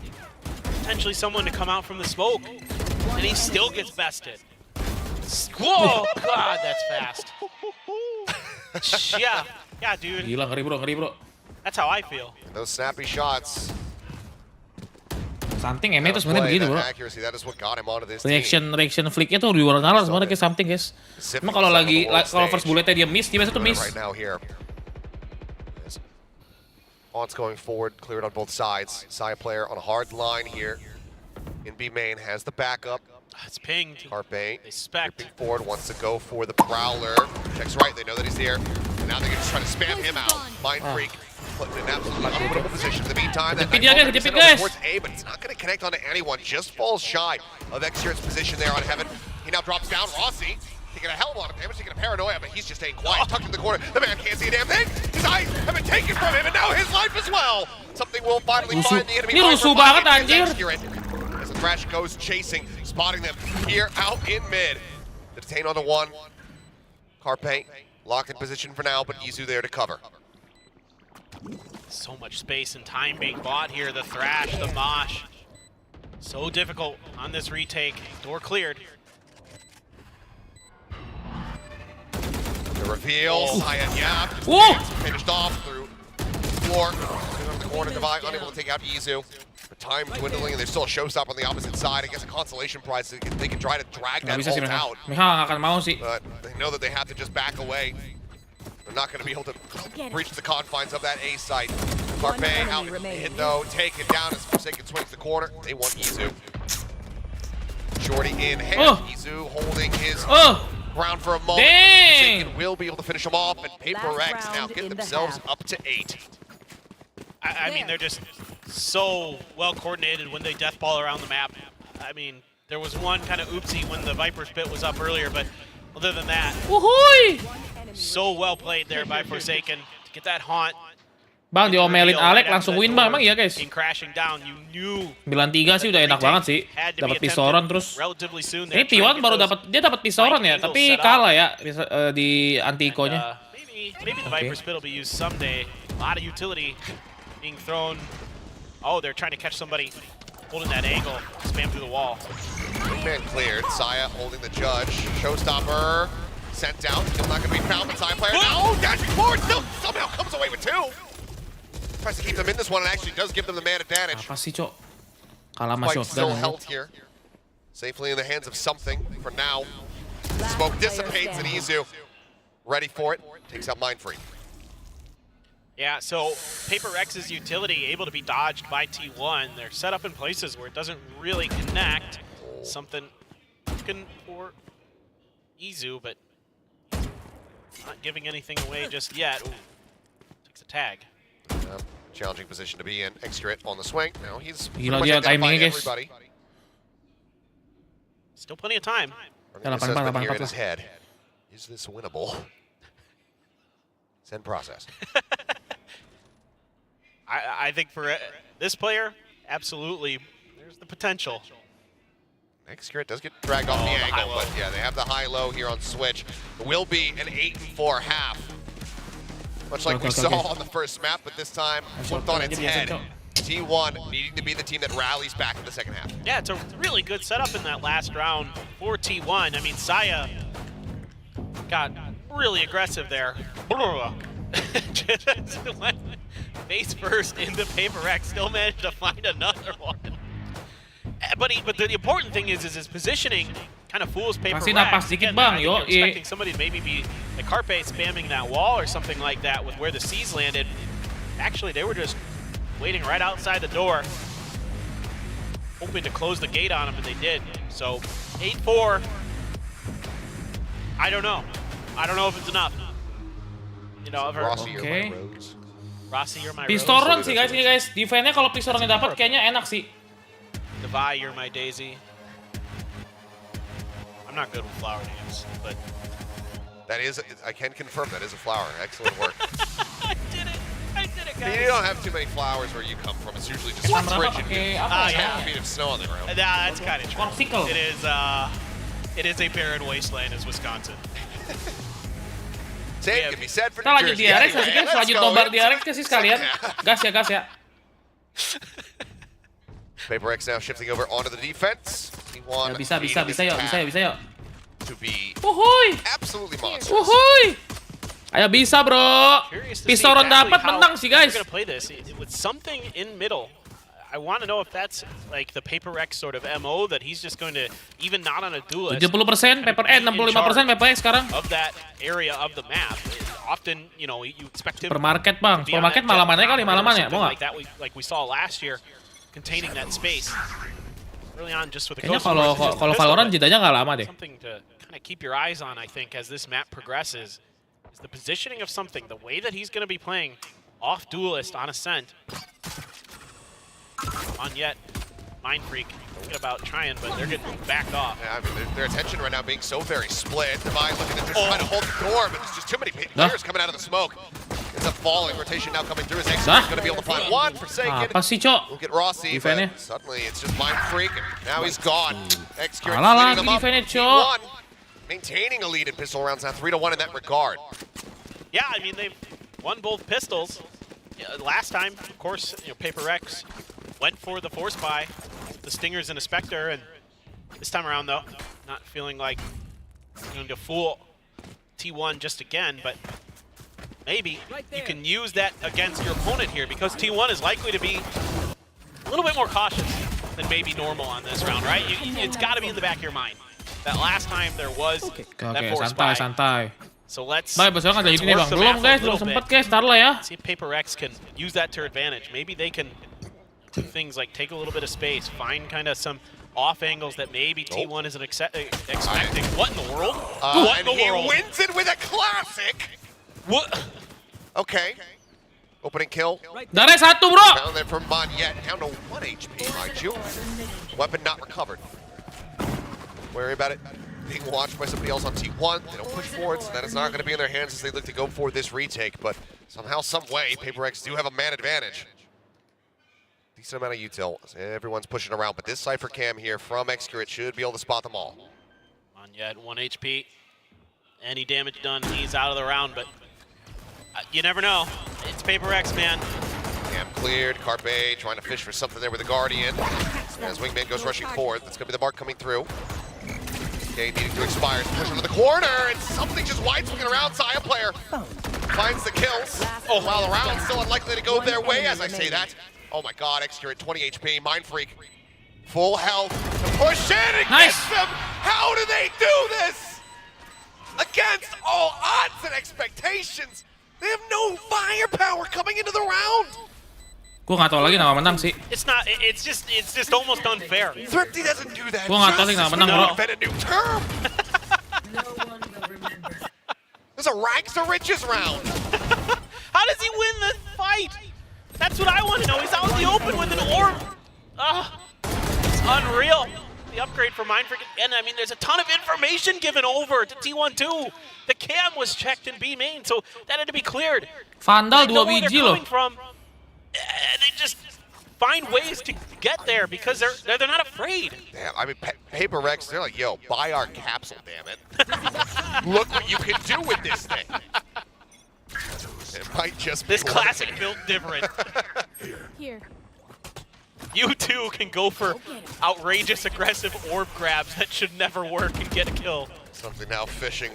potentially someone to come out from the smoke, and he still gets bested. Whoa, God, that's fast. Yeah, dude. Gila, ngeri bro. That's how I feel. Those snappy shots. Something MA itu sebenarnya begitu, bro. Accuracy, that is what got him onto this Reaction flicknya tuh di luar nalar sebenarnya kayak something, guys. Emang kalau first bulletnya dia miss, dia biasa tuh miss. Right now here. On's going forward, cleared on both sides. Saya player on a hard line here. In B main has the backup. It's pinged. Carpe. They spec. Forward wants to go for the Prowler. Checks right, they know that he's here. And now they're just trying to spam him out. Mindfreak put in an absolutely unputable position. In the meantime, that Nightbot towards A, but it's not going to connect onto anyone. Just falls shy of X-Shirt's position there on Heaven. He now drops down. Rossi taking a hell of a lot of damage, taking a paranoia, but he's just staying quiet, tucked in the corner. The man can't see a damn thing. His eyes have been taken from him, and now his life as well. Something will finally find the enemy. Ini rusuh banget, anjir. As the Thrash goes chasing, spotting them here out in mid. The detain onto one. Carpe locked in position for now, but Izu there to cover. So much space and time being bought here. The Thrash, the Mosh. So difficult on this retake. Door cleared. The reveal, Saya Yap finished off through floor. The corner Devi unable to take out Izu. The time dwindling, and there's still a showstopper on the opposite side. I guess a consolation prize. They can try to drag that ult out. But they know that they have to just back away. They're not going to be able to breach the confines of that A site. Carpe out hit though, taken down as Forsaken swings the corner. They want Izu. Shorty in hand. Izu holding his ground for a moment. Forsaken will be able to finish him off, and Paperrex now get themselves up to 8. I mean, they're just so well coordinated when they deathball around the map. I mean, there was one kind of oopsie when the Viper's Pit was up earlier, but other than that, so well played there by Forsaken to get that haunt. Bang, diomelin Alek langsung win bang, emang iya guys. 9-3 sih udah enak banget sih. Dapat pistoran terus. Ini T1 baru dapat pistoran ya, tapi kalah ya di anti-eco-nya. Maybe the Viper's Pit will be used someday. A lot of utility being thrown. Oh, they're trying to catch somebody holding that angle. Spam through the wall. Man cleared. Saya holding the judge. Showstopper sent out. Still not going to be found, but Saya player now dashing forward. Still somehow comes away with 2. Tries to keep them in this one and actually does give them the man advantage. Apa sih, Cok? Kalah sama shotgun. Still held here. Safely in the hands of something for now. Smoke dissipates and Izu ready for it. Takes out Mindfreak. Yeah, so PaperRex's utility able to be dodged by T1. They're set up in places where it doesn't really connect. Something looking for Izu, but not giving anything away just yet. Ooh, takes a tag. Challenging position to be in. X-Crit on the swing. Now he's timingnya guys. Everybody. Still plenty of time. Here in his head. Is this winnable? Send process. I think for this player, absolutely, there's the potential. X-Crit does get dragged off the angle, but yeah, they have the high-low here on Switch. It will be an 8-4 half. Much like we saw on the first map, but this time flipped on its head. T1 needing to be the team that rallies back in the second half. Yeah, it's a really good setup in that last round for T1. I mean, Saya got really aggressive there. Just went face first into Paperrex, still managed to find another one. But the important thing is his positioning kind of fools Paperrex. Kasih napas dikit bang, yo. Expecting somebody to maybe be like Carpe spamming that wall or something like that with where the C's landed. Actually, they were just waiting right outside the door, hoping to close the gate on him, and they did. So 8-4. I don't know. I don't know if it's enough. You know, Rossi, you're okay. my rose. Rossi, you're my Pistoron rose. sih guys, ini guys. Defense-nya kalau Pistoronnya dapat kayaknya enak sih. Divide, you're my daisy. I'm not good with flower names, but That is, I can confirm that is a flower. Excellent work. I did it, guys. You don't have too many flowers where you come from. It's usually just frigid. Yeah. Feet of snow on the ground. That's kind of true. Popsicle. It is a barren wasteland as Wisconsin. Same can be said for Kita New lanjut Jersey. DRX Anyway, guys, let's lanjut go. nobar DRX sih sekalian. Gas ya. Paperrex now shifting over onto the defense. He won Bisa yuk. to be Uhuy. absolutely monstrous. Uhuy. Ayo bisa bro. Pistoron dapat menang sih guys. We're gonna play this with something in middle. I want to know if that's like the Paperrex sort of MO that he's just going to, even not on a duelist, 70% Paper 65% PRX sekarang. of that area of the map. Often, you know, you expect him Supermarket bang. to be on Supermarket that malamannya jet kali or malaman ya, something mau like nggak? that, like we saw last year, containing that space. Early on, just with the Kayaknya Ghost kalau Valorant jedanya nggak lama deh. something to kind of keep your eyes on, I think, as this map progresses, is the positioning of something, the way that he's going to be playing off duelist on Ascent. On yet, Mind Freak thinking about trying, but they're getting backed off. Yeah, I mean, their attention right now being so very split. Divine looking to just try to hold the door, but there's just too many players coming out of the smoke. It's a falling rotation now coming through. His X is going to be able to find one for Seagate. Apa sih cok? Look at Rossi, Defense-nya. but suddenly it's just Mind Freak, and now he's gone. Execute Kalah cleaning lagi him up. defense-nya, He Cok. won, maintaining a lead in pistol rounds now, 3-1 in that regard. Yeah, I mean, they've won both pistols. Last time, of course, you know, Paperrex went for the force buy, the Stingers and a Spectre, and this time around, though, not feeling like going to fool T1 just again, but maybe you can use that against your opponent here, because T1 is likely to be a little bit more cautious than maybe normal on this round, right? It's got to be in the back of your mind that last time there was that force buy. Santai. So let's Baik, besok ada gini bang. Belum guys, belum sempet guys. Ntar lah ya. see if Paperrex can use that to their advantage. Maybe they can do things like take a little bit of space, find kind of some off angles that maybe T1 isn't expecting. What in the world? What in the world? He wins it with a classic. What? Okay. Opening kill. Darek 1 bro. Found there from Monyet. Down to 1 HP, mind you. Weapon not recovered. Worry about it being watched by somebody else on T1. They don't push forward, so that is not going to be in their hands as they look to go for this retake. But somehow, some way, Paperrex do have a man advantage. Decent amount of util. Everyone's pushing around, but this Cypher Cam here from Excurate should be able to spot them all. On yet 1 HP. Any damage done, he's out of the round, but you never know. It's Paperrex, man. Cam cleared. Carpe trying to fish for something there with the Guardian. As Wingman goes rushing forward, that's going to be the mark coming through. Okay, needing to expire, push into the corner, and something just wide swinging around. Saya player finds the kills. Oh, while the round's still unlikely to go their way as I say that. Oh my god, extra at 20 HP, Mind Freak. Full health to push in and Nice. gets them. How do they do this? Against all odds and expectations. They have no firepower coming into the round. Gue nggak tahu lagi nama menang sih. It's not. It's just almost unfair. Thrifty doesn't do that. Gue nggak tahu lagi nama menang bro. Invent a new term. There's a rags to riches round. How does he win the fight? That's what I want to know. He's out in the open with an orb. It's unreal. The upgrade for Mind Freak. And I mean, there's a ton of information given over to T1 too. The cam was checked in B main, so that had to be cleared. Vandal They know 2 where they're biji loh. coming from. They just find ways to get there because they're not afraid. Damn, I mean, Paperrex, they're like, yo, buy our capsule, damn it. Look what you can do with this thing. It might just be This classic built different. Here. You too can go for outrageous aggressive orb grabs that should never work and get a kill. Something now fishing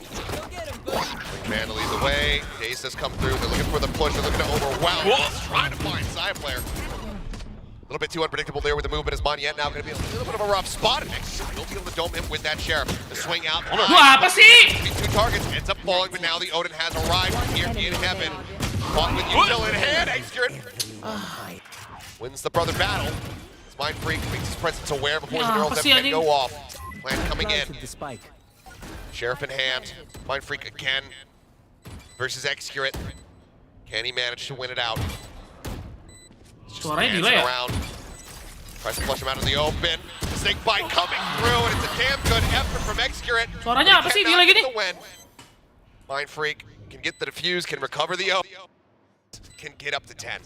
Man to lead the way. Jace has come through. They're looking for the push. They're looking to overwhelm. He's trying to find side player. A little bit too unpredictable there with the movement. Is Monyet now going to be a little bit of a rough spot? And he'll be able to dome him with that Sheriff. The swing out. Apa sih? Two targets. Ends up falling, but now the Odin has arrived here in heaven. Caught with util in hand. Excuret wins the brother battle. As Mind Freak makes his presence aware before the girls can go off. Plan coming in. Sheriff in hand. Mind Freak again versus Excuret. Can he manage to win it out? Suaranya delay ya? Around. Tries to flush him out of the open. Snake bite coming through, and it's a damn good effort from Excuret. Suaranya apa sih delay gini? Mind Freak can get the defuse, can recover the O, can get up to 10.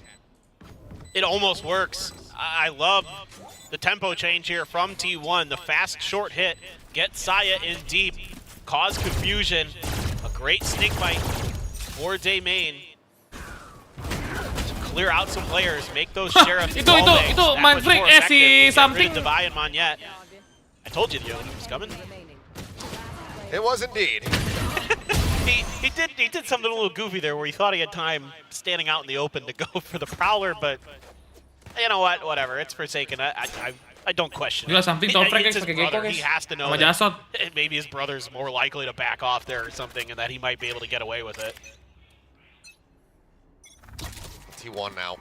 It almost works. I love the tempo change here from T1. The fast short hit, get Saya in deep, cause confusion. A great snake bite for Day Main. Clear out some players, make those sheriffs. Itu Mind Freak si something. ZOWIE and Monyet. I told you the Odin was coming. It was indeed. He did something a little goofy there where he thought he had time standing out in the open to go for the Prowler, but you know what? Whatever. It's Forsaken. I don't question it. Something It's his brother. He has to know sama that Jasot. maybe his brother's more likely to back off there or something, and that he might be able to get away with it. T1 now.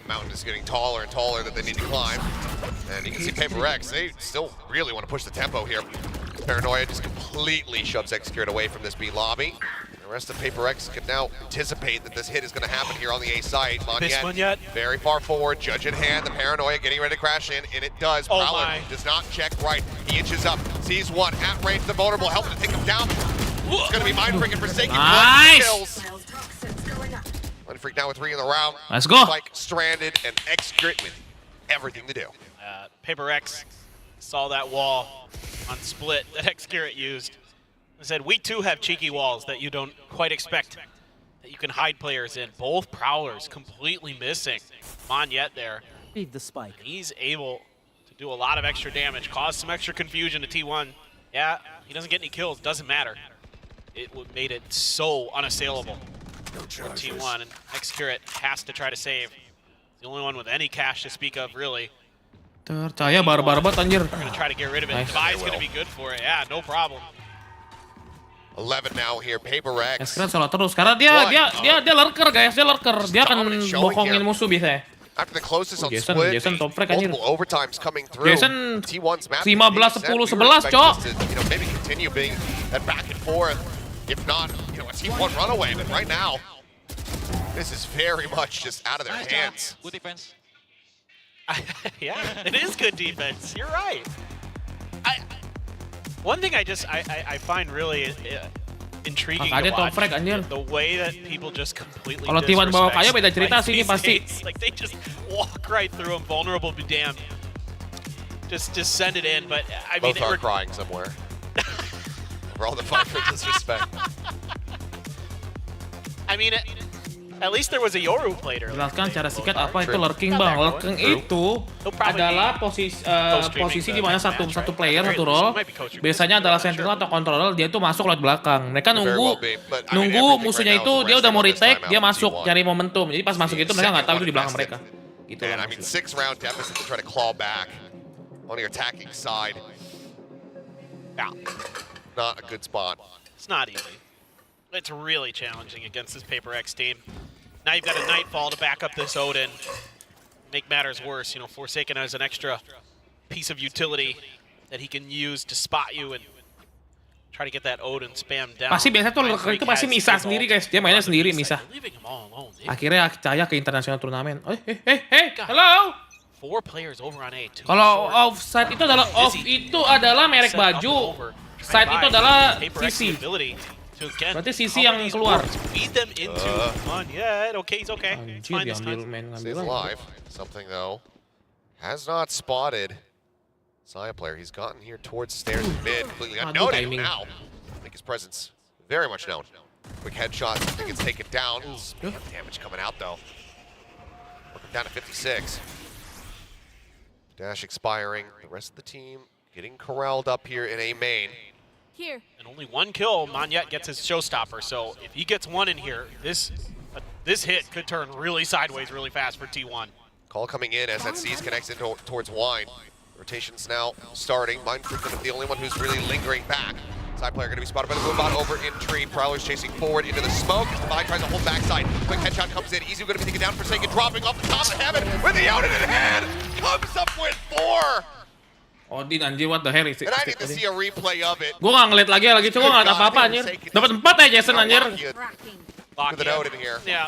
Mountain is getting taller and taller that they need to climb. And you can see Paperrex, they still really want to push the tempo here. Paranoia just completely shoves Execute away from this B lobby. The rest of Paperrex can now anticipate that this hit is going to happen here on the A site. Monyet very far forward, Judge in hand, the Paranoia getting ready to crash in, and it does. Oh Prowler my. does not check right. He inches up, sees one, at range, the vulnerable, helping to take him down. It's going to be Mind Freak and Forsaken. Nice. Kills. Mind Freak now with 3 in the round. Let's go. Spike stranded and Execute with everything to do. Paperrex saw that wall on split that Execute used. I said, we too have cheeky walls that you don't quite expect that you can hide players in. Both Prowlers completely missing. Monyet there. Read the spike. He's able to do a lot of extra damage, cause some extra confusion to T1. Yeah, he doesn't get any kills, doesn't matter. It made it so unassailable for T1, and Execute has to try to save. The only one with any cash to speak of, really. Tercaya barbar banget anjir. We're gonna try to get rid of it. Nice. Devi's gonna be good for it. Yeah, no problem. 11 now here, Paperrex. Keren selalu terus karena dia lurker guys, dia lurker. Dia akan bohongin musuh biasanya. After the closest on Jason, split, Jason top frag anjir. multiple overtimes coming through. Jason T1's map 15, 10, 11, cok. Maybe continue being that back and forth. If not, a T1 runaway. But right now, this is very much just out of their hands. Good defense. Yeah, it is good defense. You're right. One thing I find really intriguing to watch, the way that people just completely Kalau T1 bawa kaya beda cerita like, sini pasti. Like they just walk right through them, vulnerable be damned. Just send it in, but I mean, both are crying somewhere. For all the fun for disrespect. I mean, at least there was a Yoru played earlier. Jelaskan cara sikat apa itu lurking bang. Lurking itu adalah posisi di mana satu player satu role biasanya adalah sentinel atau controller, dia itu masuk lewat belakang. Mereka nunggu musuhnya itu dia udah mau retake, dia masuk cari momentum. Jadi pas masuk itu mereka nggak tahu itu di belakang mereka. Gitu lah. I mean 6 round deficit to try to claw back on your attacking side. Yeah. Not a good spot. It's not easy. It's really challenging against this Paperrex team. Now you've got a Nightfall to back up this Odin. Make matters worse, Forsaken has an extra piece of utility that he can use to spot you and try to get that Odin spam down. Pasti biasa tuh lurker itu pasti Misa sendiri guys. Dia mainnya sendiri Misa. Akhirnya Djaja ke international turnamen. Hello. 4 players over on A. Kalau offside itu adalah merek baju. Side itu adalah CC. Berarti CC yang keluar. Feed them into Monyet. Okay, he's okay. Anjir, diambil main Stays alive. Something though has not spotted Saya player. He's gotten here towards stairs mid. Completely unnoted now. I think his presence very much known. Quick headshot. I think it's taken down. Damage coming out though. Working down to 56. Dash expiring. The rest of the team getting corralled up here in A main. Here. And only one kill, Monyet gets his showstopper. So if he gets one in here, this hit could turn really sideways really fast for T1. Call coming in as that C's connects in towards Wine. Rotations now starting. Mindfreak gonna be the only one who's really lingering back. Side player gonna be spotted by the Boombot over in tree. Prowler's chasing forward into the smoke. Mine tries to hold backside. Quick headshot comes in. Easy gonna be taken down for Forsaken, dropping off the top of heaven with the out in hand. Comes up with 4. Odin anjir, what the hell is it? And I need to see a replay of it. Gua nggak ngeliat lagi cuma nggak ada apa-apa anjir. Dapat 4 ya Jason anjir. Lock the note in here. Yeah.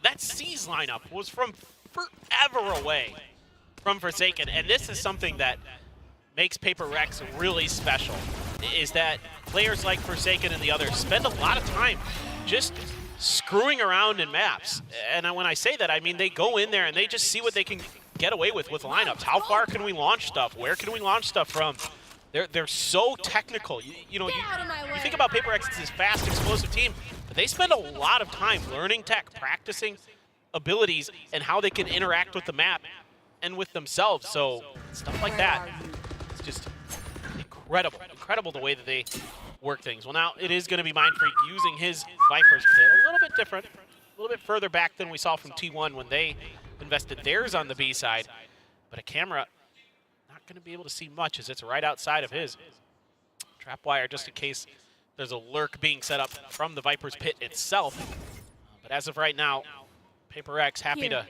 That C's lineup was from forever away from Forsaken, and this is something that makes Paperrex really special, is that players like Forsaken and the others spend a lot of time just screwing around in maps. And when I say that, I mean they go in there and they just see what they can get away with lineups. How far can we launch stuff? Where can we launch stuff from? They're so technical. You know, you think about Paperrex as this fast, explosive team, but they spend a lot of time learning tech, practicing abilities, and how they can interact with the map and with themselves. So stuff like that, it's just incredible the way that they work things. Well, now it is going to be Mindfreak using his Viper's Pit, a little bit different, a little bit further back than we saw from T1 when they invested theirs on the B side, but a camera not going to be able to see much as it's right outside of his. Trap wire just in case there's a lurk being set up from the Viper's Pit itself. But as of right now, Paperrex happy to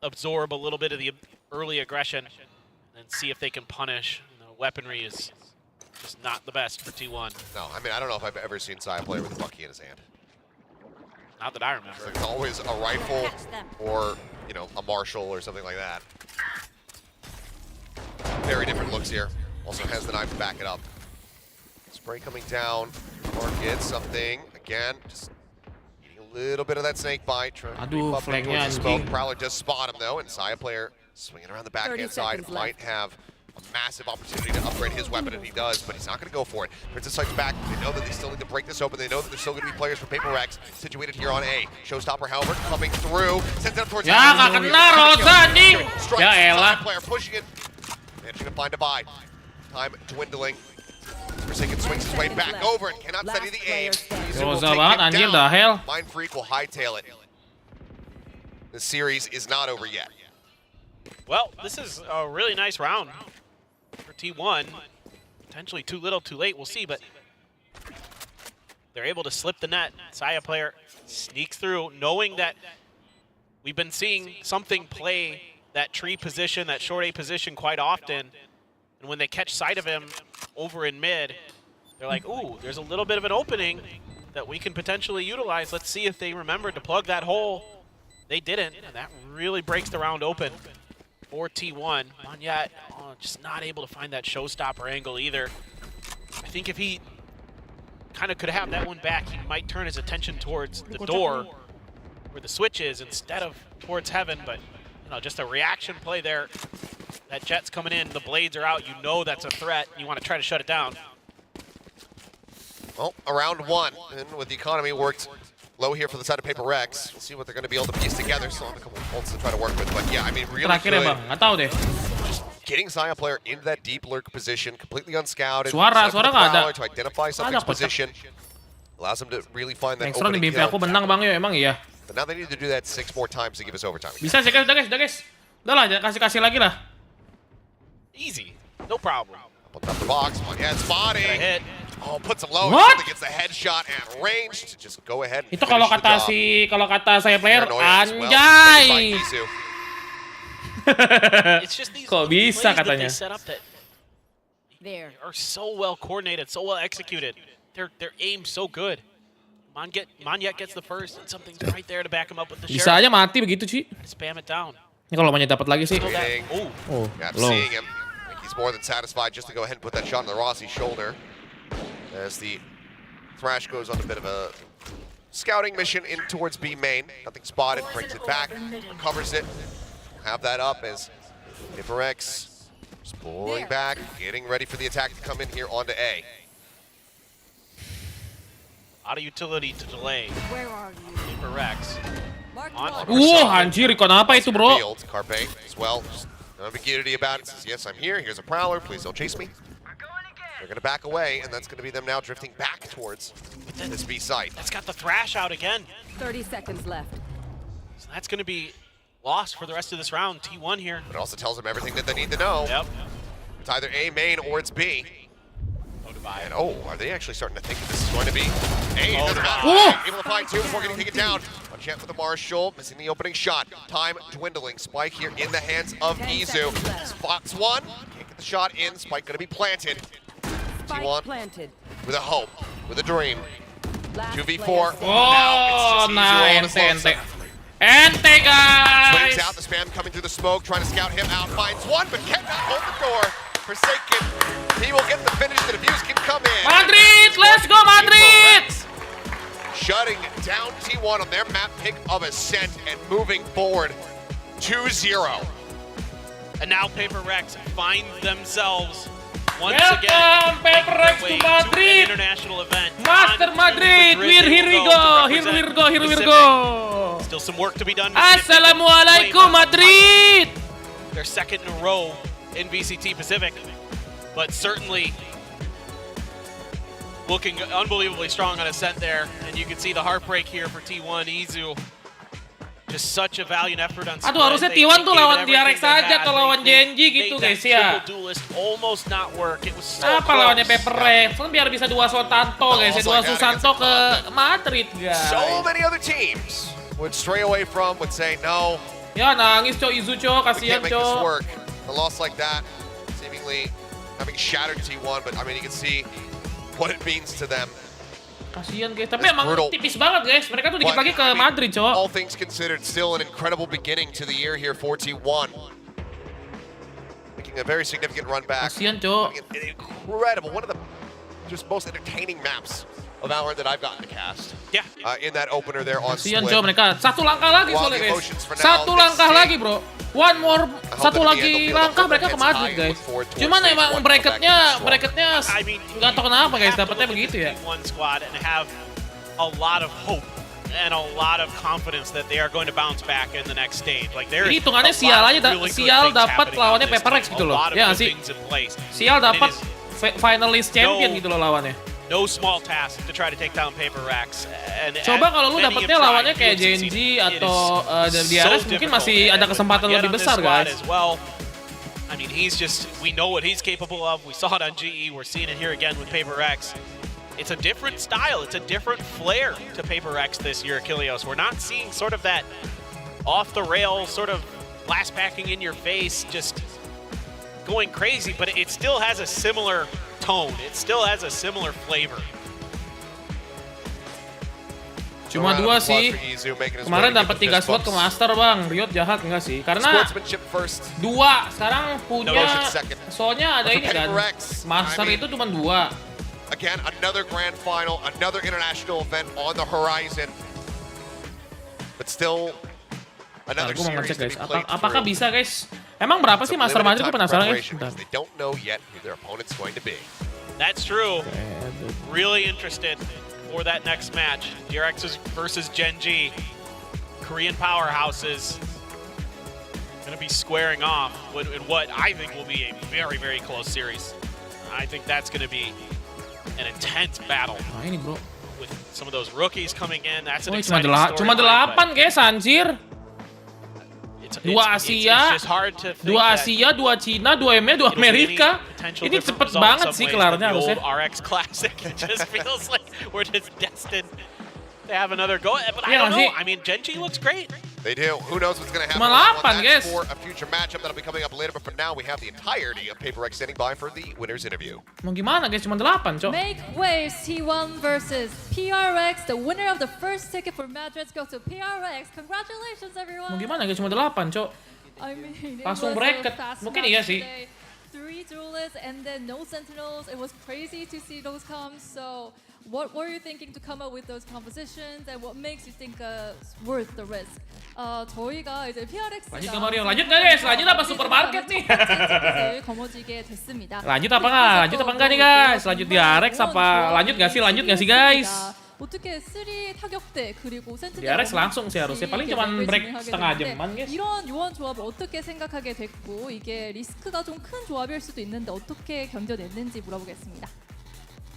absorb a little bit of the early aggression and see if they can punish. You know, weaponry is just not the best for T1. No, I mean, I don't know if I've ever seen Sai play with a Bucky in his hand. Not that I remember. There's always a rifle or, you know, a Marshall or something like that. Very different looks here. Also has the knife to back it up. Spray coming down. Mark gets something. Again, just eating a little bit of that snake bite. Trying to creep up towards the smoke. Prowler does spot him, though, and Saya player swinging around the backhand side. Might have a massive opportunity to upgrade his weapon, and he does, but he's not going to go for it. Princess Sight's back. They know that they still need to break this open. They know that there's still going to be players for Paperrex situated here on A. Showstopper Halbert coming through. Sends it up towards Ya, nggak kena Rosa anjing. Ya elah. Player pushing it. Managing to find a buy. Time dwindling. Forsaken swings his way back over and cannot steady the aim. Rosa banget anjir, the hell. Mindfreak will hightail it. The series is not over yet. Well, this is a really nice round for T1. Potentially too little, too late, we'll see, but they're able to slip the net. Saya player sneaks through, knowing that we've been seeing something play that tree position, that short A position quite often. And when they catch sight of him over in mid, they're like, ooh, there's a little bit of an opening that we can potentially utilize. Let's see if they remember to plug that hole. They didn't, and that really breaks the round open for T1. Monyet just not able to find that showstopper angle either. I think if he kind of could have that one back, he might turn his attention towards the door where the switch is instead of towards heaven, but you know, just a reaction play there. That jet's coming in, the blades are out, you know that's a threat, you want to try to shut it down. Well, around one, and with the economy worked low here for the side of Paperrex. We'll see what they're going to be able to piece together. Still have a couple of bolts to try to work with, but yeah, I mean, really good. Just getting Saya player into that deep lurk position, completely unscouted. Suara nggak ada. To identify something's position. Allows them to really find that Next round opening di mimpi aku benang bang yo, emang iya. But now they need to do that 6 more times to give us overtime. Bisa sih guys, udah guys. Udah lah, kasih lagi lah. Easy, no problem. Up the box, yeah, spotting. Hit. Oh, puts him low. What? Gets the headshot at range to just go ahead. And Itu kalau kata saya player, anjay. It's just these Kok bisa plays katanya? that they set up that are so well coordinated, so well executed. Their aim's so good. Monyet gets the first, and something's right there to back him up with the Bisa aja mati begitu sih. Spam it down. Ini kalau Monyet dapat lagi sih. Oh, seeing him. He's more than satisfied just to go ahead and put that shot on the Rossi shoulder. As the Thrash goes on a bit of a scouting mission in towards B main. Nothing spotted, brings it back, recovers it. Have that up as Paperrex just pulling back, getting ready for the attack to come in here onto A. Out of utility to delay. Where are you? Paperrex. Anjir, ikon apa itu, bro? Carpe as well. Just no ambiguity about it. Says, yes, I'm here. Here's a Prowler. Please don't chase me. They're going to back away, and that's going to be them now drifting back towards this B site. That's got the thrash out again. 30 seconds left. So that's going to be lost for the rest of this round. T1 here. But it also tells them everything that they need to know. Yep. It's either A main or it's B. And are they actually starting to think that this is going to be A? Doesn't matter. Able to find two before getting taken down. One chance with the Marshall, missing the opening shot. Time dwindling. Spike here in the hands of Izu. Spots one. Can't get the shot in. Spike going to be planted. T1 planted. with a hope, with a dream. Last 2v4. Oh, nah, ente guys! Swings out, the spam coming through the smoke, trying to scout him out. Finds one, but cannot hold the door. Forsaken. He will get the finish. The defuse can come in. Madrid, let's go Madrid! Shutting down T1 on their map pick of Ascent and moving forward 2-0. And now PaperRX find themselves once Welcome, again PaperRX to Madrid. an international event. Master Madrid, here we go. Still some work to be done. Assalamualaikum Madrid. Their second in a row in VCT Pacific, but certainly looking unbelievably strong on Ascent there, and you can see the heartbreak here for T1. Izu, just such a valiant effort on Aduh, harusnya T1 tuh lawan PRX aja atau lawan GENG gitu guys ya. Almost not work. It was so Apa lawannya PaperRX? Kan biar bisa dua Sotanto guys, dua Susanto ke Madrid guys. So many other teams would stray away from, would say no. Ya nangis cok Izu cok, kasihan We can't make this cok. work. A loss like that, seemingly having shattered T1, but I mean you can see what it means to them. Kasihan guys, tapi emang tipis banget guys. Mereka tuh dikit lagi ke Madrid cok. All things considered, still an incredible beginning to the year here for T1. Making a very significant run back. Kasihan cok. An incredible, one of the just most entertaining maps of Valorant that I've gotten to cast. Yeah. In that opener there on Kasihan Split. cok mereka. Satu langkah lagi soalnya guys. Satu langkah lagi bro. One more, satu lagi langkah mereka ke Madrid guys. Cuman emang bracketnya nggak tahu kenapa guys dapetnya begitu ya. One squad and have a lot of hope and a lot of confidence that they are going to bounce back in the next stage. Like there is hitungannya sial aja, sial dapat lawannya PaperRX gitu loh. Ya sih. Sial dapat finalist champion gitu loh lawannya. No small task to try to take down PaperRX. Coba kalau lu dapetnya lawannya kayak GENG atau DRS mungkin masih ada kesempatan lebih besar guys. I mean, we know what he's capable of. We saw it on GE. We're seeing it here again with PaperRX. It's a different style. It's a different flair to PaperRX this year, Achilleos. We're not seeing sort of that off-the-rails, sort of blast packing in your face, just going crazy, but it still has a similar tone. It still has a similar flavor. Cuma dua sih. Kemarin dapat 3 slot ke Master bang. Riot jahat enggak sih? Karena dua sekarang punya. Soalnya ada ini kan. Master itu cuma 2. Again, another grand final, another international event on the horizon. But still another series to be played. Apakah bisa guys? Emang berapa sih Master Madrid? Gue penasaran guys. They don't know yet who their opponent's going to be. That's true. Really interested for that next match. DRX versus GENG. Korean powerhouses going to be squaring off in what I think will be a very, very close series. I think that's going to be an intense battle. Nah ini bro. With some of those rookies coming in, that's an cuma exciting story. Cuma 8 guys anjir. 2 Asia, 2 Cina, 2 EMEA, 2 Amerika. Ini cepet banget sih kelarnya harusnya. RX Classic, it just feels like we're just destined to have another go. But I don't know. I mean, GENG looks great. They do. Who knows what's going to happen Cuma 8 guys. For a future matchup that'll be coming up later. But for now, we have the entirety of PaperRX standing by for the winner's interview. Mau gimana guys? Cuma 8 cok. Make waves T1 versus PRX. The winner of the first ticket for MADRID goes to PRX. Congratulations everyone. Mau gimana guys? Cuma 8 cok. I mean, langsung bracket. Mungkin iya sih. 3 duelists and then no sentinels. It was crazy to see those come. So what were you thinking to come up with those compositions and what makes you think it's worth the risk? 저희가 이제 PRX lanjut ke Mario. Lanjut nggak guys? Lanjut apa supermarket nih? 거머쥐게 됐습니다. Lanjut apa nggak? Lanjut apa enggak nih guys? Lanjut DRX apa? Lanjut nggak sih? Lanjut nggak sih guys? 어떻게 3 타격대 그리고 센트리 PRX langsung sih harusnya. Paling cuman break setengah jaman, guys. 이런 요원 조합을 어떻게 생각하게 됐고 이게 리스크가 좀 큰 조합일 수도 있는데 어떻게 견뎌냈는지 물어보겠습니다.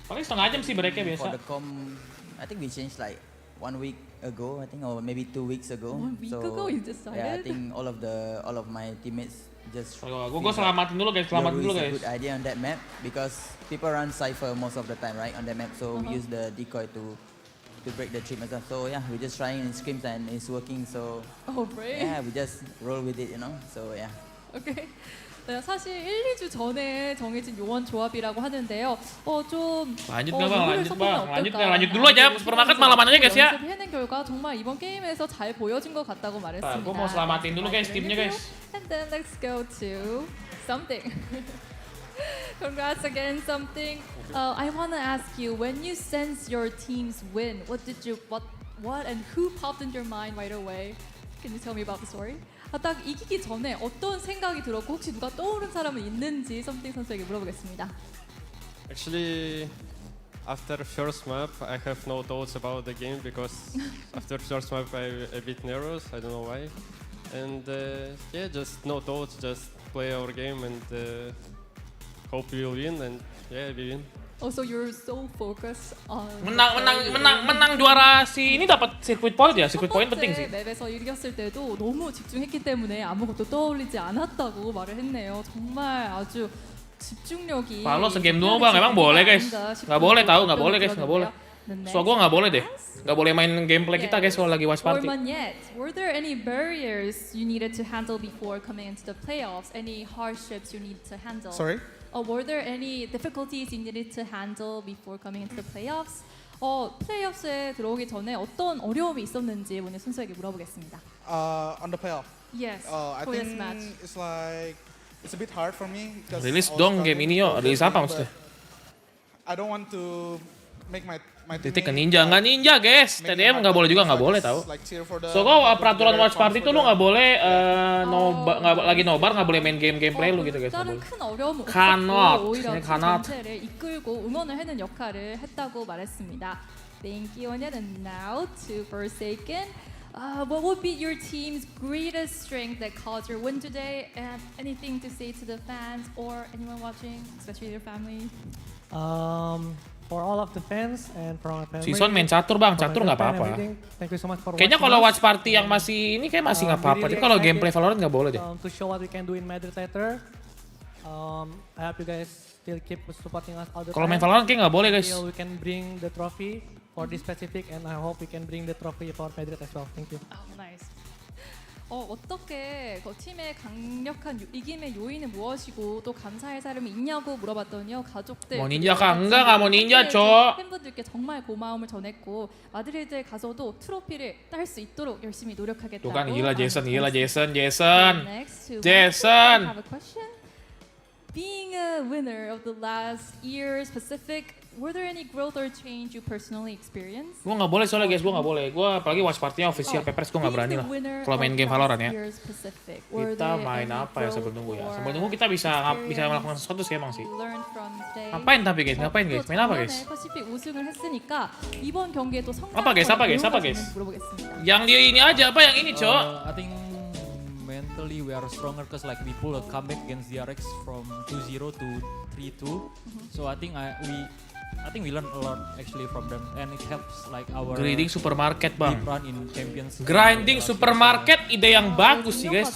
Paling setengah jam sih breaknya biasa. For the com, I think we changed like 1 week ago, I think, or maybe 2 weeks ago. 1 week ago you decided? Yeah, I think all of my teammates just. Gue selamatin dulu guys, selamatin dulu guys. It's a good idea on that map because people run cipher most of the time, right, on that map. So we use the decoy to break the trip and stuff. So yeah, we're just trying in scrims and it's working. So yeah, we just roll with it, you know. So yeah. Okay. 네, 사실 1, 2주 전에 정해진 요원 조합이라고 하는데요. 좀 lanjut dulu aja supermarket malaman aja guys ya. 해낸 결과 정말 이번 게임에서 잘 보여준 것 같다고 말했습니다. gue mau selamatin dulu guys timnya guys. And then let's go to something. Congrats again, something. I want to ask you, when you sense your team's win, what and who popped in your mind right away? Can you tell me about the story? 딱 이기기 전에 어떤 생각이 들었고 혹시 누가 떠오른 사람은 있는지 something 선수에게 물어보겠습니다. Actually, after first map, I have no thoughts about the game because after first map I'm a bit nervous. I don't know why, and yeah, just no thoughts, just play our game and hope we will win, and yeah, we win. So you're so focused on menang juara si ini dapat circuit point ya. Circuit point penting sih. 맵에서 이겼을 때도 너무 집중했기 때문에 아무것도 떠올리지 않았다고 말을 했네요. 정말 아주 집중력이. Kalau segame dulu bang, emang boleh guys? Nggak boleh tahu, nggak boleh guys, nggak boleh. So gue nggak boleh deh, nggak boleh main gameplay kita guys kalau lagi watch party. Were there any barriers you needed to handle before coming into the playoffs? Any hardships you need to handle? Sorry? Were there any difficulties you needed to handle before coming into the playoffs? 플레이오프에 들어오기 전에 어떤 어려움이 있었는지 오늘 선수에게 물어보겠습니다. On the playoff. Yes. I think it's like it's a bit hard for me because Rilis dong game ini yo, rilis apa maksudnya? I don't want to make my titik ke ninja, nggak ninja guys. TDM nggak boleh juga, nggak boleh tahu. So kok peraturan watch party tuh lu nggak boleh lagi nobar nggak boleh main gameplay lu gitu guys. 다른 큰 어려움 Cannot. 오히려 Cannot. 전체를 이끌고 응원을 해는 역할을 했다고 말했습니다. Thank you. And now to Forsaken. What would be your team's greatest strength that caused your win today? And anything to say to the fans or anyone watching, especially your family? For all of the fans and for our family. Season main catur bang, catur nggak apa-apa. Thank you so much for kayaknya kalau watch party yang masih ini kayak masih nggak apa-apa. Tapi kalau gameplay Valorant nggak boleh deh. To show what we can do in MADRID later. I hope you guys still keep supporting us all the time. Kalau main Valorant kayak nggak boleh guys. Until we can bring the trophy for this Pacific, and I hope we can bring the trophy for MADRID as well. Thank you. Nice. 어떻게 팀의 강력한 이김의 요인은 무엇이고 또 감사할 사람이 있냐고 물어봤더니요. 가족들. 뭐 닌자가 enggak 뭐 닌자 줘. 팬분들께 정말 고마움을 전했고 마드리드에 가서도 트로피를 딸 수 있도록 열심히 노력하겠다고. Tuh kan gila Jason. Next to Jason. I have a question. Being a winner of the last year's Pacific, were there any growth or change you personally experienced? Gue nggak boleh soalnya guys, gue nggak boleh. Gue apalagi watch party-nya official PRX gue nggak berani lah. Kalau main game Valorant ya. Kita main apa ya sebelum nunggu ya? Sebelum nunggu kita bisa melakukan sesuatu sih emang sih. Ngapain guys? Main apa guys? Apa guys? Yang dia ini aja apa yang ini cok? I think mentally we are stronger because like we pull a comeback against DRX from 2-0 to 3-2. So I think we learn a lot actually from them, and it helps like our grinding supermarket bang. Run in champions. Grinding supermarket ide yang bagus sih guys.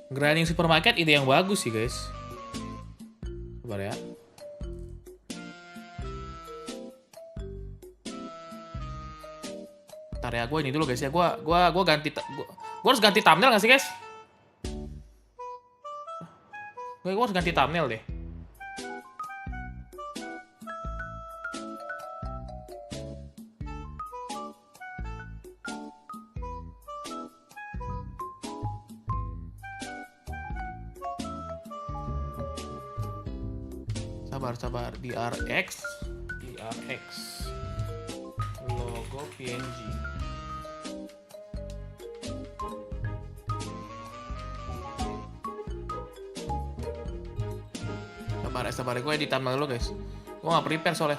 Grinding supermarket ide yang bagus sih guys. Sabar ya. Ntar ya gue ini dulu guys ya. Gue harus ganti thumbnail nggak sih guys? Gue harus ganti thumbnail deh. Sabar. DRX. Logo PNG. Sabar, gue edit thumbnail dulu guys. Gue nggak prepare soalnya.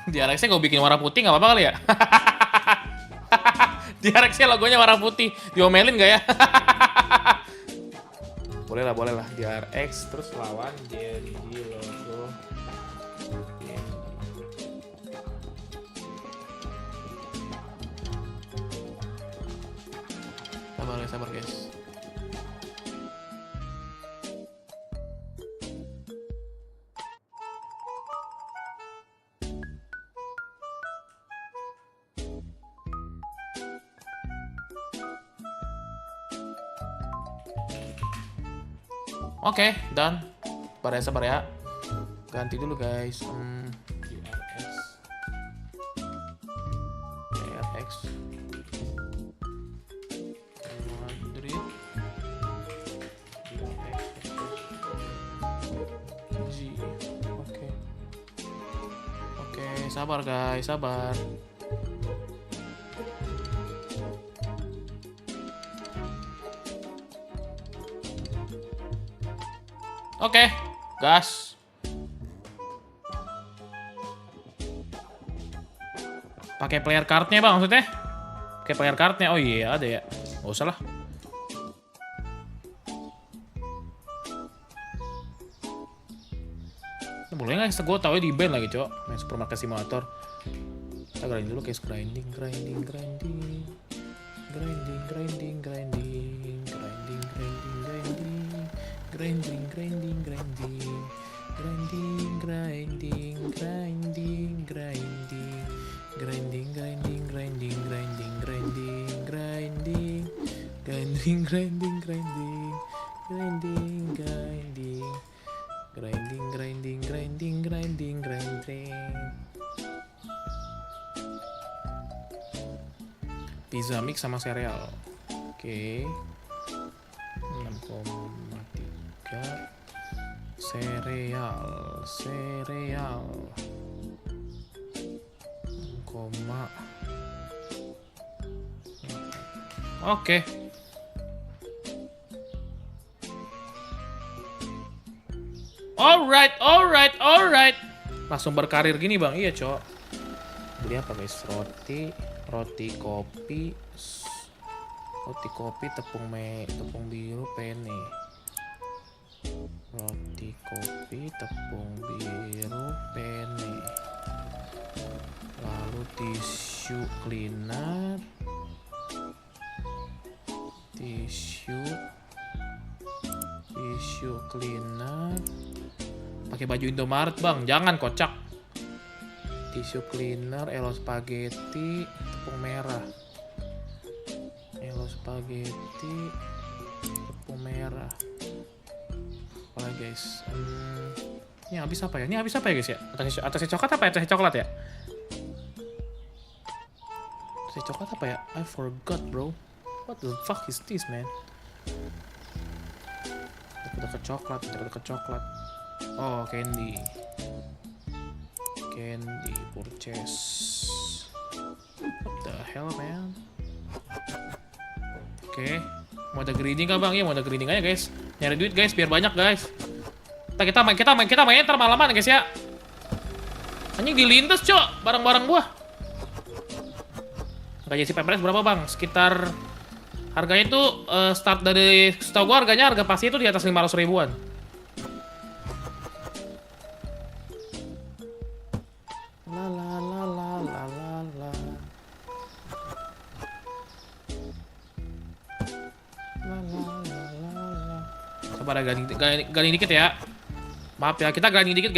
DRX-nya gue bikin warna putih nggak apa-apa kali ya? DRX-nya logonya warna putih, diomelin nggak ya? Boleh lah. DRX terus lawan GENG logo. Sabar guys. Oke, done. Sabar ya. Ganti dulu guys. PRX. MADRID. G. Oke, sabar guys, sabar. Oke, gas. Pakai player card-nya bang maksudnya? Pakai player card-nya? Oh iya ada ya. Gak usah lah. Boleh nggak? Gue tau di band lagi cok. Main supermarket simulator. Kita grinding dulu guys. Grinding. Pizza mix sama sereal. Oke. 6,3 sereal. Oke. Alright. Langsung berkarir gini bang, iya cok. Beli apa guys? Roti kopi, tepung biru, penne. Roti kopi, tepung biru, penne. Lalu tisu cleaner. Pakai baju Indomaret bang, jangan kocak. Tisu cleaner, elo spaghetti, tepung merah. Apa guys? Ini habis apa ya? Guys ya? Atasnya coklat apa ya? Atasnya coklat ya? Atasnya coklat apa ya? I forgot bro. What the fuck is this man? Deket coklat. Oh, candy purchase. What the hell man? Oke. Mau ada grinding kah bang? Iya mau ada grinding aja guys. Nyari duit guys biar banyak guys. Kita main ntar malaman guys ya. Anjing dilindas cok barang-barang gua. Gaji si Paperrex berapa bang? Sekitar harganya itu start dari setahu gua harga pasti itu di atas 500 ribuan. Sabar grinding dikit ya. Maaf ya, kita grinding dikit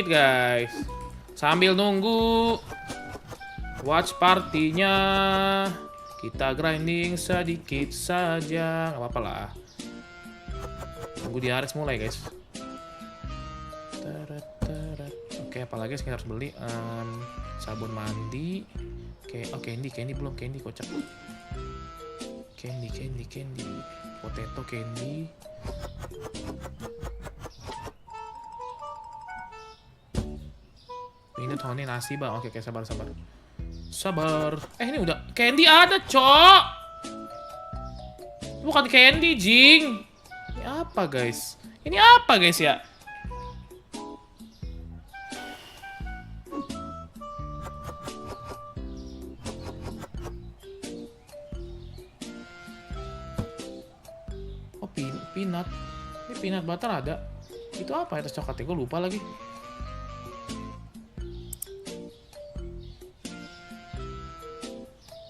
guys. Sambil nunggu watch partinya, kita grinding sedikit saja, nggak apa-apa lah. Tunggu di Ares mulai guys. Oke, apalagi kita harus beli sabun mandi. Oke, candy belum, candy kocak. Candy. Potato candy. Ini Tony nasi bang. Oke, sabar. Sabar. Ini udah candy ada, cok. Bukan candy, Jing. Ini apa guys? Ya? Oh, peanut. Ini peanut butter ada. Itu apa ya tas coklatnya? Gue lupa lagi.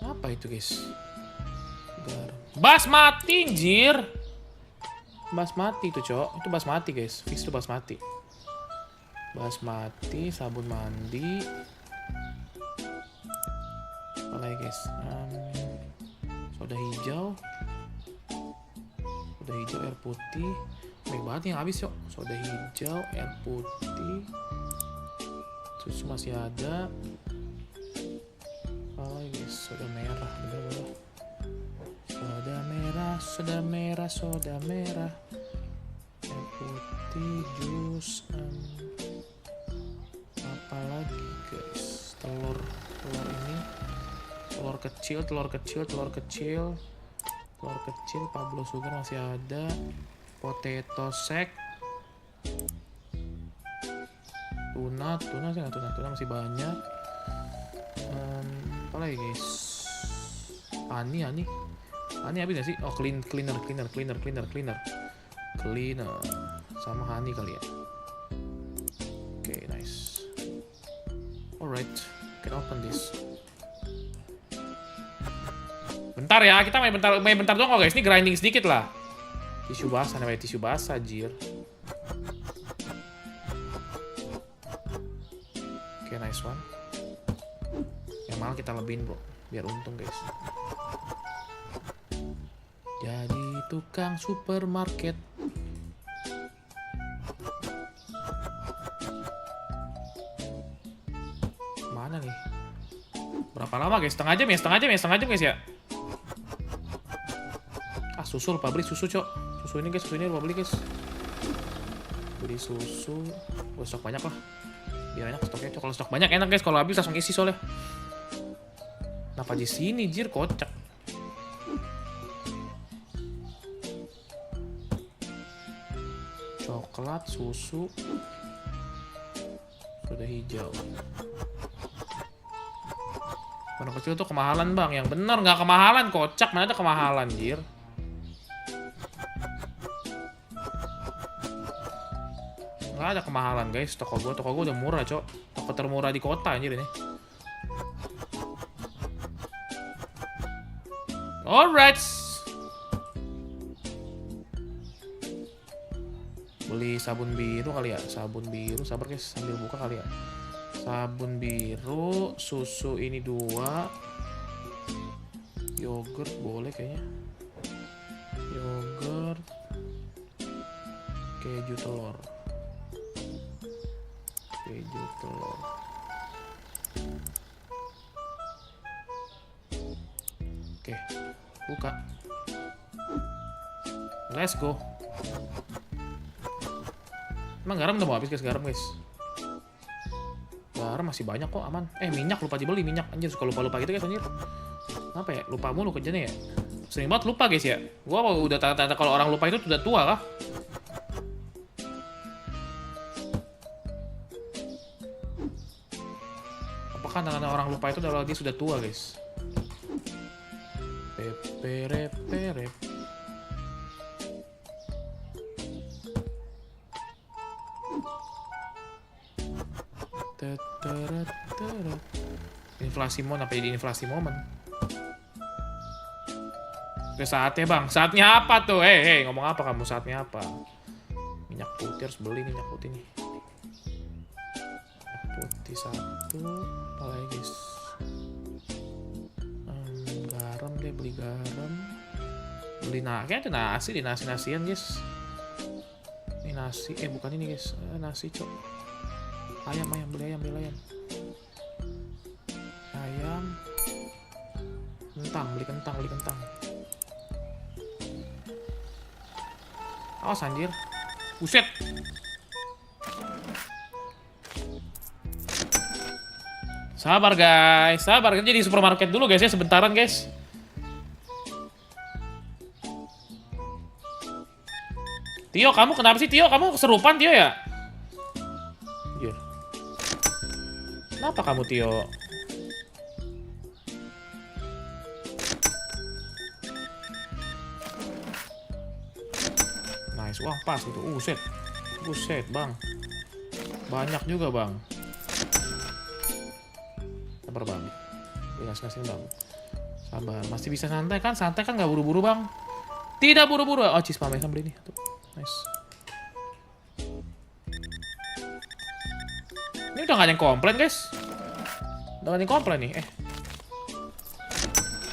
Apa itu guys? Basmati, anjir. Basmati itu, cok. Itu basmati guys. Fix itu basmati. Basmati, sabun mandi. Apa lagi guys? Soda hijau. Air putih. Baik banget yang habis, cok. Soda hijau, air putih. Susu masih ada. Apa lagi guys? Soda merah. Bener-bener. Soda merah. Air putih, jus. Apa lagi guys? Telur ini. Telur kecil. Pablo sugar masih ada. Potato sack. Tuna sih nggak tuna masih banyak. Apa lagi guys? Ani habis nggak sih? Oh, cleaner sama honey kali ya. Oke, nice. Alright, can open this. Bentar ya, kita main bentar doang kok guys. Ini grinding sedikit lah. Tisu basah anjir. Oke, nice one. Yang malah kita lebihin bro, biar untung guys. Jadi tukang supermarket. Mana nih? Berapa lama guys? Setengah jam guys ya. Susu lupa beli susu, cok. Susu ini lupa beli guys. Beli susu. Stok banyak lah. Biar enak stoknya, cok. Kalau stok banyak enak guys. Kalau habis langsung isi soalnya. Kenapa di sini jir, kocak. Coklat, susu. Soda hijau. Mana kecil tuh kemahalan bang. Yang bener nggak kemahalan, kocak. Mana ada kemahalan jir. Nggak ada kemahalan guys. Toko gue udah murah, cok. Toko termurah di kota anjir ini. Alright. Beli sabun biru kali ya. Sabun biru, sabar guys, sambil buka kali ya. Sabun biru, susu ini 2. Yogurt boleh kayaknya. Yogurt. Keju telur. Oke, buka. Let's go. Emang garam udah mau habis guys, garam guys. Garam masih banyak kok, aman. Minyak lupa dibeli, minyak anjir, suka lupa gitu guys anjir. Kenapa ya? Lupa mulu kerjanya ya. Sering banget lupa guys ya. Gua udah tanda-tanda kalau orang lupa itu udah tua kah? Apakah tanda-tanda orang lupa itu adalah dia sudah tua guys? Perep. Inflasi momen, apa jadi inflasi momen? Oke, saatnya bang. Saatnya apa tuh? Hei, ngomong apa kamu? Saatnya apa? Minyak putih, harus beli minyak putih nih. Minyak putih 1. Apa lagi guys? Garam deh, beli garam. Beli kayaknya ada nasi di nasian guys. Ini nasi, bukan ini guys. Nasi cok. Ayam, beli ayam. Ayam. Kentang, beli kentang. Kaos anjir. Buset. Sabar guys, sabar. Kita jadi supermarket dulu guys ya, sebentaran guys. Tio, kamu kenapa sih Tio? Kamu keserupan Tio ya? Iya. Kenapa kamu Tio? Nice, wah pas itu. Buset. Buset bang. Banyak juga bang. Sabar bang. Gas-gasin bang. Sabar, masih bisa santai kan nggak buru-buru bang. Tidak buru-buru. Oh cis pamai sambil ini. Tuh. Nice. Ini udah gak ada yang komplain guys. Udah gak ada yang komplain nih.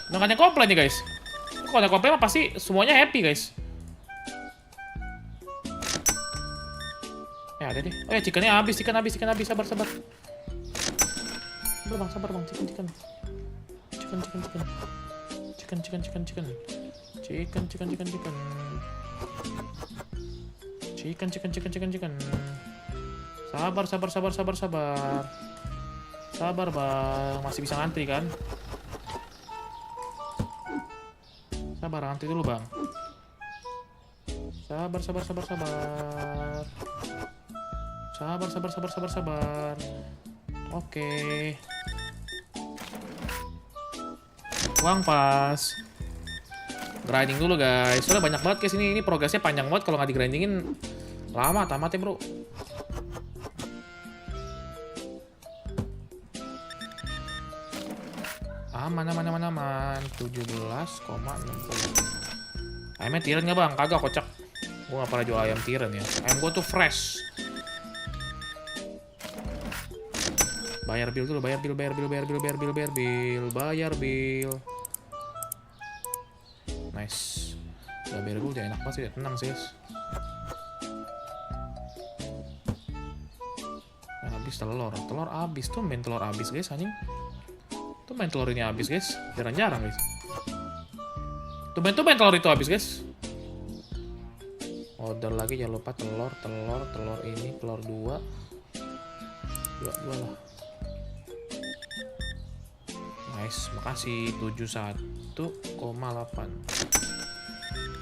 Udah gak ada yang komplain nih guys. Kalau ada komplain mah pasti semuanya happy guys. Ya ada deh. Oh ya chickennya habis, chicken habis. Sabar. Sabar bang, sabar bang. Chicken. Sabar bang, masih bisa ngantri kan? Sabar, ngantri dulu bang. Sabar. Oke. Uang pas. Grinding dulu guys. Soalnya banyak banget guys ini progresnya panjang banget kalau nggak digrindingin lama tamatnya bro. Aman. 17,60. Ayamnya tiren nggak bang? Kagak kocak. Gue nggak pernah jual ayam tiren ya. Ayam gue tuh fresh. Bayar bill dulu, bayar bill. Nice. Udah bayar gue udah enak banget sih, udah tenang sih guys. Nah, habis telur habis tuh main telur habis guys anjing. Tuh main telur ini habis guys, jarang-jarang guys. Tuh main telur itu habis guys. Order lagi jangan lupa telur ini, telur 2 lah. Nice, makasih 71,8.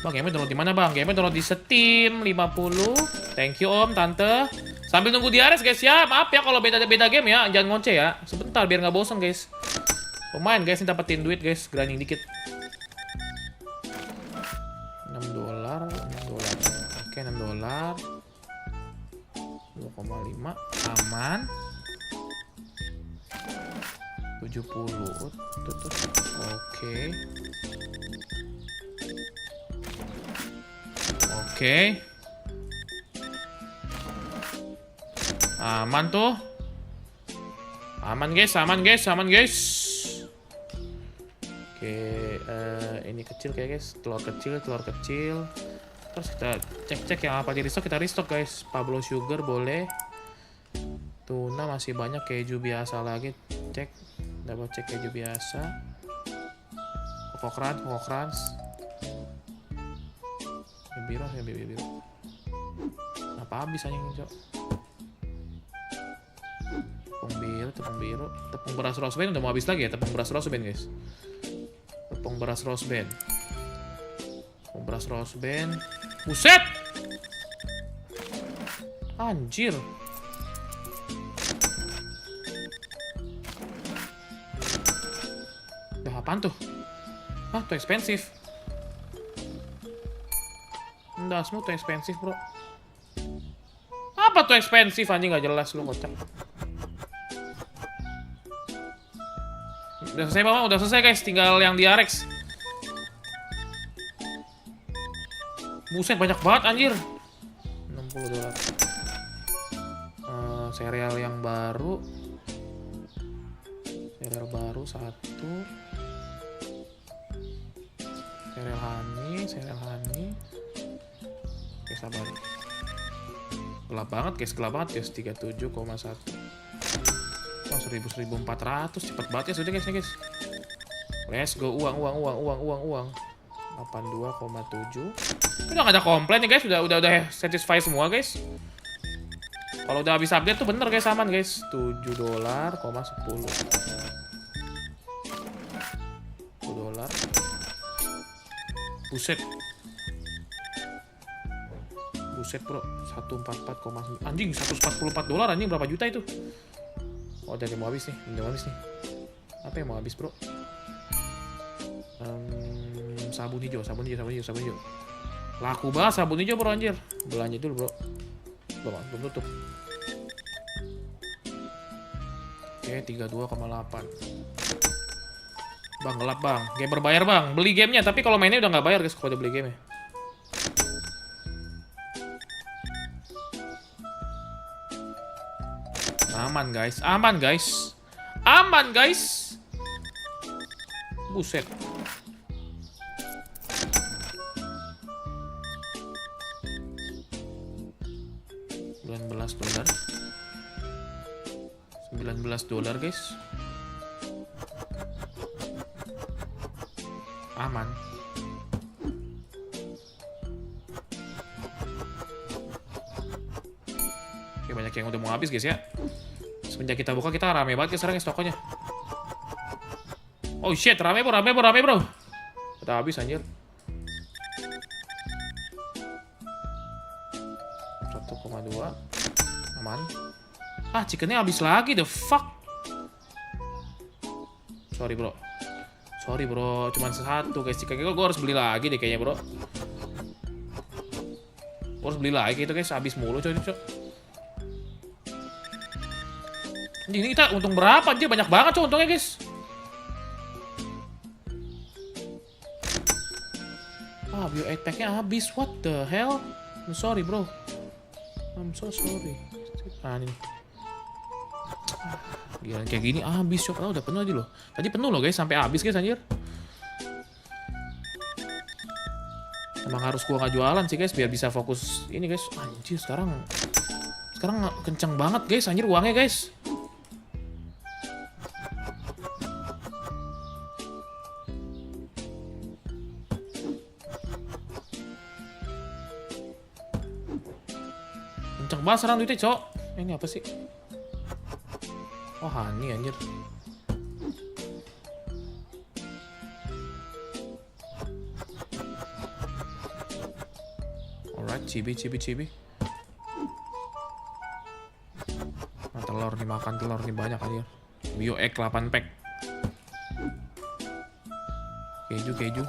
Bang, game download di mana bang? Game download di Steam 50. Thank you om, tante. Sambil nunggu di RS guys ya. Maaf ya kalau beda game ya, jangan ngoceh ya. Sebentar biar nggak bosan guys. Lumayan guys, ini dapetin duit guys, grinding dikit. $6. Oke, $6. 2,5 aman. 70. Oke. Aman tuh. Aman guys. Oke, ini kecil kayak guys, telur kecil. Terus kita cek yang apa di restock, kita restock guys. Pablo Sugar boleh. Tuna masih banyak, keju biasa lagi. Cek, double cek keju biasa. Coco Crunch. Biru. Apa habis anjing cok? Tepung biru. Tepung beras rose band udah mau habis lagi ya, tepung beras rose band guys. Tepung beras rose band. Buset! Anjir. Dah apaan tuh? Hah, too expensive. Ndasmu too expensive bro. Apa tuh expensive anjing, gak jelas lu kocak. Udah selesai bang, udah selesai guys, tinggal yang di PRX. Buset banyak banget anjir. $60. Serial yang baru. Serial baru 1. Serial honey. Oke, sabar. Gelap banget guys, 37,1. Oh, 1.400, cepet banget ya sudah guys. Let's go, uang. 82,7. Udah gak ada komplain nih guys, udah satisfy semua guys. Kalau udah habis update tuh bener guys, aman guys. $7,10. $1. Buset. Buset bro, 144,9. Anjing, $144 anjing, berapa juta itu? Oh, udah mau habis nih, Apa yang mau habis bro? Sabun hijau. Laku banget sabun hijau bro anjir. Belanja dulu bro. Belum tutup. Oke, 32,8. Bang, gelap bang. Game berbayar bang. Beli gamenya, tapi kalau mainnya udah nggak bayar guys kalau udah beli gamenya. Aman guys. Buset. $19 guys. Aman. Oke, banyak yang udah mau habis guys ya. Semenjak kita buka kita rame banget sekarang guys tokonya. Oh shit, rame bro. Udah habis anjir. 1,2. Aman. Ah, chickennya habis lagi, the fuck. Sorry bro, cuman satu guys. Chicken gue harus beli lagi deh kayaknya bro. Gue harus beli lagi itu guys, habis mulu coy. Ini kita untung berapa anjir, banyak banget coy untungnya guys. Ah, bio 8 pack-nya habis, what the hell? I'm sorry bro, I'm so sorry. Nah ini gila, kayak gini habis shop. Udah penuh aja loh. Tadi penuh loh guys, sampai habis guys anjir. Emang harus gua nggak jualan sih guys biar bisa fokus ini guys. Anjir, sekarang kenceng banget guys anjir uangnya guys. Kenceng banget sekarang duitnya, cok. Ini apa sih? Oh, honey anjir. Alright, cibi. Nah, telur nih, makan telur nih banyak anjir. Bio egg 8 pack. Keju.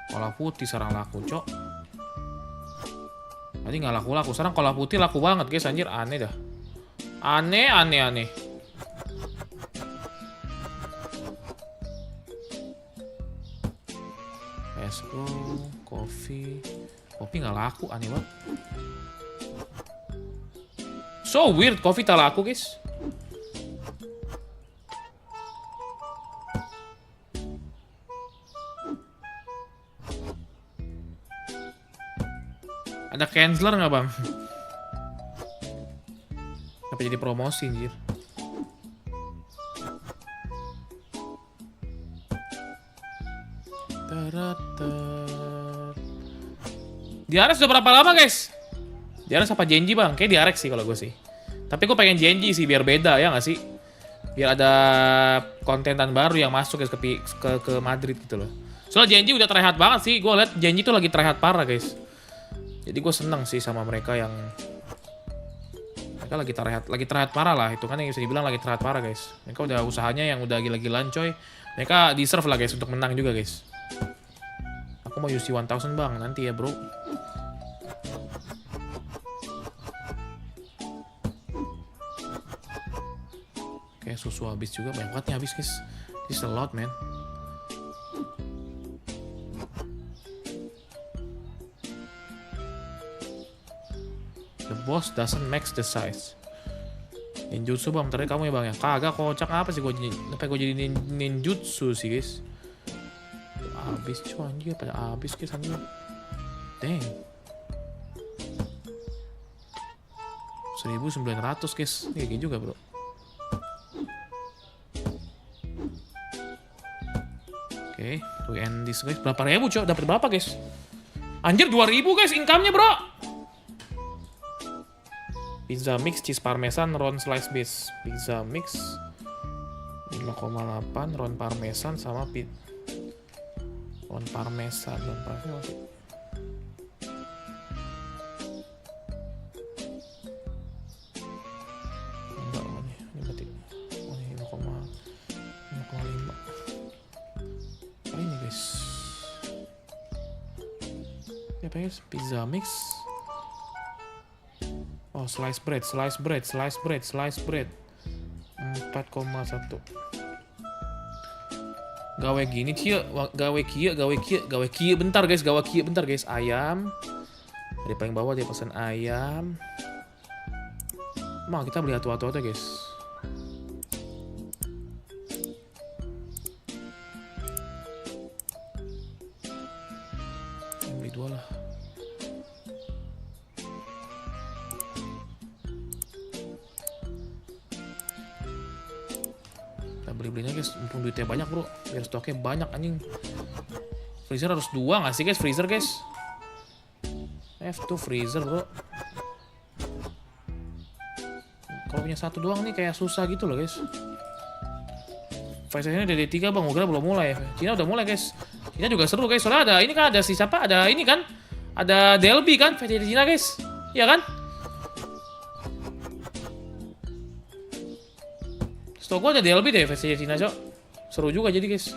Kola putih sekarang laku, cok. Tadi nggak laku. Sekarang kola putih laku banget guys anjir. Aneh dah. Aneh. Espresso, kopi nggak laku, aneh banget. So weird, kopi tak laku guys. Ada canceler nggak bang? Apa jadi promosi anjir? DRX udah berapa lama guys? DRX apa GENG bang? Kayak DRX sih kalau gue sih. Tapi gue pengen GENG sih biar beda ya nggak sih? Biar ada kontenan baru yang masuk guys ke Madrid gitu loh. Soalnya GENG udah tryhard banget sih. Gue liat GENG tuh lagi tryhard parah guys. Jadi gue seneng sih sama mereka yang lagi tryhard parah lah. Itu kan yang bisa dibilang lagi tryhard parah guys. Mereka udah usahanya yang udah gila-gilaan coy. Mereka deserve lah guys untuk menang juga guys. Aku mau UC 1000 bang nanti ya bro. Oke, susu habis juga, banyak banget nih habis guys. This is a lot man. The boss doesn't match the size. Ninjutsu bang, bentar kamu ya bang ya. Kagak, kocak apa sih gue jadi ninjutsu sih guys. Habis cuy anjir, pada habis guys anjir. Dang. 1.900 guys. Ini kayak juga bro. Oke, we end this guys. Berapa ribu cok? Dapat berapa guys? Anjir 2000 guys income-nya bro. Pizza mix, cheese parmesan, round slice base. Pizza mix 5,8, round parmesan sama round parmesan. Enggak, ini berarti ini 5,5. Apa ini guys? Ini apa guys? Pizza mix. Oh, slice bread. 4,1. Gawe gini cia, gawe kia bentar guys, ayam. Dari paling bawah dia pesan ayam. Mau kita beli atu-atu aja guys. Beli 2 lah. Beli-belinya guys, mumpung duitnya banyak bro, biar stoknya banyak anjing. Freezer harus 2 nggak sih guys, freezer guys? F2 freezer bro. Kalau punya 1 doang nih kayak susah gitu loh guys. Faisal ini udah D3 bang, gue belum mulai. Cina udah mulai guys. Cina juga seru guys, soalnya ada ini kan, ada si siapa, ada ini kan, ada Delby kan, Faisal Cina guys, iya kan? Stok gue ada DLB deh VCT Cina cok. Seru juga jadi guys.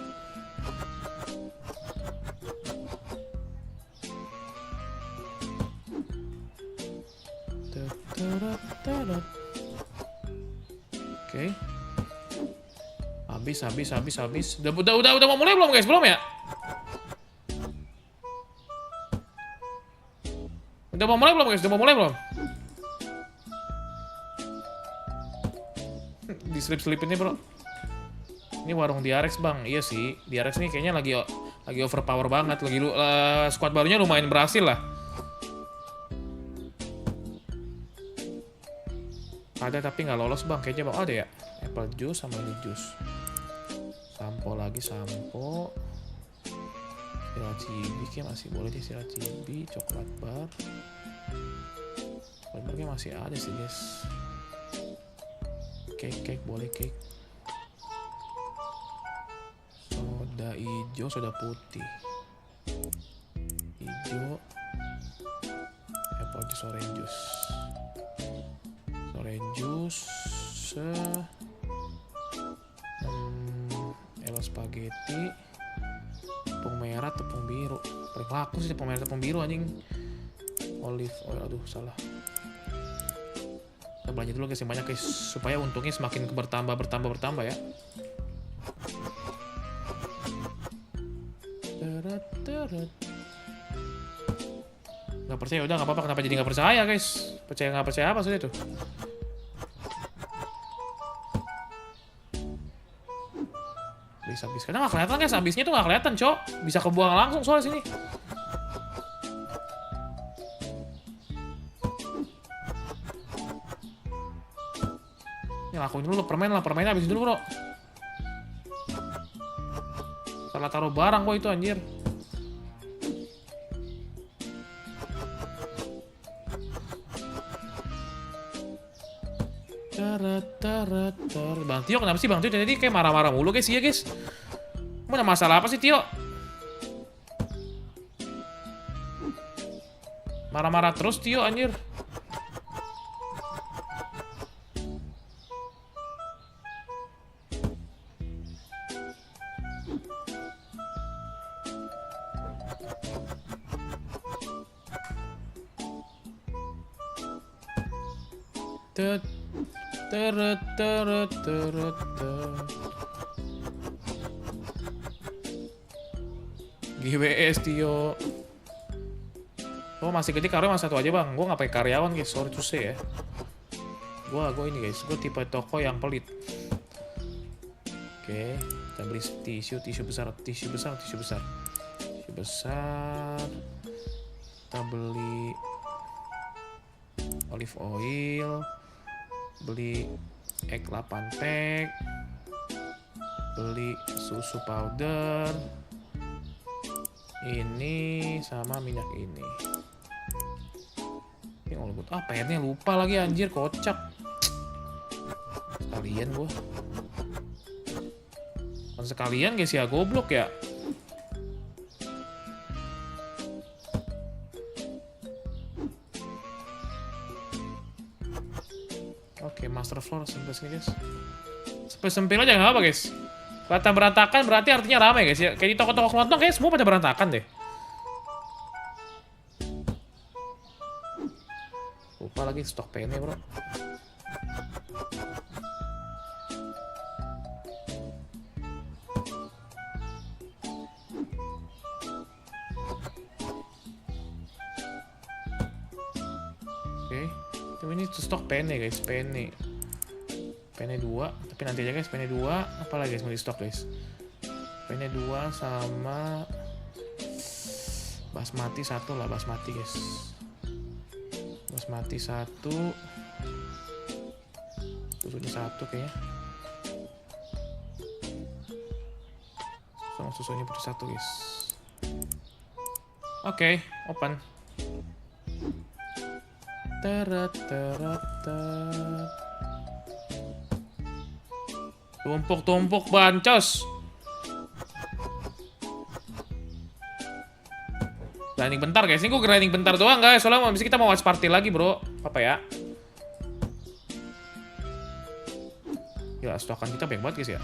Oke. Habis. Udah mau mulai belum guys? Belum ya? Udah mau mulai belum guys? Diselip-selipin nih bro. Ini warung DRX bang. Iya sih, DRX nih kayaknya lagi overpower banget. Squad barunya lumayan berhasil lah. Ada tapi nggak lolos bang. Kayaknya bang ada ya. Apple juice sama ini juice. Sampo lagi sampo. Sirachibi kayak masih boleh di Sirachibi. Coklat bar. Coklat bar kayak masih ada sih guys. Cake boleh cake. Soda hijau, soda putih. Hijau. Apple juice, orange juice. Orange juice. Elo spaghetti. Tepung merah, tepung biru. Paling laku sih tepung merah, tepung biru anjing. Olive oil, aduh salah. Kita belanja dulu guys yang banyak guys, supaya untungnya semakin bertambah ya. Nggak percaya udah nggak apa-apa, kenapa jadi nggak percaya guys? Percaya nggak percaya apa sudah tuh? Habis karena nggak kelihatan guys, habisnya tuh nggak kelihatan cok, bisa kebuang langsung soalnya sini. Lakuin dulu permainnya habis dulu bro. Salah taruh barang kok itu anjir. Bang Tio kenapa sih Bang Tio tadi kayak marah-marah mulu guys, iya guys. Mana masalah apa sih Tio? Marah-marah terus Tio anjir. GWS Tio. Oh masih gede karyawan satu aja bang. Gue nggak pakai karyawan guys, sorry to say ya. Gue ini guys, gue tipe toko yang pelit. Oke, kita beli tisu besar. Kita beli olive oil, beli egg 8 pack, beli susu powder, Ini sama minyak ini. Ini all good. Ah, PR-nya lupa lagi anjir, kocak. Sekalian gua. Kan sekalian guys ya, goblok ya. Oke, master floor sempil sini guys. Sempil aja nggak apa guys. Kelihatan berantakan berarti artinya ramai guys ya. Kayak di toko-toko kelontong guys, semua pada berantakan deh. Lupa lagi stok pen-nya bro. Oke, tapi ini stok pen guys, pen nih. Pen 2, tapi nanti aja guys, pen 2. Apalagi guys mau di stok guys. Pen 2 sama basmati 1 lah, basmati guys. Basmati 1. Susunya 1 kayaknya. Sama susunya putih 1 guys. Oke, open. Teret. Tumpuk bancos. Grinding bentar guys, ini gue grinding bentar doang guys. Soalnya abis kita mau watch party lagi bro. Apa ya? Ya stokan kita banyak banget guys ya.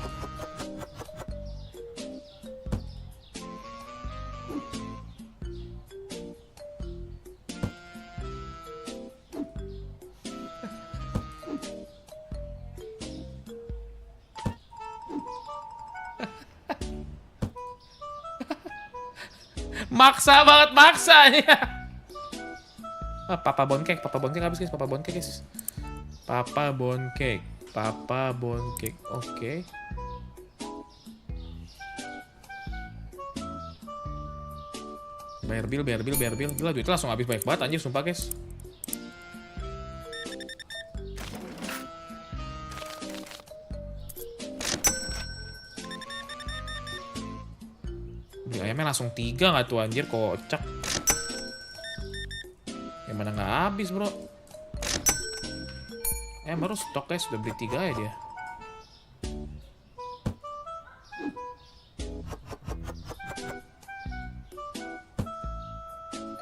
Maksa banget, maksa nih. Papa boncake habis guys, papa boncake guys. Papa boncake, oke. Bayar bill. Gila duitnya langsung habis banyak banget anjir, sumpah guys. Ayamnya langsung 3 nggak tuh anjir, kocak. Yang mana nggak habis bro. Baru stok guys, udah beli 3 ya dia.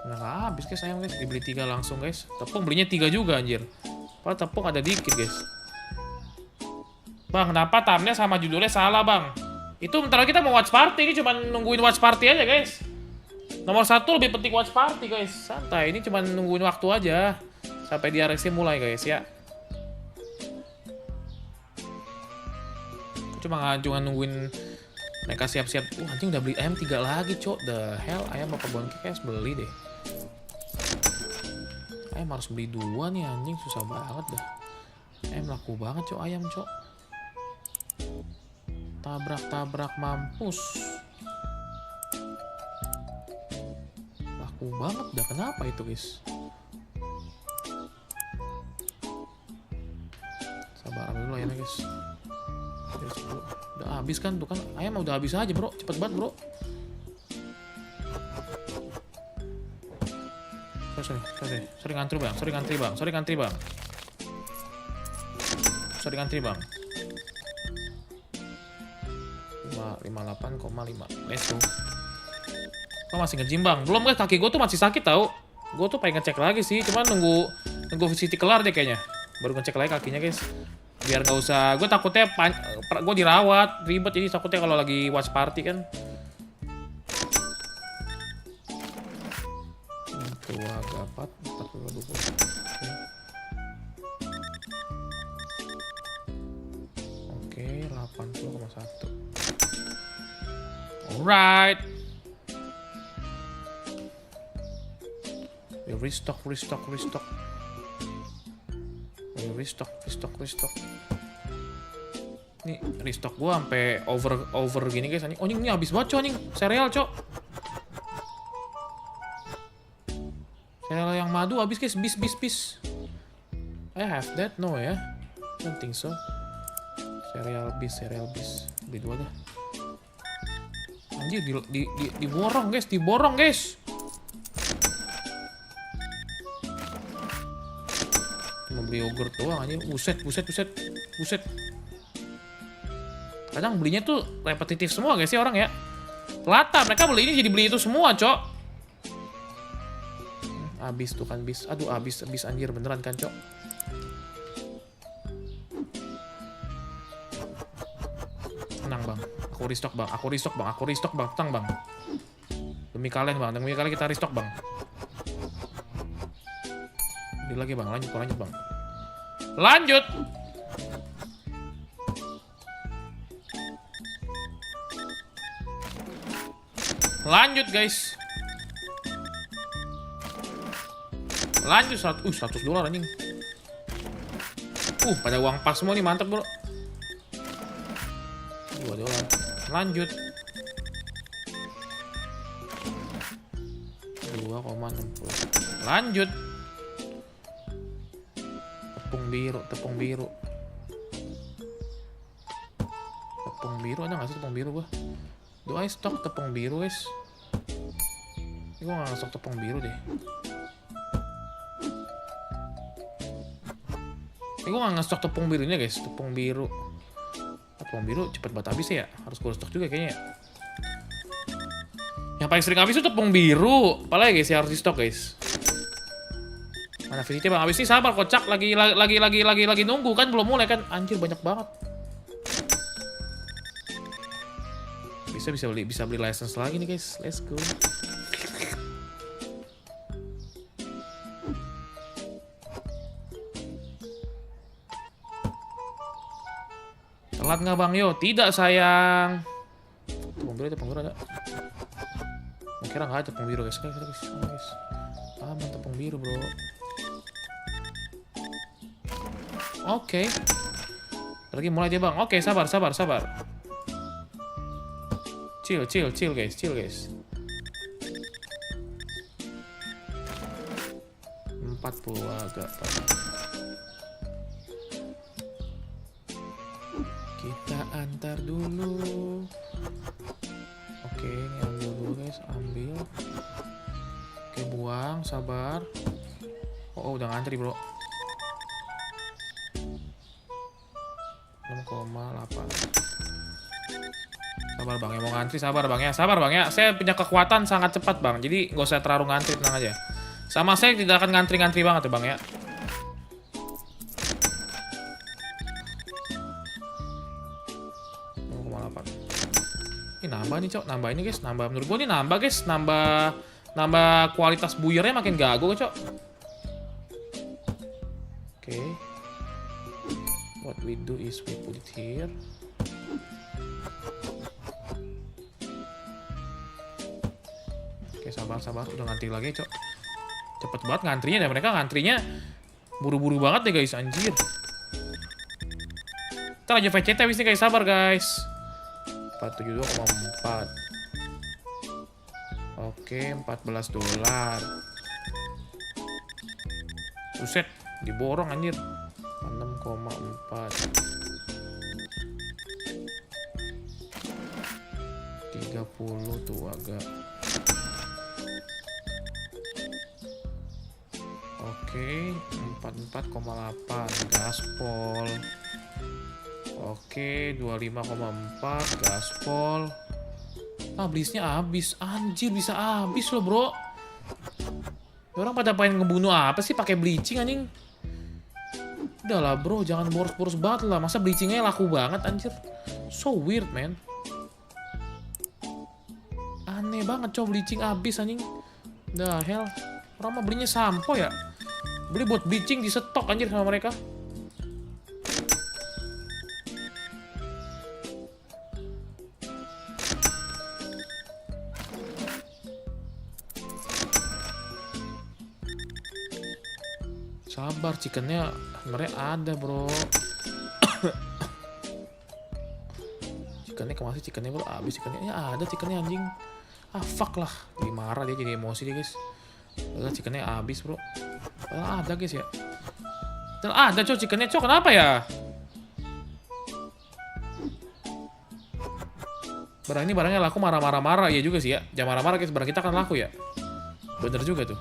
Mana nggak habis guys ayam guys, dibeli 3 langsung guys. Tepung belinya 3 juga anjir. Padahal tepung ada dikit guys. Bang, kenapa thumbnail sama judulnya salah bang? Itu bentar lagi kita mau watch party, ini cuma nungguin watch party aja guys. Nomor 1 lebih penting watch party guys. Santai, ini cuma nungguin waktu aja sampai PRX-nya mulai guys ya. Cuma nungguin mereka siap-siap. Anjing udah beli ayam 3 lagi cok. The hell, ayam apa boncake guys, beli deh. Ayam harus beli 2 nih anjing, susah banget dah. Ayam laku banget cok, ayam cok. Tabrak mampus. Laku banget dah, kenapa itu guys? Sabar dulu ayamnya guys. Udah habis kan tuh kan, ayam udah habis aja bro, cepet banget bro. Sorry ngantri bang. 58,5. Let's go. Kok masih nge-gym bang? Belum guys, kaki gue tuh masih sakit tau. Gue tuh pengen ngecek lagi sih, cuman nunggu VCT kelar deh kayaknya. Baru ngecek lagi kakinya guys. Biar nggak usah, gue takutnya gue dirawat ribet, jadi takutnya kalau lagi watch party kan. Tua gapat 40,20. Oke, 80,1. Alright. We restock. Nih restock gua sampai over gini guys. Anjing ini habis banget cok anjing. Sereal cok. Sereal yang madu habis guys. Bis. I have that? No ya. Don't think so. Cereal bis. Beli 2 dah. Anjir, diborong guys, diborong guys. Cuma beli yogurt doang anjir. Buset. Kadang belinya tuh repetitif semua guys ya orang ya. Lata, mereka beli ini jadi beli itu semua, cok. Abis tuh kan, bis. Aduh, abis anjir beneran kan, cok. Tenang, Bang. Aku restock, Bang. Tenang, Bang. Demi kalian, Bang. Demi kalian kita restock, Bang. Beli lagi, Bang. Lanjut, Bang. Lanjut. Lanjut guys. Lanjut $100 anjing. Pada uang pas semua nih, mantep bro. $2. Lanjut. 2,60. Lanjut. Tepung biru. Tepung biru ada nggak sih tepung biru gua? Do I stok tepung biru guys? Ini gua nggak stok tepung biru deh. Ini gua nggak stok tepung birunya guys. Tepung biru cepet banget habis ya. Harus gua stok juga kayaknya. Yang paling sering habis itu tepung biru. Apalagi guys ya harus di stok guys. Mana VCT bang? Habis ini sabar kocak lagi nunggu kan belum mulai kan. Anjir banyak banget. Bisa beli license lagi nih guys. Let's go. Telat nggak bang yo? Tidak sayang. Tepung biru ada. Kira nggak ada tepung biru guys. Aman tepung biru bro. Oke. Lagi mulai dia bang. Oke sabar. Chill guys. 4 agak. Kita antar dulu. Oke, ini ambil dulu guys, ambil. Oke, buang, sabar. Oh, udah ngantri bro. 6,8. Sabar bang ya, mau ngantri sabar bang ya. Saya punya kekuatan sangat cepat bang, jadi nggak usah terlalu ngantri, tenang aja. Sama saya tidak akan ngantri-ngantri banget ya bang ya. Ini nambah nih cok, nambah ini guys, nambah menurut gua ini nambah guys, nambah kualitas buyernya makin gago cok. Oke. What we do is we put it here. Oke, sabar, udah ngantri lagi, Cok. Cepet banget ngantrinya dan mereka ngantrinya buru-buru banget deh, guys, anjir. Ntar aja VCT habis ini, guys, sabar, guys. 472,4. Oke, $14. Buset, diborong anjir. 6,4. 30 tuh agak. Oke, 44,8 gaspol. Oke, 25,4 gaspol. Ah, blisnya habis. Anjir, bisa habis loh, bro. Orang pada pengen ngebunuh apa sih pakai bleaching anjing? Udah lah, bro, jangan boros-boros banget lah. Masa bleachingnya laku banget anjir. So weird, man. Aneh banget, cow, bleaching habis anjing. The hell. Orang mah belinya sampo ya. Beli buat bleaching di stok anjir sama mereka. Sabar, chickennya sebenarnya ada bro. Chickennya kemana sih chickennya bro? Abis chickennya, ya ada chickennya anjing. Ah fuck lah, jadi marah dia, jadi emosi dia guys. Padahal chickennya habis bro. Padahal ada guys ya. Padahal ada cok chickennya cok, kenapa ya? Barang ini barangnya laku marah-marah ya juga sih ya. Jangan marah-marah guys, barang kita akan laku ya. Bener juga tuh.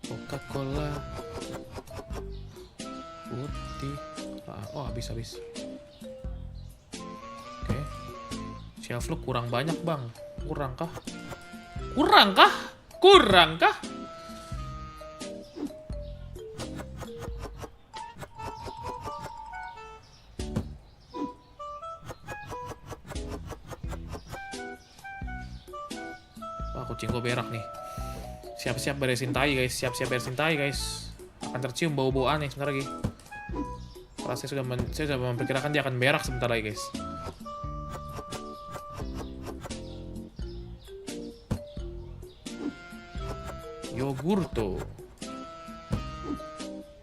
Coca-Cola putih. Oh habis. Oke. Shelf lu kurang banyak bang. Kurang kah? Wah, kucing gue berak nih. Siap-siap beresin tai guys. Akan tercium bau-bau aneh sebentar lagi. Karena saya sudah memperkirakan dia akan berak sebentar lagi guys. Yogurto.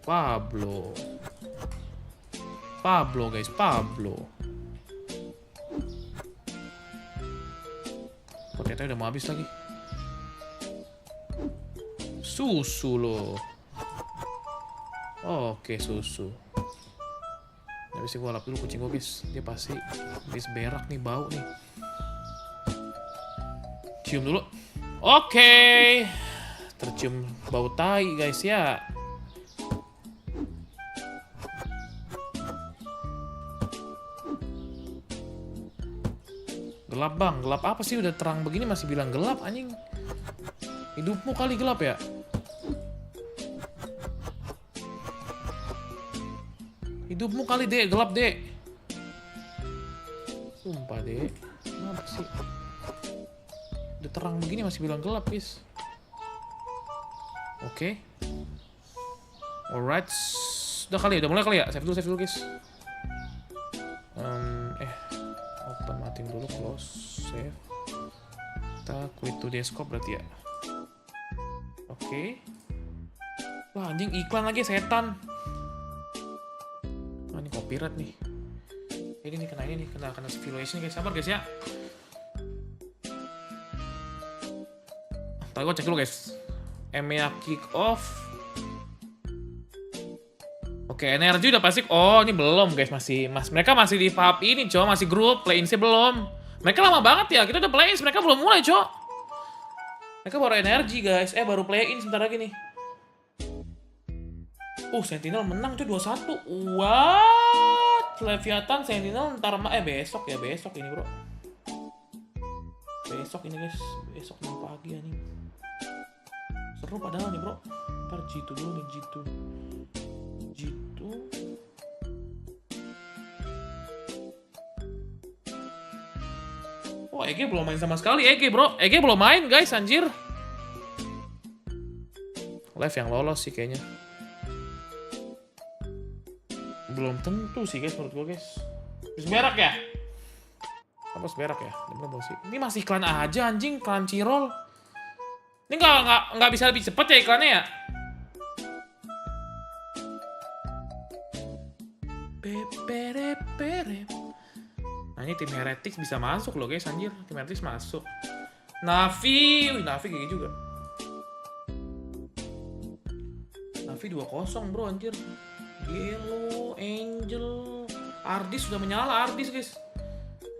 Pablo guys, Potato udah mau habis lagi. Susu loh. Oke, susu. Habis gue lap dulu kucing gue guys. Dia pasti habis berak nih, bau nih. Cium dulu. Oke. Tercium bau tai guys ya. Gelap bang, gelap apa sih? Udah terang begini masih bilang gelap anjing. Hidupmu kali gelap ya? Hidupmu kali dek, gelap dek. Sumpah dek, kenapa sih? Udah terang begini masih bilang gelap guys. Oke. Alright. Udah kali ya, udah mulai kali ya? Save dulu guys. Open, matiin dulu, close, save. Kita quit to desktop berarti ya. Oke. Wah anjing, iklan lagi setan. Oh ini copyright nih. Ini kena violation guys, sabar guys ya. Ntar gue cek dulu guys. MA Kickoff. Oke, energi udah pasti. Oh, ini belum guys, mereka masih di pub ini, masih grup, play-in-nya belum. Mereka lama banget ya, kita udah play-in, mereka belum mulai, Mereka baru energi guys, baru play-in sebentar lagi nih. Sentinel menang 2-1. What? Leviathan, Sentinel ntar besok ini bro. Besok ini guys, besok 6 pagi ya nih. Seru padahal nih bro. Ntar G2 dulu nih, G2. Oh, EG belum main sama sekali, EG bro. EG belum main guys, anjir. Live yang lolos sih kayaknya. Belum tentu sih guys, menurut gue guys. Terus berak ya? Apa berak ya? Belum sih. Ini masih iklan aja anjing, Crunchyroll. Ini nggak bisa lebih cepet ya iklannya ya? Nah ini tim HyperX bisa masuk loh guys, anjir. Tim HyperX masuk. Navi kayak juga. Navi 2-0 bro, anjir. Yellow, Angel, Ardis sudah menyala, Ardis guys.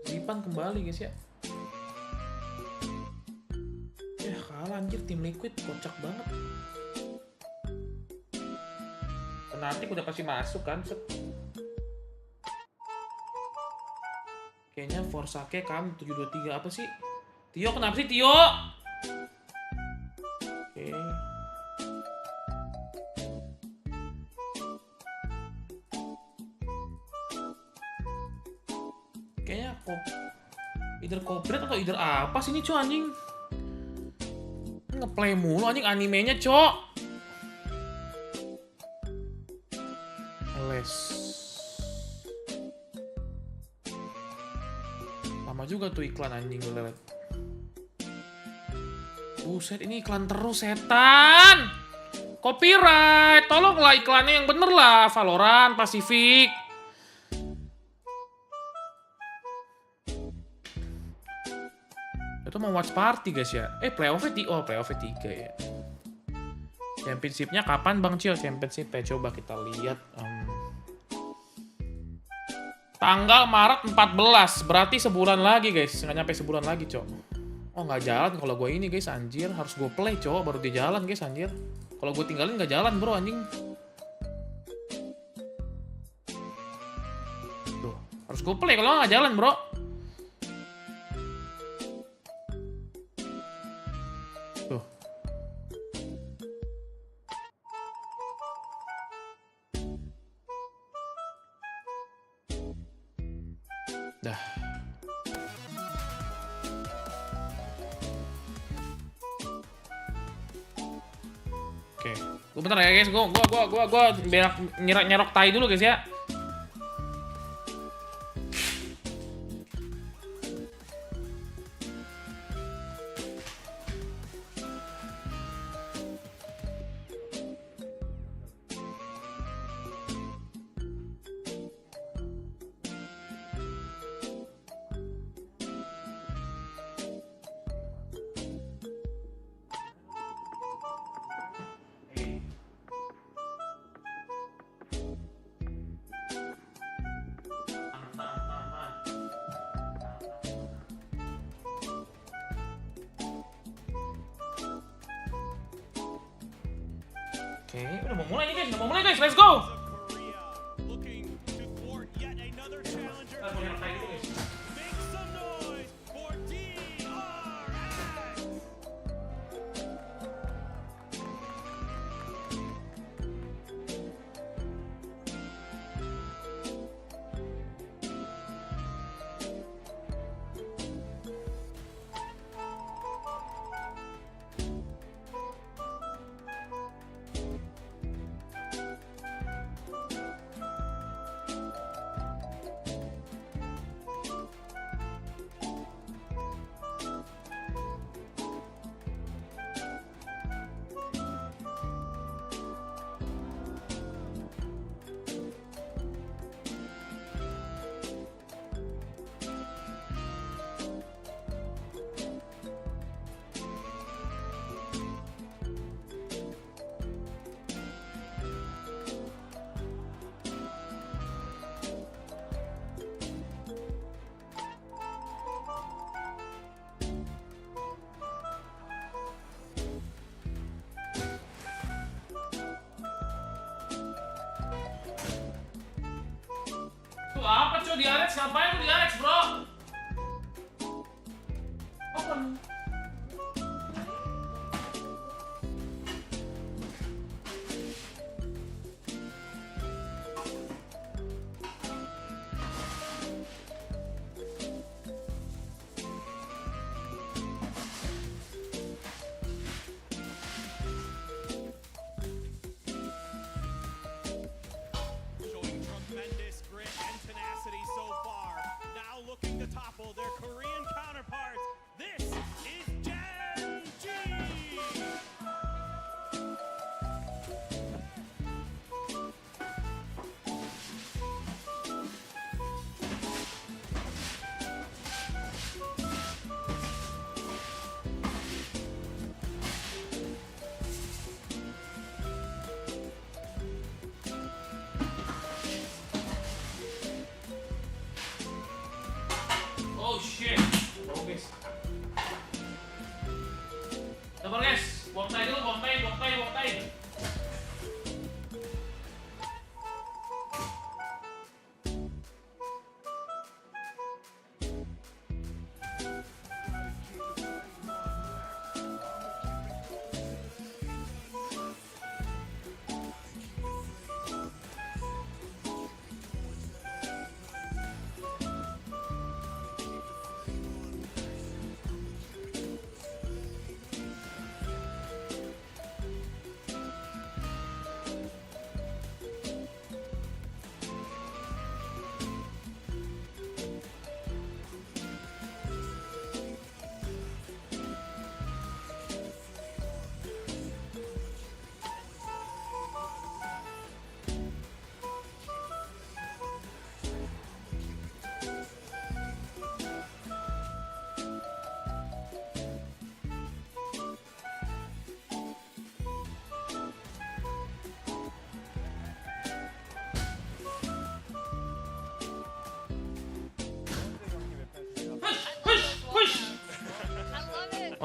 Zipan kembali guys ya. Kalah anjir, tim Liquid kocak banget. Fnatic udah pasti masuk kan. Kayaknya Forsake kan 723 apa sih? Tio kenapa sih Tio? Oke. Kayaknya either copyright atau either apa sih ini anjing? Ngeplay mulu anjing animenya Les. Lama juga tuh iklan anjing gue liat. Buset, ini iklan terus setan. Copyright, tolonglah iklannya yang bener lah. Valorant, Pacific. Itu mau watch party guys ya. Playoff-nya 3 ya. Championship-nya kapan Bang Cio? Championship-nya coba kita lihat. Tanggal Maret 14, berarti sebulan lagi guys. Nggak nyampe sebulan lagi, Cok. Oh, nggak jalan kalau gue ini guys, anjir. Harus gue play, Cok, baru dia jalan guys, anjir. Kalau gue tinggalin nggak jalan, bro, anjing. Tuh, harus gue play, kalau nggak jalan, bro. Tuh. Dah. Oke, gue bentar ya guys, gue nyerok tai dulu guys ya. Oke, udah mau mulai nih guys, let's go! Tuh apa cuy, DRX ngapain tuh DRX bro? Apa nih? Showing tremendous grit and tenacity so far. Now looking to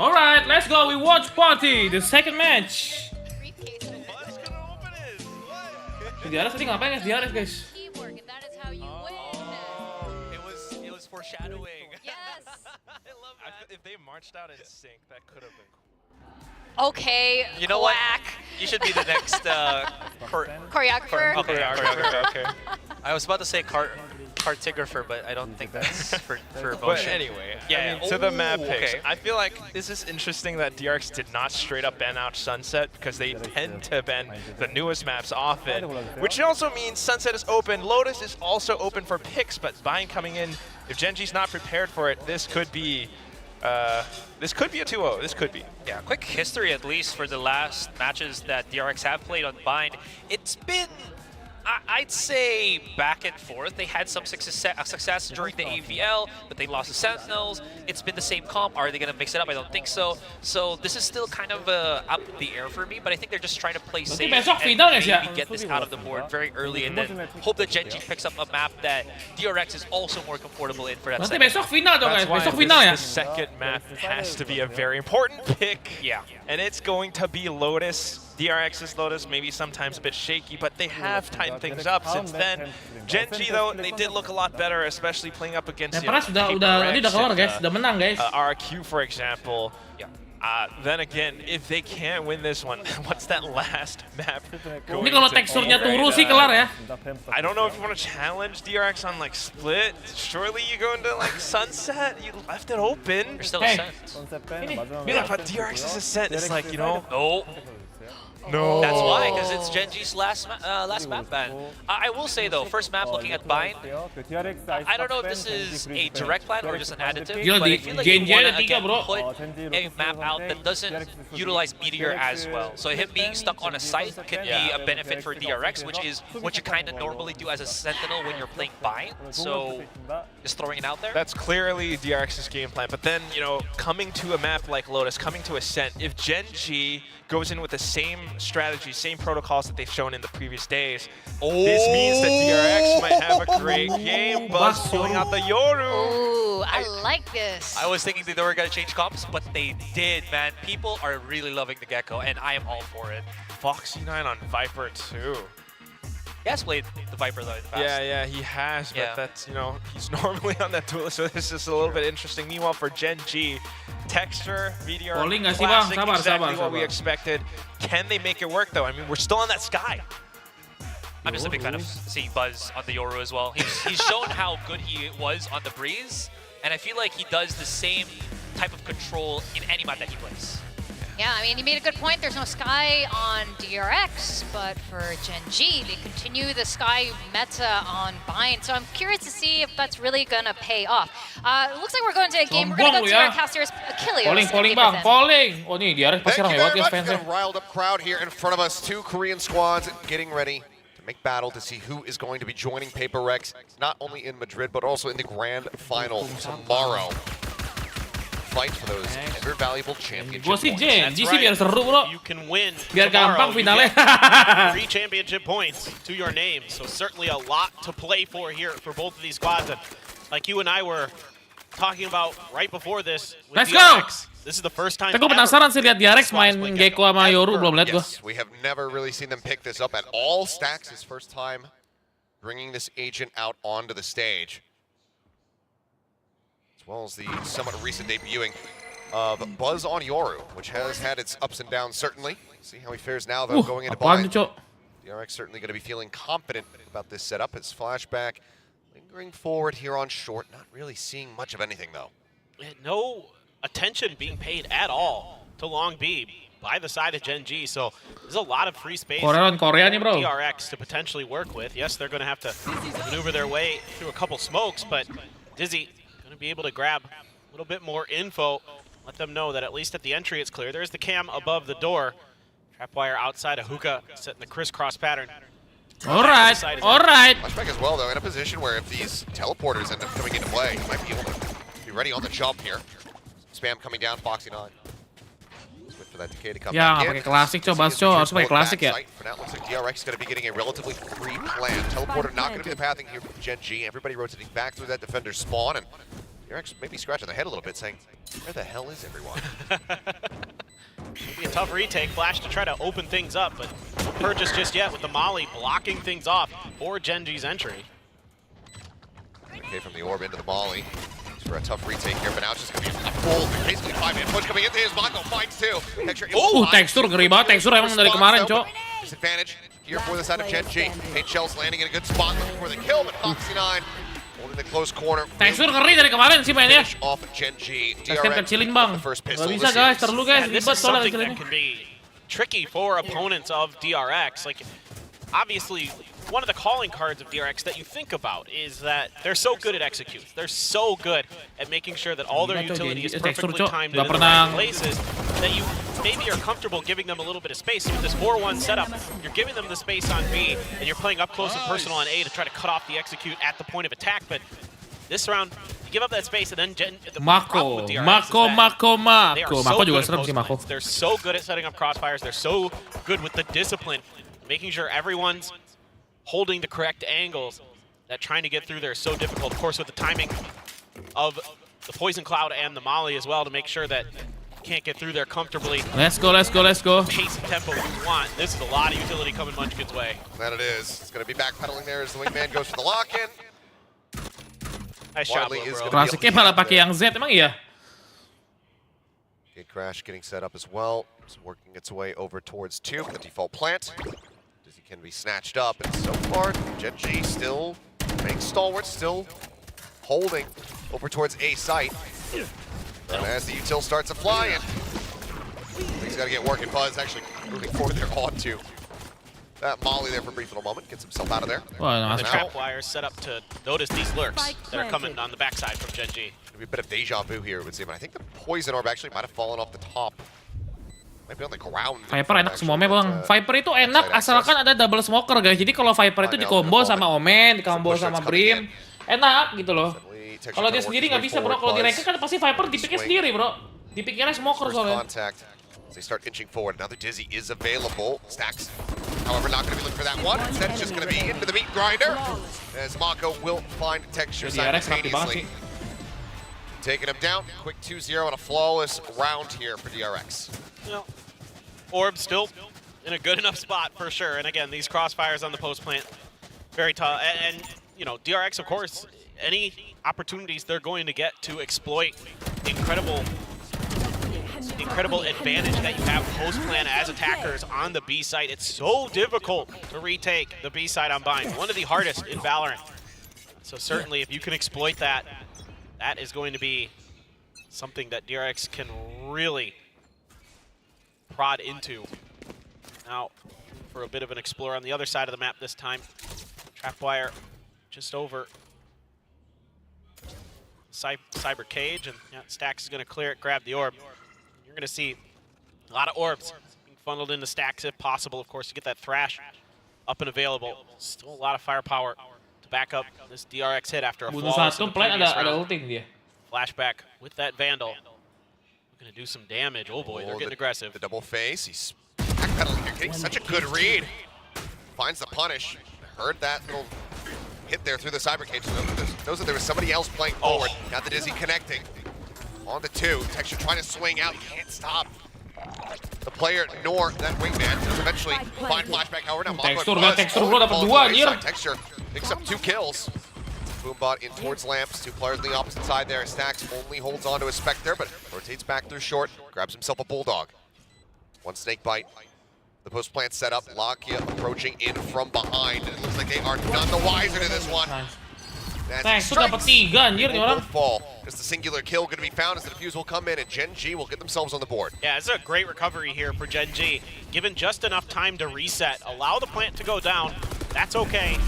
Alright, let's go. We watch party. The second match. Di atas tadi ngapain guys? Di atas guys. Teamwork, and that is how you win. It was foreshadowing. Yes. I love that. If they marched out in sync, that could have been cool. Okay. You know what? Quack. You should be the next Choreographer. Okay, Choreographer, okay. I was about to say cartographer, but I don't think that's for But motion. anyway, Yeah, I mean, to the map picks, okay. I feel like this is interesting that DRX did not straight up ban out Sunset because they tend to ban the newest maps often, which also means Sunset is open. Lotus is also open for picks, but Bind coming in, if Genji's not prepared for it, this could be a 2-0. This could be. Yeah, quick history at least for the last matches that DRX have played on Bind. It's been, I'd say, back and forth. They had some success during the AVL, but they lost to Sentinels. It's been the same comp. Are they going to mix it up? I don't think so. So this is still kind of up in the air for me, but I think they're just trying to play safe and maybe get this out of the board very early and then hope that Genji picks up a map that DRX is also more comfortable in for that Nanti second. besok final dong guys. That's why Besok final ya. the second map has to be a very important pick. Yeah. And it's going to be Lotus. DRX's Lotus, maybe sometimes a bit shaky, but they have tightened things up since then. Genji, though, they did look a lot better, especially playing up against Paperrex udah keluar guys, udah menang guys. RQ, for example. Yeah. Then again, if they can't win this one, what's that last map going Ini kalau to teksturnya be, turun right? sih kelar ya. I don't know if you want to challenge DRX on like split. Surely you go into like Sunset. You left it open. You're still Hey. Yeah, but DRX's Ascent is like, you know. No. That's why, because it's Genji's last map ban. I will say though, first map looking at Bind, I don't know if this is a direct plan or just an additive, Yo, but I di feel like you GENG want ada to tiga, again bro. put a map out that doesn't utilize Meteor as well. So him being stuck on a site can be a benefit for DRX, which is what you kind of normally do as a Sentinel when you're playing Bind. So just throwing it out there. That's clearly DRX's game plan. But then, you know, coming to a map like Lotus, coming to Ascent, if Genji goes in with the same strategy, same protocols that they've shown in the previous days, this means that DRX might have a great game. Buzz pulling out the Yoru. Ooh, I like this. I was thinking that they were going to change comps, but they did, man. People are really loving the Gecko, and I am all for it. Foxy9 on Viper too. He has played the Viper though in the past. Yeah, he has, but that's, you know, he's normally on that duelist, so this is a little bit interesting. Meanwhile, for Genji, Texture, Meteor, Polling nggak sih, Bang? classic, Sabar, exactly sabar, what we sabar. expected. Can they make it work though? I mean, we're still on that sky. I'm just a big fan of seeing Buzz on the Yoru as well. He's shown how good he was on the Breeze, and I feel like he does the same type of control in any map that he plays. Yeah, I mean, you made a good point. There's no Sky on DRX, but for Genji, they continue the Sky meta on Bind. So I'm curious to see if that's really going to pay off. It looks like we're going to a game. We're going to go to our Casters Achilles. Polling bang, polling. Oh nih DRX pasti Thank you ramai very banget much. guys We've fansnya. got a riled up crowd here in front of us. 2 Korean squads getting ready to make battle to see who is going to be joining Paperrex, not only in Madrid, but also in the grand final tomorrow. Fight for those ever valuable championship Gue sih points. Genji sih biar seru bro. You can win Biar tomorrow. gampang You finalnya. get 3 championship points to your name, so certainly a lot to play for here for both of these squads. And like you and I were talking about right before this with Let's DRX, this is the first time Gue ever penasaran sih lihat DRX main Gecko sama Yoru, belum lihat gue. Yes, we have never really seen them pick this up at all. Stacks his first time bringing this agent out onto the stage, as well as the somewhat recent debuting of Buzz on Yoru, which has had its ups and downs, certainly. See how he fares now, though, going into Apaan Bind. tuh, Cok? DRX certainly going to be feeling confident about this setup. His flashback lingering forward here on short, not really seeing much of anything, though. no attention being paid at all to Long B by the side of GENG, so there's a lot of free space Korea nih bro. DRX to potentially work with. Yes, they're going to have to maneuver their way through a couple smokes, but Dizzy going to be able to grab a little bit more info, let them know that at least at the entry it's clear. There's the cam above the door. Trapwire outside of Hookah, setting the crisscross pattern. Alright. Flashback as well, though, in a position where if these teleporters end up coming into play, he might be able to be ready on the jump here. Spam coming down, Foxy9. Let's wait for that decay to come Ya, back nggak in. pakai klasik, Cok. Bas, Cok. Harus pakai klasik ya. For now, it looks like DRX is going to be getting a relatively free plan. Teleporter not going to be the pathing here for GENG. Everybody rotating back through that defender spawn, and DRX maybe scratching their head a little bit, saying, "Where the hell is everyone?" Maybe a tough retake. Flash to try to open things up, but no purchase just yet with the Molly blocking things off for GENG's entry. Okay, from the orb into the Molly. For a tough retake here, but now it's just going to be a full, basically 5-man push coming into his. Mako finds two. Texture ngeri banget. Texture emang dari kemarin, Cok. Disadvantage here for the side of GENG. Paint Shells landing in a good spot looking for the kill, but Foxy9 holding the close corner. Texture ngeri dari kemarin sih mainnya. Off GENG. Texture kecilin, Bang. Gak bisa, guys. Terlalu, guys. This Ribet is soalnya something that kecilinnya. can be tricky for opponents of DRX. Like, obviously, one of the calling cards of DRX that you think about is that they're so good at execute. They're so good at making sure that all their utility is perfectly timed in the right places that you maybe are comfortable giving them a little bit of space. With this 4-1 setup, you're giving them the space on B, and you're playing up close and personal on A to try to cut off the execute at the point of attack. But this round, you give up that space, and then Mako juga serem sih Mako. They're so good at setting up crossfires. They're so good with the discipline, making sure everyone's holding the correct angles. That trying to get through there is so difficult. Of course, with the timing of the Poison Cloud and the Molly as well to make sure that you can't get through there comfortably. Let's go. Pace and tempo you want. This is a lot of utility coming Munchkin's way. That it is. It's going to be backpedaling there as the wingman goes for the lock-in. Nice job, bro. Klasiknya malah pakai yang Z, emang iya? Gate Crash getting set up as well. It's working its way over towards 2 for the default plant. Dizzy can be snatched up, and so far, GENG still being stalwart, still holding over towards A site. And as the util starts to fly in, he's got to get working. Buzz actually moving forward there onto that Molly there for a brief little moment, gets himself out of there. And the trap wire set up to notice these lurks that are coming on the backside from GENG. Gonna be a bit of deja vu here, it would seem. I think the poison orb actually might have fallen off the top. Might be on the ground. Viper enak semuanya, Bang. Viper itu enak asalkan ada double smoker, guys. Jadi kalau Viper itu dikombo sama Omen, dikombo sama Brim, enak gitu loh. Kalau dia sendiri nggak bisa, bro. Kalau di rank kan pasti Viper dipikir sendiri, bro. Dipikirnya smoker soalnya. As they start inching forward, another Dizzy is available. Stacks, however, not going to be looking for that one. Instead, it's just going to be into the meat grinder. As Mako will find Texture simultaneously. Taking him down. Quick 2-0 and a flawless round here for DRX. Well, Orb still in a good enough spot for sure. And again, these crossfires on the post plant, very tough. And you know, DRX, of course, any opportunities they're going to get to exploit incredible advantage that you have post-plan as attackers on the B site. It's so difficult to retake the B side on Bind. One of the hardest in Valorant. So certainly if you can exploit that, that is going to be something that DRX can really prod into. Now, for a bit of an explorer on the other side of the map this time. Trapwire just over Cyber Cage, and yeah, Stacks is going to clear it, grab the orb. You're going to see a lot of orbs being funneled into Stacks if possible, of course, to get that Thrash up and available. Still a lot of firepower to back up this DRX hit after a flawless round. Flashback with that Vandal. Going to do some damage. Oh boy, they're getting aggressive. The double face, he's backpedaling here, getting such a good read. Finds the punish. Heard that little hit there through the Cyber Cage. Knows that there was somebody else playing forward. Now the Dizzy connecting. On the 2, Texture trying to swing out, can't stop the player nor that wingman. Does eventually find flashback, however, now Texture dapat 2 anjir. Texture picks up 2 kills. Boombot in towards Lamps, 2 players on the opposite side there. Stacks only holds on to his Spectre, but rotates back through short, grabs himself a Bulldog. 1 snake bite. The post plant set up, Lakia approaching in from behind. It looks like they are none the wiser to this one. Texture dapat 3 anjir nih orang. Is the singular kill going to be found as the defuse will come in and GENG will get themselves on the board? Yeah, it's a great recovery here for GENG. Given just enough time to reset, allow the plant to go down, that's okay.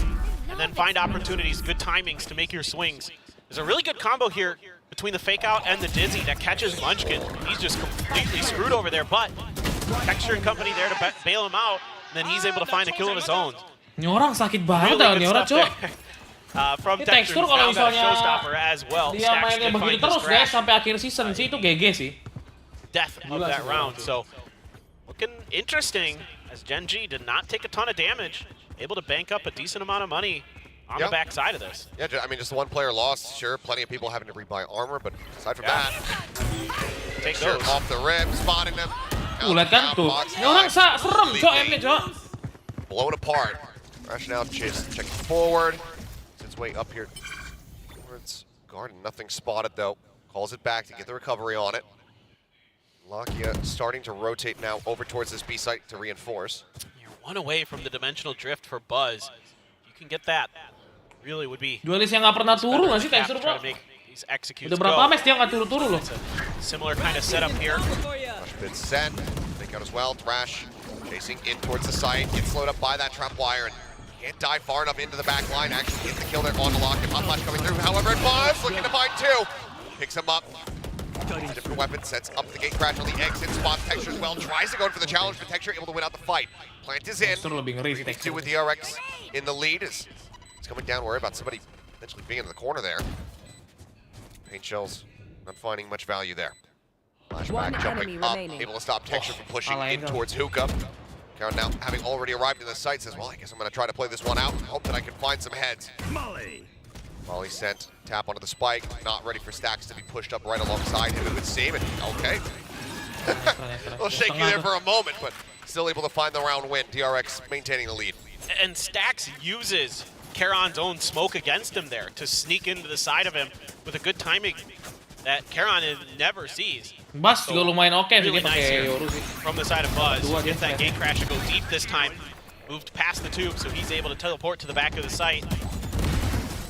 And then find opportunities, good timings to make your swings. There's a really good combo here between the fake out and the Dizzy that catches Munchkin. He's just completely screwed over there, but Texture and company there to bail him out, and then he's able to find a kill of his own. Ini orang sakit banget dah, ini orang, Cok. From Texture kalau found that misalnya showstopper as well. Dia mainnya begitu terus guys sampai akhir season sih itu GG sih. Death of that round. So looking interesting as GENG did not take a ton of damage, able to bank up a decent amount of money on the back side of this. Yeah, I mean, just one player lost. Sure, plenty of people having to rebuy armor, but aside from that, take sure, those off the rip, spotting them. Lihat kan tuh. Ini orang serem, Cok, M-nya, Cok. Blown apart. Rush now, checking forward. It's way up here. Towards Garden, nothing spotted though. Calls it back to get the recovery on it. Lakia starting to rotate now over towards this B site to reinforce. You're one away from the dimensional drift for Buzz. You can get that. Really would be. Duelis yang nggak pernah turun nggak sih, Texture, bro? Udah berapa match dia nggak turu-turu loh. Similar kind of setup here. Rush bit set. Take out as well. Thrash chasing in towards the site. Gets slowed up by that trap wire and can't dive far enough into the back line. Actually get the kill there on the lock. And Hot Flash coming through. However, Buzz looking to find two. Picks him up. Different weapon, sets up the gate crash on the exit. Spots Texture as well. Tries to go for the challenge, but Texture able to win out the fight. Plant is in. 3v2 with DRX in the lead. It's coming down. Worry about somebody potentially being in the corner there. Paint shells not finding much value there. Flashback jumping up, able to stop Texture from pushing in towards Hookah. Karen now having already arrived in the site says, well, I guess I'm going to try to play this one out and hope that I can find some heads. Molly sent, tap onto the spike, not ready for Stacks to be pushed up right alongside him, it would seem. And okay. A little shaky there for a moment, but still able to find the round win. DRX maintaining the lead. And Stacks uses Karon's own smoke against him there to sneak into the side of him with a good timing that Karon never sees. Buzz juga lumayan oke sih Really dia nice pakai here Yoru sih. from the side of Buzz. Gets that gate crash to go deep this time. Moved past the tube, so he's able to teleport to the back of the site.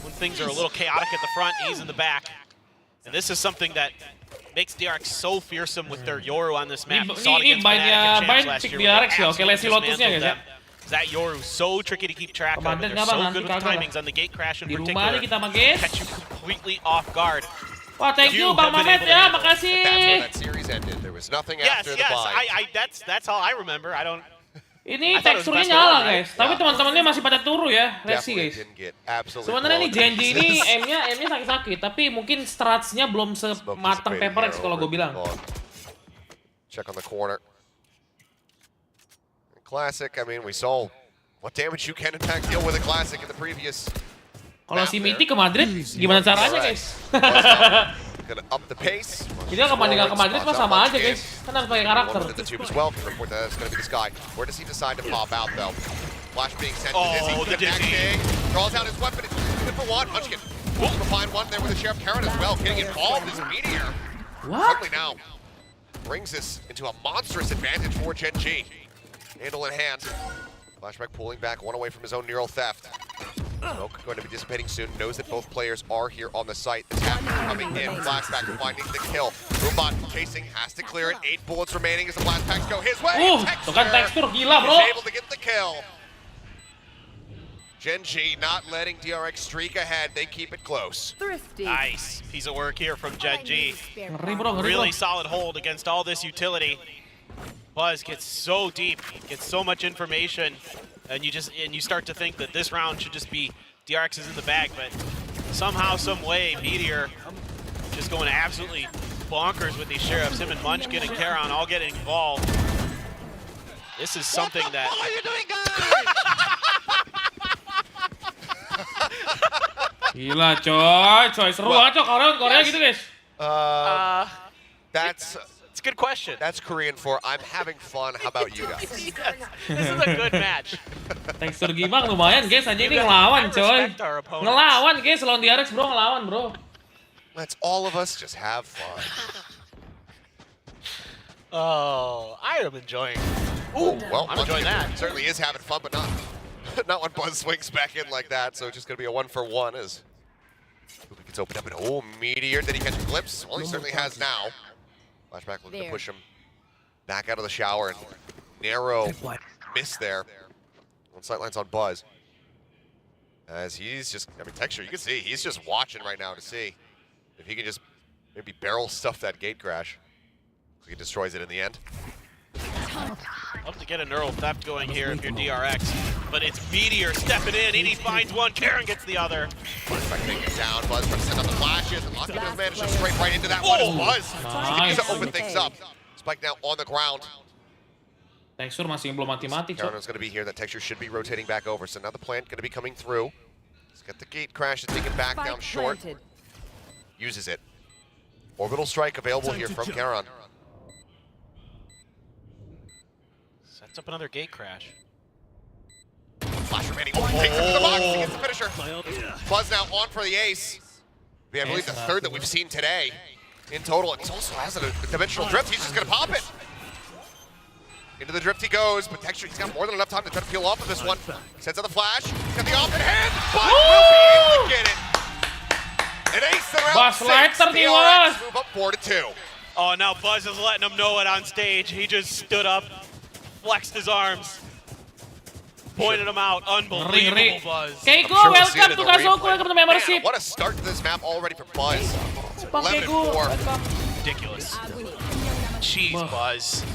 When things are a little chaotic at the front, he's in the back. And this is something that makes DRX so fearsome with their Yoru on this map. Ini banyak pick DRX ya, oke Lesi Lotusnya guys ya. That Yoru so tricky to keep track of, and they're so good with timings on the gate crash in particular. Catch you completely off guard. Wah, thank you Bang Mamet ya, makasih. That's where that series ended. There was nothing after the buy. That's all I remember. I don't. Ini teksturnya nyala guys, tapi teman-temannya masih pada turu ya, Resi guys. Sebenarnya ini GENG ini M-nya sakit-sakit, tapi mungkin strats-nya belum sematang Paperrex kalau gue bilang. Check on the corner. Classic, I mean, we saw what damage you can in fact deal with a Classic in the previous. Kalau si Miti ke Madrid, gimana caranya guys? Gonna up the pace. Kita kebandingan ke Madrid mah sama aja guys, kan harus pakai karakter. The tube as well. Can report that it's gonna be this guy. Where does he decide to pop out though? Flash being sent to Dizzy. The Dizzy. Draws out his weapon. It's good for one. Munchkin. Looks to find one there with the Sheriff Karen as well. Getting involved is Meteor. What? Suddenly now brings this into a monstrous advantage for GENG. Handle in hand. Flashback pulling back, one away from his own neural theft. Smoke going to be dissipating soon. Knows that both players are here on the site. The tap coming in. Flashback finding the kill. Roombot chasing, has to clear it. 8 bullets remaining as the blast packs go his way. Tuh kan tekstur gila bro. Is able to get the kill. GENG not letting DRX streak ahead. They keep it close. Nice piece of work here from GENG. Ngeri bro, ngeri Really bro. solid hold against all this utility. Buzz gets so deep, gets so much information, and you start to think that this round should just be DRX is in the bag, but somehow, some way, Meteor just going absolutely bonkers with these sheriffs. Him and Munchkin and Karon all getting involved. This is something that. What are you doing, guys? Gila coy, seru banget coy, Korea gitu guys. It's a good question. That's Korean for I'm having fun. How about you guys? Yes. This is a good match. Tekstur gimana lumayan guys, aja ini ngelawan coy. Ngelawan guys, lawan DRX bro, ngelawan bro. Let's all of us just have fun. Oh, I am enjoying. Ooh, well, I'm enjoying that. Certainly is having fun, but not when Buzz swings back in like that. So it's just going to be a 1-for-1 as Hoopy gets opened up. And Meteor, did he catch a glimpse? Well, he certainly has now. Flashback looking to push him back out of the shower and narrow miss there. On sightlines on Buzz. As he's just, I mean, Texture, you can see, he's just watching right now to see if he can just maybe barrel stuff that gate crash. So he destroys it in the end. Love to get a neural theft going here if you're DRX, but it's Meteor stepping in, and he finds one, Karen gets the other. Flashback taking it down, Buzz trying to send out the flashes, and Lucky does manage to straight right into that one as Buzz. Nice. To open things up. Spike now on the ground. Tekstur masih belum mati-mati coy. Karen's going to be here, that Texture should be rotating back over, so now the plant going to be coming through. He's got the gate crash and taken back down short. Uses it. Orbital strike available here from Keren. Sets up another gate crash. Flash remaining. Oh, he takes it to the box. He gets the finisher. Buzz now on for the ace. I believe the third that we've seen today in total. And he also has a dimensional drift. He's just going to pop it. Into the drift he goes, but Texture, he's got more than enough time to try to peel off of this one. Sends out the flash. He's got the off in hand. Buzz will be able to get it. An ace in round 6. PRX move up 4-2. Oh, now Buzz is letting him know it on stage. He just stood up, flexed his arms, pointed him out. Unbelievable, Buzz. Keiko, welcome to Kaos, welcome to membership. What a start to this map already for Buzz. 11-4. Ridiculous. Jeez, Buzz.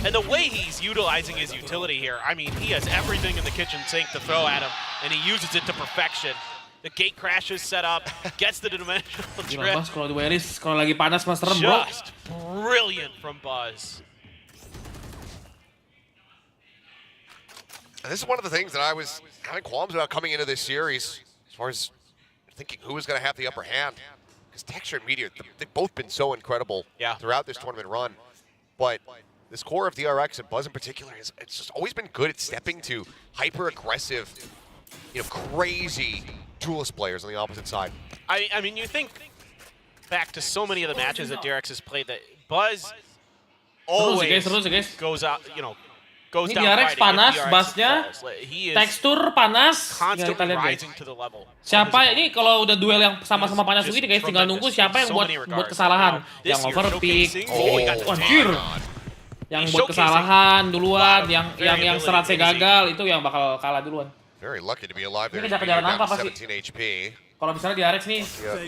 And the way he's utilizing his utility here, I mean, he has everything in the kitchen sink to throw at him, and he uses it to perfection. The gate crashes set up, gets the dimensional drift. Kalau di Weris, kalau lagi panas mas serem, bro. Just brilliant from Buzz. And this is one of the things that I was having qualms about coming into this series, as far as thinking who was going to have the upper hand. Because Texture and Meteor, they've both been so incredible throughout this tournament run. But this core of DRX and Buzz in particular, it's just always been good at stepping to hyper-aggressive, crazy duelist players on the opposite side. I mean, you think back to so many of the matches that DRX has played that Buzz always goes out, goes ini down DRX fighting. panas, DRX bassnya, he is tekstur panas. constantly Kita lihat guys. rising to the level. Siapa ini kalau udah duel yang sama-sama panas begini guys, tinggal nunggu siapa yang buat kesalahan, yang overpick, anjir, yang buat kesalahan duluan, yang seratnya gagal itu yang bakal kalah duluan. Very lucky to be alive there. Ini kejar-kejaran apa pasti? 17 HP. Kalau misalnya di RX nih,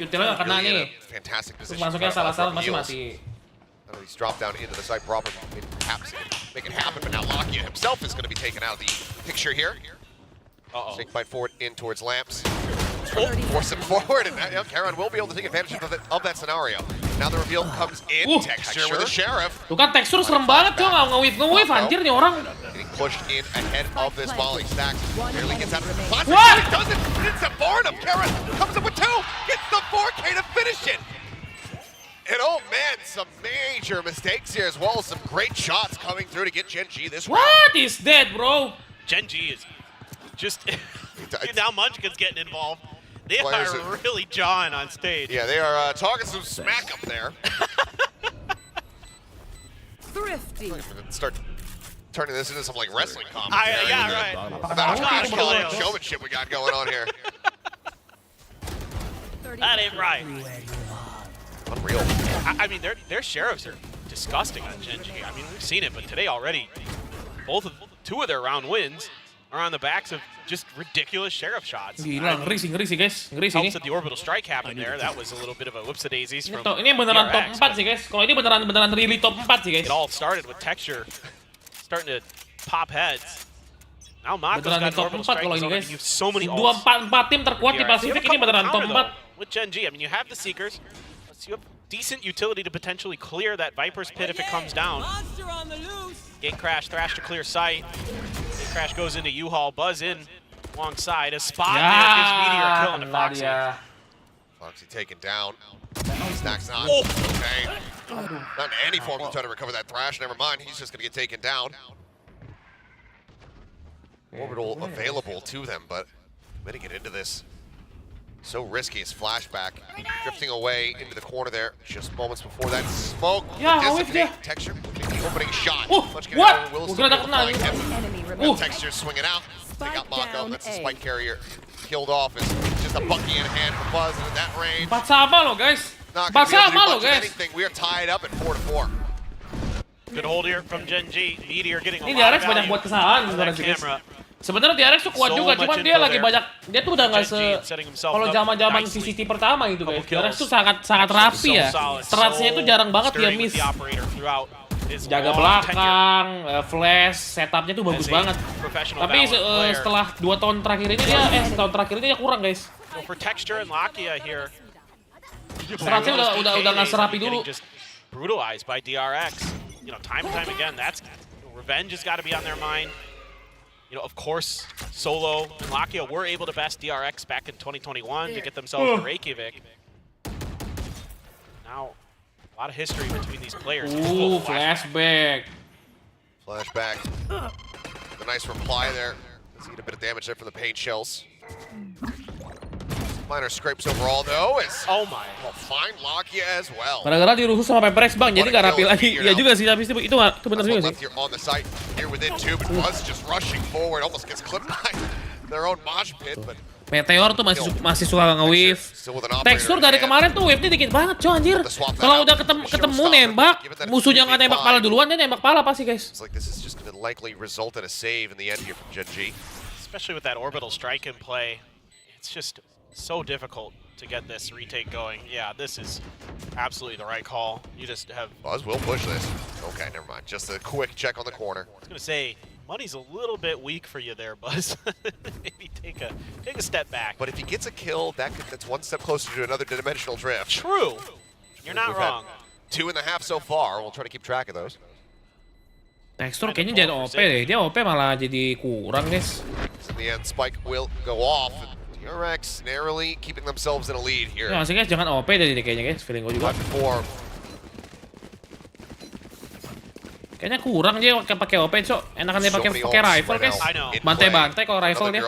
utilnya nggak kena nih. Fantastic position. Masuknya salah-salah masih mati. He's dropped down into the site proper. Make it happen, but now Lakia himself is going to be taken out of the picture here. Snake bite forward in towards Lamps. Force him forward, and Keren will be able to take advantage of that scenario. Now the reveal comes in. Texture with the Sheriff. Tuh kan tekstur serem banget tuh, nge-wave anjir nih orang. Getting pushed in ahead of this volley. Stacks barely gets out of the plastic. What? It doesn't. It's a Barnum. Keren comes up with 2. Gets the 4K to finish it. And oh man, some major mistakes here as well as some great shots coming through to get GENG this round. What is that, bro? GENG is just now Munchkin's getting involved. They are really jawing on stage. Yeah, they are talking some smack up there. Thrifty. Start turning this into some like wrestling comp. Yeah, right. About how much showmanship we got going on here. That ain't right. Unreal. I mean, their sheriffs are disgusting on GENG. I mean, we've seen it, but today already, two of their round wins are on the backs of just ridiculous sheriff shots. Gila, ngeri sih guys, ngeri sih. Helps that the orbital strike happened there. That was a little bit of a whoopsie-daisies from Ini beneran PRX, top 4 sih guys. Kalau ini beneran really top 4 sih guys. It all started with Texture starting to pop heads. Now Mako's got an orbital strike. Kalau ini guys. So many ults. 2-4 tim terkuat di Pasifik ini beneran top 4. With GENG, I mean, you have the Seekers. You have decent utility to potentially clear that Viper's Pit if it comes down. Gate crash, Thrash to clear sight. Gate crash goes into U-Haul, Buzz in alongside. A spot there gives Meteor a kill into Foxy. Foxy taken down. Stacks not. Okay. Not in any form to try to recover that Thrash. Never mind. He's just going to get taken down. Orbital available to them, but letting it into this. So risky as flashback. Drifting away into the corner there. Just moments before that smoke. Texture the opening shot. What? Texture swinging out. They got Mako. That's the spike carrier. Killed off. It's just a bucky in hand for Buzz in that range. 4 sama loh guys. Not going to be able to do much of anything. We are tied up at 4-4. Good hold here from GENG. Meteor getting a Ini lot DRX of banyak value buat kesalahan out of that sebenarnya guys. camera. Sebenarnya DRX tuh kuat juga, cuman dia lagi banyak, dia tuh udah nggak kalau zaman VCT pertama gitu guys. DRX tuh sangat rapi ya. Stratnya itu jarang banget dia miss. Jaga belakang, flash, setupnya tuh bagus banget. Tapi setelah 2 tahun terakhir ini dia kurang guys. For Texture and Lakia here. Stratnya udah nggak serapi dulu. Brutalized by DRX. You know, time and time again, that's revenge has got to be on their mind. You know, of course, Solo and Lakia were able to best DRX back in 2021 to get themselves to Reykjavik. Now, a lot of history between these players. Ooh, flashback. Flashback. The nice reply there. Let's get a bit of damage there from the paint shells. Minor scrapes overall though. Oh my. Well, fine Lakia as well. Gara-gara dirusuh sama PRX bang, jadi nggak rapi lagi. Iya juga sih, tapi itu benar juga sih. Left here on the site, here within two, but Buzz just rushing forward, almost gets clipped by their own mosh pit, but Meteor tuh masih suka nge-wave. Tekstur dari kemarin tuh wave-nya dikit banget, coy, anjir. Kalau udah ketemu nembak, musuhnya nggak nembak pala duluan, dia nembak pala pasti, guys. It's like this is just going to likely result in a save in the end here from GENG. Especially with that orbital strike in play, it's just so difficult to get this retake going. Yeah, this is absolutely the right call. You just have... Buzz will push this. Okay, never mind. Just a quick check on the corner. I was going to say, money's a little bit weak for you there, Buzz. Maybe take a step back. But if he gets a kill, that's one step closer to another dimensional drift. True. You're not wrong. 2.5 so far. We'll try to keep track of those. Tekstur kayaknya jadi OP deh. Dia OP malah jadi kurang, guys. In the end, Spike will go off. PRX narrowly keeping themselves in a lead here. Ya, maksudnya jangan OP deh kayaknya, guys. Feeling gue juga. 5-4. Kayaknya kurang dia pakai OP, cok. Enakan dia pakai rifle, guys. Bantai-bantai kalau rifle dia.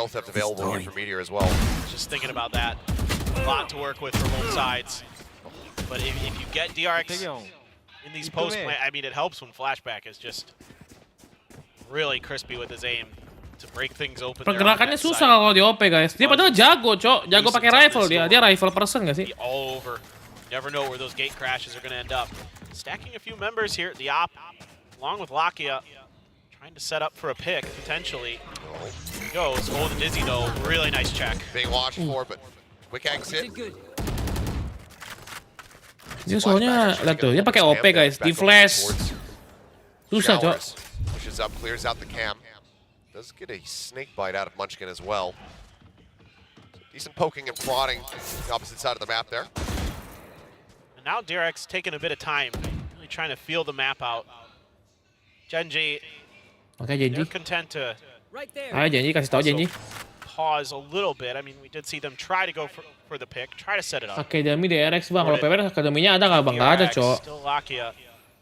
Just thinking about that. A lot to work with for both sides. But if you get DRX in these post play, I mean, it helps when Flashback is just really crispy with his aim to break things open. Pergerakannya susah kalau di OP, guys. Dia padahal jago, cok. Jago pakai rifle dia. Dia rifle person nggak sih? All over. Never know where those gate crashes are going to end up. Stacking a few members here at the op, along with Lakia, trying to set up for a pick potentially. Here he goes. Oh, the Dizzy though. Really nice check. Being watched for, but quick exit. Dia soalnya lihat tuh, dia pakai OP, guys. Di flash. Susah, cok. Pushes up, clears out the cam. Does get a snake bite out of Munchkin as well. Decent poking and prodding the opposite side of the map there. And now DRX taking a bit of time, really trying to feel the map out. GENG, they're content to Ayo Genji, kasih tau Genji. Pause a little bit. I mean, we did see them try to go for the pick, try to set it up. Akademi DRX bang, kalau PPR akademinya ada nggak bang? Nggak ada, cok. Still Lakia.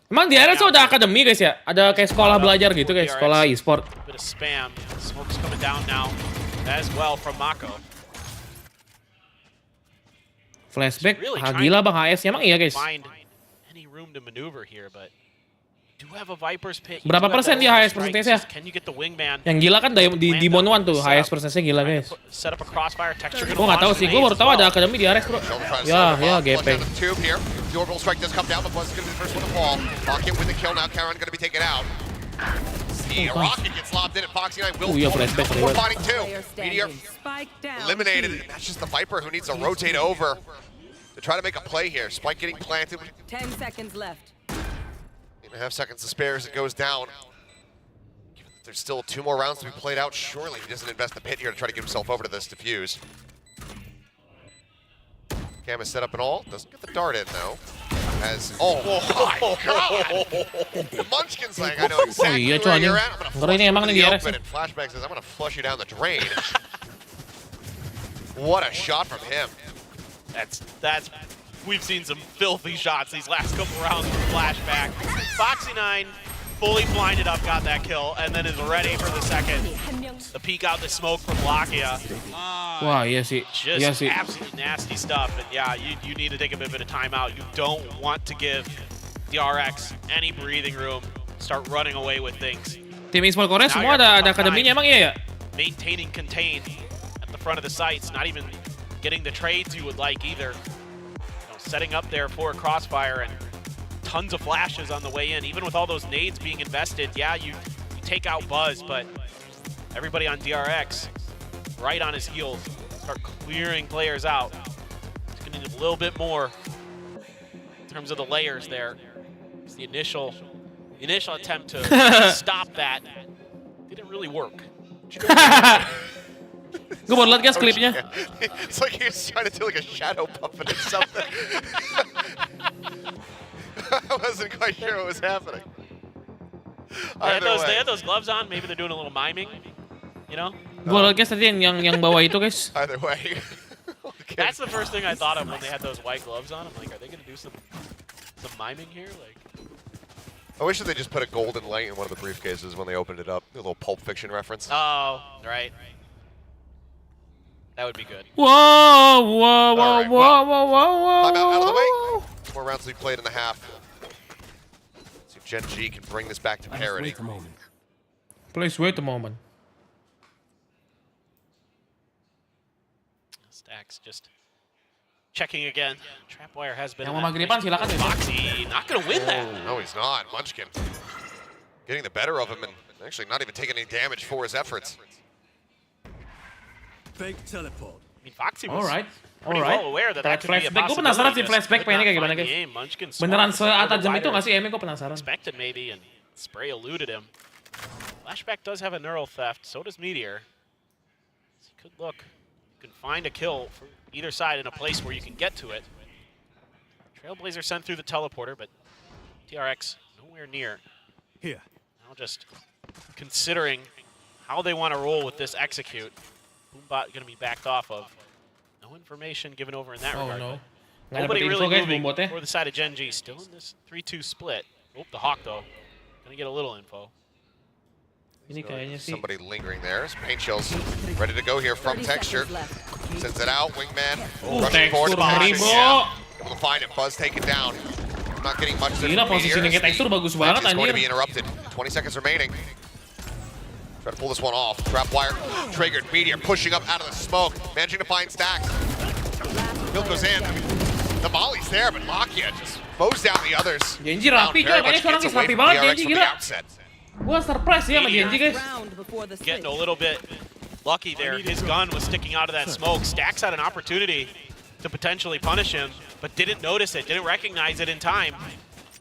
Emang DRX tuh ada akademi, guys ya? Ada kayak sekolah belajar gitu, guys, sekolah e-sport. Bit of spam. Smoke's coming down now as well from Mako. Flashback, gila bang HS-nya emang iya, guys. Find any room to maneuver here, but do have a Viper's pit. Berapa persen dia HS persentasenya? Can you get the wingman? Yang gila kan di Demon One tuh HS persentasenya gila, guys. Set up a crossfire texture. Gue nggak tahu sih, gue baru tahu ada akademi di RX, bro. Ya, gepeng. The orbital strike does come down, but Buzz is going to be the first one to fall. Lock in with the kill now. Karen going to be taken out. The rocket gets lobbed in at Foxy9. Will flashback. We're fighting two. Meteor eliminated. And that's just the Viper who needs to rotate over to try to make a play here. Spike getting planted. 10 seconds left. 8.5 seconds to spare as it goes down. There's still 2 more rounds to be played out. Surely he doesn't invest the pit here to try to get himself over to this defuse. Cam is set up and all. Doesn't get the dart in though. Oh my god! The Munchkin's like, I know exactly where you're at. I'm gonna flush you open, and Flashback says, I'm gonna flush you down the drain. What a shot from him. That's we've seen some filthy shots these last couple rounds from Flashback. Foxy9 fully blinded up, got that kill, and then is ready for the second. The peek out the smoke from Lakia. Wah, iya sih. Just absolutely nasty stuff. And yeah, you need to take a bit of a timeout. You don't want to give DRX any breathing room. Start running away with things. Tim e-sport Korea semua ada akademinya, emang iya ya? Maintaining contain at the front of the sites, not even getting the trades you would like either. You know, setting up there for a crossfire and tons of flashes on the way in. Even with all those nades being invested, yeah, you take out Buzz, but everybody on DRX right on his heels. Start clearing players out. It's going to need a little bit more in terms of the layers there. It's the initial attempt to stop that didn't really work. Gue baru liat, guys, klipnya. It's like he was trying to do like a shadow puppet or something. I wasn't quite sure what was happening. They had those gloves on. Maybe they're doing a little miming. You know? Gue guys tadi yang bawah itu guys. Either way. That's the first thing I thought of when they had those white gloves on. I'm like, are they gonna do some miming here? Like, I wish that they just put a golden light in one of the briefcases when they opened it up. A little Pulp Fiction reference. oh, right. That would be good. Whoa, whoa, whoa, Alright, whoa, well, whoa, whoa, whoa. Timeout out of the way. More rounds to be played in the half. See if GENG can bring this back to parity. Please wait a moment. Stacks just checking again. Trapwire has been. Yang mau magriban silakan guys. Foxy not gonna win that. No, he's not. Munchkin getting the better of him and actually not even taking any damage for his efforts. Fake teleport. I mean, Foxy was Alright. pretty well aware that that could be a Flashback. Gue penasaran possibility. sih flashback Just pengennya kayak could gimana not guys. find the aim. Munchkin Beneran swung seatajam itu wider nggak sih aimnya? Gue penasaran. Expected maybe, and Spray eluded him. Flashback does have a neural theft, so does Meteor. So you could look. You can find a kill for either side in a place where you can get to it. Trailblazer sent through the teleporter, but PRX nowhere near. Here. Now just considering how they want to roll with this execute. Boombot going to be backed off of. No information given over in that regard. No. but Nobody really guys, moving Boombotnya. for the side of GENG. Still in this 3-2 split. Oh, the Hawk though. Going to get a little info. Ini kayaknya sih. Somebody lingering there. Paint shells ready to go here from Texture. Sends it out. Wingman rushing forward. Able to find it. Buzz taken down. Not getting much. Gila posisinya Texture bagus banget Is going to be anjir. interrupted. 20 seconds remaining. Try to pull this one off. Trapwire triggered. Meteor pushing up out of the smoke. Managing to find Stacks. Bill goes in. The volley's there, but Lakia just mows down the others. GENG rapi coy, kayaknya sekarang rapi banget GENG gila. Gua surprise ya sama GENG guys. Getting a little bit lucky there. His gun was sticking out of that smoke. Stacks had an opportunity to potentially punish him, but didn't notice it, didn't recognize it in time.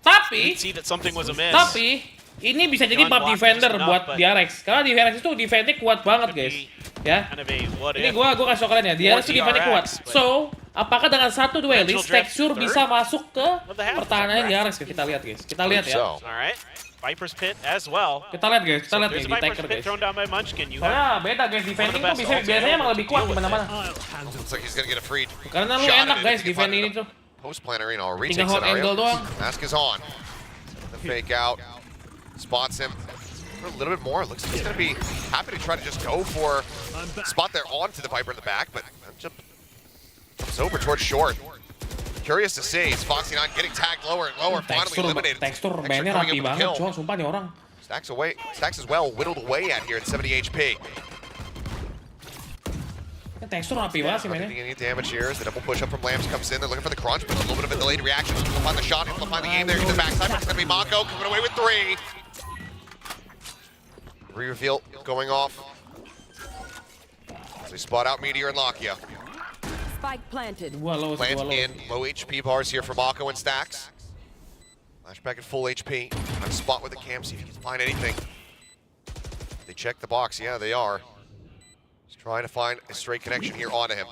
Tapi, Didn't see that something was amiss. tapi ini bisa jadi part defender buat DRX. Karena DRX itu defense-nya kuat banget guys. Ya. Kind of a what Ini if. gua kasih tau kalian ya, DRX itu defense-nya kuat. So, apakah dengan satu duelist Texture bisa masuk ke pertahanan DRX? Kita lihat guys. Kita lihat ya. Alright. Viper's Pit as well. Kita lihat guys, kita lihat nih There's a di Viper's Taker Pit guys. thrown down by Munchkin. You Soalnya have beda guys, defending one of tuh the best biasanya emang lebih kuat to deal with kemana-mana. Looks like he's gonna get a free Karena lu shot enak at it guys if he can defending find ini tuh. Post-plan arena or retake Tinggal hold angle scenario. doang. Mask is on. The fake out. Spots him. For a little bit more. Looks like he's gonna be happy to try to just go for spot there onto the Viper in the back, but jumps over towards short. Curious to see, is Foxy9 getting tagged lower and lower, finally eliminated. Texture mainnya rapi banget, coy, sumpah nih orang. Stacks as well, whittled away at here at 70 HP. Texture rapi banget sih mainnya. Not getting any damage here as the double push up from Lambs comes in. They're looking for the crunch, but a little bit of a delayed reaction. He'll find the shot, he'll find the aim there, get the backside, but it's gonna be Mako coming away with 3. Re-reveal going off. As they spot out Meteor and Lakia. Spike planted. Plant in low HP bars here for Mako and Stacks. Flashback at full HP. On spot with the cam, see if he can find anything. They check the box, yeah, they are. Just trying to find a straight connection here onto him.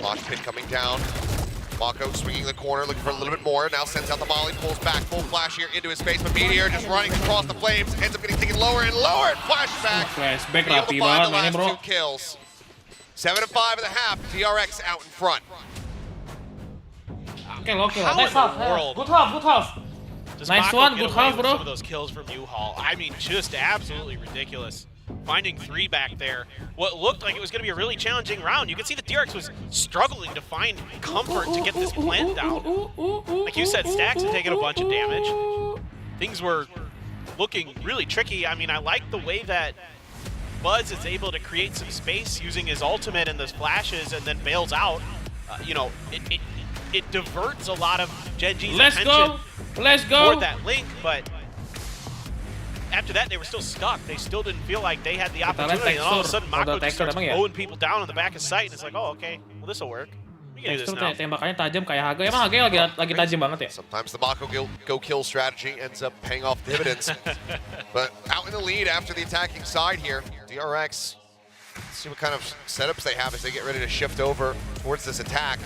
Mosh pit coming down. Mako swinging the corner, looking for a little bit more. Now sends out the volley, pulls back, full flash here into his face. But Meteor just running across the flames, ends up getting taken lower and lower. Flashback. Flashback able to rapi find banget the mainnya last bro. 2 kills. 7-5 in the half. DRX out in front. Okay, nice How in half. the world Good half. does Nice Mako one, get good away half, with bro. some of those kills from U-Haul? I mean, just absolutely ridiculous. Finding 3 back there. What looked like it was going to be a really challenging round. You can see that DRX was struggling to find comfort to get this plant down. Like you said, Stacks had taken a bunch of damage. Things were looking really tricky. I mean, I like the way that Buzz is able to create some space using his ultimate and the flashes and then bails out. You know, it diverts a lot of GENG's attention toward that link, but after that, they were still stuck. They still didn't feel like they had the opportunity. And all of a sudden, Mako just starts blowing people down on the back of sight. And it's like, oh, okay, well, this will work. We can do this now. Tembakannya tajam kayak Haga. Emang Haga lagi tajam banget ya? Sometimes the Mako go kill strategy ends up paying off dividends. But out in the lead after the attacking side here, DRX. Let's see what kind of setups they have as they get ready to shift over towards this attack.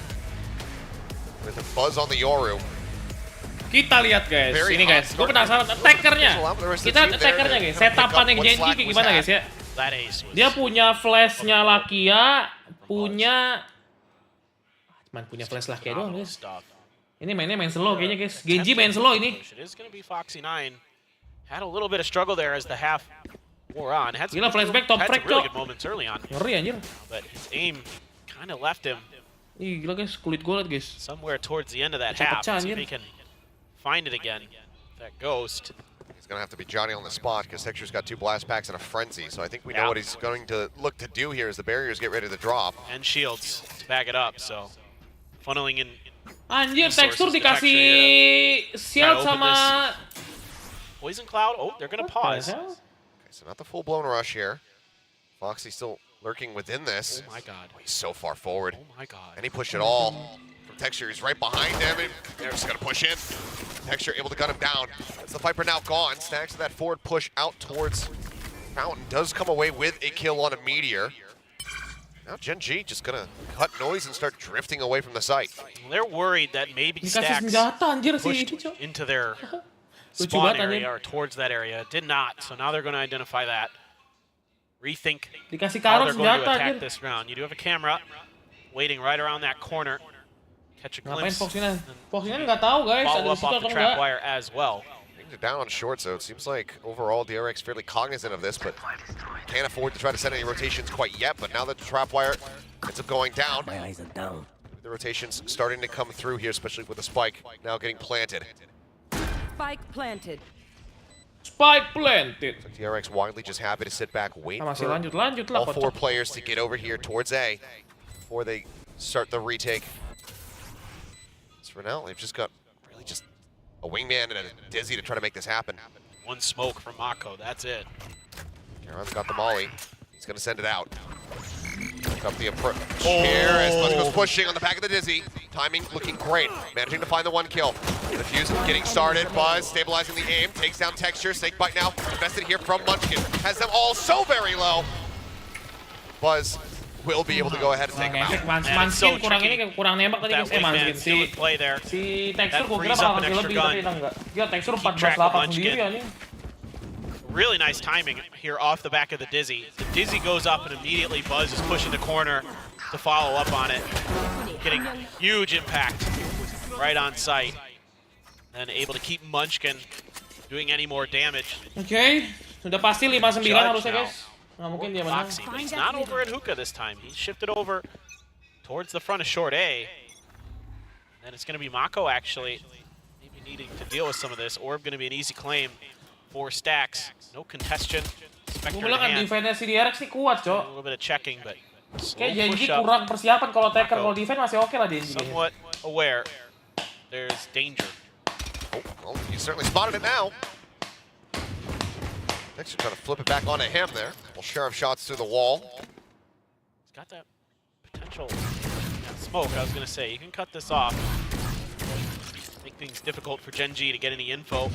With a Buzz on the Yoru. Kita lihat guys, ini guys, gue penasaran attackernya. Kita attackernya guys, setupannya GENG kayak gimana guys ya? That ace was... Dia punya flashnya Lakia, punya flash Lakia doang guys. Ini mainnya main slow kayaknya guys. GENG main slow ini. It is going to be Foxy 9. Had a little bit of struggle there as the half wore on. Had some, Gila flashback top frag really good moments early on. Ngeri anjir. But his aim kind of left him. Ih gila guys, kulit gue liat guys. Somewhere towards the end of that half. See if he can find it again. That ghost. He's going to have to be Johnny on the spot because Texture's got 2 blast packs and a frenzy. So I think we know what he's going to look to do here as the barriers get ready to drop. And shields to back it up. So funneling in. Anjir, Texture dikasih shield sama Poison Cloud. Oh, they're going to pause. Okay, so not the full-blown rush here. Foxy still lurking within this. Oh my god. Oh, he's so far forward. Oh my god. And he pushed it all. From Texture, he's right behind him. And they're just going to push in. Texture able to gun him down. As the Viper now gone. Stacks that forward push out towards Fountain. Does come away with a kill on a Meteor. Now GENG just going to cut noise and start drifting away from the site. Well, they're worried that maybe Stacks pushed into their spawn area or towards that area. Did not. So now they're going to identify that. Rethink how they're going to attack this round. You do have a camera waiting right around that corner. Catch a glimpse. Foxy-9 nggak tahu guys, Follow ada up di situ off atau the trap enggak. wire as well. Things are down on short, so it seems like overall DRX fairly cognizant of this, but can't afford to try to send any rotations quite yet. But now that the trap wire ends up going down, My eyes are down. the rotations starting to come through here, especially with the spike now getting planted. Spike planted. Spike planted. So DRX widely just happy to sit back, wait Masih for lanjut lah all 4 kocok. players to get over here towards A before they start the retake. So for now, they've just got really just a wingman and a Dizzy to try to make this happen. One smoke from Mako, that's it. Karen's got the molly. He's going to send it out. Look up the approach here as Buzz goes pushing on the back of the Dizzy. Timing looking great. Managing to find the 1 kill. The fuse getting started. Buzz stabilizing the aim. Takes down Texture. Snakebite now invested here from Munchkin. Has them all so very low. Buzz will be able to go ahead and take him out. Munchkin kurang nembak tadi guys. Munchkin si Texture gue kira bakal kasih lebih tapi enggak. Dia Texture 14-8 sendiri anjing. Really nice timing here off the back of the Dizzy. The Dizzy goes up and immediately Buzz is pushing the corner to follow up on it. Getting huge impact right on site. And able to keep Munchkin doing any more damage. Oke, sudah pasti 5-9 harusnya guys. Nggak mungkin dia menang. Foxy, but he's not over at Hookah this time. He's shifted over towards the front of short A. And it's going to be Mako actually maybe needing to deal with some of this. Orb going to be an easy claim for Stacks. No congestion. Gue bilang kan defense-nya si DRX sih kuat, Cok. A little bit of checking, but kayak GENG kurang persiapan kalau taker, kalau defense masih oke lah dia. Somewhat aware there's danger. Oh, well, you certainly spotted it now. Next, you're trying to flip it back onto him there. Well, Sheriff shots through the wall. He's got that potential smoke, I was going to say. You can cut this off. Make things difficult for GENG to get any info.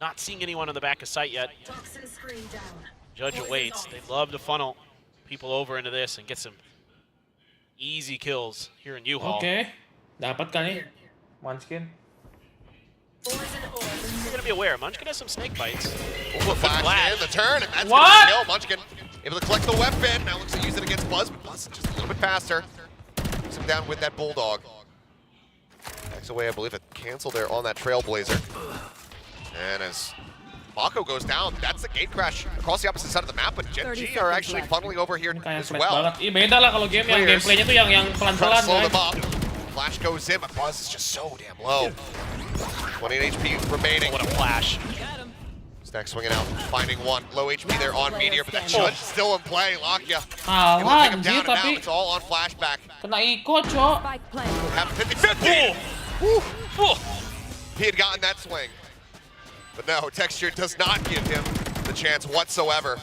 Not seeing anyone on the back of sight yet. Djaja waits. They love to funnel people over into this and get some easy kills here in U-Haul. Oke, dapat kan nih Munchkin. You're going to be aware, Munchkin has some snake bites. Oh, the flash in the turn, and that's What? going to kill Munchkin. Able to collect the weapon. Now looks to use it against Buzz, but Buzz just a little bit faster. Takes him down with that Bulldog. Backs away, I believe it canceled there on that Trailblazer. And as Mako goes down, that's the gate crash across the opposite side of the map, but GENG are actually funneling over here as well. Ih, beda lah kalau game yang gameplaynya tuh yang pelan-pelan Slow them guys. up. Flash goes in, but Buzz is just so damn low. 28 HP remaining. What a flash. Stack swinging out, finding 1. Low HP there on Meteor, but that Judge still in play. Lakia. Ah, Able to take him anjir, down, and now tapi it's all on flashback. kena ikut, Cok. Have 50-50. He had gotten that swing. But no, Texture does not give him the chance whatsoever.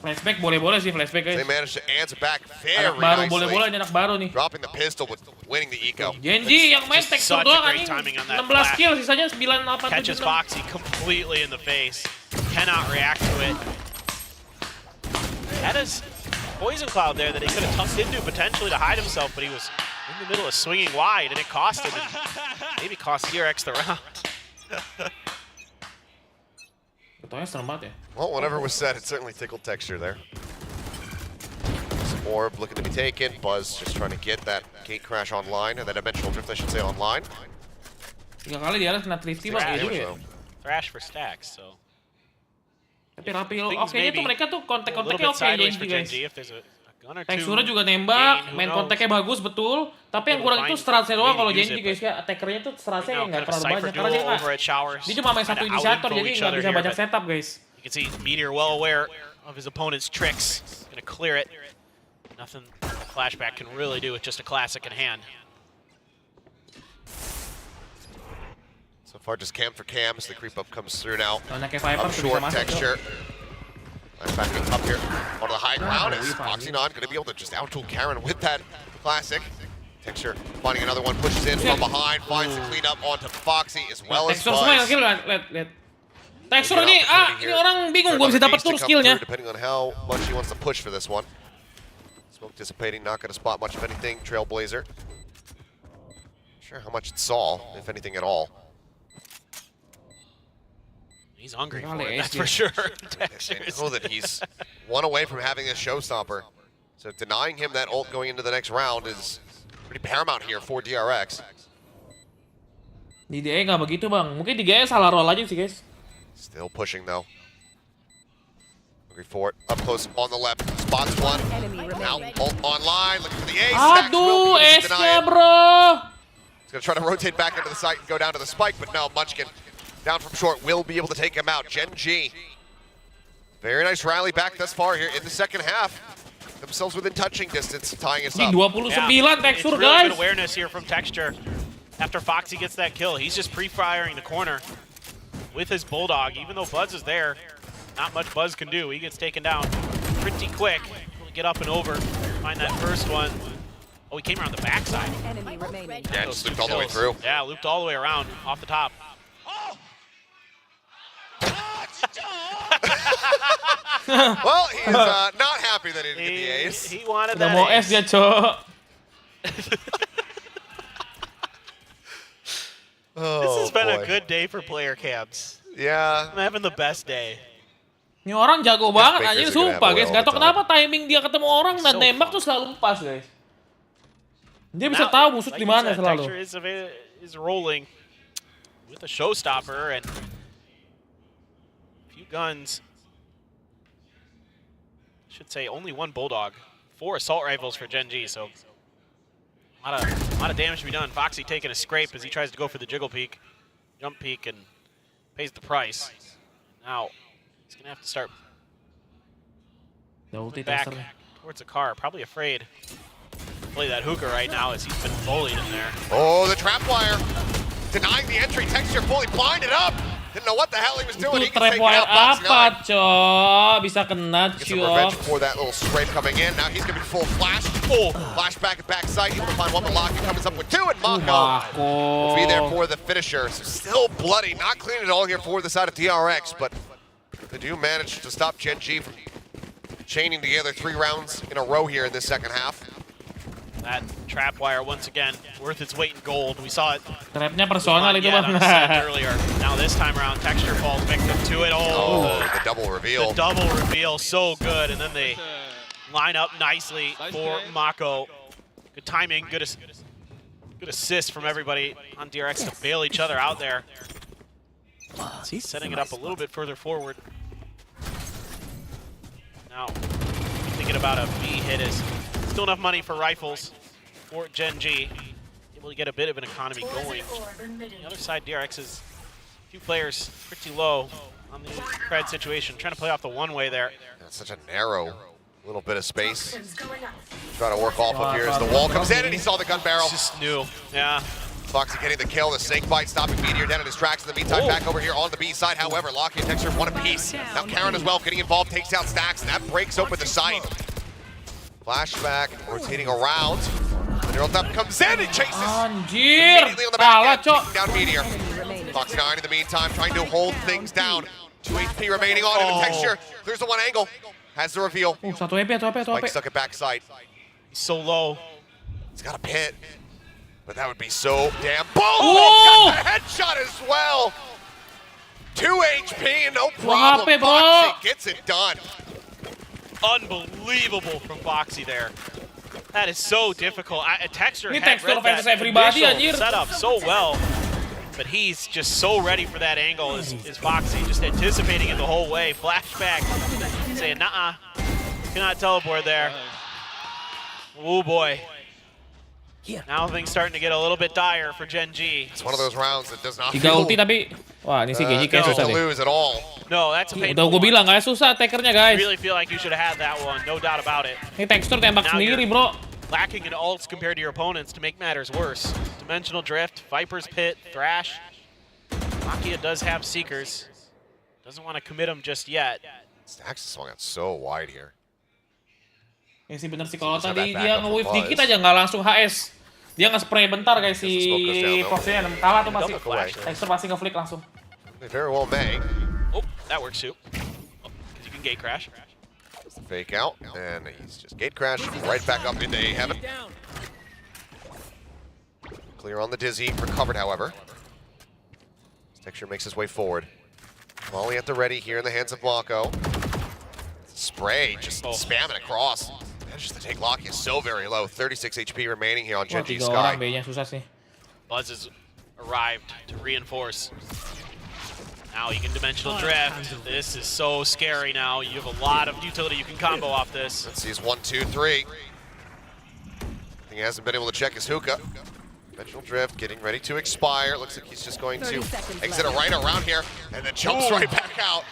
Flashback boleh-boleh sih flashback guys. They managed to answer back very Anak baru, nicely. boleh-boleh anak baru nih. Dropping the pistol but winning the eco. GENG yang main Texture doang anjing. 16 kill, sisanya 9, 8, 7. Catches Foxy completely in the face. Cannot react to it. Had his poison cloud there that he could have tucked into potentially to hide himself, but he was in the middle of swinging wide, and it cost him, and maybe cost DRX the round. Well, whatever was said, it certainly tickled Texture there. Some orb looking to be taken. Buzz just trying to get that gate crash online, or that dimensional drift, I should say, online. 3 kali dia kena thrifty bang, iya juga ya. Thrash for stacks, so. Tapi rapi oke-nya tuh mereka tuh kontak-kontaknya oke Genji guys. Teksturnya juga gain, nembak, who main knows? kontaknya bagus betul. Tapi yang kurang itu stratnya doang kalau Genji guys ya. Attackernya tuh stratnya nggak terlalu banyak karena dia cuma main satu inisiator jadi nggak bisa banyak setup guys. You can see Meteor well aware of his opponent's tricks. Gonna clear it. Nothing the flashback can really do with just a classic in hand. So far, just cam for cam as the creep up comes through now. Viper Up short, Texture. Backing up here onto the high ground. Is Foxynon going to be able to just out-tool Karen with that classic? Texture finding another one, pushes in from behind, finds the cleanup onto Foxy as well as Texture semua yang kill, lihat. Texture ini orang bingung gue bisa dapat tur skillnya. Depending on how much he wants to push for this one. Smoke dissipating, not going to spot much of anything. Trailblazer. Sure how much it saw, if anything at all. He's hungry for it, that's for sure. I know that he's one away from having a showstopper. So denying him that ult going into the next round is pretty paramount here for DRX. Di DE nggak begitu bang, mungkin di DE salah roll aja sih guys. Still pushing though. Looking for it, up close on the left, spots one. Now ult online, looking for the ace. Aduh, ace-nya bro. He's gonna try to rotate back into the site and go down to the spike, but no, Munchkin down from short will be able to take him out. GENG. Very nice rally back thus far here in the second half. Themselves within touching distance, tying us up. 29 Texture really guys. Good awareness here from Texture. After Foxy gets that kill, he's just pre-firing the corner with his Bulldog. Even though Buzz is there, not much Buzz can do. He gets taken down pretty quick. He'll get up and over, find that first one. Oh, he came around the backside. Yeah, just looped all the way through. Yeah, looped all the way around off the top. Well, he's not happy that he didn't get the ace. He wanted Udah that mau ace. S dia, Cok. This has been boy. a good day for player camps. Yeah. I'm having the best day. Ini orang jago banget Bakers anjir, are gonna sumpah have guys. oil Gak tau all the kenapa timing dia ketemu orang dan So nembak tuh selalu pas guys. Dia bisa tahu musuh di mana selalu. Texture is rolling with a showstopper and a few guns. Should say only one Bulldog, 4 assault rifles for GENG, so a lot of damage to be done. Foxy taking a scrape as he tries to go for the jiggle peek, jump peek, and pays the price. Now he's gonna have to start back towards the car, probably afraid to play that hookah right now as he's been bullied in there. Oh, the trap wire denying the entry. Texture fully blinded up. Didn't know what the hell he was doing. He Itu can take it trapwire out. apa, Cok? Bisa kena, Get some revenge Cok. for that little scrape coming in. Now he's gonna be full flash. Oh, flashback at backside. Able to find one, but Locky comes up with 2, and Mako will be there for the finisher. So still bloody, not clean at all here for the side of DRX, but they do manage to stop GENG from chaining together 3 rounds in a row here in this second half. That trap wire once again worth its weight in gold. We saw it. Trapnya personal itu bang. Earlier. Now this time around, Texture falls victim to it. Oh, the double reveal. The double reveal, so good, and then they line up nicely for Mako. Good timing, good assist from everybody on DRX to bail each other out there. He's setting it up a little bit further forward. Now, thinking about a B hit is still enough money for rifles for GENG. Able to get a bit of an economy going. On the other side, DRX is a few players pretty low on the Cred situation. Trying to play off the one-way there. That's such a narrow little bit of space. Trying to work off of here as the wall comes in, and he saw the gun barrel. Just new, yeah. Foxy getting the kill, the snake bite, stopping Meteor down in his tracks. In the meantime, back over here on the B side. However, Locky and Texture one apiece. Now Karen as well getting involved, takes down Stacks, and that breaks open the site. Flashback, rotating around. The neural tap comes in and chases. Immediately on the back end, taking down Meteor. Foxy 9 in the meantime, trying to hold things down. 2 HP remaining on him, and Texture clears the one angle. Has the reveal. Satu HP. Spike stuck at backside. He's so low. He's got a pit. But that would be so damn... Boom! Got the headshot as well! 2 HP and no Wah, problem. HP, bro. Foxy gets it done. Unbelievable from Foxy there. That is so difficult. Texture Ini had Texture read that versus everybody, initial anjir. setup so well, but he's just so ready for that angle. Is Foxy just anticipating it the whole way? Flashback, saying, "Nah, cannot teleport there." Oh boy. Now things starting to get a little bit dire for Gen G. It's one of those rounds that does not 3 feel ulti tapi. Wah, ini sih GG kayak susah to deh. lose at all. No, that's a Udah painful gue one. bilang kayak susah attackernya guys. Really feel like you should have had that one, no doubt about it. Ini Texture tembak Now sendiri you're bro. Lacking in ults compared to your opponents to make matters worse. Dimensional Drift, Viper's Pit, Thrash. Makia does have Seekers. Doesn't want to commit him just yet. Stacks swung out so wide here. Ya sih bener sih kalau Bisa tadi back dia up nge-whiff for dikit Buzz. aja nggak langsung HS. Dia nge-spray bentar guys si Foxy-nya. Kalah tuh masih. Texture pasti nge-flick langsung. They very well may. Oh, that works too. Because you can gate crash. Fake out, and he's just gate crash right back up into heaven. Clear on the Dizzy, recovered however. Texture makes his way forward. Molly at the ready here in the hands of Blanco. Spray, just spamming across. Manages to take Locky so very low. 36 HP remaining here on Wah, Gen G 3 Sky. orang B-nya susah sih. Buzz has arrived to reinforce. Now you can dimensional drift. This is so scary now. You have a lot of utility you can combo off this. Let's see his 1, 2, 3. He hasn't been able to check his hookah. Dimensional drift getting ready to expire. Looks like he's just going to exit a right around here and then jumps right back out.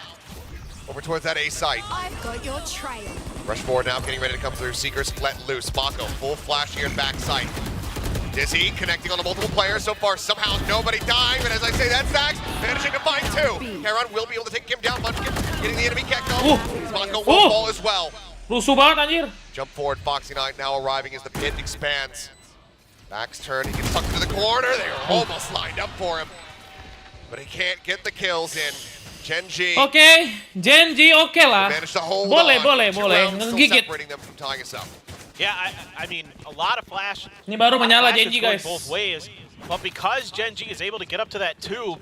Over towards that A site. I've got your trail. Rush forward now, getting ready to come through. Seekers let loose. Mako, full flash here in back site. Dizzy connecting on the multiple players. So far, somehow nobody dying. But as I say, that's Stacks managing to find 2. Keren will be able to take him down. Munchkin getting the enemy Gekko. Mako will fall as well. Rusuh banget anjir. Jump forward, Foxy Knight now arriving as the pit expands. Back's turn, he gets tucked into the corner. They're almost lined up for him. But he can't get the kills in. Gen G. Oke, Gen G oke lah. Managed to hold Boleh, on. boleh, 2 boleh. rounds still Ngegigit. separating them from tying us up. Yeah, I mean, a lot of flash. Ini baru menyala Flash Gen G is going guys. both ways. But because Gen G is able to get up to that tube,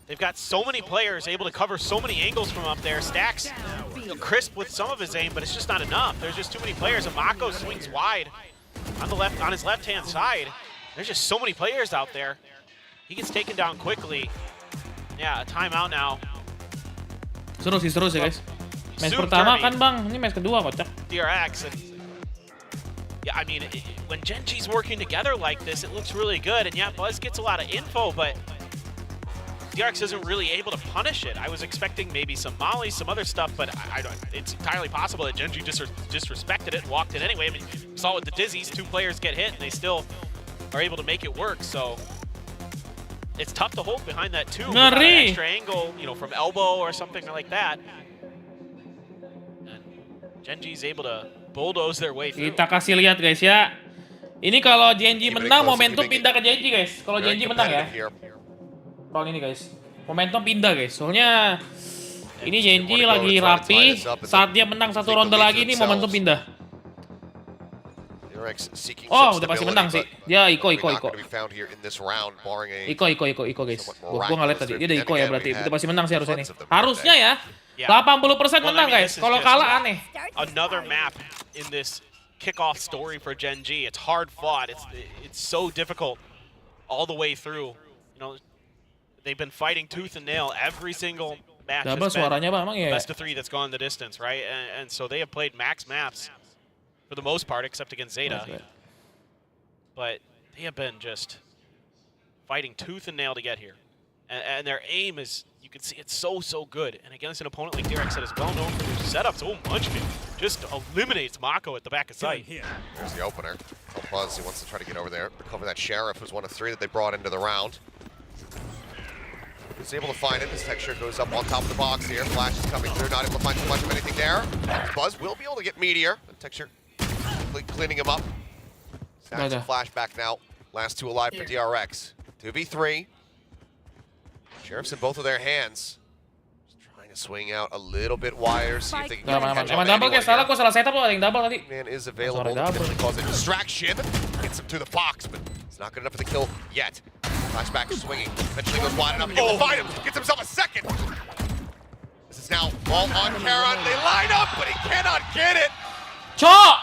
they've got so many players able to cover so many angles from up there. Stacks, crisp with some of his aim, but it's just not enough. There's just too many players. And Mako swings wide on the left, on his left-hand side. There's just so many players out there. He gets taken down quickly. Yeah, a timeout now. Seru sih guys. Match Soup pertama Derby. kan bang, ini match kedua kocak. PRX. And yeah, I mean, when Gen G's working together like this, it looks really good. And yeah, Buzz gets a lot of info, but DRX isn't really able to punish it. I was expecting maybe some mollies, some other stuff, but I don't. It's entirely possible that Gen G just disrespected it and walked it anyway. I mean, we saw with the Dizzies, 2 players get hit, and they still are able to make it work. So it's tough to hold behind that too. Without an Ngeri. extra angle, you know, from elbow or something like that. And Gen G's able to bulldoze their way through. Kita kasih lihat guys ya. Ini kalau Gen G menang, momentum pindah ke Gen G guys. Kalau Gen G menang ya. Round ini guys. Momentum pindah guys. Soalnya ini Gen G lagi rapi. Saat dia menang 1 ronde lagi, ini momentum pindah. Oh, udah pasti menang sih. Dia Iko. Iko guys. Gua nggak lihat tadi. Dia udah Iko ya berarti. Udah pasti menang sih harusnya nih. Harusnya ya. 80% menang guys. Kalau kalah aneh. Another map in this kickoff story for Gen G. It's hard fought. It's so difficult all the way through. You know, they've been fighting tooth and nail every single match. Double suaranya bang ya. Best of 3 that's gone the distance, right? And so they have played max maps for the most part, except against Zeta. But they have been just fighting tooth and nail to get here. And their aim is, you can see it's so good. And against an opponent like DRX that is well known for their setups, Munchkin just eliminates Mako at the back of sight. There's the opener. Buzz, he wants to try to get over there, recover that Sheriff, who's 1 of 3 that they brought into the round. He's able to find it. His texture goes up on top of the box here. Flash is coming through, not able to find too much of anything there. Buzz will be able to get Meteor. The texture cleaning him up. Stacks and flashback now. Last 2 alive for DRX. 2v3. Sheriff's in both of their hands. Just trying to swing out a little bit wider. See if they can catch up Emang double guys, salah setup loh, ada yang double tadi. Man is available. Potentially cause a distraction. Gets him to the box, but it's not good enough for the kill yet. Flashback swinging. Eventually goes wide enough. Able to find him. Gets himself a second. This is now all on Keren. They line up, but he cannot get it. Cok!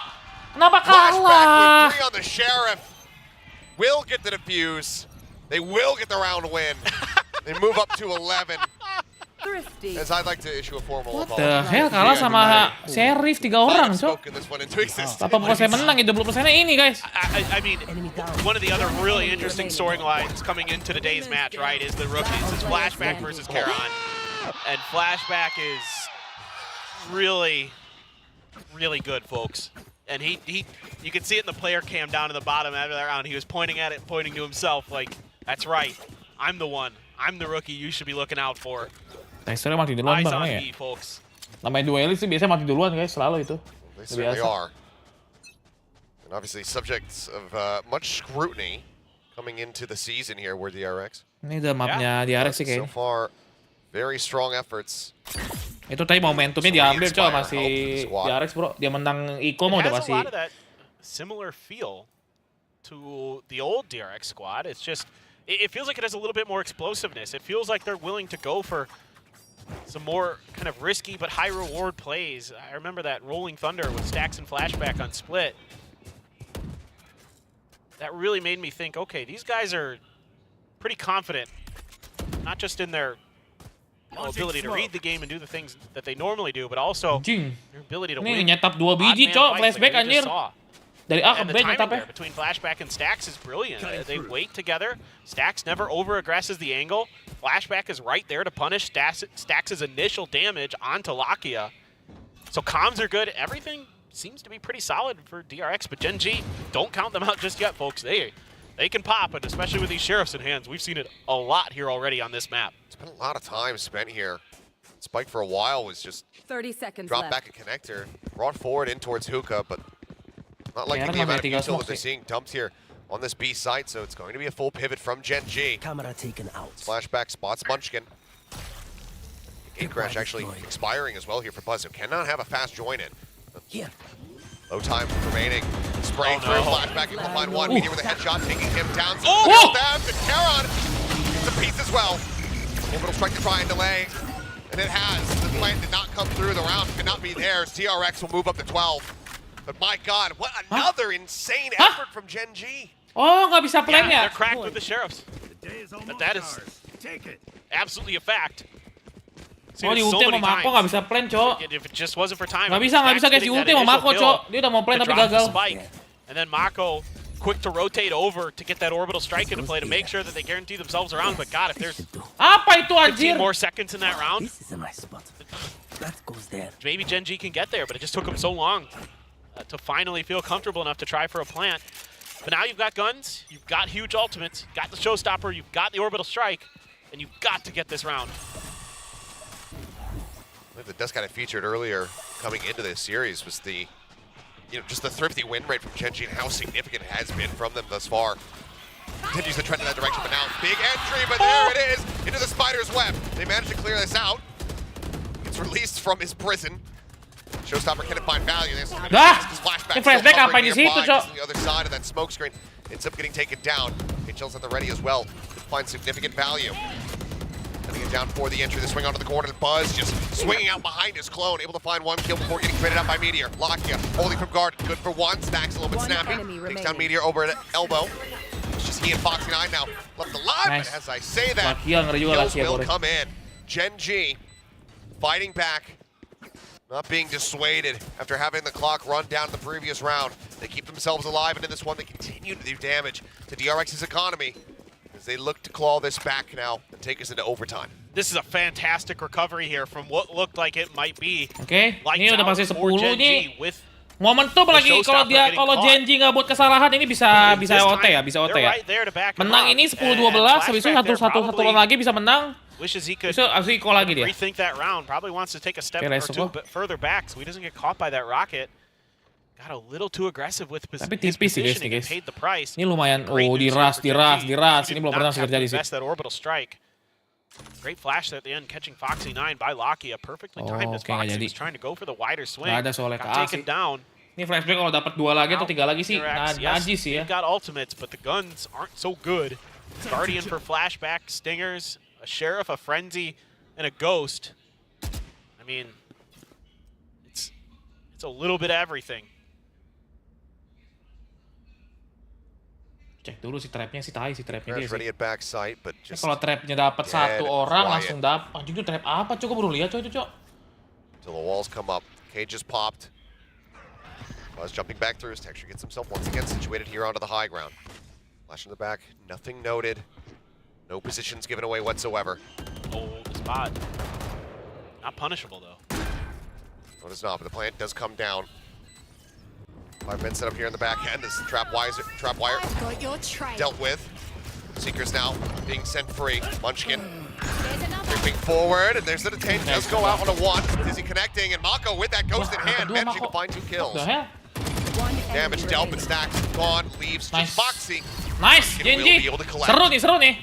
Kenapa Flashback kalah? with 3 on the Sheriff. Will get the defuse. They will get the round win. They move up to 11. As I'd like to issue a formal What the hell, kalah sama Sheriff 3 orang, Cok. 80% menang, 20%-nya ini, guys. I mean, one of the other really interesting storylines coming into today's match, right, is the rookies. It's Flashback versus Keren. And Flashback is really, really good, folks. And you can see it in the player cam down in the bottom after that round. He was pointing at it, pointing to himself, like, that's right, I'm the one. I'm the rookie you should be looking out for. Testernya mati duluan Eyes bang on ya. me, folks. Namanya duelis sih biasanya mati duluan guys, selalu itu. They certainly are. And obviously subjects of much scrutiny coming into the season here where DRX. Ini udah mapnya DRX sih kayaknya. So far, very strong efforts. Itu tadi momentumnya diambil coba masih DRX bro. Dia menang Iko mau udah masih. It has a lot of that similar feel to the old DRX squad. It's just, it feels like it has a little bit more explosiveness. It feels like they're willing to go for some more kind of risky but high reward plays. I remember that Rolling Thunder with Stacks and Flashback on Split. That really made me think, okay, these guys are pretty confident, not just in their ability to read the game and do the things that they normally do, but also their ability to win. Ini nyetap 2 biji cok, flashback anjir. Dari A ke B nyetapnya. Between Flashback and Stacks is brilliant. They wait together. Stacks never over-aggresses the angle. Flashback is right there to punish Stacks' initial damage onto Lakia. So comms are good. Everything seems to be pretty solid for DRX, but GENG, don't count them out just yet, folks. They can pop, and especially with these Sheriffs in hands. We've seen it a lot here already on this map. It's been a lot of time spent here. Spike for a while was just 30 seconds dropped left. back a connector, brought forward in towards Hookah, but not liking the amount of util that they're seeing dumped here on this B site, so it's going to be a full pivot from GENG. Camera taken out. Flashback spots Munchkin. Game crash actually expiring as well here for Buzz, who cannot have a fast join in. Here. Low time remaining. Spraying through, Flashback able to find one. Meteor with a headshot, taking him down. And Keren gets a piece as well. Orbital strike to try and delay. And it has. The plan did not come through. The round could not be theirs. TRX will move up to 12. But my God, what another insane effort from GENG. Oh, nggak bisa plan Yeah, ya? they're cracked with the Sheriffs. But that is absolutely a fact. Oh, di ulti sama Mako nggak bisa plan, cok. If it just wasn't for time, Nggak bisa guys, di ulti sama Mako, cok. Dia udah mau plan tapi gagal. And then Mako quick to rotate over to get that orbital strike into play to make sure that they guarantee themselves around. But God, if there's apa itu 15 anjir? more seconds in that round, This is a nice spot. That goes there. maybe GENG can get there, but it just took them so long to finally feel comfortable enough to try for a plant. But now you've got guns, you've got huge ultimates, you've got the showstopper, you've got the orbital strike, and you've got to get this round. The dust kind of featured earlier coming into this series was the, just the thrifty win rate from GENG and how significant it has been from them thus far. Continues the trend in that direction, but now big entry, but there it is, into the spider's web. They managed to clear this out. It's released from his prison. Showstopper can't find value. Flashback apa di situ, cok? On the other side of that smoke screen, ends up getting taken down. HL's at the ready as well to find significant value. Getting it down for the entry, the swing onto the corner, Buzz just swinging out behind his clone, able to find one kill before getting traded out by Meteor. Lakia holding from guard, good for one. Stacks a little bit snappy. Takes down Meteor over at elbow. It's just he and Foxy9 now left alive, but as I say that, kills will come in. GENG fighting back, not being dissuaded after having the clock run down the previous round. They keep themselves alive, and in this one, they continue to do damage to DRX's economy as they look to claw this back now and take us into overtime. This is a fantastic recovery here from what looked like it might be. Oke, ini udah masih 10 GENG nih. with Momentum lagi kalau GENG nggak buat kesalahan ini bisa OT ya, bisa OT ya. Menang ini 10-12, habis itu satu round lagi bisa menang. Wishes he could Iko lagi dia. rethink that round. Probably wants to take a step or two further back so he doesn't get caught by that rocket. Got a little too aggressive with his positioning and paid the price. Ini lumayan, diras. Ini belum pernah terjadi sih. That orbital strike. Great flash at the end, catching Foxy9 by Lakia. Perfectly timed as Foxy was trying to go for the wider swing. Nggak ada soalnya got taken down. Ini flashback kalau dapat 2 lagi atau 3 lagi sih, najis sih ya. They've got ultimates, but the guns aren't so good. Guardian for flashback, stingers, a sheriff, a frenzy, and a ghost. I mean, it's a little bit of everything. Cek dulu si trapnya si tai si trapnya dia ready sih. at backside, but just Kalau trapnya dapat satu orang langsung dapat. Anjing itu trap apa? Coba baru lihat coy itu cok. till the walls come up. Cage just popped. Buzz jumping back through. His Texture gets himself once again situated here onto the high ground. Flash in the back. Nothing noted. No positions given away whatsoever. Oh, the spot. Not punishable though. No, it's not, but the plant does come down. 5 men set up here in the back end. This trap wire dealt with. Seekers now being sent free. Munchkin creeping forward, and there's the detain. Does go out on a 1. Dizzy connecting, and Mako with that ghost in hand, managing to find 2 kills. Damage dealt, but Stack gone. Leaves just Foxy. Nice, GENG. Seru nih.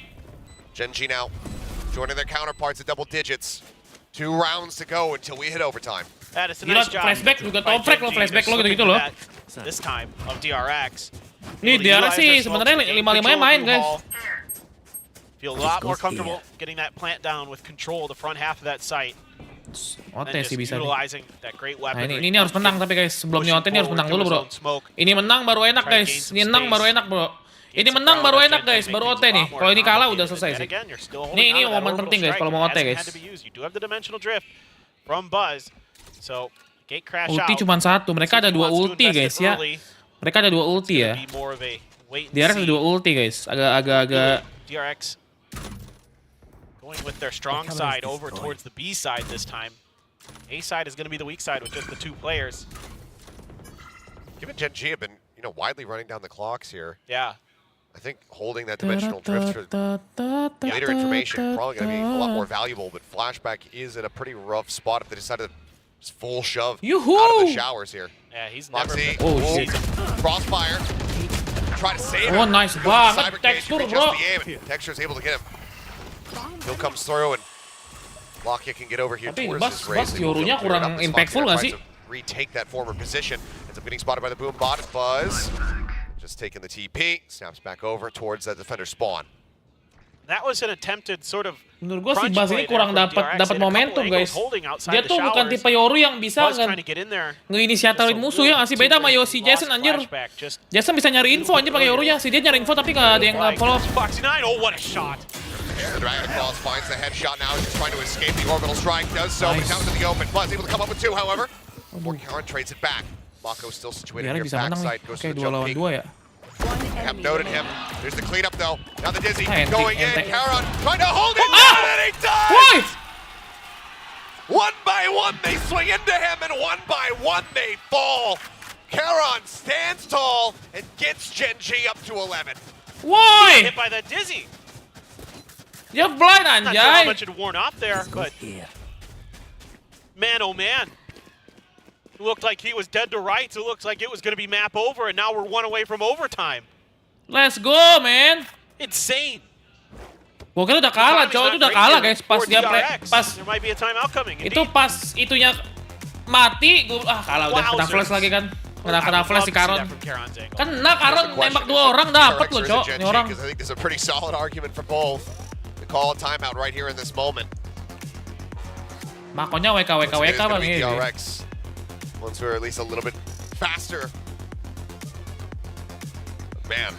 GENG now joining their counterparts at double digits. 2 rounds to go until we hit overtime. That is a nice job. Flashback juga toprak lo, flashback lo gitu-gitu loh. This time of DRX. Nih DRX sih sebenarnya 5-5-nya main guys. Feel a lot more comfortable getting that plant down with control of the front half of that site. Ote sih bisa nih. Utilizing that great Nah weaponry. ini harus menang tapi guys, sebelum nyote ini harus menang dulu bro. Ini menang baru enak guys, ini menang baru enak bro. Ini menang baru enak guys, baru OT nih. Kalau ini kalah udah selesai sih. Ini momen penting guys kalau mau OT guys. Ulti cuma 1, mereka ada 2 ulti guys ya. Mereka ada 2 ulti ya. DRX ada 2 ulti guys, agak-agak. DRX going with their strong side over towards the B side this time. A side is going to be the weak side with just the 2 players. Given GENG have been, widely running down the clocks here. Yeah. I think holding that dimensional drift for later information probably going to be a lot more valuable, but Flashback is in a pretty rough spot if they decide to just full shove out of the showers here. Yeah, he's Moxie, never... Oh, shit. Crossfire. Try to save him. Oh, nice banget. Texture, bro. Texture's able to get him. Hill comes through and Lockya can get over here tapi towards his Bas race. Yorunya kurang impactful nggak sih? Retake that former position. Ends up getting spotted by the boom bot. Buzz just taking the TP. Snaps back over towards that defender spawn. That was an attempted sort of. Menurut gue si Bas ini kurang dapat momentum guys. Dia tuh bukan tipe Yoru yang bisa nge-inisiatorin musuh ya, ngasih beda sama Yoshi Jason anjir. Jason bisa nyari info anjir pakai Yorunya, si dia nyari info tapi nggak ada yang follow. Oh, what a shot! The Dragon Claws finds the headshot now. He's trying to escape the orbital strike. Does so, but down to the open. Buzz able to come up with 2, however. Before Karen trades it back. Mako still situated here backside. Goes to the jump peak. Have noted him. There's the cleanup though. Now the Dizzy going in. Karen trying to hold him down, and he dies! 1 by 1 they swing into him, and 1 by 1 they fall. Karen stands tall and gets GENG up to 11. Why? Hit by the Dizzy. You're blind, anjay. Not sure how much had worn off there, but man, oh man. It looked like he was dead to rights. It looks like it was going to be map over, and now we're 1 away from overtime. Let's go, man. Insane. Gua kira udah kalah, cowok itu udah kalah guys. Pas dia pas There might be a timeout coming. Itu pas itunya mati, gua kalah udah kena flash lagi kan. Kena flash si Karon. Kena Karon nembak 2 orang dapat loh, cowok. Ini orang. I think this is a pretty solid argument for both. The call a timeout right here in this moment. Makonya WK bang ini. Ones who are at least a little bit faster. Man,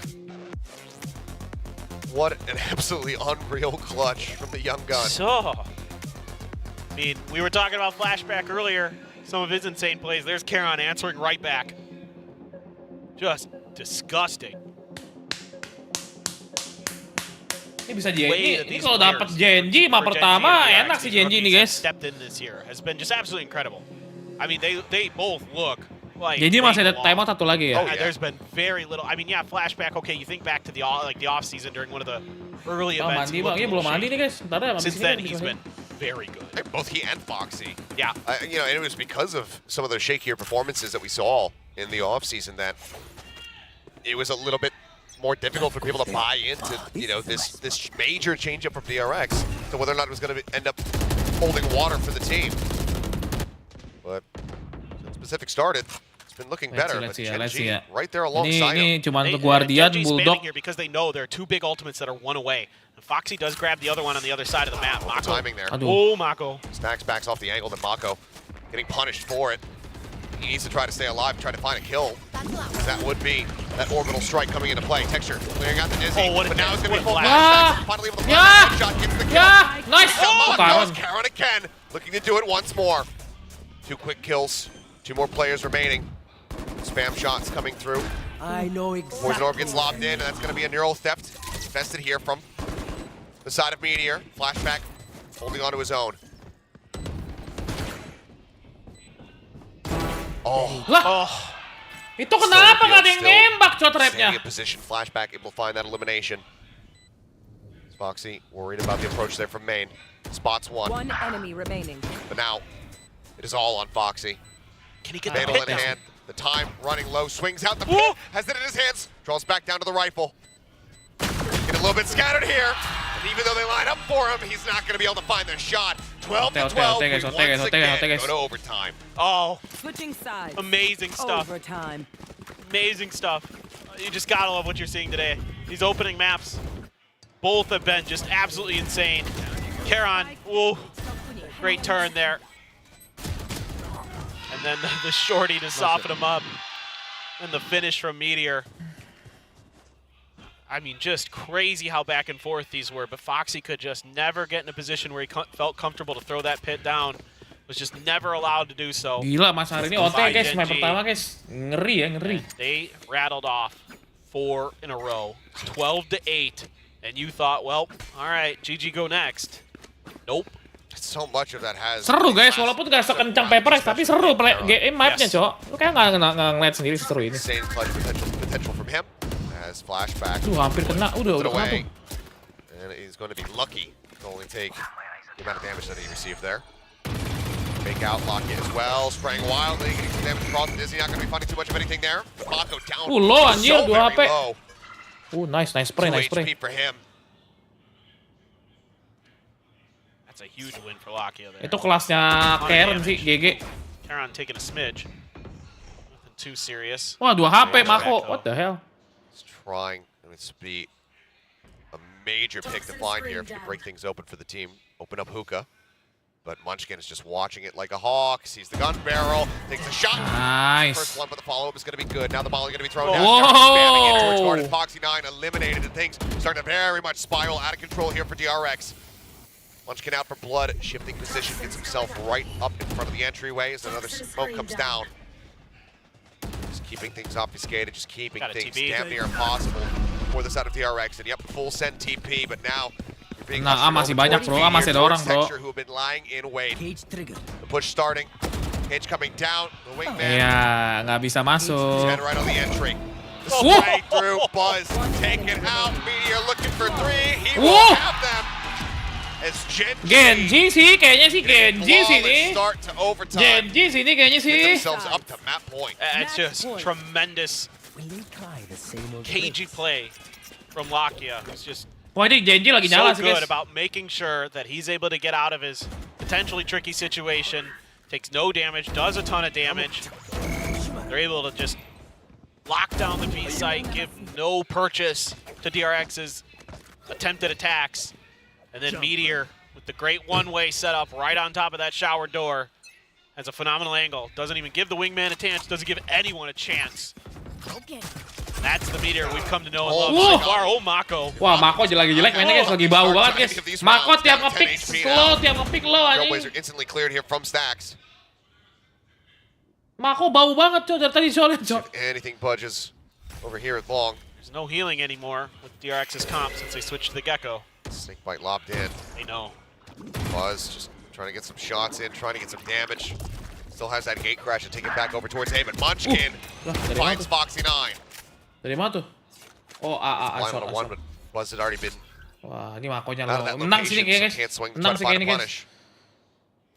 what an absolutely unreal clutch from the young gun. So, I mean, we were talking about Flashback earlier. Some of his insane plays. There's Karen answering right back. Just disgusting. Ini bisa GENG. Ini kalau dapat GENG map pertama enak sih GENG ini guys. Stepped in this year has been just absolutely incredible. I mean, they both look like. GENG masih ada timeout 1 lagi ya. Oh, yeah. There's been very little. I mean, yeah, Flashback. Okay, you think back to the off season during one of the early events. Mandi bang, belum mandi nih guys. Bentar ya. Since then, he's been very good. Both he and Foxy. Yeah. And it was because of some of those shakier performances that we saw in the off season that it was a little bit more difficult for people to buy into, this major changeup from DRX to whether or not it was going to end up holding water for the team. But since Pacific started, it's been looking better, but GENG ya. right there alongside Ini him. cuma untuk Guardian, GENG's Bulldog. spamming here because they know there are 2 big ultimates that are 1 away. And Foxy does grab the other one on the other side of the map. Mako. Timing there. Oh, Mako. Stacks backs off the angle, then Mako getting punished for it. He needs to try to stay alive, try to find a kill. That would be that orbital strike coming into play. Texture clearing out the Dizzy, but now it's going to be full blast. Finally able to flash shot, gets the kill. Nice! Karen again, looking to do it once more. 2 quick kills, 2 more players remaining. Spam shots coming through. I know exactly. Poison Orb gets lobbed in, and that's going to be a neural theft. Invested here from the side of Meteor. Flashback, holding on to his own. Itu kenapa nggak ada yang nembak trapnya? Staying in position, Flashback able to find that elimination. Foxy worried about the approach there from main. Spots one. One enemy remaining. But now, it is all on Foxy. Can he get Vandal the in pit hand. The time running low, swings out the pit, has it in his hands, draws back down to the rifle. Get a little bit scattered here. And even though they line up for him, he's not going to be able to find their shot. 12 to 12, we once again go to overtime. Oh, Switching sides. amazing stuff. Overtime. Amazing stuff. You just gotta love what you're seeing today. These opening maps, both have been just absolutely insane. Karen, whoa, great turn there. And then the shorty to soften him up. And the finish from Meteor. I mean, just crazy how back and forth these were, but Foxy could just never get in a position where he felt comfortable to throw that pit down. Was just never allowed to do so. Gila, Mas hari ini OT guys, main pertama guys. Ngeri ya, ngeri. They rattled off 4 in a row, 12 to 8, and you thought, well, all right, GG go next. Nope. So much of that has. Seru guys, walaupun gak sekencang Paperrex, tapi seru game mapnya, Cok. Lu kayak nggak ngeliat sendiri seru ini. Insane clutch potential from him. As flashback. Hampir kena, udah kena. And he's going to be lucky to only take the amount of damage that he received there. Fake out, lock it as well. Spraying wildly, getting some damage across. Dizzy not going to be finding too much of anything there. But Mako down. Low anjir, 2 HP. Nice spray, 2 nice spray. HP for him. That's a huge win for Lakia there. Itu kelasnya Keren sih, GG. Karen taking a smidge. Nothing too serious. Wah, 2 HP Mako. What the hell? He's trying. I mean, it's be a major pick to find here if you break things open for the team. Open up hookah. But Munchkin is just watching it like a hawk. Sees the gun barrel, takes a shot. Nice. First one, but the follow-up is going to be good. Now the ball is going to be thrown down. Whoa. Spamming in towards Garden. Foxy 9 eliminated, and things starting to very much spiral out of control here for DRX. Munchkin out for blood, shifting position, gets himself right up in front of the entryway as another smoke comes down. Just keeping things obfuscated, just keeping things damn near impossible for the side of DRX. And yep, full send TP, but now you're being masih banyak bro, masih ada orang bro. Who have been lying in wait. The push starting, Cage coming down, the wingman. Iya, nggak bisa masuk. Head right on the entry. Straight through, Buzz taken out. Meteor looking for 3. He will have them. Genji sih, kayaknya sih Genji sini. Genji sini kayaknya sih. It's just tremendous cagey play from Lakia. It's just wah, ini Genji lagi nyala sih guys. So good about making sure that he's able to get out of his potentially tricky situation. Takes no damage, does a ton of damage. They're able to just lock down the B site, give no purchase to DRX's attempted attacks. And then Meteor, with the great one-way setup right on top of that shower door, has a phenomenal angle. Doesn't even give the wingman a chance, doesn't give anyone a chance. That's the Meteor we've come to know and love so far. Oh, Mako. Wah, Mako lagi jelek mainnya guys, lagi bau banget guys. Mako tiap nge-pick slow, tiap nge-pick low anjing. Instantly cleared here from Stacks. Mako bau banget coy, dari tadi soalnya coy. Anything budges over here at long. There's no healing anymore with DRX's comp since they switched to the Gecko. Snake bite lopped in. They know. Buzz just trying to get some shots in, trying to get some damage. Still has that gate crash to take it back over towards him. And Munchkin finds Foxy 9. Dari mana tuh? Oh, shot. But Buzz had already been. Wah, ini Makonya loh. Menang sini kayaknya guys. Menang sih kayaknya guys.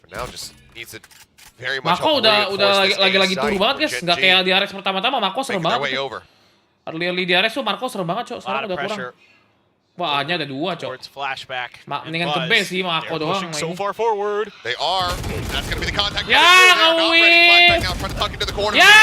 For now, just needs it very much. Mako udah lagi turu banget guys. Nggak kayak di RX pertama-tama. Mako serem banget. Early di RX tuh Mako serem banget cok. Sekarang udah kurang. Wah, hanya ada 2, cok. Mendingan ke base sih, Mako doang. So far forward. They are. That's gonna be the contact. Ya, ngawin. Ya.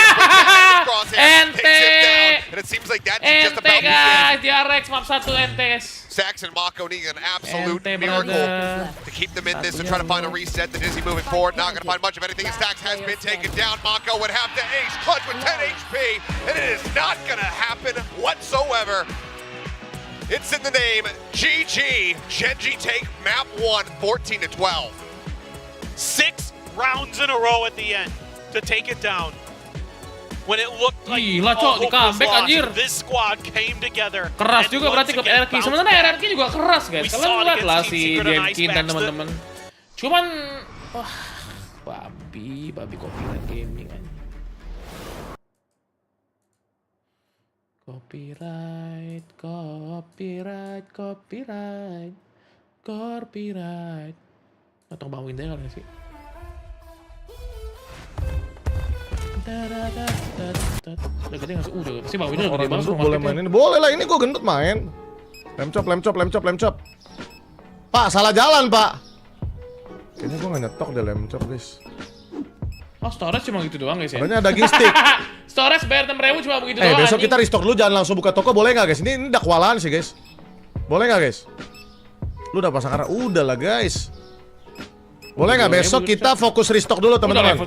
like that's just about Ente guys, DRX map 1 ente guys. Sax and Mako needing an absolute Ente, miracle brother. to keep them in this, to try to find a reset. The Dizzy moving forward, not going to find much of anything. Sax has been taken down. Mako would have to ace clutch with 10 HP, and it is not going to happen whatsoever. It's in the name, GG. GENG take map 1, 14-12. 6 rounds in a row at the end to take it down. When it looked like Gila, Cok, all di hope was comeback, lost, anjir. this squad came together. Keras and juga berarti once klub again RRQ. bounced Sebenarnya back. RRQ juga keras guys. We Kalian saw it lihat lah against si Team Secret and Jamekin dan Icebacks. teman-teman. Cuman, wah, babi copyright gaming aja. Copyright. Atau bangun deh kali sih. Udah gede nggak sih? Udah sih Bang Winda Orang gede banget. gendut boleh mainin. Boleh lah, ini gua gendut main. Lemcop. Pak, salah jalan, Pak. Kayaknya gua nggak nyetok deh lemcop, guys. Oh, storage cuma gitu doang guys ya? Adanya daging stick. Storage bayar 6.000 cuma begitu doang. Besok anjing. kita restock dulu, jangan langsung buka toko, boleh nggak guys? Ini dakwalan sih guys. Boleh nggak guys? Lu udah pasang karena udah lah guys. Boleh nggak besok kita fokus restock dulu teman-teman?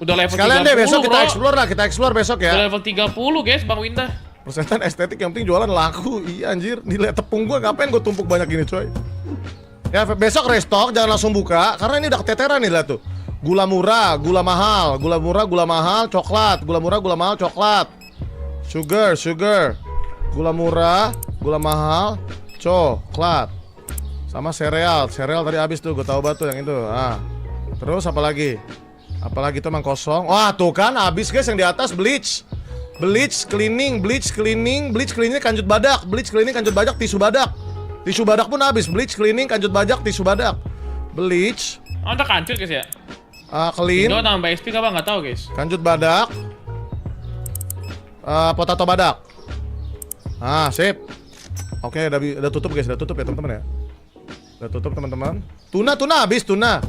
Udah level 30. Sekalian deh besok kita bro. explore lah, kita explore besok ya. Udah level 30 guys, Bang Winda. Persetan estetik yang penting jualan laku. Iya anjir, nilai tepung gua ngapain gua tumpuk banyak gini coy. Ya besok restock, jangan langsung buka karena ini udah keteteran nih lihat tuh. Gula murah, gula mahal, gula murah, gula mahal, coklat, gula murah, gula mahal, coklat. Sugar. Gula murah, gula mahal, coklat. Sama sereal tadi habis tuh, gue tahu batu yang itu. Ah. Terus apa lagi? Apalagi itu emang kosong. Wah, tuh kan habis guys yang di atas bleach cleaning, kanjut badak, tisu badak. Tisu badak pun habis, bleach cleaning, kanjut badak, tisu badak. Bleach. Oh, udah kancut guys ya? Clean. Indo tambah XP apa nggak tahu guys. Kanjut badak. Potato badak. Ah, sip. Oke, udah tutup guys, udah tutup ya teman-teman ya. Udah tutup teman-teman. Tuna habis tuna.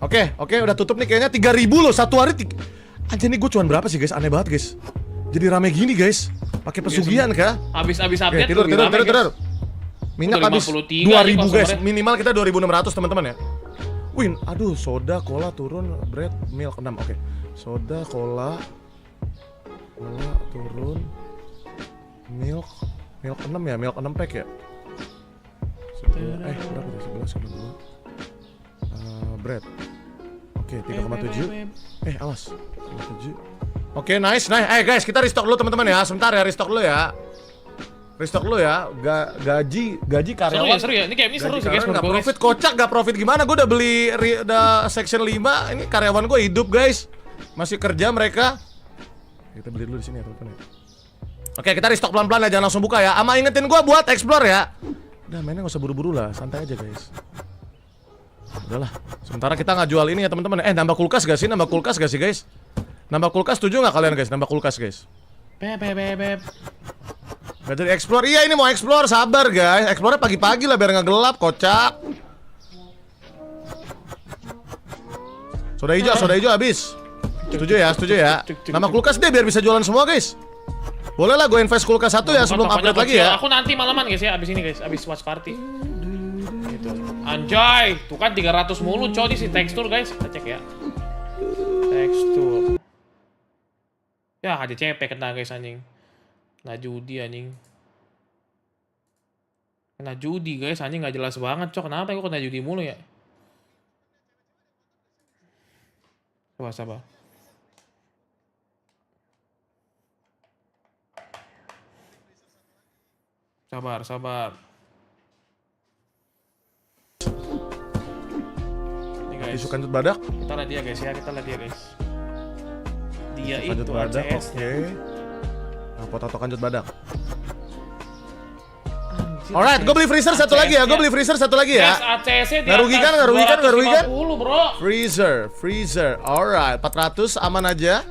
Oke, udah tutup nih kayaknya 3.000 loh satu hari. Anjir nih gue cuan berapa sih guys? Aneh banget guys. Jadi rame gini guys. Pakai pesugihan kah? Habis update tidur. Minyak habis 2.000 guys. Minimal kita 2.600 teman-teman ya. Win, aduh soda, cola turun, bread, milk 6. Oke. Soda, cola turun. Milk 6 ya, milk 6 pack ya. Berapa tuh? 11 sama 2 bread. Oke, 3,7. Awas 3,7. Oke, nice. Guys, kita restock dulu teman-teman ya. Sebentar ya, restock dulu ya. Gaji karyawan. Seru ya. Ini game ini seru sih guys. Gak profit, kocak gak profit gimana? Gue udah beli udah section 5. Ini karyawan gue hidup guys. Masih kerja mereka. Kita beli dulu di sini ya teman-teman ya. Oke, kita restock pelan-pelan ya, jangan langsung buka ya. Ama ingetin gue buat explore ya. Udah mainnya gak usah buru-buru lah, santai aja guys. Udahlah, sementara kita nggak jual ini ya teman-teman. Nambah kulkas gak sih? Nambah kulkas gak sih guys? Nambah kulkas setuju nggak kalian guys? Nambah kulkas guys. Beb. Gak jadi explore. Iya ini mau explore, sabar guys. Explore pagi-pagi lah biar nggak gelap, kocak. Soda hijau habis. Setuju ya. Nambah kulkas deh biar bisa jualan semua guys. Boleh lah gue invest kulkas 1 ya sebelum upgrade lagi ya. Aku nanti malaman guys ya, abis ini guys, abis watch party. Gitu. Anjay, tuh kan 300 mulu coy di si tekstur guys. Kita cek ya. Tekstur. Ya HDCP kena guys anjing. Kena judi anjing. Kena judi guys anjing, nggak jelas banget cok. Kenapa gue kena judi mulu ya? Sabar. Sabar. Ini guys. Tisu kanjut badak. Kita lihat dia guys ya, Dia kanjut itu badak, ACS. oke. Nah, potato kanjut badak. Alright, gue beli freezer satu lagi ya. Guys, ACS-nya di Nggak rugikan. 250 bro. Freezer. Alright, 400 aman aja.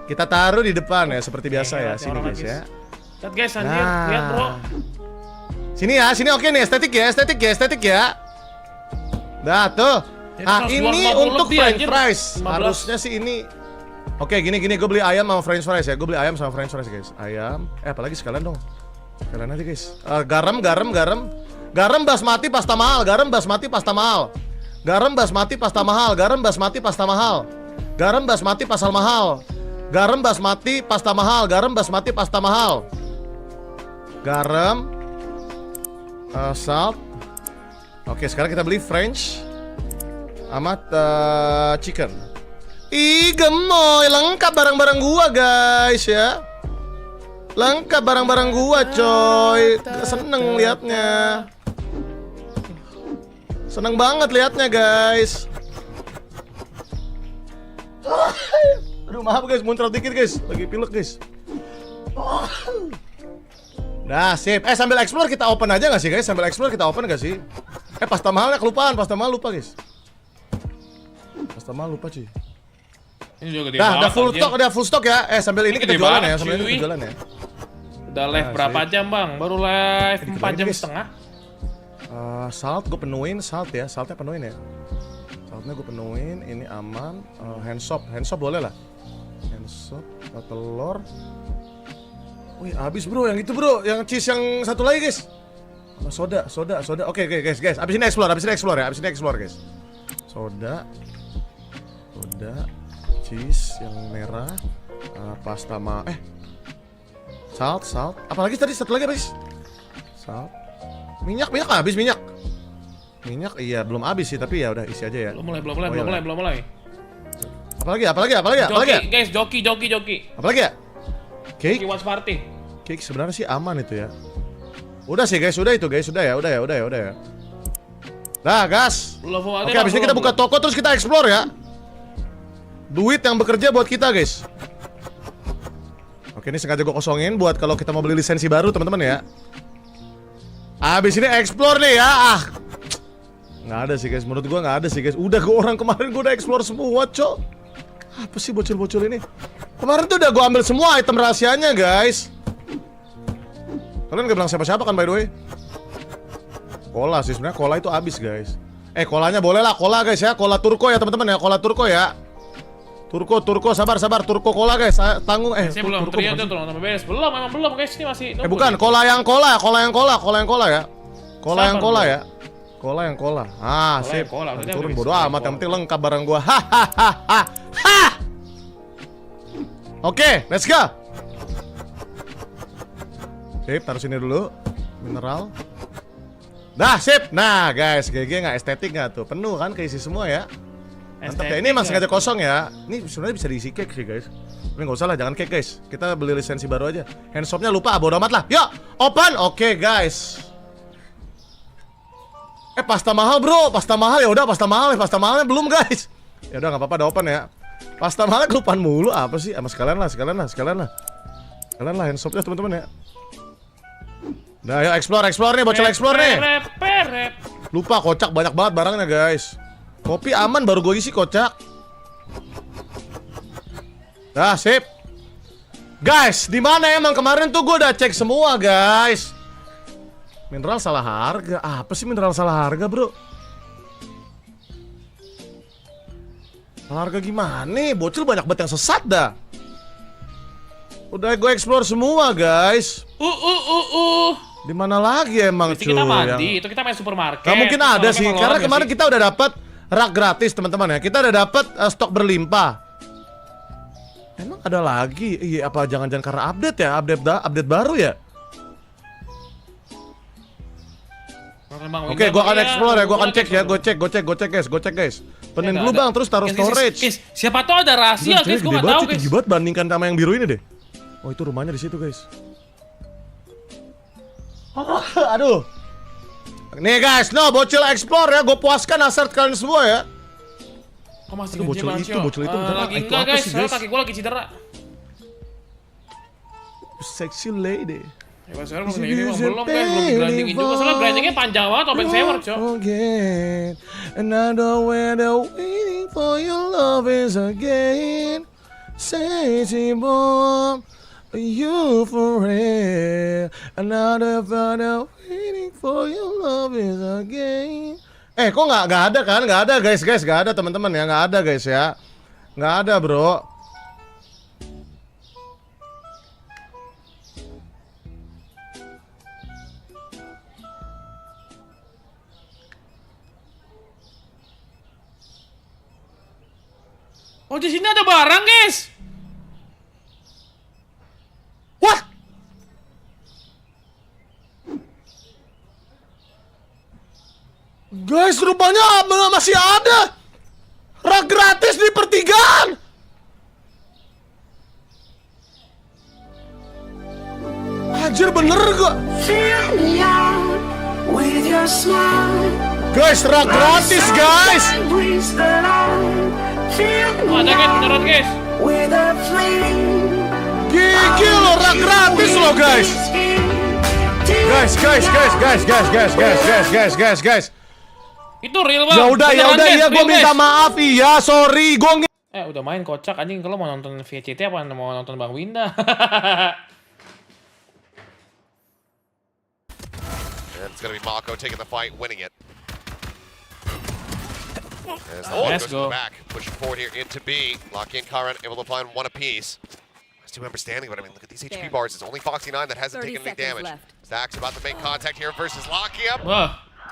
Kita taruh di depan ya seperti biasa ya. Sini guys ya. Lihat guys, anjir, lihat bro. Sini oke nih, estetik ya. Nah tuh. Nah ini untuk french fries. Harusnya sih ini Oke, gini gue beli ayam sama french fries ya. Gue beli ayam sama french fries guys. Ayam. Apalagi sekalian dong. Sekalian aja guys. Garam. Garam basmati pasta mahal. Garam basmati pasta mahal. Garam basmati pasta mahal. Garam basmati pasta mahal. Garam basmati pasal mahal. Garam basmati pasta mahal. Garam basmati pasta mahal. Garam, salt. Oke, sekarang kita beli French sama chicken. Ih, gemoy, lengkap barang-barang gua guys ya. Lengkap barang-barang gua coy. Seneng liatnya. Seneng banget liatnya guys. Aduh maaf guys, muncrat dikit guys. Lagi pilek guys. Nah sip. Sambil explore kita open aja gak sih guys? Sambil explore kita open gak sih? Pasta mahalnya kelupaan. Pasta mahal lupa guys. Pasta mahal lupa cuy. Ini juga gede udah banget, full anjir. stock, udah full stock ya. Sambil ini kita gede jualan banget, ya. Sambil ini cuy. kita jualan ya. Udah live berapa jam bang? Baru live 4 jam setengah. Salt gue penuhin, ya. Saltnya penuhin ya. Saltnya gue penuhin, ini aman. Hand soap boleh lah. Hand soap, telur. Wih habis bro, yang itu bro, yang cheese yang satu lagi guys. Sama soda. Oke guys. Abis ini explore guys. Soda, cheese yang merah, pasta salt. Apalagi tadi satu lagi guys. Salt. Minyak habis minyak. Minyak iya belum habis sih tapi ya udah isi aja ya. Belum mulai. Apalagi? Guys, joki. Apalagi ya? Cake. Watch party. Cake sebenarnya sih aman itu ya. Udah sih guys, udah ya. Nah, gas. Oke, habis ini kita buka toko terus kita explore ya. Duit yang bekerja buat kita, guys. Oke, ini sengaja gue kosongin buat kalau kita mau beli lisensi baru, teman-teman ya. Habis ini explore nih ya. Nggak ada sih guys, menurut gue nggak ada sih guys. Udah orang kemarin gue udah explore semua, cok. Apa sih bocil-bocil ini? Kemarin tuh udah gue ambil semua item rahasianya, guys. Kalian gak bilang siapa-siapa kan by the way? Cola sih, sebenarnya cola itu habis, guys. Colanya boleh lah, cola guys ya. Cola turko ya, teman-teman ya. Cola turko ya. Turko, sabar. Turko cola guys. Tanggung belum teriak tuh, tolong beres. Emang belum guys, ini masih nunggu. Bukan, cola yang cola ya. Cola yang cola. Sip. Turun bodo amat, yang penting lengkap barang gua. Oke, let's go. Sip, taruh sini dulu. Mineral. Dah, sip. Nah, guys, GG nggak estetik nggak tuh? Penuh kan, keisi semua ya. Mantap ya. Ini emang sengaja kosong ya. Ini sebenarnya bisa diisi cake sih, guys. Tapi nggak usah lah, jangan cake, guys. Kita beli lisensi baru aja. Hand soapnya lupa, bodo amat lah. Yuk, open. Oke, guys. Pasta mahal, bro. Pasta mahal ya udah, pasta mahalnya belum, guys. Ya udah nggak apa-apa, udah open ya. Pasta mahal kelupaan mulu apa sih? Sekalian lah. Sekalian lah hand soapnya, teman-teman ya. Nah, ayo explore nih, bocil explore nih. Lupa kocak banyak banget barangnya, guys. Kopi aman baru gue isi kocak. Dah, sip. Guys, di mana emang kemarin tuh gue udah cek semua, guys. Mineral salah harga. Apa sih mineral salah harga, bro? Salah harga gimana nih? Bocil banyak banget yang sesat dah. Udah gue explore semua, guys. Di mana lagi emang cuy? Kita mandi, itu kita main supermarket. Gak mungkin ada sih, karena kemarin kita udah dapat rak gratis, teman-teman ya. Kita udah dapat stok berlimpah. Emang ada lagi? Iya, apa jangan-jangan karena update ya? Update baru ya? Oke, gua akan explore ya, gua akan cek ya, gua cek guys. Penin dulu bang, terus taruh storage. Guys, siapa tahu ada rahasia guys, gua nggak tahu guys. Tinggi banget bandingkan sama yang biru ini deh. Oh itu rumahnya di situ guys. Aduh. Nih guys, bocil explore ya, gue puaskan hasrat kalian semua ya. Kok masih bocil itu lagi enggak guys, soalnya kaki gue lagi cedera. Sexy lady. Ya sekarang ini belum guys, belum grindingin juga, soalnya grindingnya panjang banget, open sewer cok. Another way the waiting for your love is again. Sexy bomb. You for real. Another father waiting for your love is again. Kok nggak ada kan? Nggak ada guys, nggak ada teman-teman ya, nggak ada guys ya, nggak ada bro. Guys, rupanya masih ada rak gratis di pertigaan. Anjir, bener gak? Guys, rak gratis guys. Ada guys, beneran guys. Gigi loh, rak gratis loh guys. Guys. Itu real bang. Ya udah, iya gue minta maaf, iya sorry, gue udah main kocak anjing. Kalau mau nonton VCT apa mau nonton Bang Winda? And it's gonna be Mako taking the fight, winning it. As the ball goes to the back, pushing forward here into B. Lock in Keren, able to find one apiece. It's too understanding, but I mean, look at these HP bars. It's only Foxy9 that hasn't taken any damage. Zach's about to make contact here versus Lakia.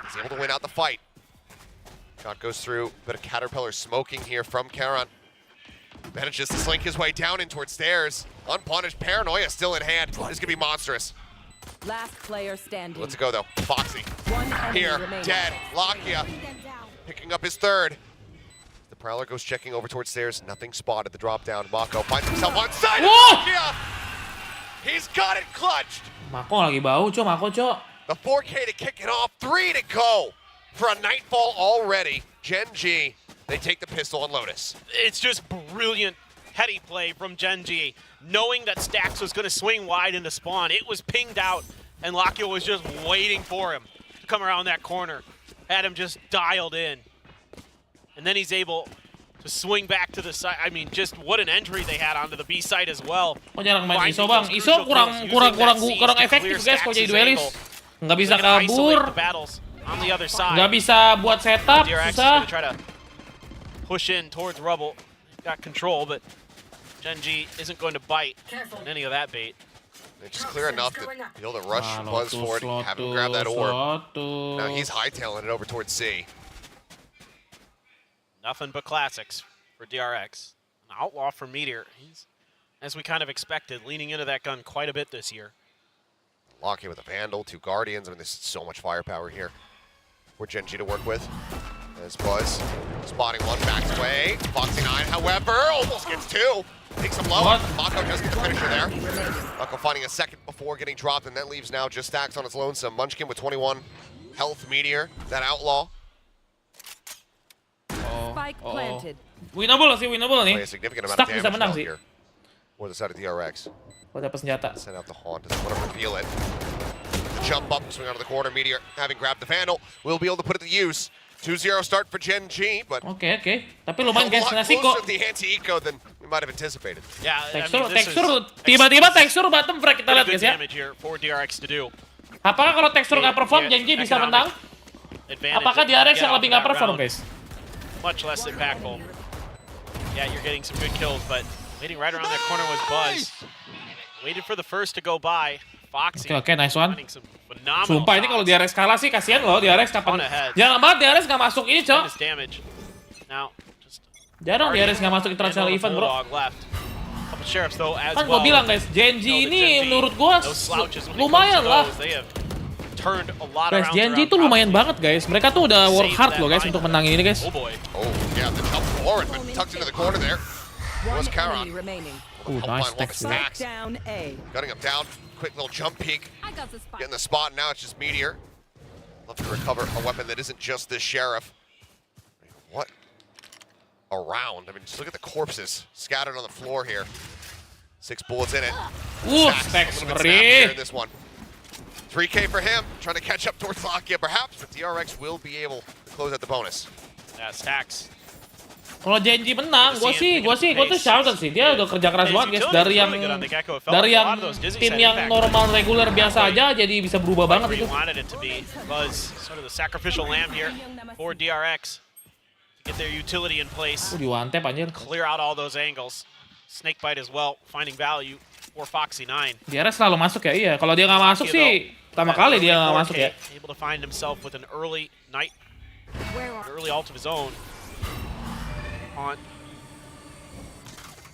He's able to win out the fight. Shot goes through, bit of Caterpillar smoking here from Keren. Manages to slink his way down in towards stairs. Unpunished, Paranoia still in hand. This is gonna be monstrous. Last player standing. Let's go though. Foxy here, dead. Lakia picking up his third. The Prowler goes checking over towards stairs. Nothing spotted. The drop down. Mako finds himself on side. Lakia! He's got it clutched. Mako lagi bau, Mako, The 4K to kick it off. 3 to go for a Nightfall already. GENG, they take the pistol on Lotus. It's just brilliant heady play from GENG. Knowing that Stax was going to swing wide into spawn, it was pinged out, and Lakia was just waiting for him to come around that corner. Had him just dialed in. And then he's able to swing back to the side. I mean, just what an entry they had onto the B side as well. Kok jarang main ISO bang? ISO kurang efektif guys kalau jadi duelis. Nggak bisa kabur. Nggak bisa buat setup, susah. Try to push in towards Rubble. Got control, but GENG isn't going to bite on any of that bait. It's just clear enough to be able to rush Buzz forward, have him grab that orb. Now he's hightailing it over towards C. Nothing but classics for DRX. An outlaw for Meteor. He's, as we kind of expected, leaning into that gun quite a bit this year. Locky with a Vandal, 2 Guardians. I mean, there's so much firepower here for GENG to work with. There's Buzz spotting one, backs away. Foxy9, however, almost gets 2. Takes him low. Mako does get the finisher there. Mako finding a second before getting dropped, and that leaves now just Stax on its lonesome. Munchkin with 21 health. Meteor, that outlaw. Spike planted. Winnable sih, winnable nih. Play a significant amount of damage here. Or the side of DRX. Kok dapat senjata? Send out the Haunt, doesn't want to reveal it. The jump up, swing out of the corner. Meteor, having grabbed the Vandal, will be able to put it to use. 2-0 start for GENG, but Oke. Tapi lumayan guys, nasi kok. closer to the anti-eco than we might have anticipated. Yeah, tekstur tiba-tiba tekstur bottom frag kita lihat guys ya. For DRX to do. Apakah kalau tekstur nggak perform, GENG bisa menang? Apakah DRX yang lebih nggak perform guys? Much less impactful. Yeah, you're getting some good kills, but waiting right around that corner was Buzz. Waited for the first to go by. Foxy. Oke, nice one. Sumpah ini kalau DRX kalah sih kasihan loh. DRX kapan? Jarang banget DRX nggak masuk ini, Cok. Jarang DRX nggak masuk international event, bro. Kan gue bilang guys, GENG ini menurut gue lumayan lah. Guys, GENG itu lumayan banget guys. Mereka tuh udah work hard loh guys untuk menangin ini guys. Oh, yeah, the top forward, but tucked into the corner there. Was Karen. Nice Stax. Gutting him down. Quick little jump peek. Getting the spot, now it's just Meteor. Love to recover a weapon that isn't just this Sheriff. What? Around. I mean, just look at the corpses scattered on the floor here. 6 bullets in it. Ooh, Stax ngeri. This one. 3K for him, trying to catch up towards Lakia perhaps, but DRX will be able to close out the bonus. Yeah, Stax. Kalau GENG menang, gue tuh shoutout sih. Dia udah kerja keras banget guys. Dari yang tim yang normal reguler biasa aja jadi bisa berubah banget itu. Di one tap anjir. Clear out all those angles. Snakebite as well, finding value for Foxy9. Dia selalu masuk ya, iya. Kalau dia nggak masuk sih, pertama kali dia nggak masuk ya. Able to find himself with an early ult of his own. On.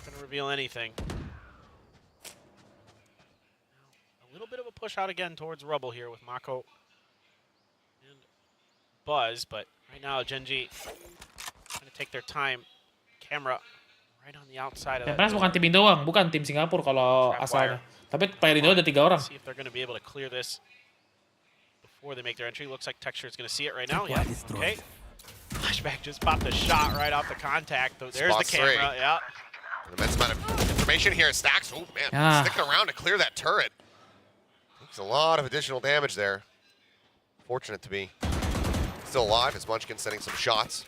Gonna reveal anything. A little bit of a push out again towards Rubble here with Mako and Buzz, but Right now, GENG trying to take their time. Camera right on the outside of that. PRX bukan tim Indo doang, bukan tim Singapura kalau asalnya. Tapi player Indo ada 3 orang. See if they're going to be able to clear this before they make their entry. Looks like Texture is going to see it right now. Yeah. Okay. Flashback just popped a shot right off the contact. There's the camera. Yeah. An immense amount of information here. Stacks. Oh man, sticking around to clear that turret. There's a lot of additional damage there. Fortunate to be still alive as Munchkin sending some shots.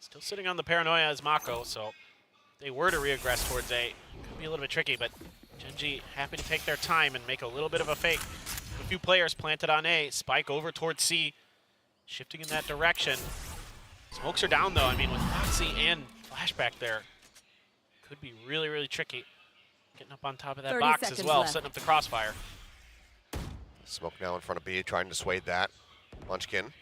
Still sitting on the paranoia as Mako, so if they were to reaggress towards A, it could be a little bit tricky, but GENG happy to take their time and make a little bit of a fake. A few players planted on A, Spike over towards C, shifting in that direction. Smokes are down though, I mean with Foxy and Flashback there, could be really, really tricky. Getting up on top of that box as well, setting up the crossfire. Smoke now in front of B, trying to dissuade that. Munchkin.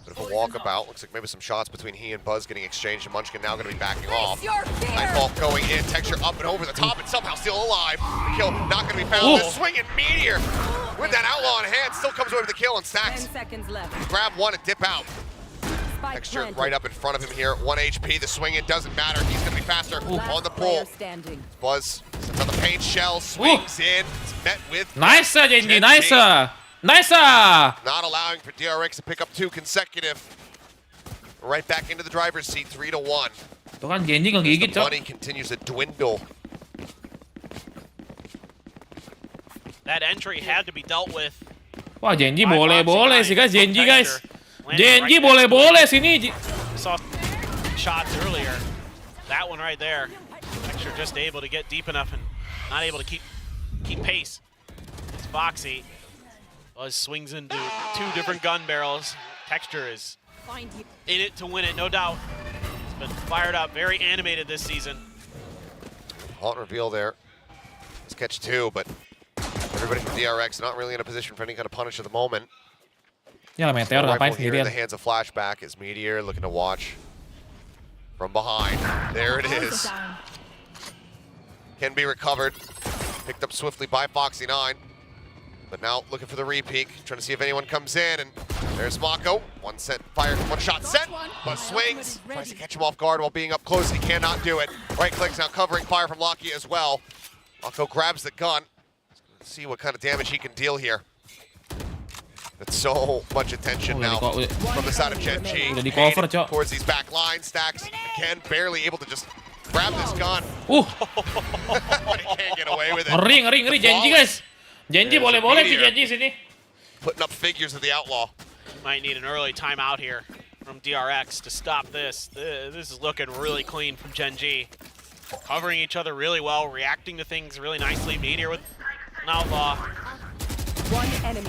Bit of a walkabout. Looks like maybe some shots between he and Buzz getting exchanged, and Munchkin now going to be backing off. Nightbot going in, Texture up and over the top, and somehow still alive. The kill not going to be found. The swinging Meteor with that Outlaw in hand still comes away with the kill, and Stacks 10 seconds left. Grab one and dip out. Texture right up in front of him here. 1 HP. The swing in doesn't matter. He's going to be faster on the pull. Buzz sends on the paint shell, swings in. It's met with Nice, GENG. Nice. Nice. Not allowing for DRX to pick up 2 consecutive. Right back into the driver's seat, 3-1. Tuh kan GENG ngegigit, The money continues to dwindle. That entry had to be dealt with. Wah, GENG boleh sih guys, GENG guys. GENG boleh sini. Saw shots earlier. That one right there. Texture just able to get deep enough and not able to keep pace. It's Foxy. Buzz swings into 2 different gun barrels. Texture is in it to win it, no doubt. It's been fired up, very animated this season. Hot reveal there. Let's catch 2, but everybody from DRX not really in a position for any kind of punish at the moment. Ya Meteor ngapain Here in sendirian. the hands of Flashback is Meteor looking to watch from behind. There it is. Can be recovered. Picked up swiftly by Foxy9. But now looking for the re-peek, trying to see if anyone comes in, and there's Mako. One shot sent. Buzz swings, tries to catch him off guard while being up close. He cannot do it. Right clicks now covering fire from Locky as well. Mako grabs the gun. Let's see what kind of damage he can deal here. That's so much attention now from the side of GENG. Towards these back lines. Stacks again, barely able to just grab this gun. He can't get away with it. Ngeri GENG guys. GENG boleh sih GENG sini. Putting up figures of the Outlaw. Might need an early timeout here from DRX to stop this. This is looking really clean from GENG. Covering each other really well, reacting to things really nicely. Meteor with an Outlaw.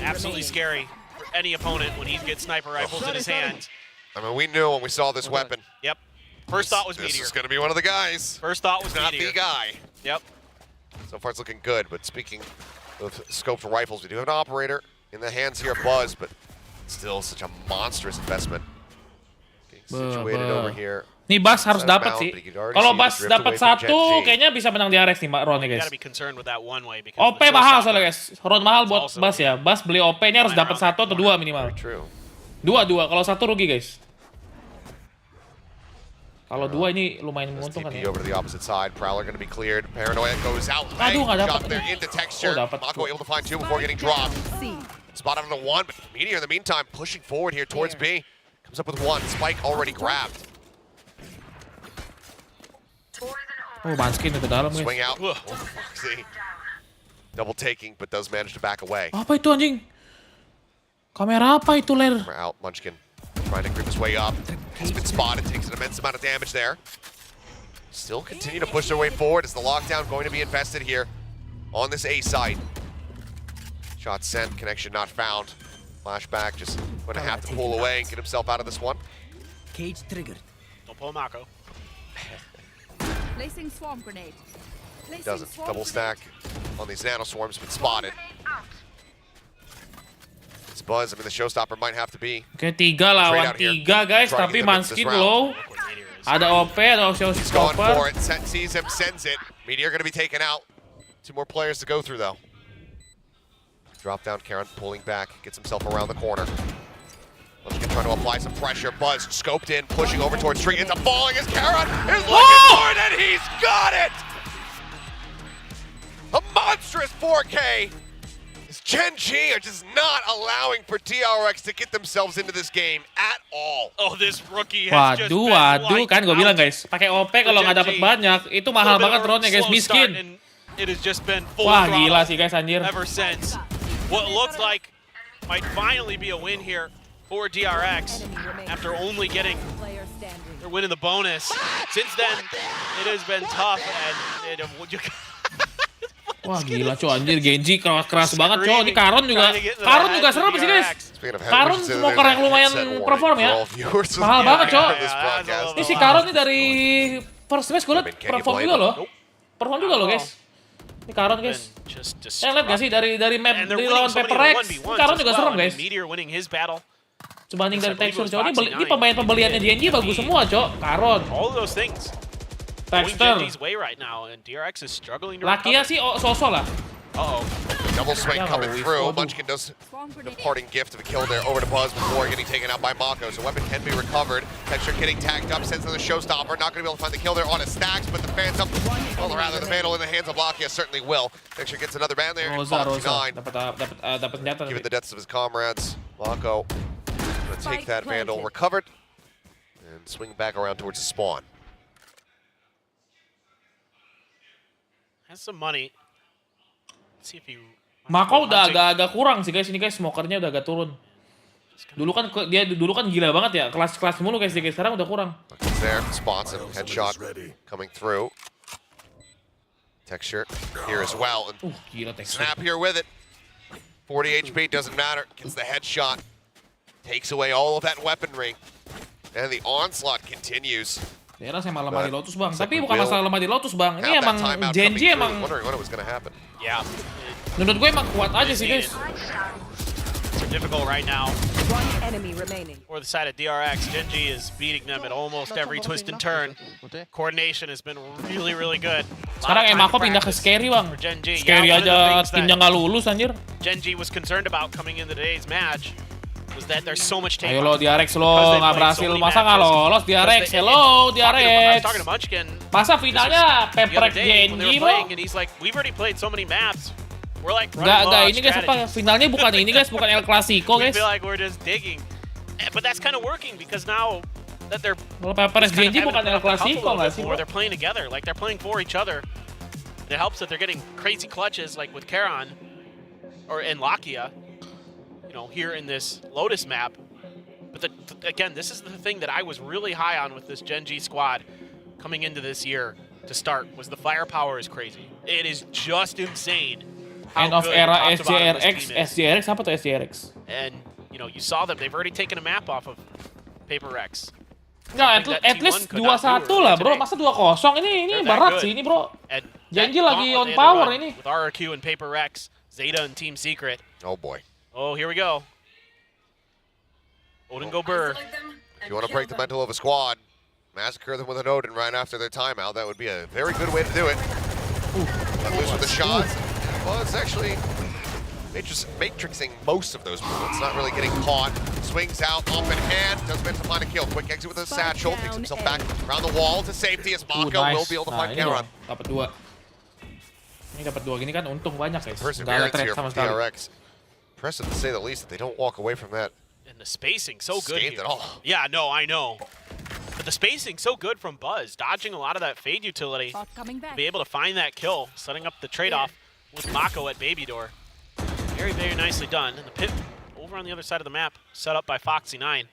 Absolutely scary for any opponent when he gets sniper rifles in his hands. I mean, we knew when we saw this weapon. Yep. First thought was This Meteor. is going to be one of the guys. First thought was Not Meteor. the guy. Yep. So far it's looking good, but speaking of scope for rifles, we do have an operator in the hands here of Buzz, but still such a monstrous investment. Getting situated over here. Nih Bas harus dapat sih. Kalau Bas dapat 1, kayaknya bisa menang DRX nih Ron You guys. gotta be concerned with that one way because OP mahal soalnya guys. Ron mahal buat Bas ya. Bas beli OP-nya harus dapat 1 atau 2 minimal. 2. Kalau 1 rugi guys. Kalau 2 ini lumayan menguntungkan ya. Over to the opposite side. Prowler going to be cleared. Paranoia goes out. Aduh, nggak dapat. Shot there into Texture. Mako able to find 2 before getting dropped. Spotted on the 1, but Meteor in the meantime pushing forward here towards B. Comes up with 1. Spike already grabbed. Oh, Manskin ke dalam guys. Swing out. Oh, Foxy. Double taking, but does manage to back away. Apa itu anjing? Kamera apa itu ler? Camera out. Munchkin trying to creep his way up. Has been spotted. Takes an immense amount of damage there. Still continue to push their way forward. Is the lockdown going to be invested here on this A site? Shot sent. Connection not found. Flashback just going to have to pull away and get himself out of this one. Cage triggered. Don't pull Mako. Placing swarm grenade. He doesn't. Double stack on these nano swarms, been spotted. It's Buzz. I mean, the showstopper might have to be. Oke, 3 lawan 3 guys, tapi Manskin low. Ada OP, ada He's going showstopper. for it. Sees him, sends it. Meteor going to be taken out. 2 more players to go through, though. Drop down, Karen pulling back, gets himself around the corner. Munchkin trying to apply some pressure. Buzz scoped in, pushing over towards Tree. It's a falling as Karen is looking for it, and he's got it! A monstrous 4K! GENG are just not allowing for PRX to get themselves into this game at all. Oh, this rookie has just been Waduh, kan gue bilang out. guys, pakai OP kalau nggak dapat banyak, itu mahal banget drone-nya guys, miskin. It has just been full Wah, throttle gila sih guys, anjir. ever since. What looks like might finally be a win here for DRX after only getting their win in the bonus. Since then, it has been tough and Wah gila coy, anjir Genji keras banget coy. Ini Karon juga serem sih guys. Karon smoker yang lumayan perform ya. Mahal banget coy. Ini si Karon nih dari first match gue liat perform juga loh guys. Ini Karon guys. Lihat gak sih dari map di lawan Paperrex, Karon juga serem guys. Sebanding dari texture coy, ini pemain pembeliannya GENG bagus semua coy. Karon. Texture. Lakia sih sosok lah. Double swing coming through. Munchkin does the parting gift of a kill there over to Buzz before getting taken out by Mako. So weapon can be recovered. Texture getting tagged up, sends in the showstopper. Not going to be able to find the kill there on his stacks, but the Phantom, well, rather the Vandal in the hands of Lakia certainly will. Texture gets another ban there. Rosa. Dapat senjata. Given the deaths of his comrades, Mako going to take that Vandal, recovered, and swing back around towards the spawn. Has some money. Let's see if he... Mako udah agak kurang sih guys, ini guys smokernya udah agak turun. Dulu kan gila banget ya, kelas mulu guys, sekarang udah kurang. There, spots him, headshot coming through. Texture here as well, and gila Texture. Snap here with it. 40 HP doesn't matter, gets the headshot, takes away all of that weaponry, and the onslaught continues. Daerah saya malah lemah di Lotus bang, tapi bukan masalah lemah di Lotus bang, ini emang GENG emang menurut gue emang kuat aja sih guys. Difficult right now. For the side of DRX, GENG is beating them at almost every twist and turn. Coordination has been really good. Sekarang Mako pindah ke Scary bang. Scary aja timnya nggak lulus anjir. GENG was concerned about coming into today's match was that there's so much take. Ayo lo DRX lo nggak berhasil, masa nggak lolos DRX? Hello DRX. Masa finalnya Paperrex GENG bro? And he's like, we've already played so many maps. We're like Nggak, ini guys apa? Finalnya bukan ini guys, bukan El Clasico guys. We feel like we're just digging, but that's kind of working because now that they're Paperrex GENG bukan El Clasico nggak sih? Or they're playing together, like they're playing for each other. It helps that they're getting crazy clutches like with Keren or in Lakia. You know, here in this Lotus map. But again, this is the thing that I was really high on with this GENG squad coming into this year to start, was the firepower is crazy. It is just insane. End of era SJRX apa tuh SJRX? And, you know, you saw them, they've already taken a map off of Paperrex. Nggak, at least 2-1 lah bro, masa 2-0 ini berat sih ini bro. GENG lagi on power ini. With RRQ and Paperrex, Zeta and Team Secret. Oh boy. Oh, here we go. Odin go Burr. If you want to break the mental of a squad, massacre them with an Odin right after their timeout. That would be a very good way to do it. Let loose with the shots. Well, it's actually matrixing most of those bullets, not really getting caught. Swings out, up in hand, does manage to find a kill. Quick exit with a satchel, takes himself back around the wall to safety as Mako will be able to find Karen. Dapat 2. Ini dapat 2 gini kan untung banyak guys. Perseverance here from PRX. Impressive to say the least that they don't walk away from that. And the spacing so good here. At all. Yeah, no, I know. But the spacing so good from Buzz, dodging a lot of that fade utility to be able to find that kill, setting up the trade-off with Mako at Baby Door. Very nicely done. And the pit over on the other side of the map, set up by Foxy9.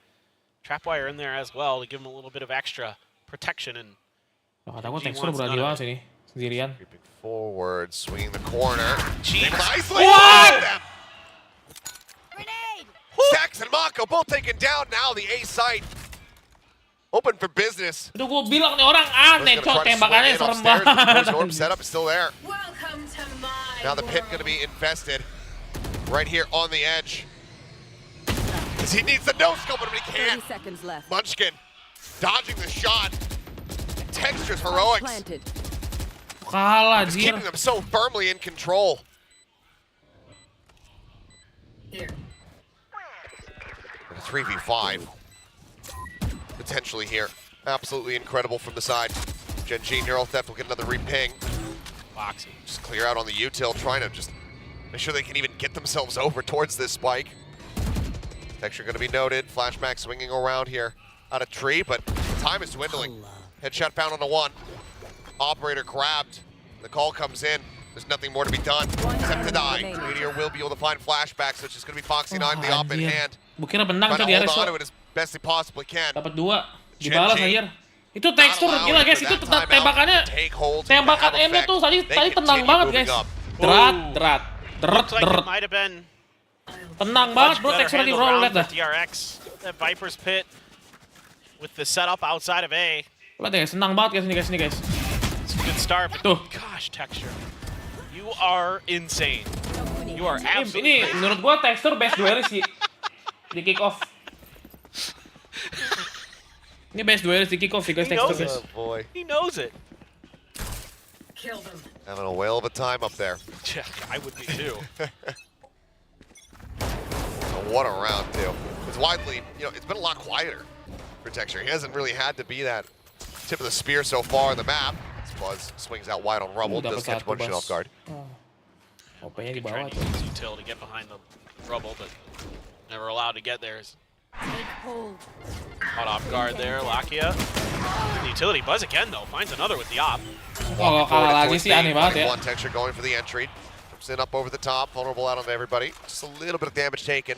Trapwire in there as well to give him a little bit of extra protection. And Texture berani banget sini sendirian. Creeping forward, swinging the corner. Nicely. Stacks and Mako both taken down now. The A site open for business. Udah gue bilang nih orang aneh coy, tembakannya serem banget. Setup is still there. Now the pit going to be infested right here on the edge. Because he needs the no-scope, but he can't. Munchkin dodging the shot. Texture's heroics. Kalah, He's keeping them so firmly in control. 3v5 potentially here. Absolutely incredible from the side. GENG Neural Theft will get another reping. Boxing. Just clear out on the util, trying to just make sure they can even get themselves over towards this spike. Texture going to be noted. Flashback swinging around here out of tree, but time is dwindling. Headshot found on the one. Operator grabbed. The call comes in. There's nothing more to be done except to die. Meteor will be able to find flashbacks, so it's just going to be Foxy9 the op in hand. Bukira menang Trying tuh to di hold RS. on to it as best he possibly can. Dapat 2. Dibalas anjir. Itu tekstur gila guys, itu tembakannya aimnya tuh tadi tenang banget guys. Drat. Might have been Tenang banget bro, teksturnya di roll lihat dah. DRX, that Viper's pit with the setup outside of A. Lihat deh, senang banget guys ini guys. It's a good start, but tuh. Gosh, texture. You are insane. You are absolutely Ini menurut gua tekstur best duelist di kickoff. Ini best duelist di kickoff sih guys, tekstur guys. Oh boy. He knows it. Kill them. Having a whale of a time up there. Yeah, I would be too. What a round, too. It's widely, it's been a lot quieter for Texture. He hasn't really had to be that tip of the spear so far in the map. Buzz swings out wide on Rubble, does catch one shit off guard. OP-nya di bawah Trying tuh. to use util to get behind the Rubble, but never allowed to get there. Caught off guard there, Lakia. The utility Buzz again though, finds another with the op. Kalau kalah lagi sih aneh banget ya. One Texture going for the entry. Jumps in up over the top, vulnerable out on everybody. Just a little bit of damage taken.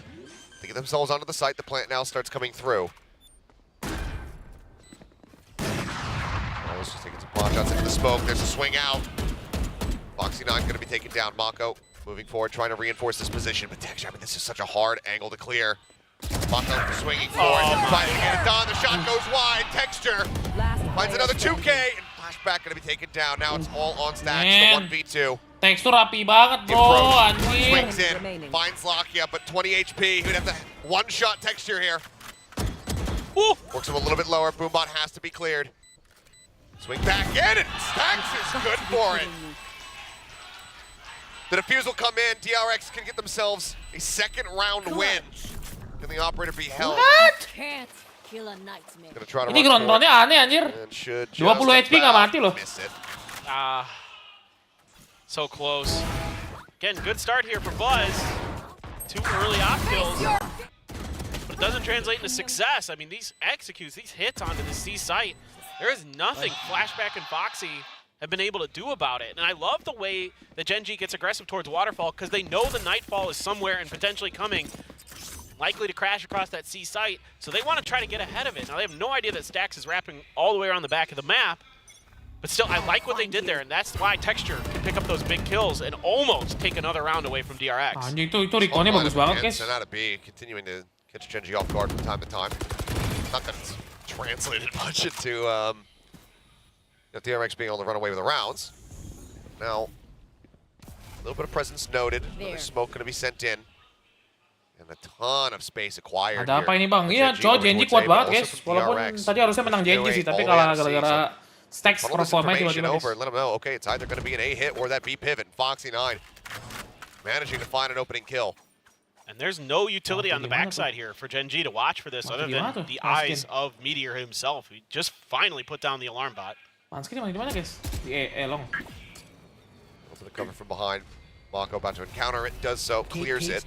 They get themselves onto the site. The plant now starts coming through. Just taking some pot shots into the smoke. There's a swing out. Foxy9 going to be taken down. Mako moving forward, trying to reinforce this position. But Texture, this is such a hard angle to clear. Mako swinging forward, trying to get it done. The shot goes wide. Texture finds another 2K. And Flashback going to be taken down. Now it's all on Stacks. The 1v2. Tekstur rapi banget bro, anjir. Swings in, finds Lakia, but 20 HP. He'd have to one-shot Texture here. Ooh. Works him a little bit lower. Boombot has to be cleared. Swing back in, and Stacks is good for it. The defuse will come in. DRX can get themselves a second round win. Can the operator be held? What? Can't kill a nightmare. Gonna try to Ini run forward. Grontonnya aneh anjir. And should 20 just HP nggak mati loh. miss it. So close. Again, good start here for Buzz. 2 early op kills. But it doesn't translate into success. I mean, these executes, these hits onto the C site, there is nothing Flashback and Foxy have been able to do about it. And I love the way that GENG gets aggressive towards Waterfall because they know the Nightfall is somewhere and potentially coming, likely to crash across that C site. So they want to try to get ahead of it. Now they have no idea that Stacks is wrapping all the way around the back of the map. But still, I like what they did there, and that's why Texture can pick up those big kills and almost take another round away from DRX. Anjing itu reconnya bagus banget guys. And out of B, continuing to catch GENG off guard from time to time. Not that it's translated much into DRX being able to run away with the rounds. Now, a little bit of presence noted. Another smoke going to be sent in. And a ton of space acquired Ada apa here. ini bang? Iya, cowok GENG kuat banget guys. Walaupun tadi harusnya menang GENG sih, tapi kalah gara-gara Stacks performanya tiba-tiba guys. Let them know, okay, it's either going to be an A hit or that B pivot. Foxy9 managing to find an opening kill. And there's no utility on the backside here for GENG to watch for this other than the eyes of Meteor himself. He just finally put down the alarm bot. Manskin di mana guys? Di long. A little bit of cover from behind. Mako about to encounter it, does so, clears it.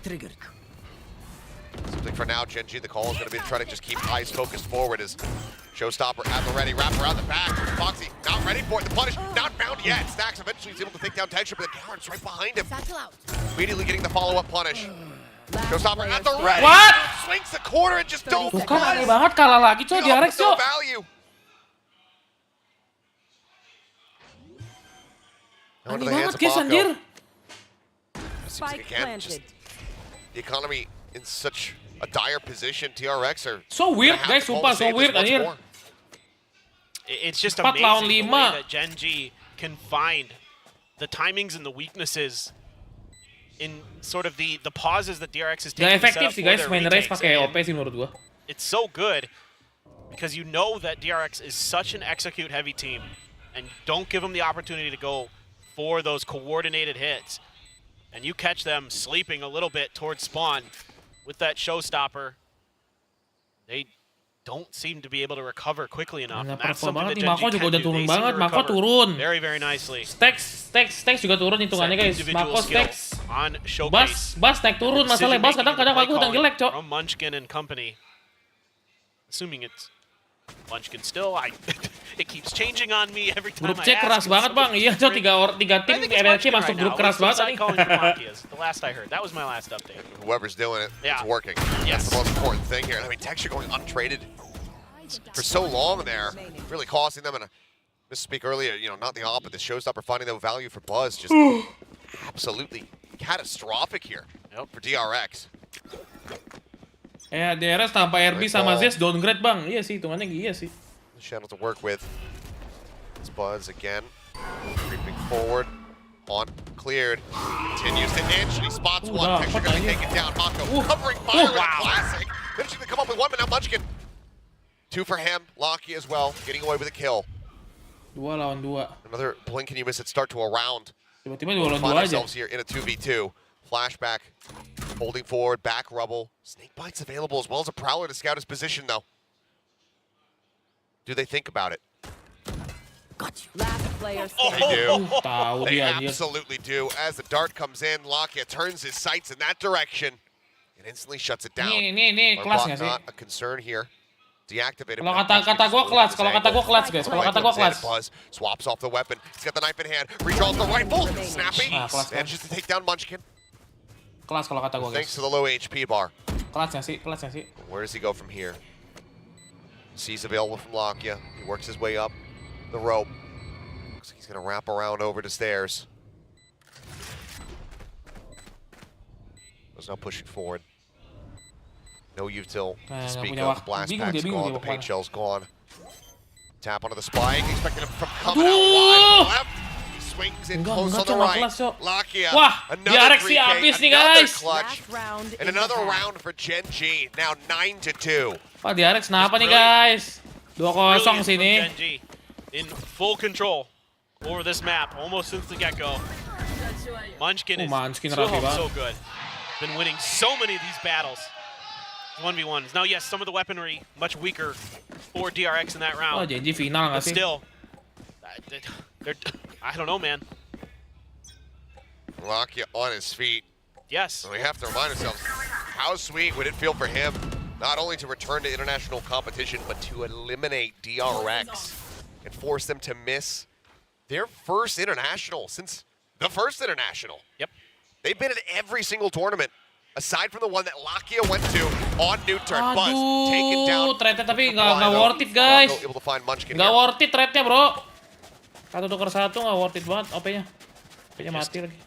Something for now, GENG, the call is going to be to try to just keep eyes focused forward as Showstopper at the ready, wrap around the back. Foxy not ready for it, the punish not found yet. Stacks eventually is able to take down Texture, but the Karen's right behind him. Immediately getting the follow-up punish. Showstopper at the ready. What? Swings the corner and just don't Bukan aneh banget kalah lagi coy DRX no coy. value. Aneh banget guys anjir. Seems like again, just the economy in such a dire position. TRX are so weird guys, sumpah so weird anjir. It's just 4 lawan amazing the 5. way that GENG can find the timings and the weaknesses in sort of the pauses that DRX is taking. Gak efektif sih guys main race pakai OP sih menurut gua. It's so good because you know that DRX is such an execute heavy team and don't give them the opportunity to go for those coordinated hits. And you catch them sleeping a little bit towards spawn with that Showstopper. they don't seem to be able to recover quickly enough. Gila, And that's perform something banget that nih. Mako Genji juga can udah do. turun They seem banget. to Mako recover turun. very, very nicely. Stacks juga turun hitungannya guys. Individual Mako skill stacks. on Showcase. Bas naik turun masalahnya. Bas kadang-kadang Mako udah jelek, cok. From Munchkin and company. Assuming it's Munchkin still, it keeps changing on me every time Grup I C ask. keras banget bang. Iya cok, tiga tim RRQ masuk grup keras banget nih. The last I heard, that was my last update. Whoever's doing it, Yeah. it's working. Yes. That's the most important thing here. I mean, Texture going untraded for so long there, really costing them. And I misspeak earlier, you know, not the op, but the showstopper finding no value for Buzz. Just absolutely catastrophic here for DRX. DRS tanpa RB sama Zes downgrade bang. Iya sih, hitungannya iya sih. Channel to work with. It's Buzz again, creeping forward. On cleared, continues to inch, and he spots one. Texture gonna take it down. Mako covering fire with a classic. Finishing to come up with one, but now Munchkin. 2 for him, Locky as well, getting away with a kill. 2 lawan 2. Another blink and you miss it start to a round. Tiba-tiba 2 lawan 2 Find aja. ourselves here in a 2v2. Flashback, holding forward, back rubble. Snake bites available as well as a prowler to scout his position though. Do they think about it? Got you. Last player They do. Tahu They dia anjir. absolutely do. As the dart comes in, Lakia turns his sights in that direction and instantly shuts it down. Nih, kelas nggak sih? Not a concern here. Deactivated. Kalau kata gua kelas, guys. Kalau kata gua kelas. Buzz swaps off the weapon. He's got the knife in hand. Redraws the rifle. Snappy. Kelas. Manages to take down Munchkin. Kelas kalau kata gua guys. Thanks to the low HP bar. Kelasnya sih. Where does he go from here? Sees available from Lakia. He works his way up the rope. Looks like he's gonna wrap around over to stairs. Was now pushing forward. No util to speak of. Blast pack's gone. The paint shell's gone. Tap onto the spike. Expecting him from coming out wide left. He swings in close on the right. Lakia. Another 3K. Another clutch. And another round for GENG. Now 9-2. Wah, DRX kenapa nih guys? 2-0 sini. GENG in full control over this map almost since the get-go. Munchkin is so good. Been winning so many of these battles. 1v1s. Now, yes, some of the weaponry much weaker for DRX in that round. Oh, GENG final nggak But sih? still, I don't know, man. Lakia on his feet. Yes. And we have to remind ourselves, how sweet would it feel for him, not only to return to international competition, but to eliminate DRX and force them to miss their first international since the first international. Yep. They've been in every single tournament, aside from the one that Lakia went to on New Turn. Buzz taken down. Trade-nya tapi nggak worth it guys. Able to find Munchkin Nggak here. worth it trade-nya bro. 1 tukar 1 nggak worth it banget OP-nya. OP-nya mati lagi.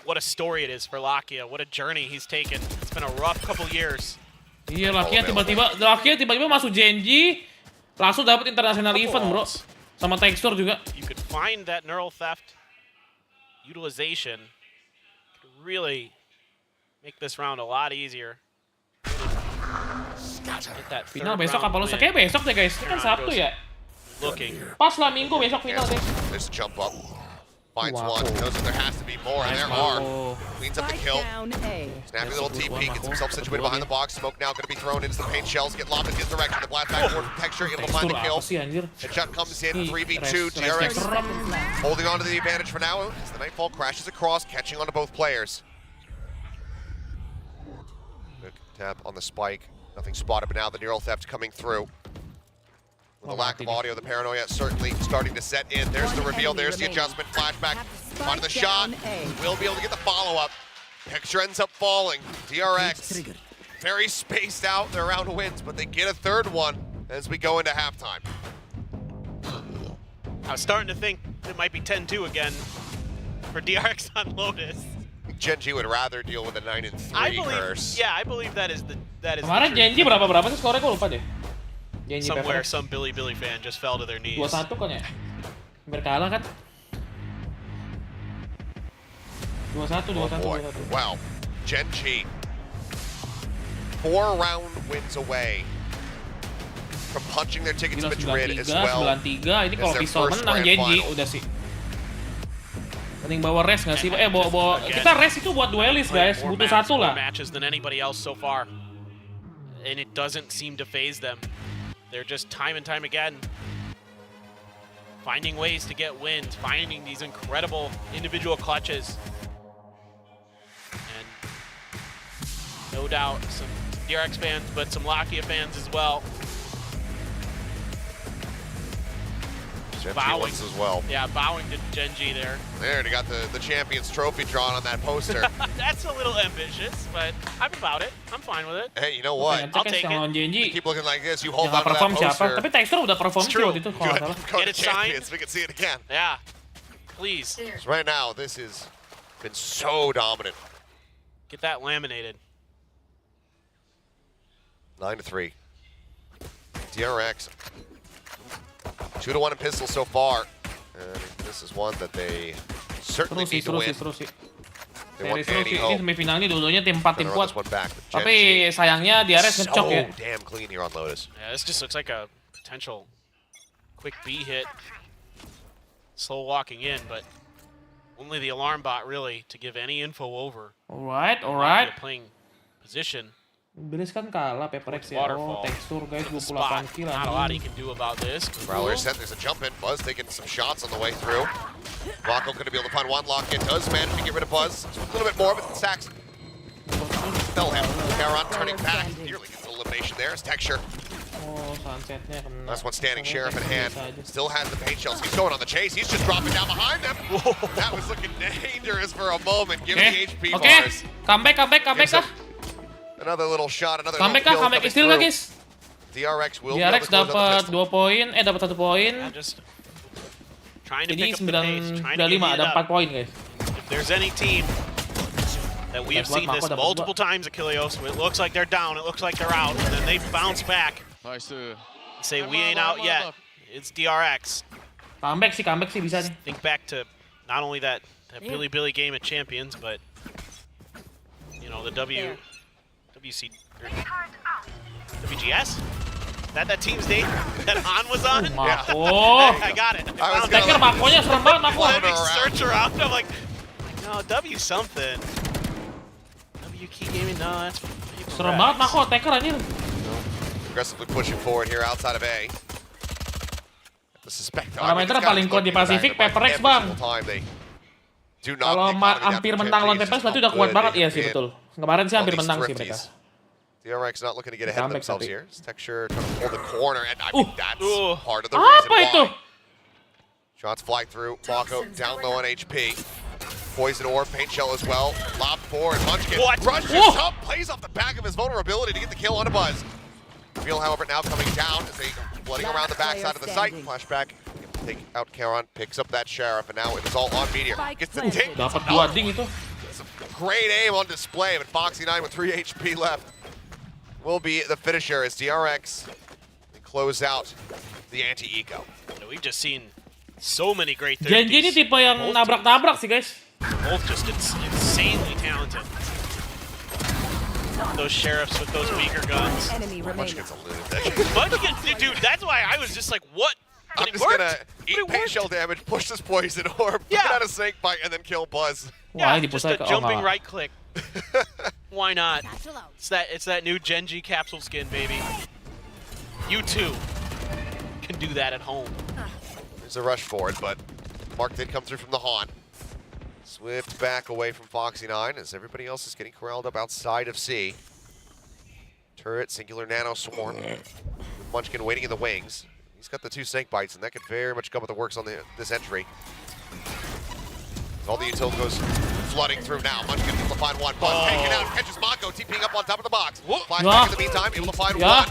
What a story it is for Lakia. What a journey he's taken. It's been a rough couple years. Iya, Lakia tiba-tiba masuk GENG, langsung dapat international event bro. Sama tekstur juga. You could find that neural theft utilization could really make this round a lot easier. Get that Final besok apa lusa? Kayak besok deh guys. Ini kan Sabtu ya. Looking. Pas lah Minggu besok final deh. There's a jump up. Finds one. Knows that there has to be more, and there are. Cleans up the kill. Snappy little TP. Gets himself situated behind the box. Smoke now going to be thrown into the paint shells. Get lobbed in his direction. The blast back forward from Texture. Able to find the kill. Headshot comes in. 3v2. DRX holding on to the advantage for now as the Nightfall crashes across, catching onto both players. Good tap on the spike. Nothing spotted, but now the neural theft coming through. With the lack of audio, the paranoia certainly starting to set in. There's the reveal, there's the adjustment. Flashback, onto the shot. Will be able to get the follow-up. Picture ends up falling. DRX, very spaced out. Their round wins, but they get a third one as we go into halftime. I was starting to think it might be 10-2 again for DRX on Lotus. GENG would rather deal with a 9-3 curse. Yeah, I believe that is the Kemarin truth. GENG berapa sih skornya, gue lupa deh. GENG Somewhere, some Billy fan just fell to their knees. 2-1 kan ya? Hampir kalah kan? 2-1. Wow, GENG 4 round wins away from punching their ticket to Madrid as well. 9-3, ini kalau pisau menang GENG udah sih. Mending bawa res nggak sih? Bawa kita res itu buat duelis guys, butuh 1 lah. Matches than anybody else so far. and it doesn't seem to phase them. They're just time and time again finding ways to get wins, finding these incredible individual clutches. And no doubt some DRX fans, but some Lakia fans as well. Bowing as well. Yeah, bowing to GENG there. There, they got the Champions Trophy drawn on that poster. That's a little ambitious, but I'm about it. I'm fine with it. Hey, you know what? I'll take it. You keep looking like this, you hold Yang on to that perform siapa? poster. Tapi Texter udah perform sih waktu itu kalau nggak salah. Go Get to it signed. Champions, we can see it again. Yeah, please. So right now, this has been so dominant. Get that laminated. 9-3. DRX. 2-1 in pistol so far. And this is one that they certainly need to win. Terus sih. They want Seru any sih. Ini hope. semifinal ini dua-duanya tim 4 tim Gonna run kuat. this one back with Tapi GENG. sayangnya DRX ngecok ya. So damn clean here on Lotus. Yeah, this just looks like a potential quick B hit. Slow walking in, but only the alarm bot really to give any info over. Alright. Playing position. Beres kan kalah Paperrex ya. Waterfall. Oh, tekstur guys The spot. 28 kill. Not a lot he can do about this. Prowler sent, there's a jump in. Buzz taking some shots on the way through. Rocco going to be able to find one lock in. Does manage to get rid of Buzz. Just a little bit more, but Sax fell him. Caron turning back. Nearly gets an elimination there. It's Texture. Oh, sunsetnya kena. Last one standing, Sheriff in hand. Still has the paint shells. He's going on the chase. He's just dropping down behind them. That was looking dangerous for a moment. Give the HP bars. Comeback kah? Another little shot, another Comeback little kah? kill Comeback coming steal kah through. guys? DRX will be able DRX to close out the dapat pistol. 2 poin, dapat 1 poin. Just trying to Jadi pick up the pace, trying to 9-5 give it ada up. 4 poin guys. If there's any team that we have seen this multiple times, Achilleos, it looks like they're down, it looks like they're out, and then they bounce back. Say we ain't out yet. It's DRX. Comeback sih bisa nih. Think back to not only that Billy game at Champions, but you know the WGS? That team's name that Han was on? Mako. I got it. Teker Makonya serem banget Mako. Let me search around. I'm like, no, W something. W Key Gaming, no, that's Serem banget Mako, Teker anjir. Aggressively pushing forward here outside of A. The suspect. Parameter paling kuat di Pacific Paperrex bang. Kalau hampir menang lawan Paperrex berarti udah kuat banget ya sih betul. Kemarin sih hampir menang sih mereka. DRX not looking to get ahead of themselves here. Texture trying to pull the corner, and I mean that's part of the reason why. Shots fly through. Mako down low on HP. Poison orb, paint shell as well. Lob forward, Munchkin rushes up, plays off the back of his vulnerability to get the kill on a Buzz. Real, however, now coming down as they flooding around the backside of the site. Flashback, take out Caron, picks up that Sheriff, and now it is all on Meteor. Gets the ding. Dapat 2 ding itu. Great aim on display, but Foxy9 with 3 HP left will be the finisher as DRX close out the anti-eco. We've just seen so many great 30s. GENG ini tipe yang nabrak-nabrak sih guys. Both just insanely talented. Those sheriffs with those weaker guns. Munchkin's a lunatic. Munchkin, dude, that's why I was just like, what? I'm just gonna eat paint shell damage, push this poison orb, get out a snake bite, and then kill Buzz. Yeah, just a jumping right click. Why not? It's that new GENG capsule skin, baby. You too can do that at home. There's a rush forward, but Mark did come through from the haunt. Swift back away from Foxy9 as everybody else is getting corralled up outside of C. Turret, singular nano swarm. Munchkin waiting in the wings. He's got the 2 snake bites, and that could very much come with the works on this entry. All the util goes flooding through now. Munchkin able to find one. Buzz taken out, catches Mako, TPing up on top of the box. Flashback in the meantime, able to find one.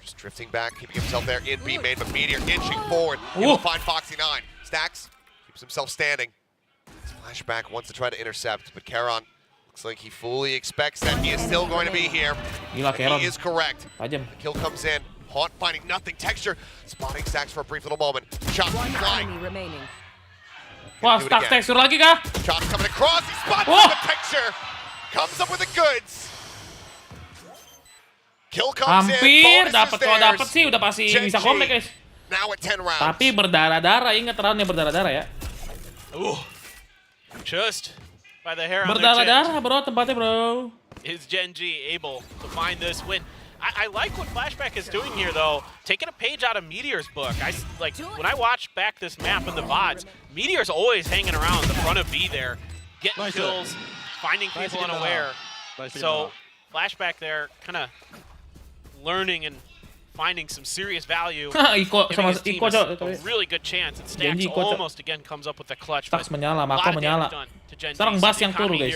Just drifting back, keeping himself there in B main, but Meteor inching forward. Able to find Foxy9. Stacks, keeps himself standing. Flashback wants to try to intercept, but Caron looks like he fully expects that he is still going to be here. He is correct. The kill comes in. Haunt finding nothing. Texture spotting Stacks for a brief little moment. Shot flying. Wah, Stacks Texture lagi kah? Shots coming across. He spots the Texture. Comes up with the goods. Kill comes Hampir in. dapat, kalau dapat sih udah pasti bisa comeback guys. Now at 10 rounds. Tapi berdarah-darah, ingat roundnya berdarah-darah ya. Just by the hair on their chin. Berdarah-darah bro tempatnya bro. Is GENG able to find this win? I like what Flashback is doing here, though. Taking a page out of Meteor's book. When I watched back this map in the VODs, Meteor's always hanging around the front of B there, getting kills, finding people unaware. So Flashback there, kind of learning and finding some serious value. Giving his team a really good chance. And Stacks almost again comes up with the clutch. Stacks menyala, Mako menyala. Sekarang Bas yang turu, guys.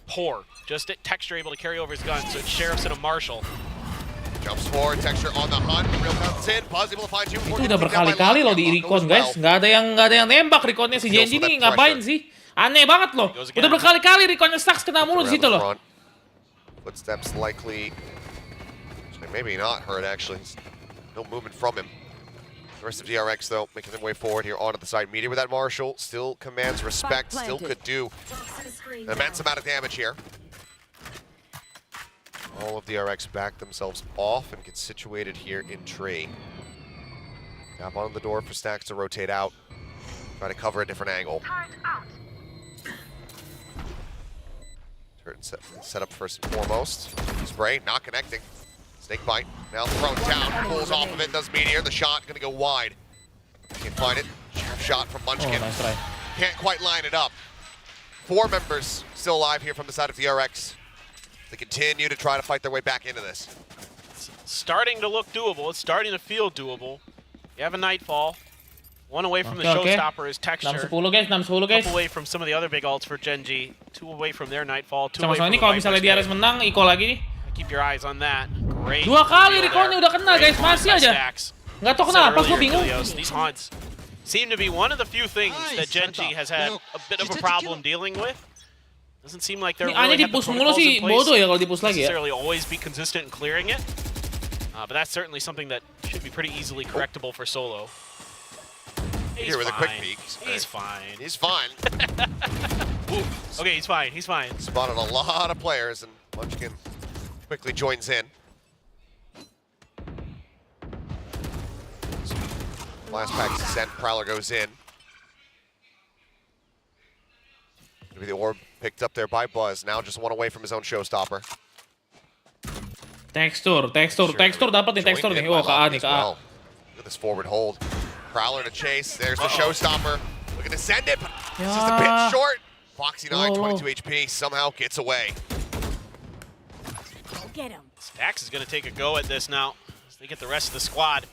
Poor. Just Texture able to carry over his gun, so it's Sheriffs and a Marshall. Jumps forward, Texture on the hunt. Real comes in, Buzz able to find you. Itu udah berkali-kali loh di recon, guys. Nggak ada yang nembak reconnya si GENG nih, ngapain sih? Aneh banget loh. Udah berkali-kali reconnya Stacks kena mulu di situ loh. Footsteps likely, maybe not hurt actually. No movement from him. The rest of DRX though making their way forward here onto the side. Meteor with that Marshall still commands respect. Still could do an immense amount of damage here. All of DRX back themselves off and get situated here in tree. Tap on the door for Stacks to rotate out. Try to cover a different angle. Turret set up first and foremost. Spray, not connecting. Snake bite, now thrown down, pulls off of it, does Meteor. The shot gonna go wide. Can't find it. Shot from Munchkin. Nice try. Can't quite line it up. 4 members still alive here from the side of DRX. They continue to try to fight their way back into this. It's starting to look doable. It's starting to feel doable. You have a Nightfall. One away from the showstopper is Texture. 6-10 guys, 6-10 guys. Away from some of the other big ults for GENG. 2 away from their Nightfall. 2 away Sama-sama from ini kalau misalnya DRX menang, Iko lagi nih. Keep your eyes on that. Great. 2 kali reconnya udah kena, guys. Masih aja. Nggak tahu kenapa, gue bingung. These haunts seem to be one of the few things that GENG has had a bit of a problem dealing with. Doesn't seem like they're really di push mulu sih bodoh ya kalau di push lagi ya. Necessarily always be consistent in clearing it. But that's certainly something that should be pretty easily correctable for Solo. Here with a quick peek. He's fine. He's fine. Okay, he's fine. He's fine. Spotted a lot of players and Munchkin quickly joins in. Last pack sent, Prowler goes in. Maybe the orb picked up there by Buzz. Now just 1 away from his own showstopper. Texture dapat nih, texture nih. Oh, ke A nih, ke A. Look at this forward hold. Prowler to chase. There's the showstopper. Looking to send it, but it's just a bit short. Foxy9, 22 HP, somehow gets away. Get him. Stacks is going to take a go at this now. As they get the rest of the squad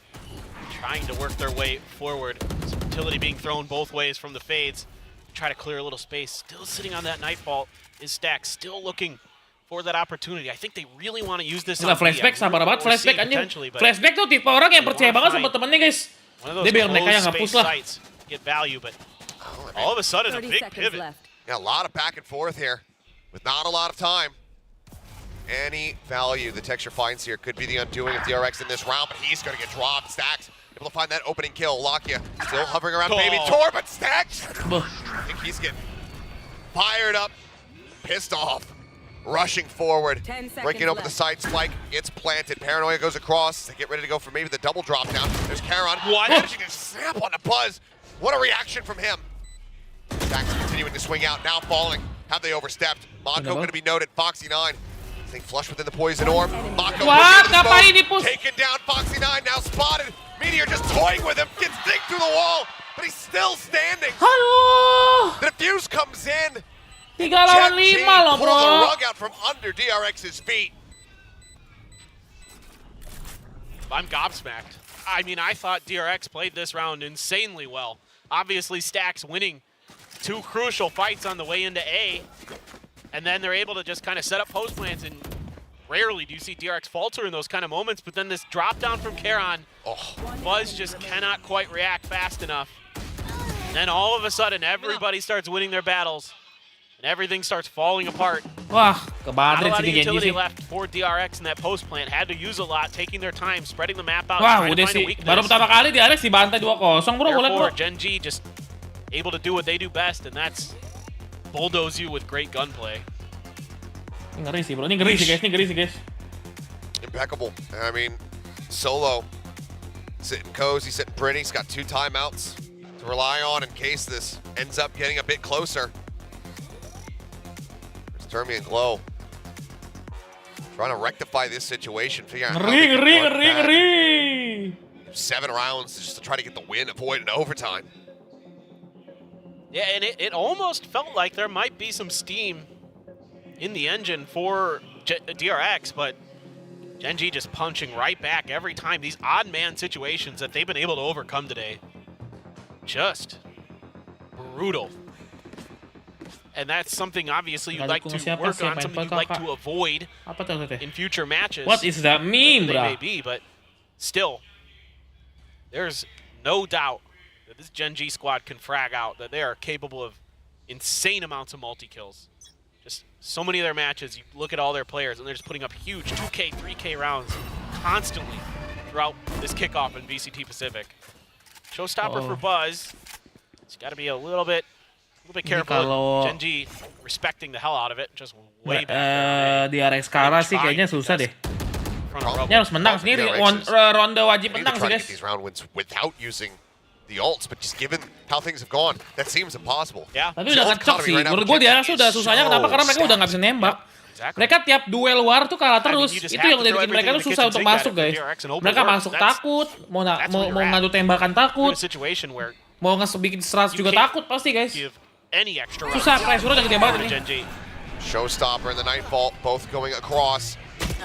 trying to work their way forward. Some utility being thrown both ways from the fades. Try to clear a little space. Still sitting on that Nightfall is Stacks. Still looking for that opportunity. I think they really want to use this. Flashback sabar banget, flashback anjir. Flashback tuh tipe orang yang percaya banget sama temennya, guys. Dia biar mereka yang nge-push lah. Get value, but all of a sudden a big pivot. Yeah, a lot of back and forth here with not a lot of time. Any value the Texture finds here could be the undoing of DRX in this round, but he's going to get dropped. Stacks able to find that opening kill. Lakia still hovering around Baby Tor, but Stacks, I think he's getting fired up, pissed off, rushing forward, breaking open the side spike, gets planted. Paranoia goes across. They get ready to go for maybe the double drop down. There's Karen. Managing to snap on the Buzz. What a reaction from him. Stacks continuing to swing out, now falling. Have they overstepped? Mako going to be noted. Foxy9. Thing flush within the poison orb. Mako taken down. Foxy9 now spotted. Meteor just toying with him. Gets digged through the wall, but he's still standing. Halo. The defuse comes in. 3 lawan 5 loh, bro. Pull the rug out from under DRX's feet. I'm gobsmacked. I mean, I thought DRX played this round insanely well. Obviously, Stacks winning 2 crucial fights on the way into A. And then they're able to just kind of set up post plans, and rarely do you see DRX falter in those kind of moments, but then this drop down from Karen, Buzz just cannot quite react fast enough. And then all of a sudden, everybody starts winning their battles, and everything starts falling apart. Wah, ke Not a MADRID lot of sih GENG utility sih. left for DRX in that post plant. Had to use a lot, taking their time, spreading the map out, Wah, trying to udah find a sih. weakness. Baru pertama kali DRX dibantai 2-0, bro. Ngeliat, bro. Therefore, GENG just able to do what they do best, and that's bulldoze you with great gunplay. Ini ngeri sih, bro. Ini ngeri sih, guys. Impeccable. I mean, Solo sitting cozy, sitting pretty. He's got 2 timeouts to rely on in case this ends up getting a bit closer. There's Termi and Glow. Trying to rectify this situation, figure out how Ngeri, they can ngeri, run ngeri, back. ngeri. 7 rounds just to try to get the win, avoid an overtime. Yeah, and it almost felt like there might be some steam in the engine for DRX, but GENG just punching right back every time. These odd man situations that they've been able to overcome today, just brutal. And that's something obviously you'd like to work on, something you'd like to avoid in future matches. What does that mean, They bro? may be, but still, there's no doubt that this GENG squad can frag out, that they are capable of insane amounts of multi-kills. Just so many of their matches, you look at all their players, and they're just putting up huge 2K, 3K rounds constantly throughout this kickoff in VCT Pacific. Showstopper for Buzz. He's got to be a little bit careful. GENG respecting the hell out of it, just way back. DRX Kara sih kayaknya susah deh. Ini harus menang sendiri, ronde wajib menang sih guys. These round wins without using the ults, but just given how things have gone, that seems impossible. Yeah. Tapi udah ngecok sih, menurut gue DRX udah susahnya kenapa? Karena mereka udah nggak bisa nembak. Mereka tiap duel war tuh kalah terus. Itu yang udah bikin mereka tuh susah untuk masuk guys. Mereka masuk takut, mau ngadu tembakan takut, mau bikin strats juga takut pasti guys. Susah, pressure udah gede banget ini. Showstopper and the Nightbot both going across.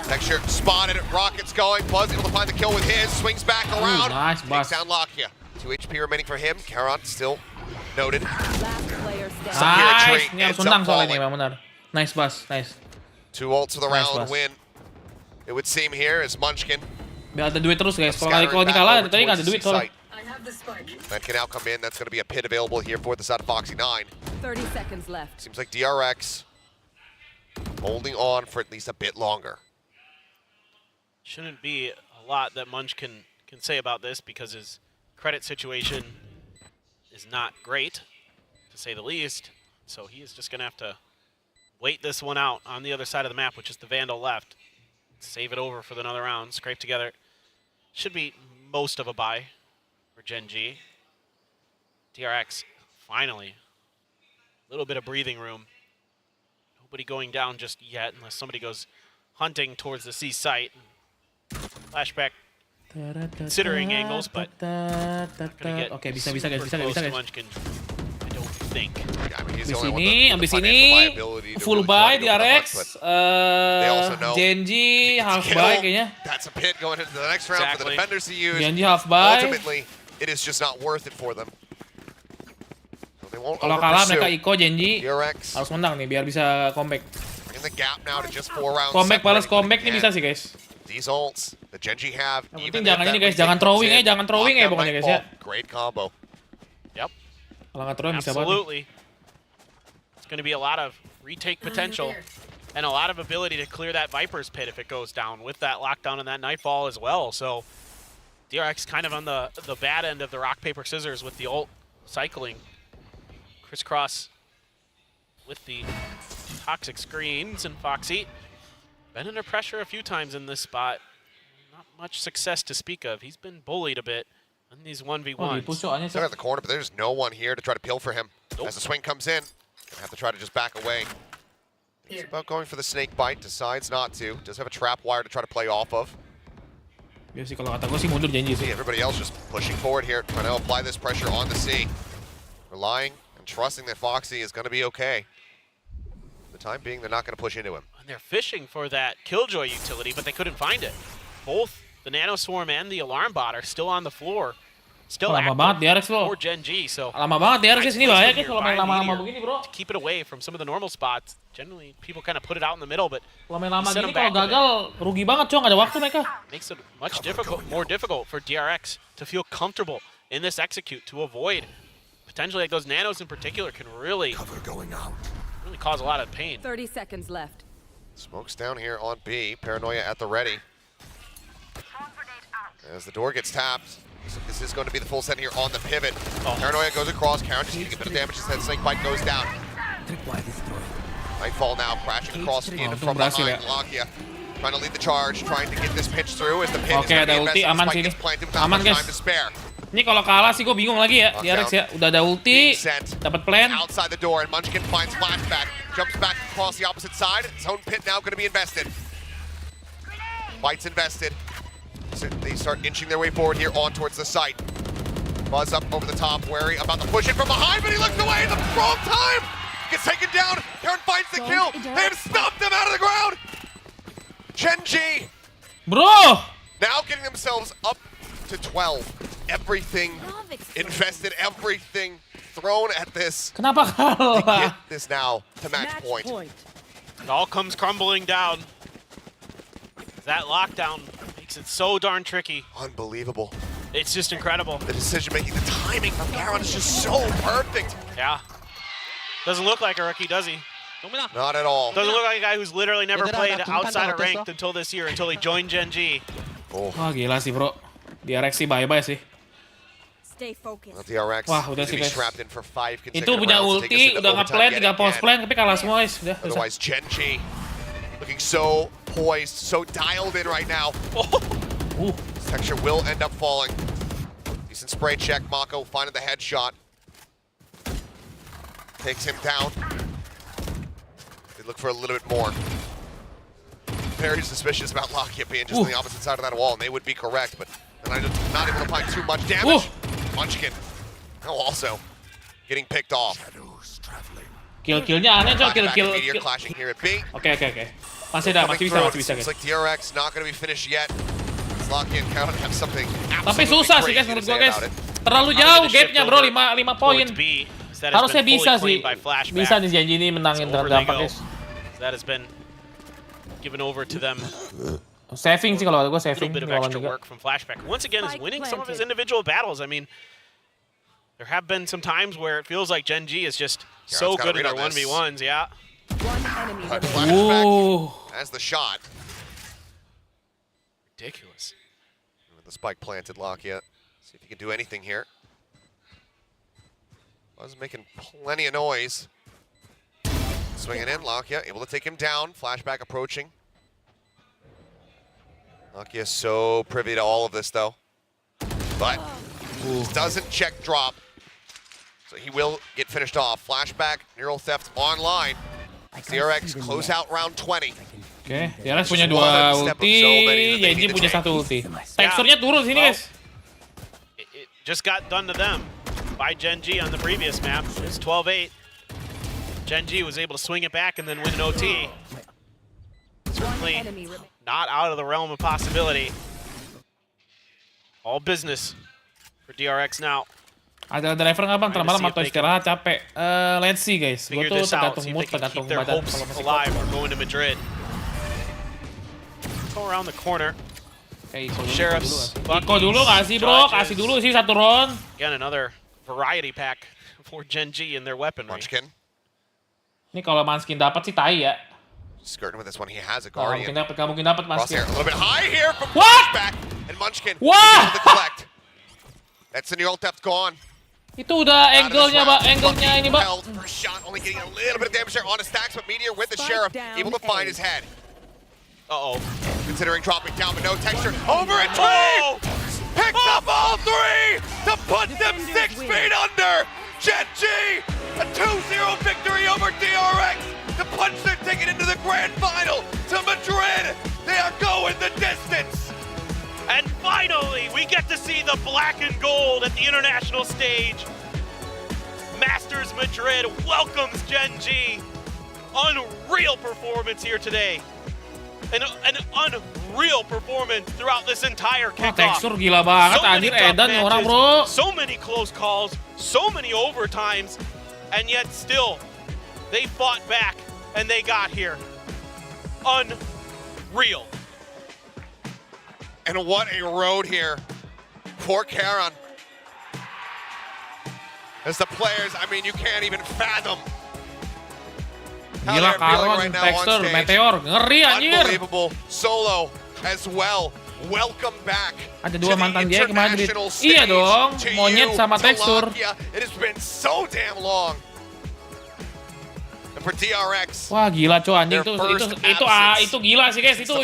Texture spotted, Rocket's going, Buzz able to find the kill with his, swings back around. Nice, Buzz. Takes down Lakia. 2 HP remaining for him, Karen still noted. Nice, ini harus menang soalnya nih, benar. Nice Buzz, nice. 2 ults for the round win. It would seem here as Munchkin. Biar ada duit terus guys, kalau ini kalah, tadi nggak ada duit soalnya. That can now come in. That's going to be a pit available here for the side of Foxy 9. 30 seconds left. Seems like DRX holding on for at least a bit longer. Shouldn't be a lot that Munch can say about this because his credit situation is not great, to say the least. So he is just going to have to wait this one out on the other side of the map, which is the Vandal left. Save it over for another round. Scrape together. Should be most of a buy for GENG. DRX, finally. A little bit of breathing room. Nobody going down just yet unless somebody goes hunting towards the C site. Flashback considering angles, but Oke, bisa guys. Munchkin, I don't think. Abis ini full buy DRX, GENG half buy kayaknya. That's a pit going into the next round for the defenders to use. GENG half buy. Ultimately, it is just not worth it for them. So they won't Kalau kalah overpursue. mereka Iko GENG DRX harus menang nih biar bisa comeback. in the gap now to just 4 rounds. Comeback balas separating comeback nih them. bisa sih guys. These ults that GENG have, Yang even penting jangan if ini that guys, jangan throwing retake jangan throwing comes in, pokoknya guys ya. Nightbot, great combo. Yep. Kalau nggak throwing bisa banget. Absolutely. It's going to be a lot of retake potential and a lot of ability to clear that Viper's pit if it goes down with that lockdown and that Nightfall as well. So DRX kind of on the bad end of the rock, paper, scissors with the ult cycling. Crisscross with the toxic screens, and Foxy been under pressure a few times in this spot. Not much success to speak of. He's been bullied a bit in these 1v1s. Still at the corner, but there's no one here to try to peel for him. As the swing comes in, gonna have to try to just back away. He's about going for the snake bite, decides not to. Does have a trap wire to try to play off of. Biar sih kalau kata gue sih mundur GENG sih. See everybody else just pushing forward here, trying to apply this pressure on the C. Relying and trusting that Foxy is going to be okay. For the time being, they're not going to push into him. And they're fishing for that Killjoy utility, but they couldn't find it. Both the Nanoswarm and the Alarm Bot are still on the floor. Still lama banget DRX bro. for GENG, so Lama banget DRX sini bahaya guys kalau main lama-lama begini bro. to keep it away from some of the normal spots. Generally, people kind of put it out in the middle, but Kalau main lama send gini them kalau back a bit. gagal rugi banget coy, nggak ada waktu mereka. Makes it much more difficult for DRX to feel comfortable in this execute, to avoid potentially like those nanos in particular can really cause a lot of pain. 30 seconds left. Smokes down here on B. Paranoia at the ready. As the door gets tapped, this is going to be the full set here on the pivot. Paranoia goes across. Karen just taking a bit of damage as that snake bite goes down. Nightfall now crashing across in from behind. Lakia trying to lead the charge, trying to get this pitch through as the pin is Oke, going to ada be ulti, invested. aman Spike sini. gets planted without Aman much guys. time to spare. Ini kalau kalah sih gue bingung lagi ya DRX ya. Udah ada ulti, dapat plan. Outside the door, and Munchkin finds flashback, jumps back across the opposite side. His own pit now going to be invested. Fight's invested. So they start inching their way forward here on towards the site. Buzz up over the top, wary about the push in from behind, but he looks away at the wrong time! Gets taken down, Karen finds the kill! They have stopped him out of the ground! GENG! Bro! Now getting themselves up to 12. Everything invested, everything thrown at this. Kenapa They kalah? get this now to match point. It all comes crumbling down. That lockdown makes it so darn tricky. Unbelievable. It's just incredible. The decision making, the timing from Karen is just so perfect. Yeah. Doesn't look like a rookie, does he? Not at all. Doesn't look like a guy who's literally never played outside of ranked until this year, until he joined GENG. Wah gila sih bro. DRX sih bye-bye sih. Stay focused. DRX Wah udah sih guys. trapped in for 5 Itu consecutive punya rounds to take us ulti, into udah overtime nge-plan, yet 3 post again. plan, tapi kalah semua guys. Udah, Otherwise, GENG looking so poised, so dialed in right now. This texture will end up falling. Decent spray check. Mako finding the headshot. Takes him down. They look for a little bit more. Very suspicious about Lockheed being just on the opposite side of that wall, and they would be correct, but they're not able to find too much damage. Munchkin now also getting picked off. Kill-killnya aneh coy, kill. Meteor clashing here at B. Oke. Masih bisa guys. Seems like DRX not going to be finished yet. Lockheed count have something Tapi absolutely susah sih crazy guys to menurut say gua guys. about it. Terlalu jauh gap-nya bro, 5 poin. Harusnya bisa sih. Bisa nih GENG ini menangin terdampak guys. That has been given over to them. Saving sih kalau ada gue A little saving. bit of extra work from Flashback. Once again, is winning some of his individual battles. I mean, there have been some times where it feels like GENG is just so good in their 1v1s, yeah. Flashback as the shot. Ridiculous. With the spike planted, Lockheed. See if he can do anything here. Was making plenty of noise. Swinging in, Lockheed able to take him down. Flashback approaching. Lockheed is so privy to all of this though. But doesn't check drop. So he will get finished off. Flashback, Neural Theft online. DRX close out round 20. Oke, DRX punya 2 ulti, GENG punya 1 ulti. Teksturnya turun sini guys. It just got done to them by GENG on the previous map. It's 12-8. GENG was able to swing it back and then win an OT. Certainly not out of the realm of possibility. All business for DRX now. Ada driver nggak bang? Termalam atau istirahat capek? Let's see guys. Gue tuh tergantung mood, tergantung badan. Hopes alive for going to Madrid. Go around the corner. Sheriffs. Iko dulu kasih bro, kasih dulu sih 1 round. Again, another variety pack for GENG and their weaponry. Munchkin. Ini kalau Munchkin dapat sih tai ya. Skirting with this one, he has a Guardian. Gak mungkin dapat Munchkin. Crosshair a little bit high here from Flashback. And Munchkin able to collect. That's the Neural Theft gone. Itu udah angle-nya, Mbak. Angle-nya ini, Mbak. First shot, only getting a little bit of damage there on his stacks, but Meteor with the Sheriff, able to find his head. Uh-oh. Considering dropping down, but no texture. Over at 3! Picks up all 3 to put them 6 feet under! GENG! A 2-0 victory over DRX to punch their ticket into the grand final to Madrid! They are going the distance! And finally, we get to see the black and gold at the international stage. Masters Madrid welcomes GENG. Unreal performance here today. An unreal performance throughout this entire kickoff. Tekstur gila banget, anjir edan nih orang bro. So many close calls, so many overtimes, and yet still, they fought back and they got here. Unreal. And what a road here for Karen. As the players, I mean, you can't even fathom how Gila they're feeling Karon, right now Tekstur, on stage. Meteor, ngeri anjir. Unbelievable solo as well. Welcome back. Ada to 2 the mantan dia ke Madrid. international stage. Iya dong, To monyet you, sama to Tekstur. Lakia. It has been so damn long. And for DRX, Wah gila cuy anjing itu gila sih guys, itu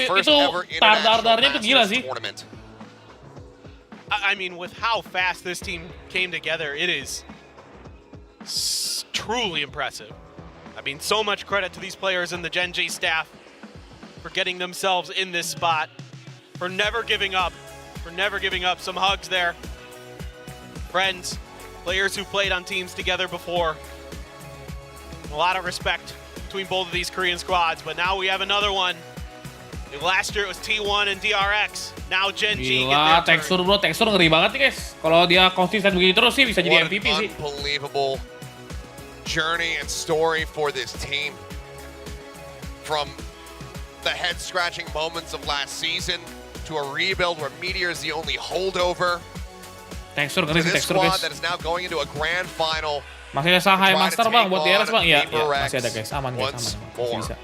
dardarnya itu gila sih. I mean, with how fast this team came together, it is truly impressive. I mean, so much credit to these players and the GENG staff for getting themselves in this spot. for never giving up. Some hugs there. Friends, players who played on teams together before. A lot of respect between both of these Korean squads, but now we have another one. Last year it was T1 and DRX. Now GENG. Gila, tekstur bro, tekstur ngeri banget nih guys. Kalau dia konsisten begini terus sih bisa jadi MVP sih. Unbelievable journey and story for this team. From the head-scratching moments of last season to a rebuild where Meteor is the only holdover. Tekstur ngeri sih, tekstur guys. That is now going into a grand final. Masih ada Shanghai Master bang buat DRX bang? Iya, masih ada guys, aman guys, aman. Bisa.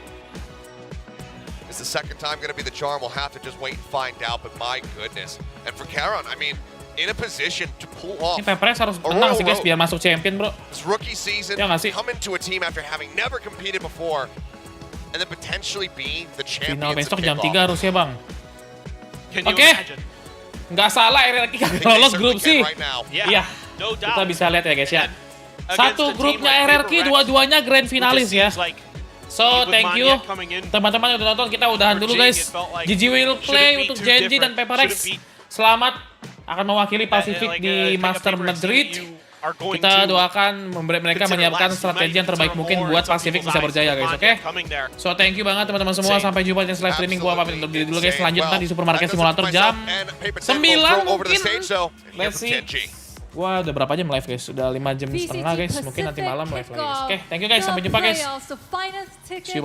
Is the second time going to be the charm? We'll have to just wait and find out. But my goodness, and for Keren, I mean, in a position to pull off. Ini PRX harus menang sih guys biar masuk champion bro. This rookie season, come into a team after having never competed before, and then potentially be the champions. Final besok jam 3 harusnya bang. Oke. Nggak salah RRQ kagak lolos grup sih. Iya. Kita bisa lihat ya guys ya. Satu grupnya RRQ, dua-duanya grand finalis ya. So, thank you teman-teman yang udah nonton. Kita udahan dulu guys. GG will play untuk GENG dan PRX. Selamat akan mewakili Pasifik di Master Madrid. Kita doakan mereka menyiapkan strategi yang terbaik mungkin buat Pasifik bisa berjaya guys, oke? So, thank you banget teman-teman semua. Sampai jumpa di live streaming. Gua pamit undur diri dulu guys. Selanjutnya di Supermarket Simulator jam 9 mungkin. Let's see. Wah, udah berapa jam live guys? Udah 5 jam setengah guys. Mungkin nanti malam live lagi guys. Oke, thank you guys. Sampai jumpa guys. See you.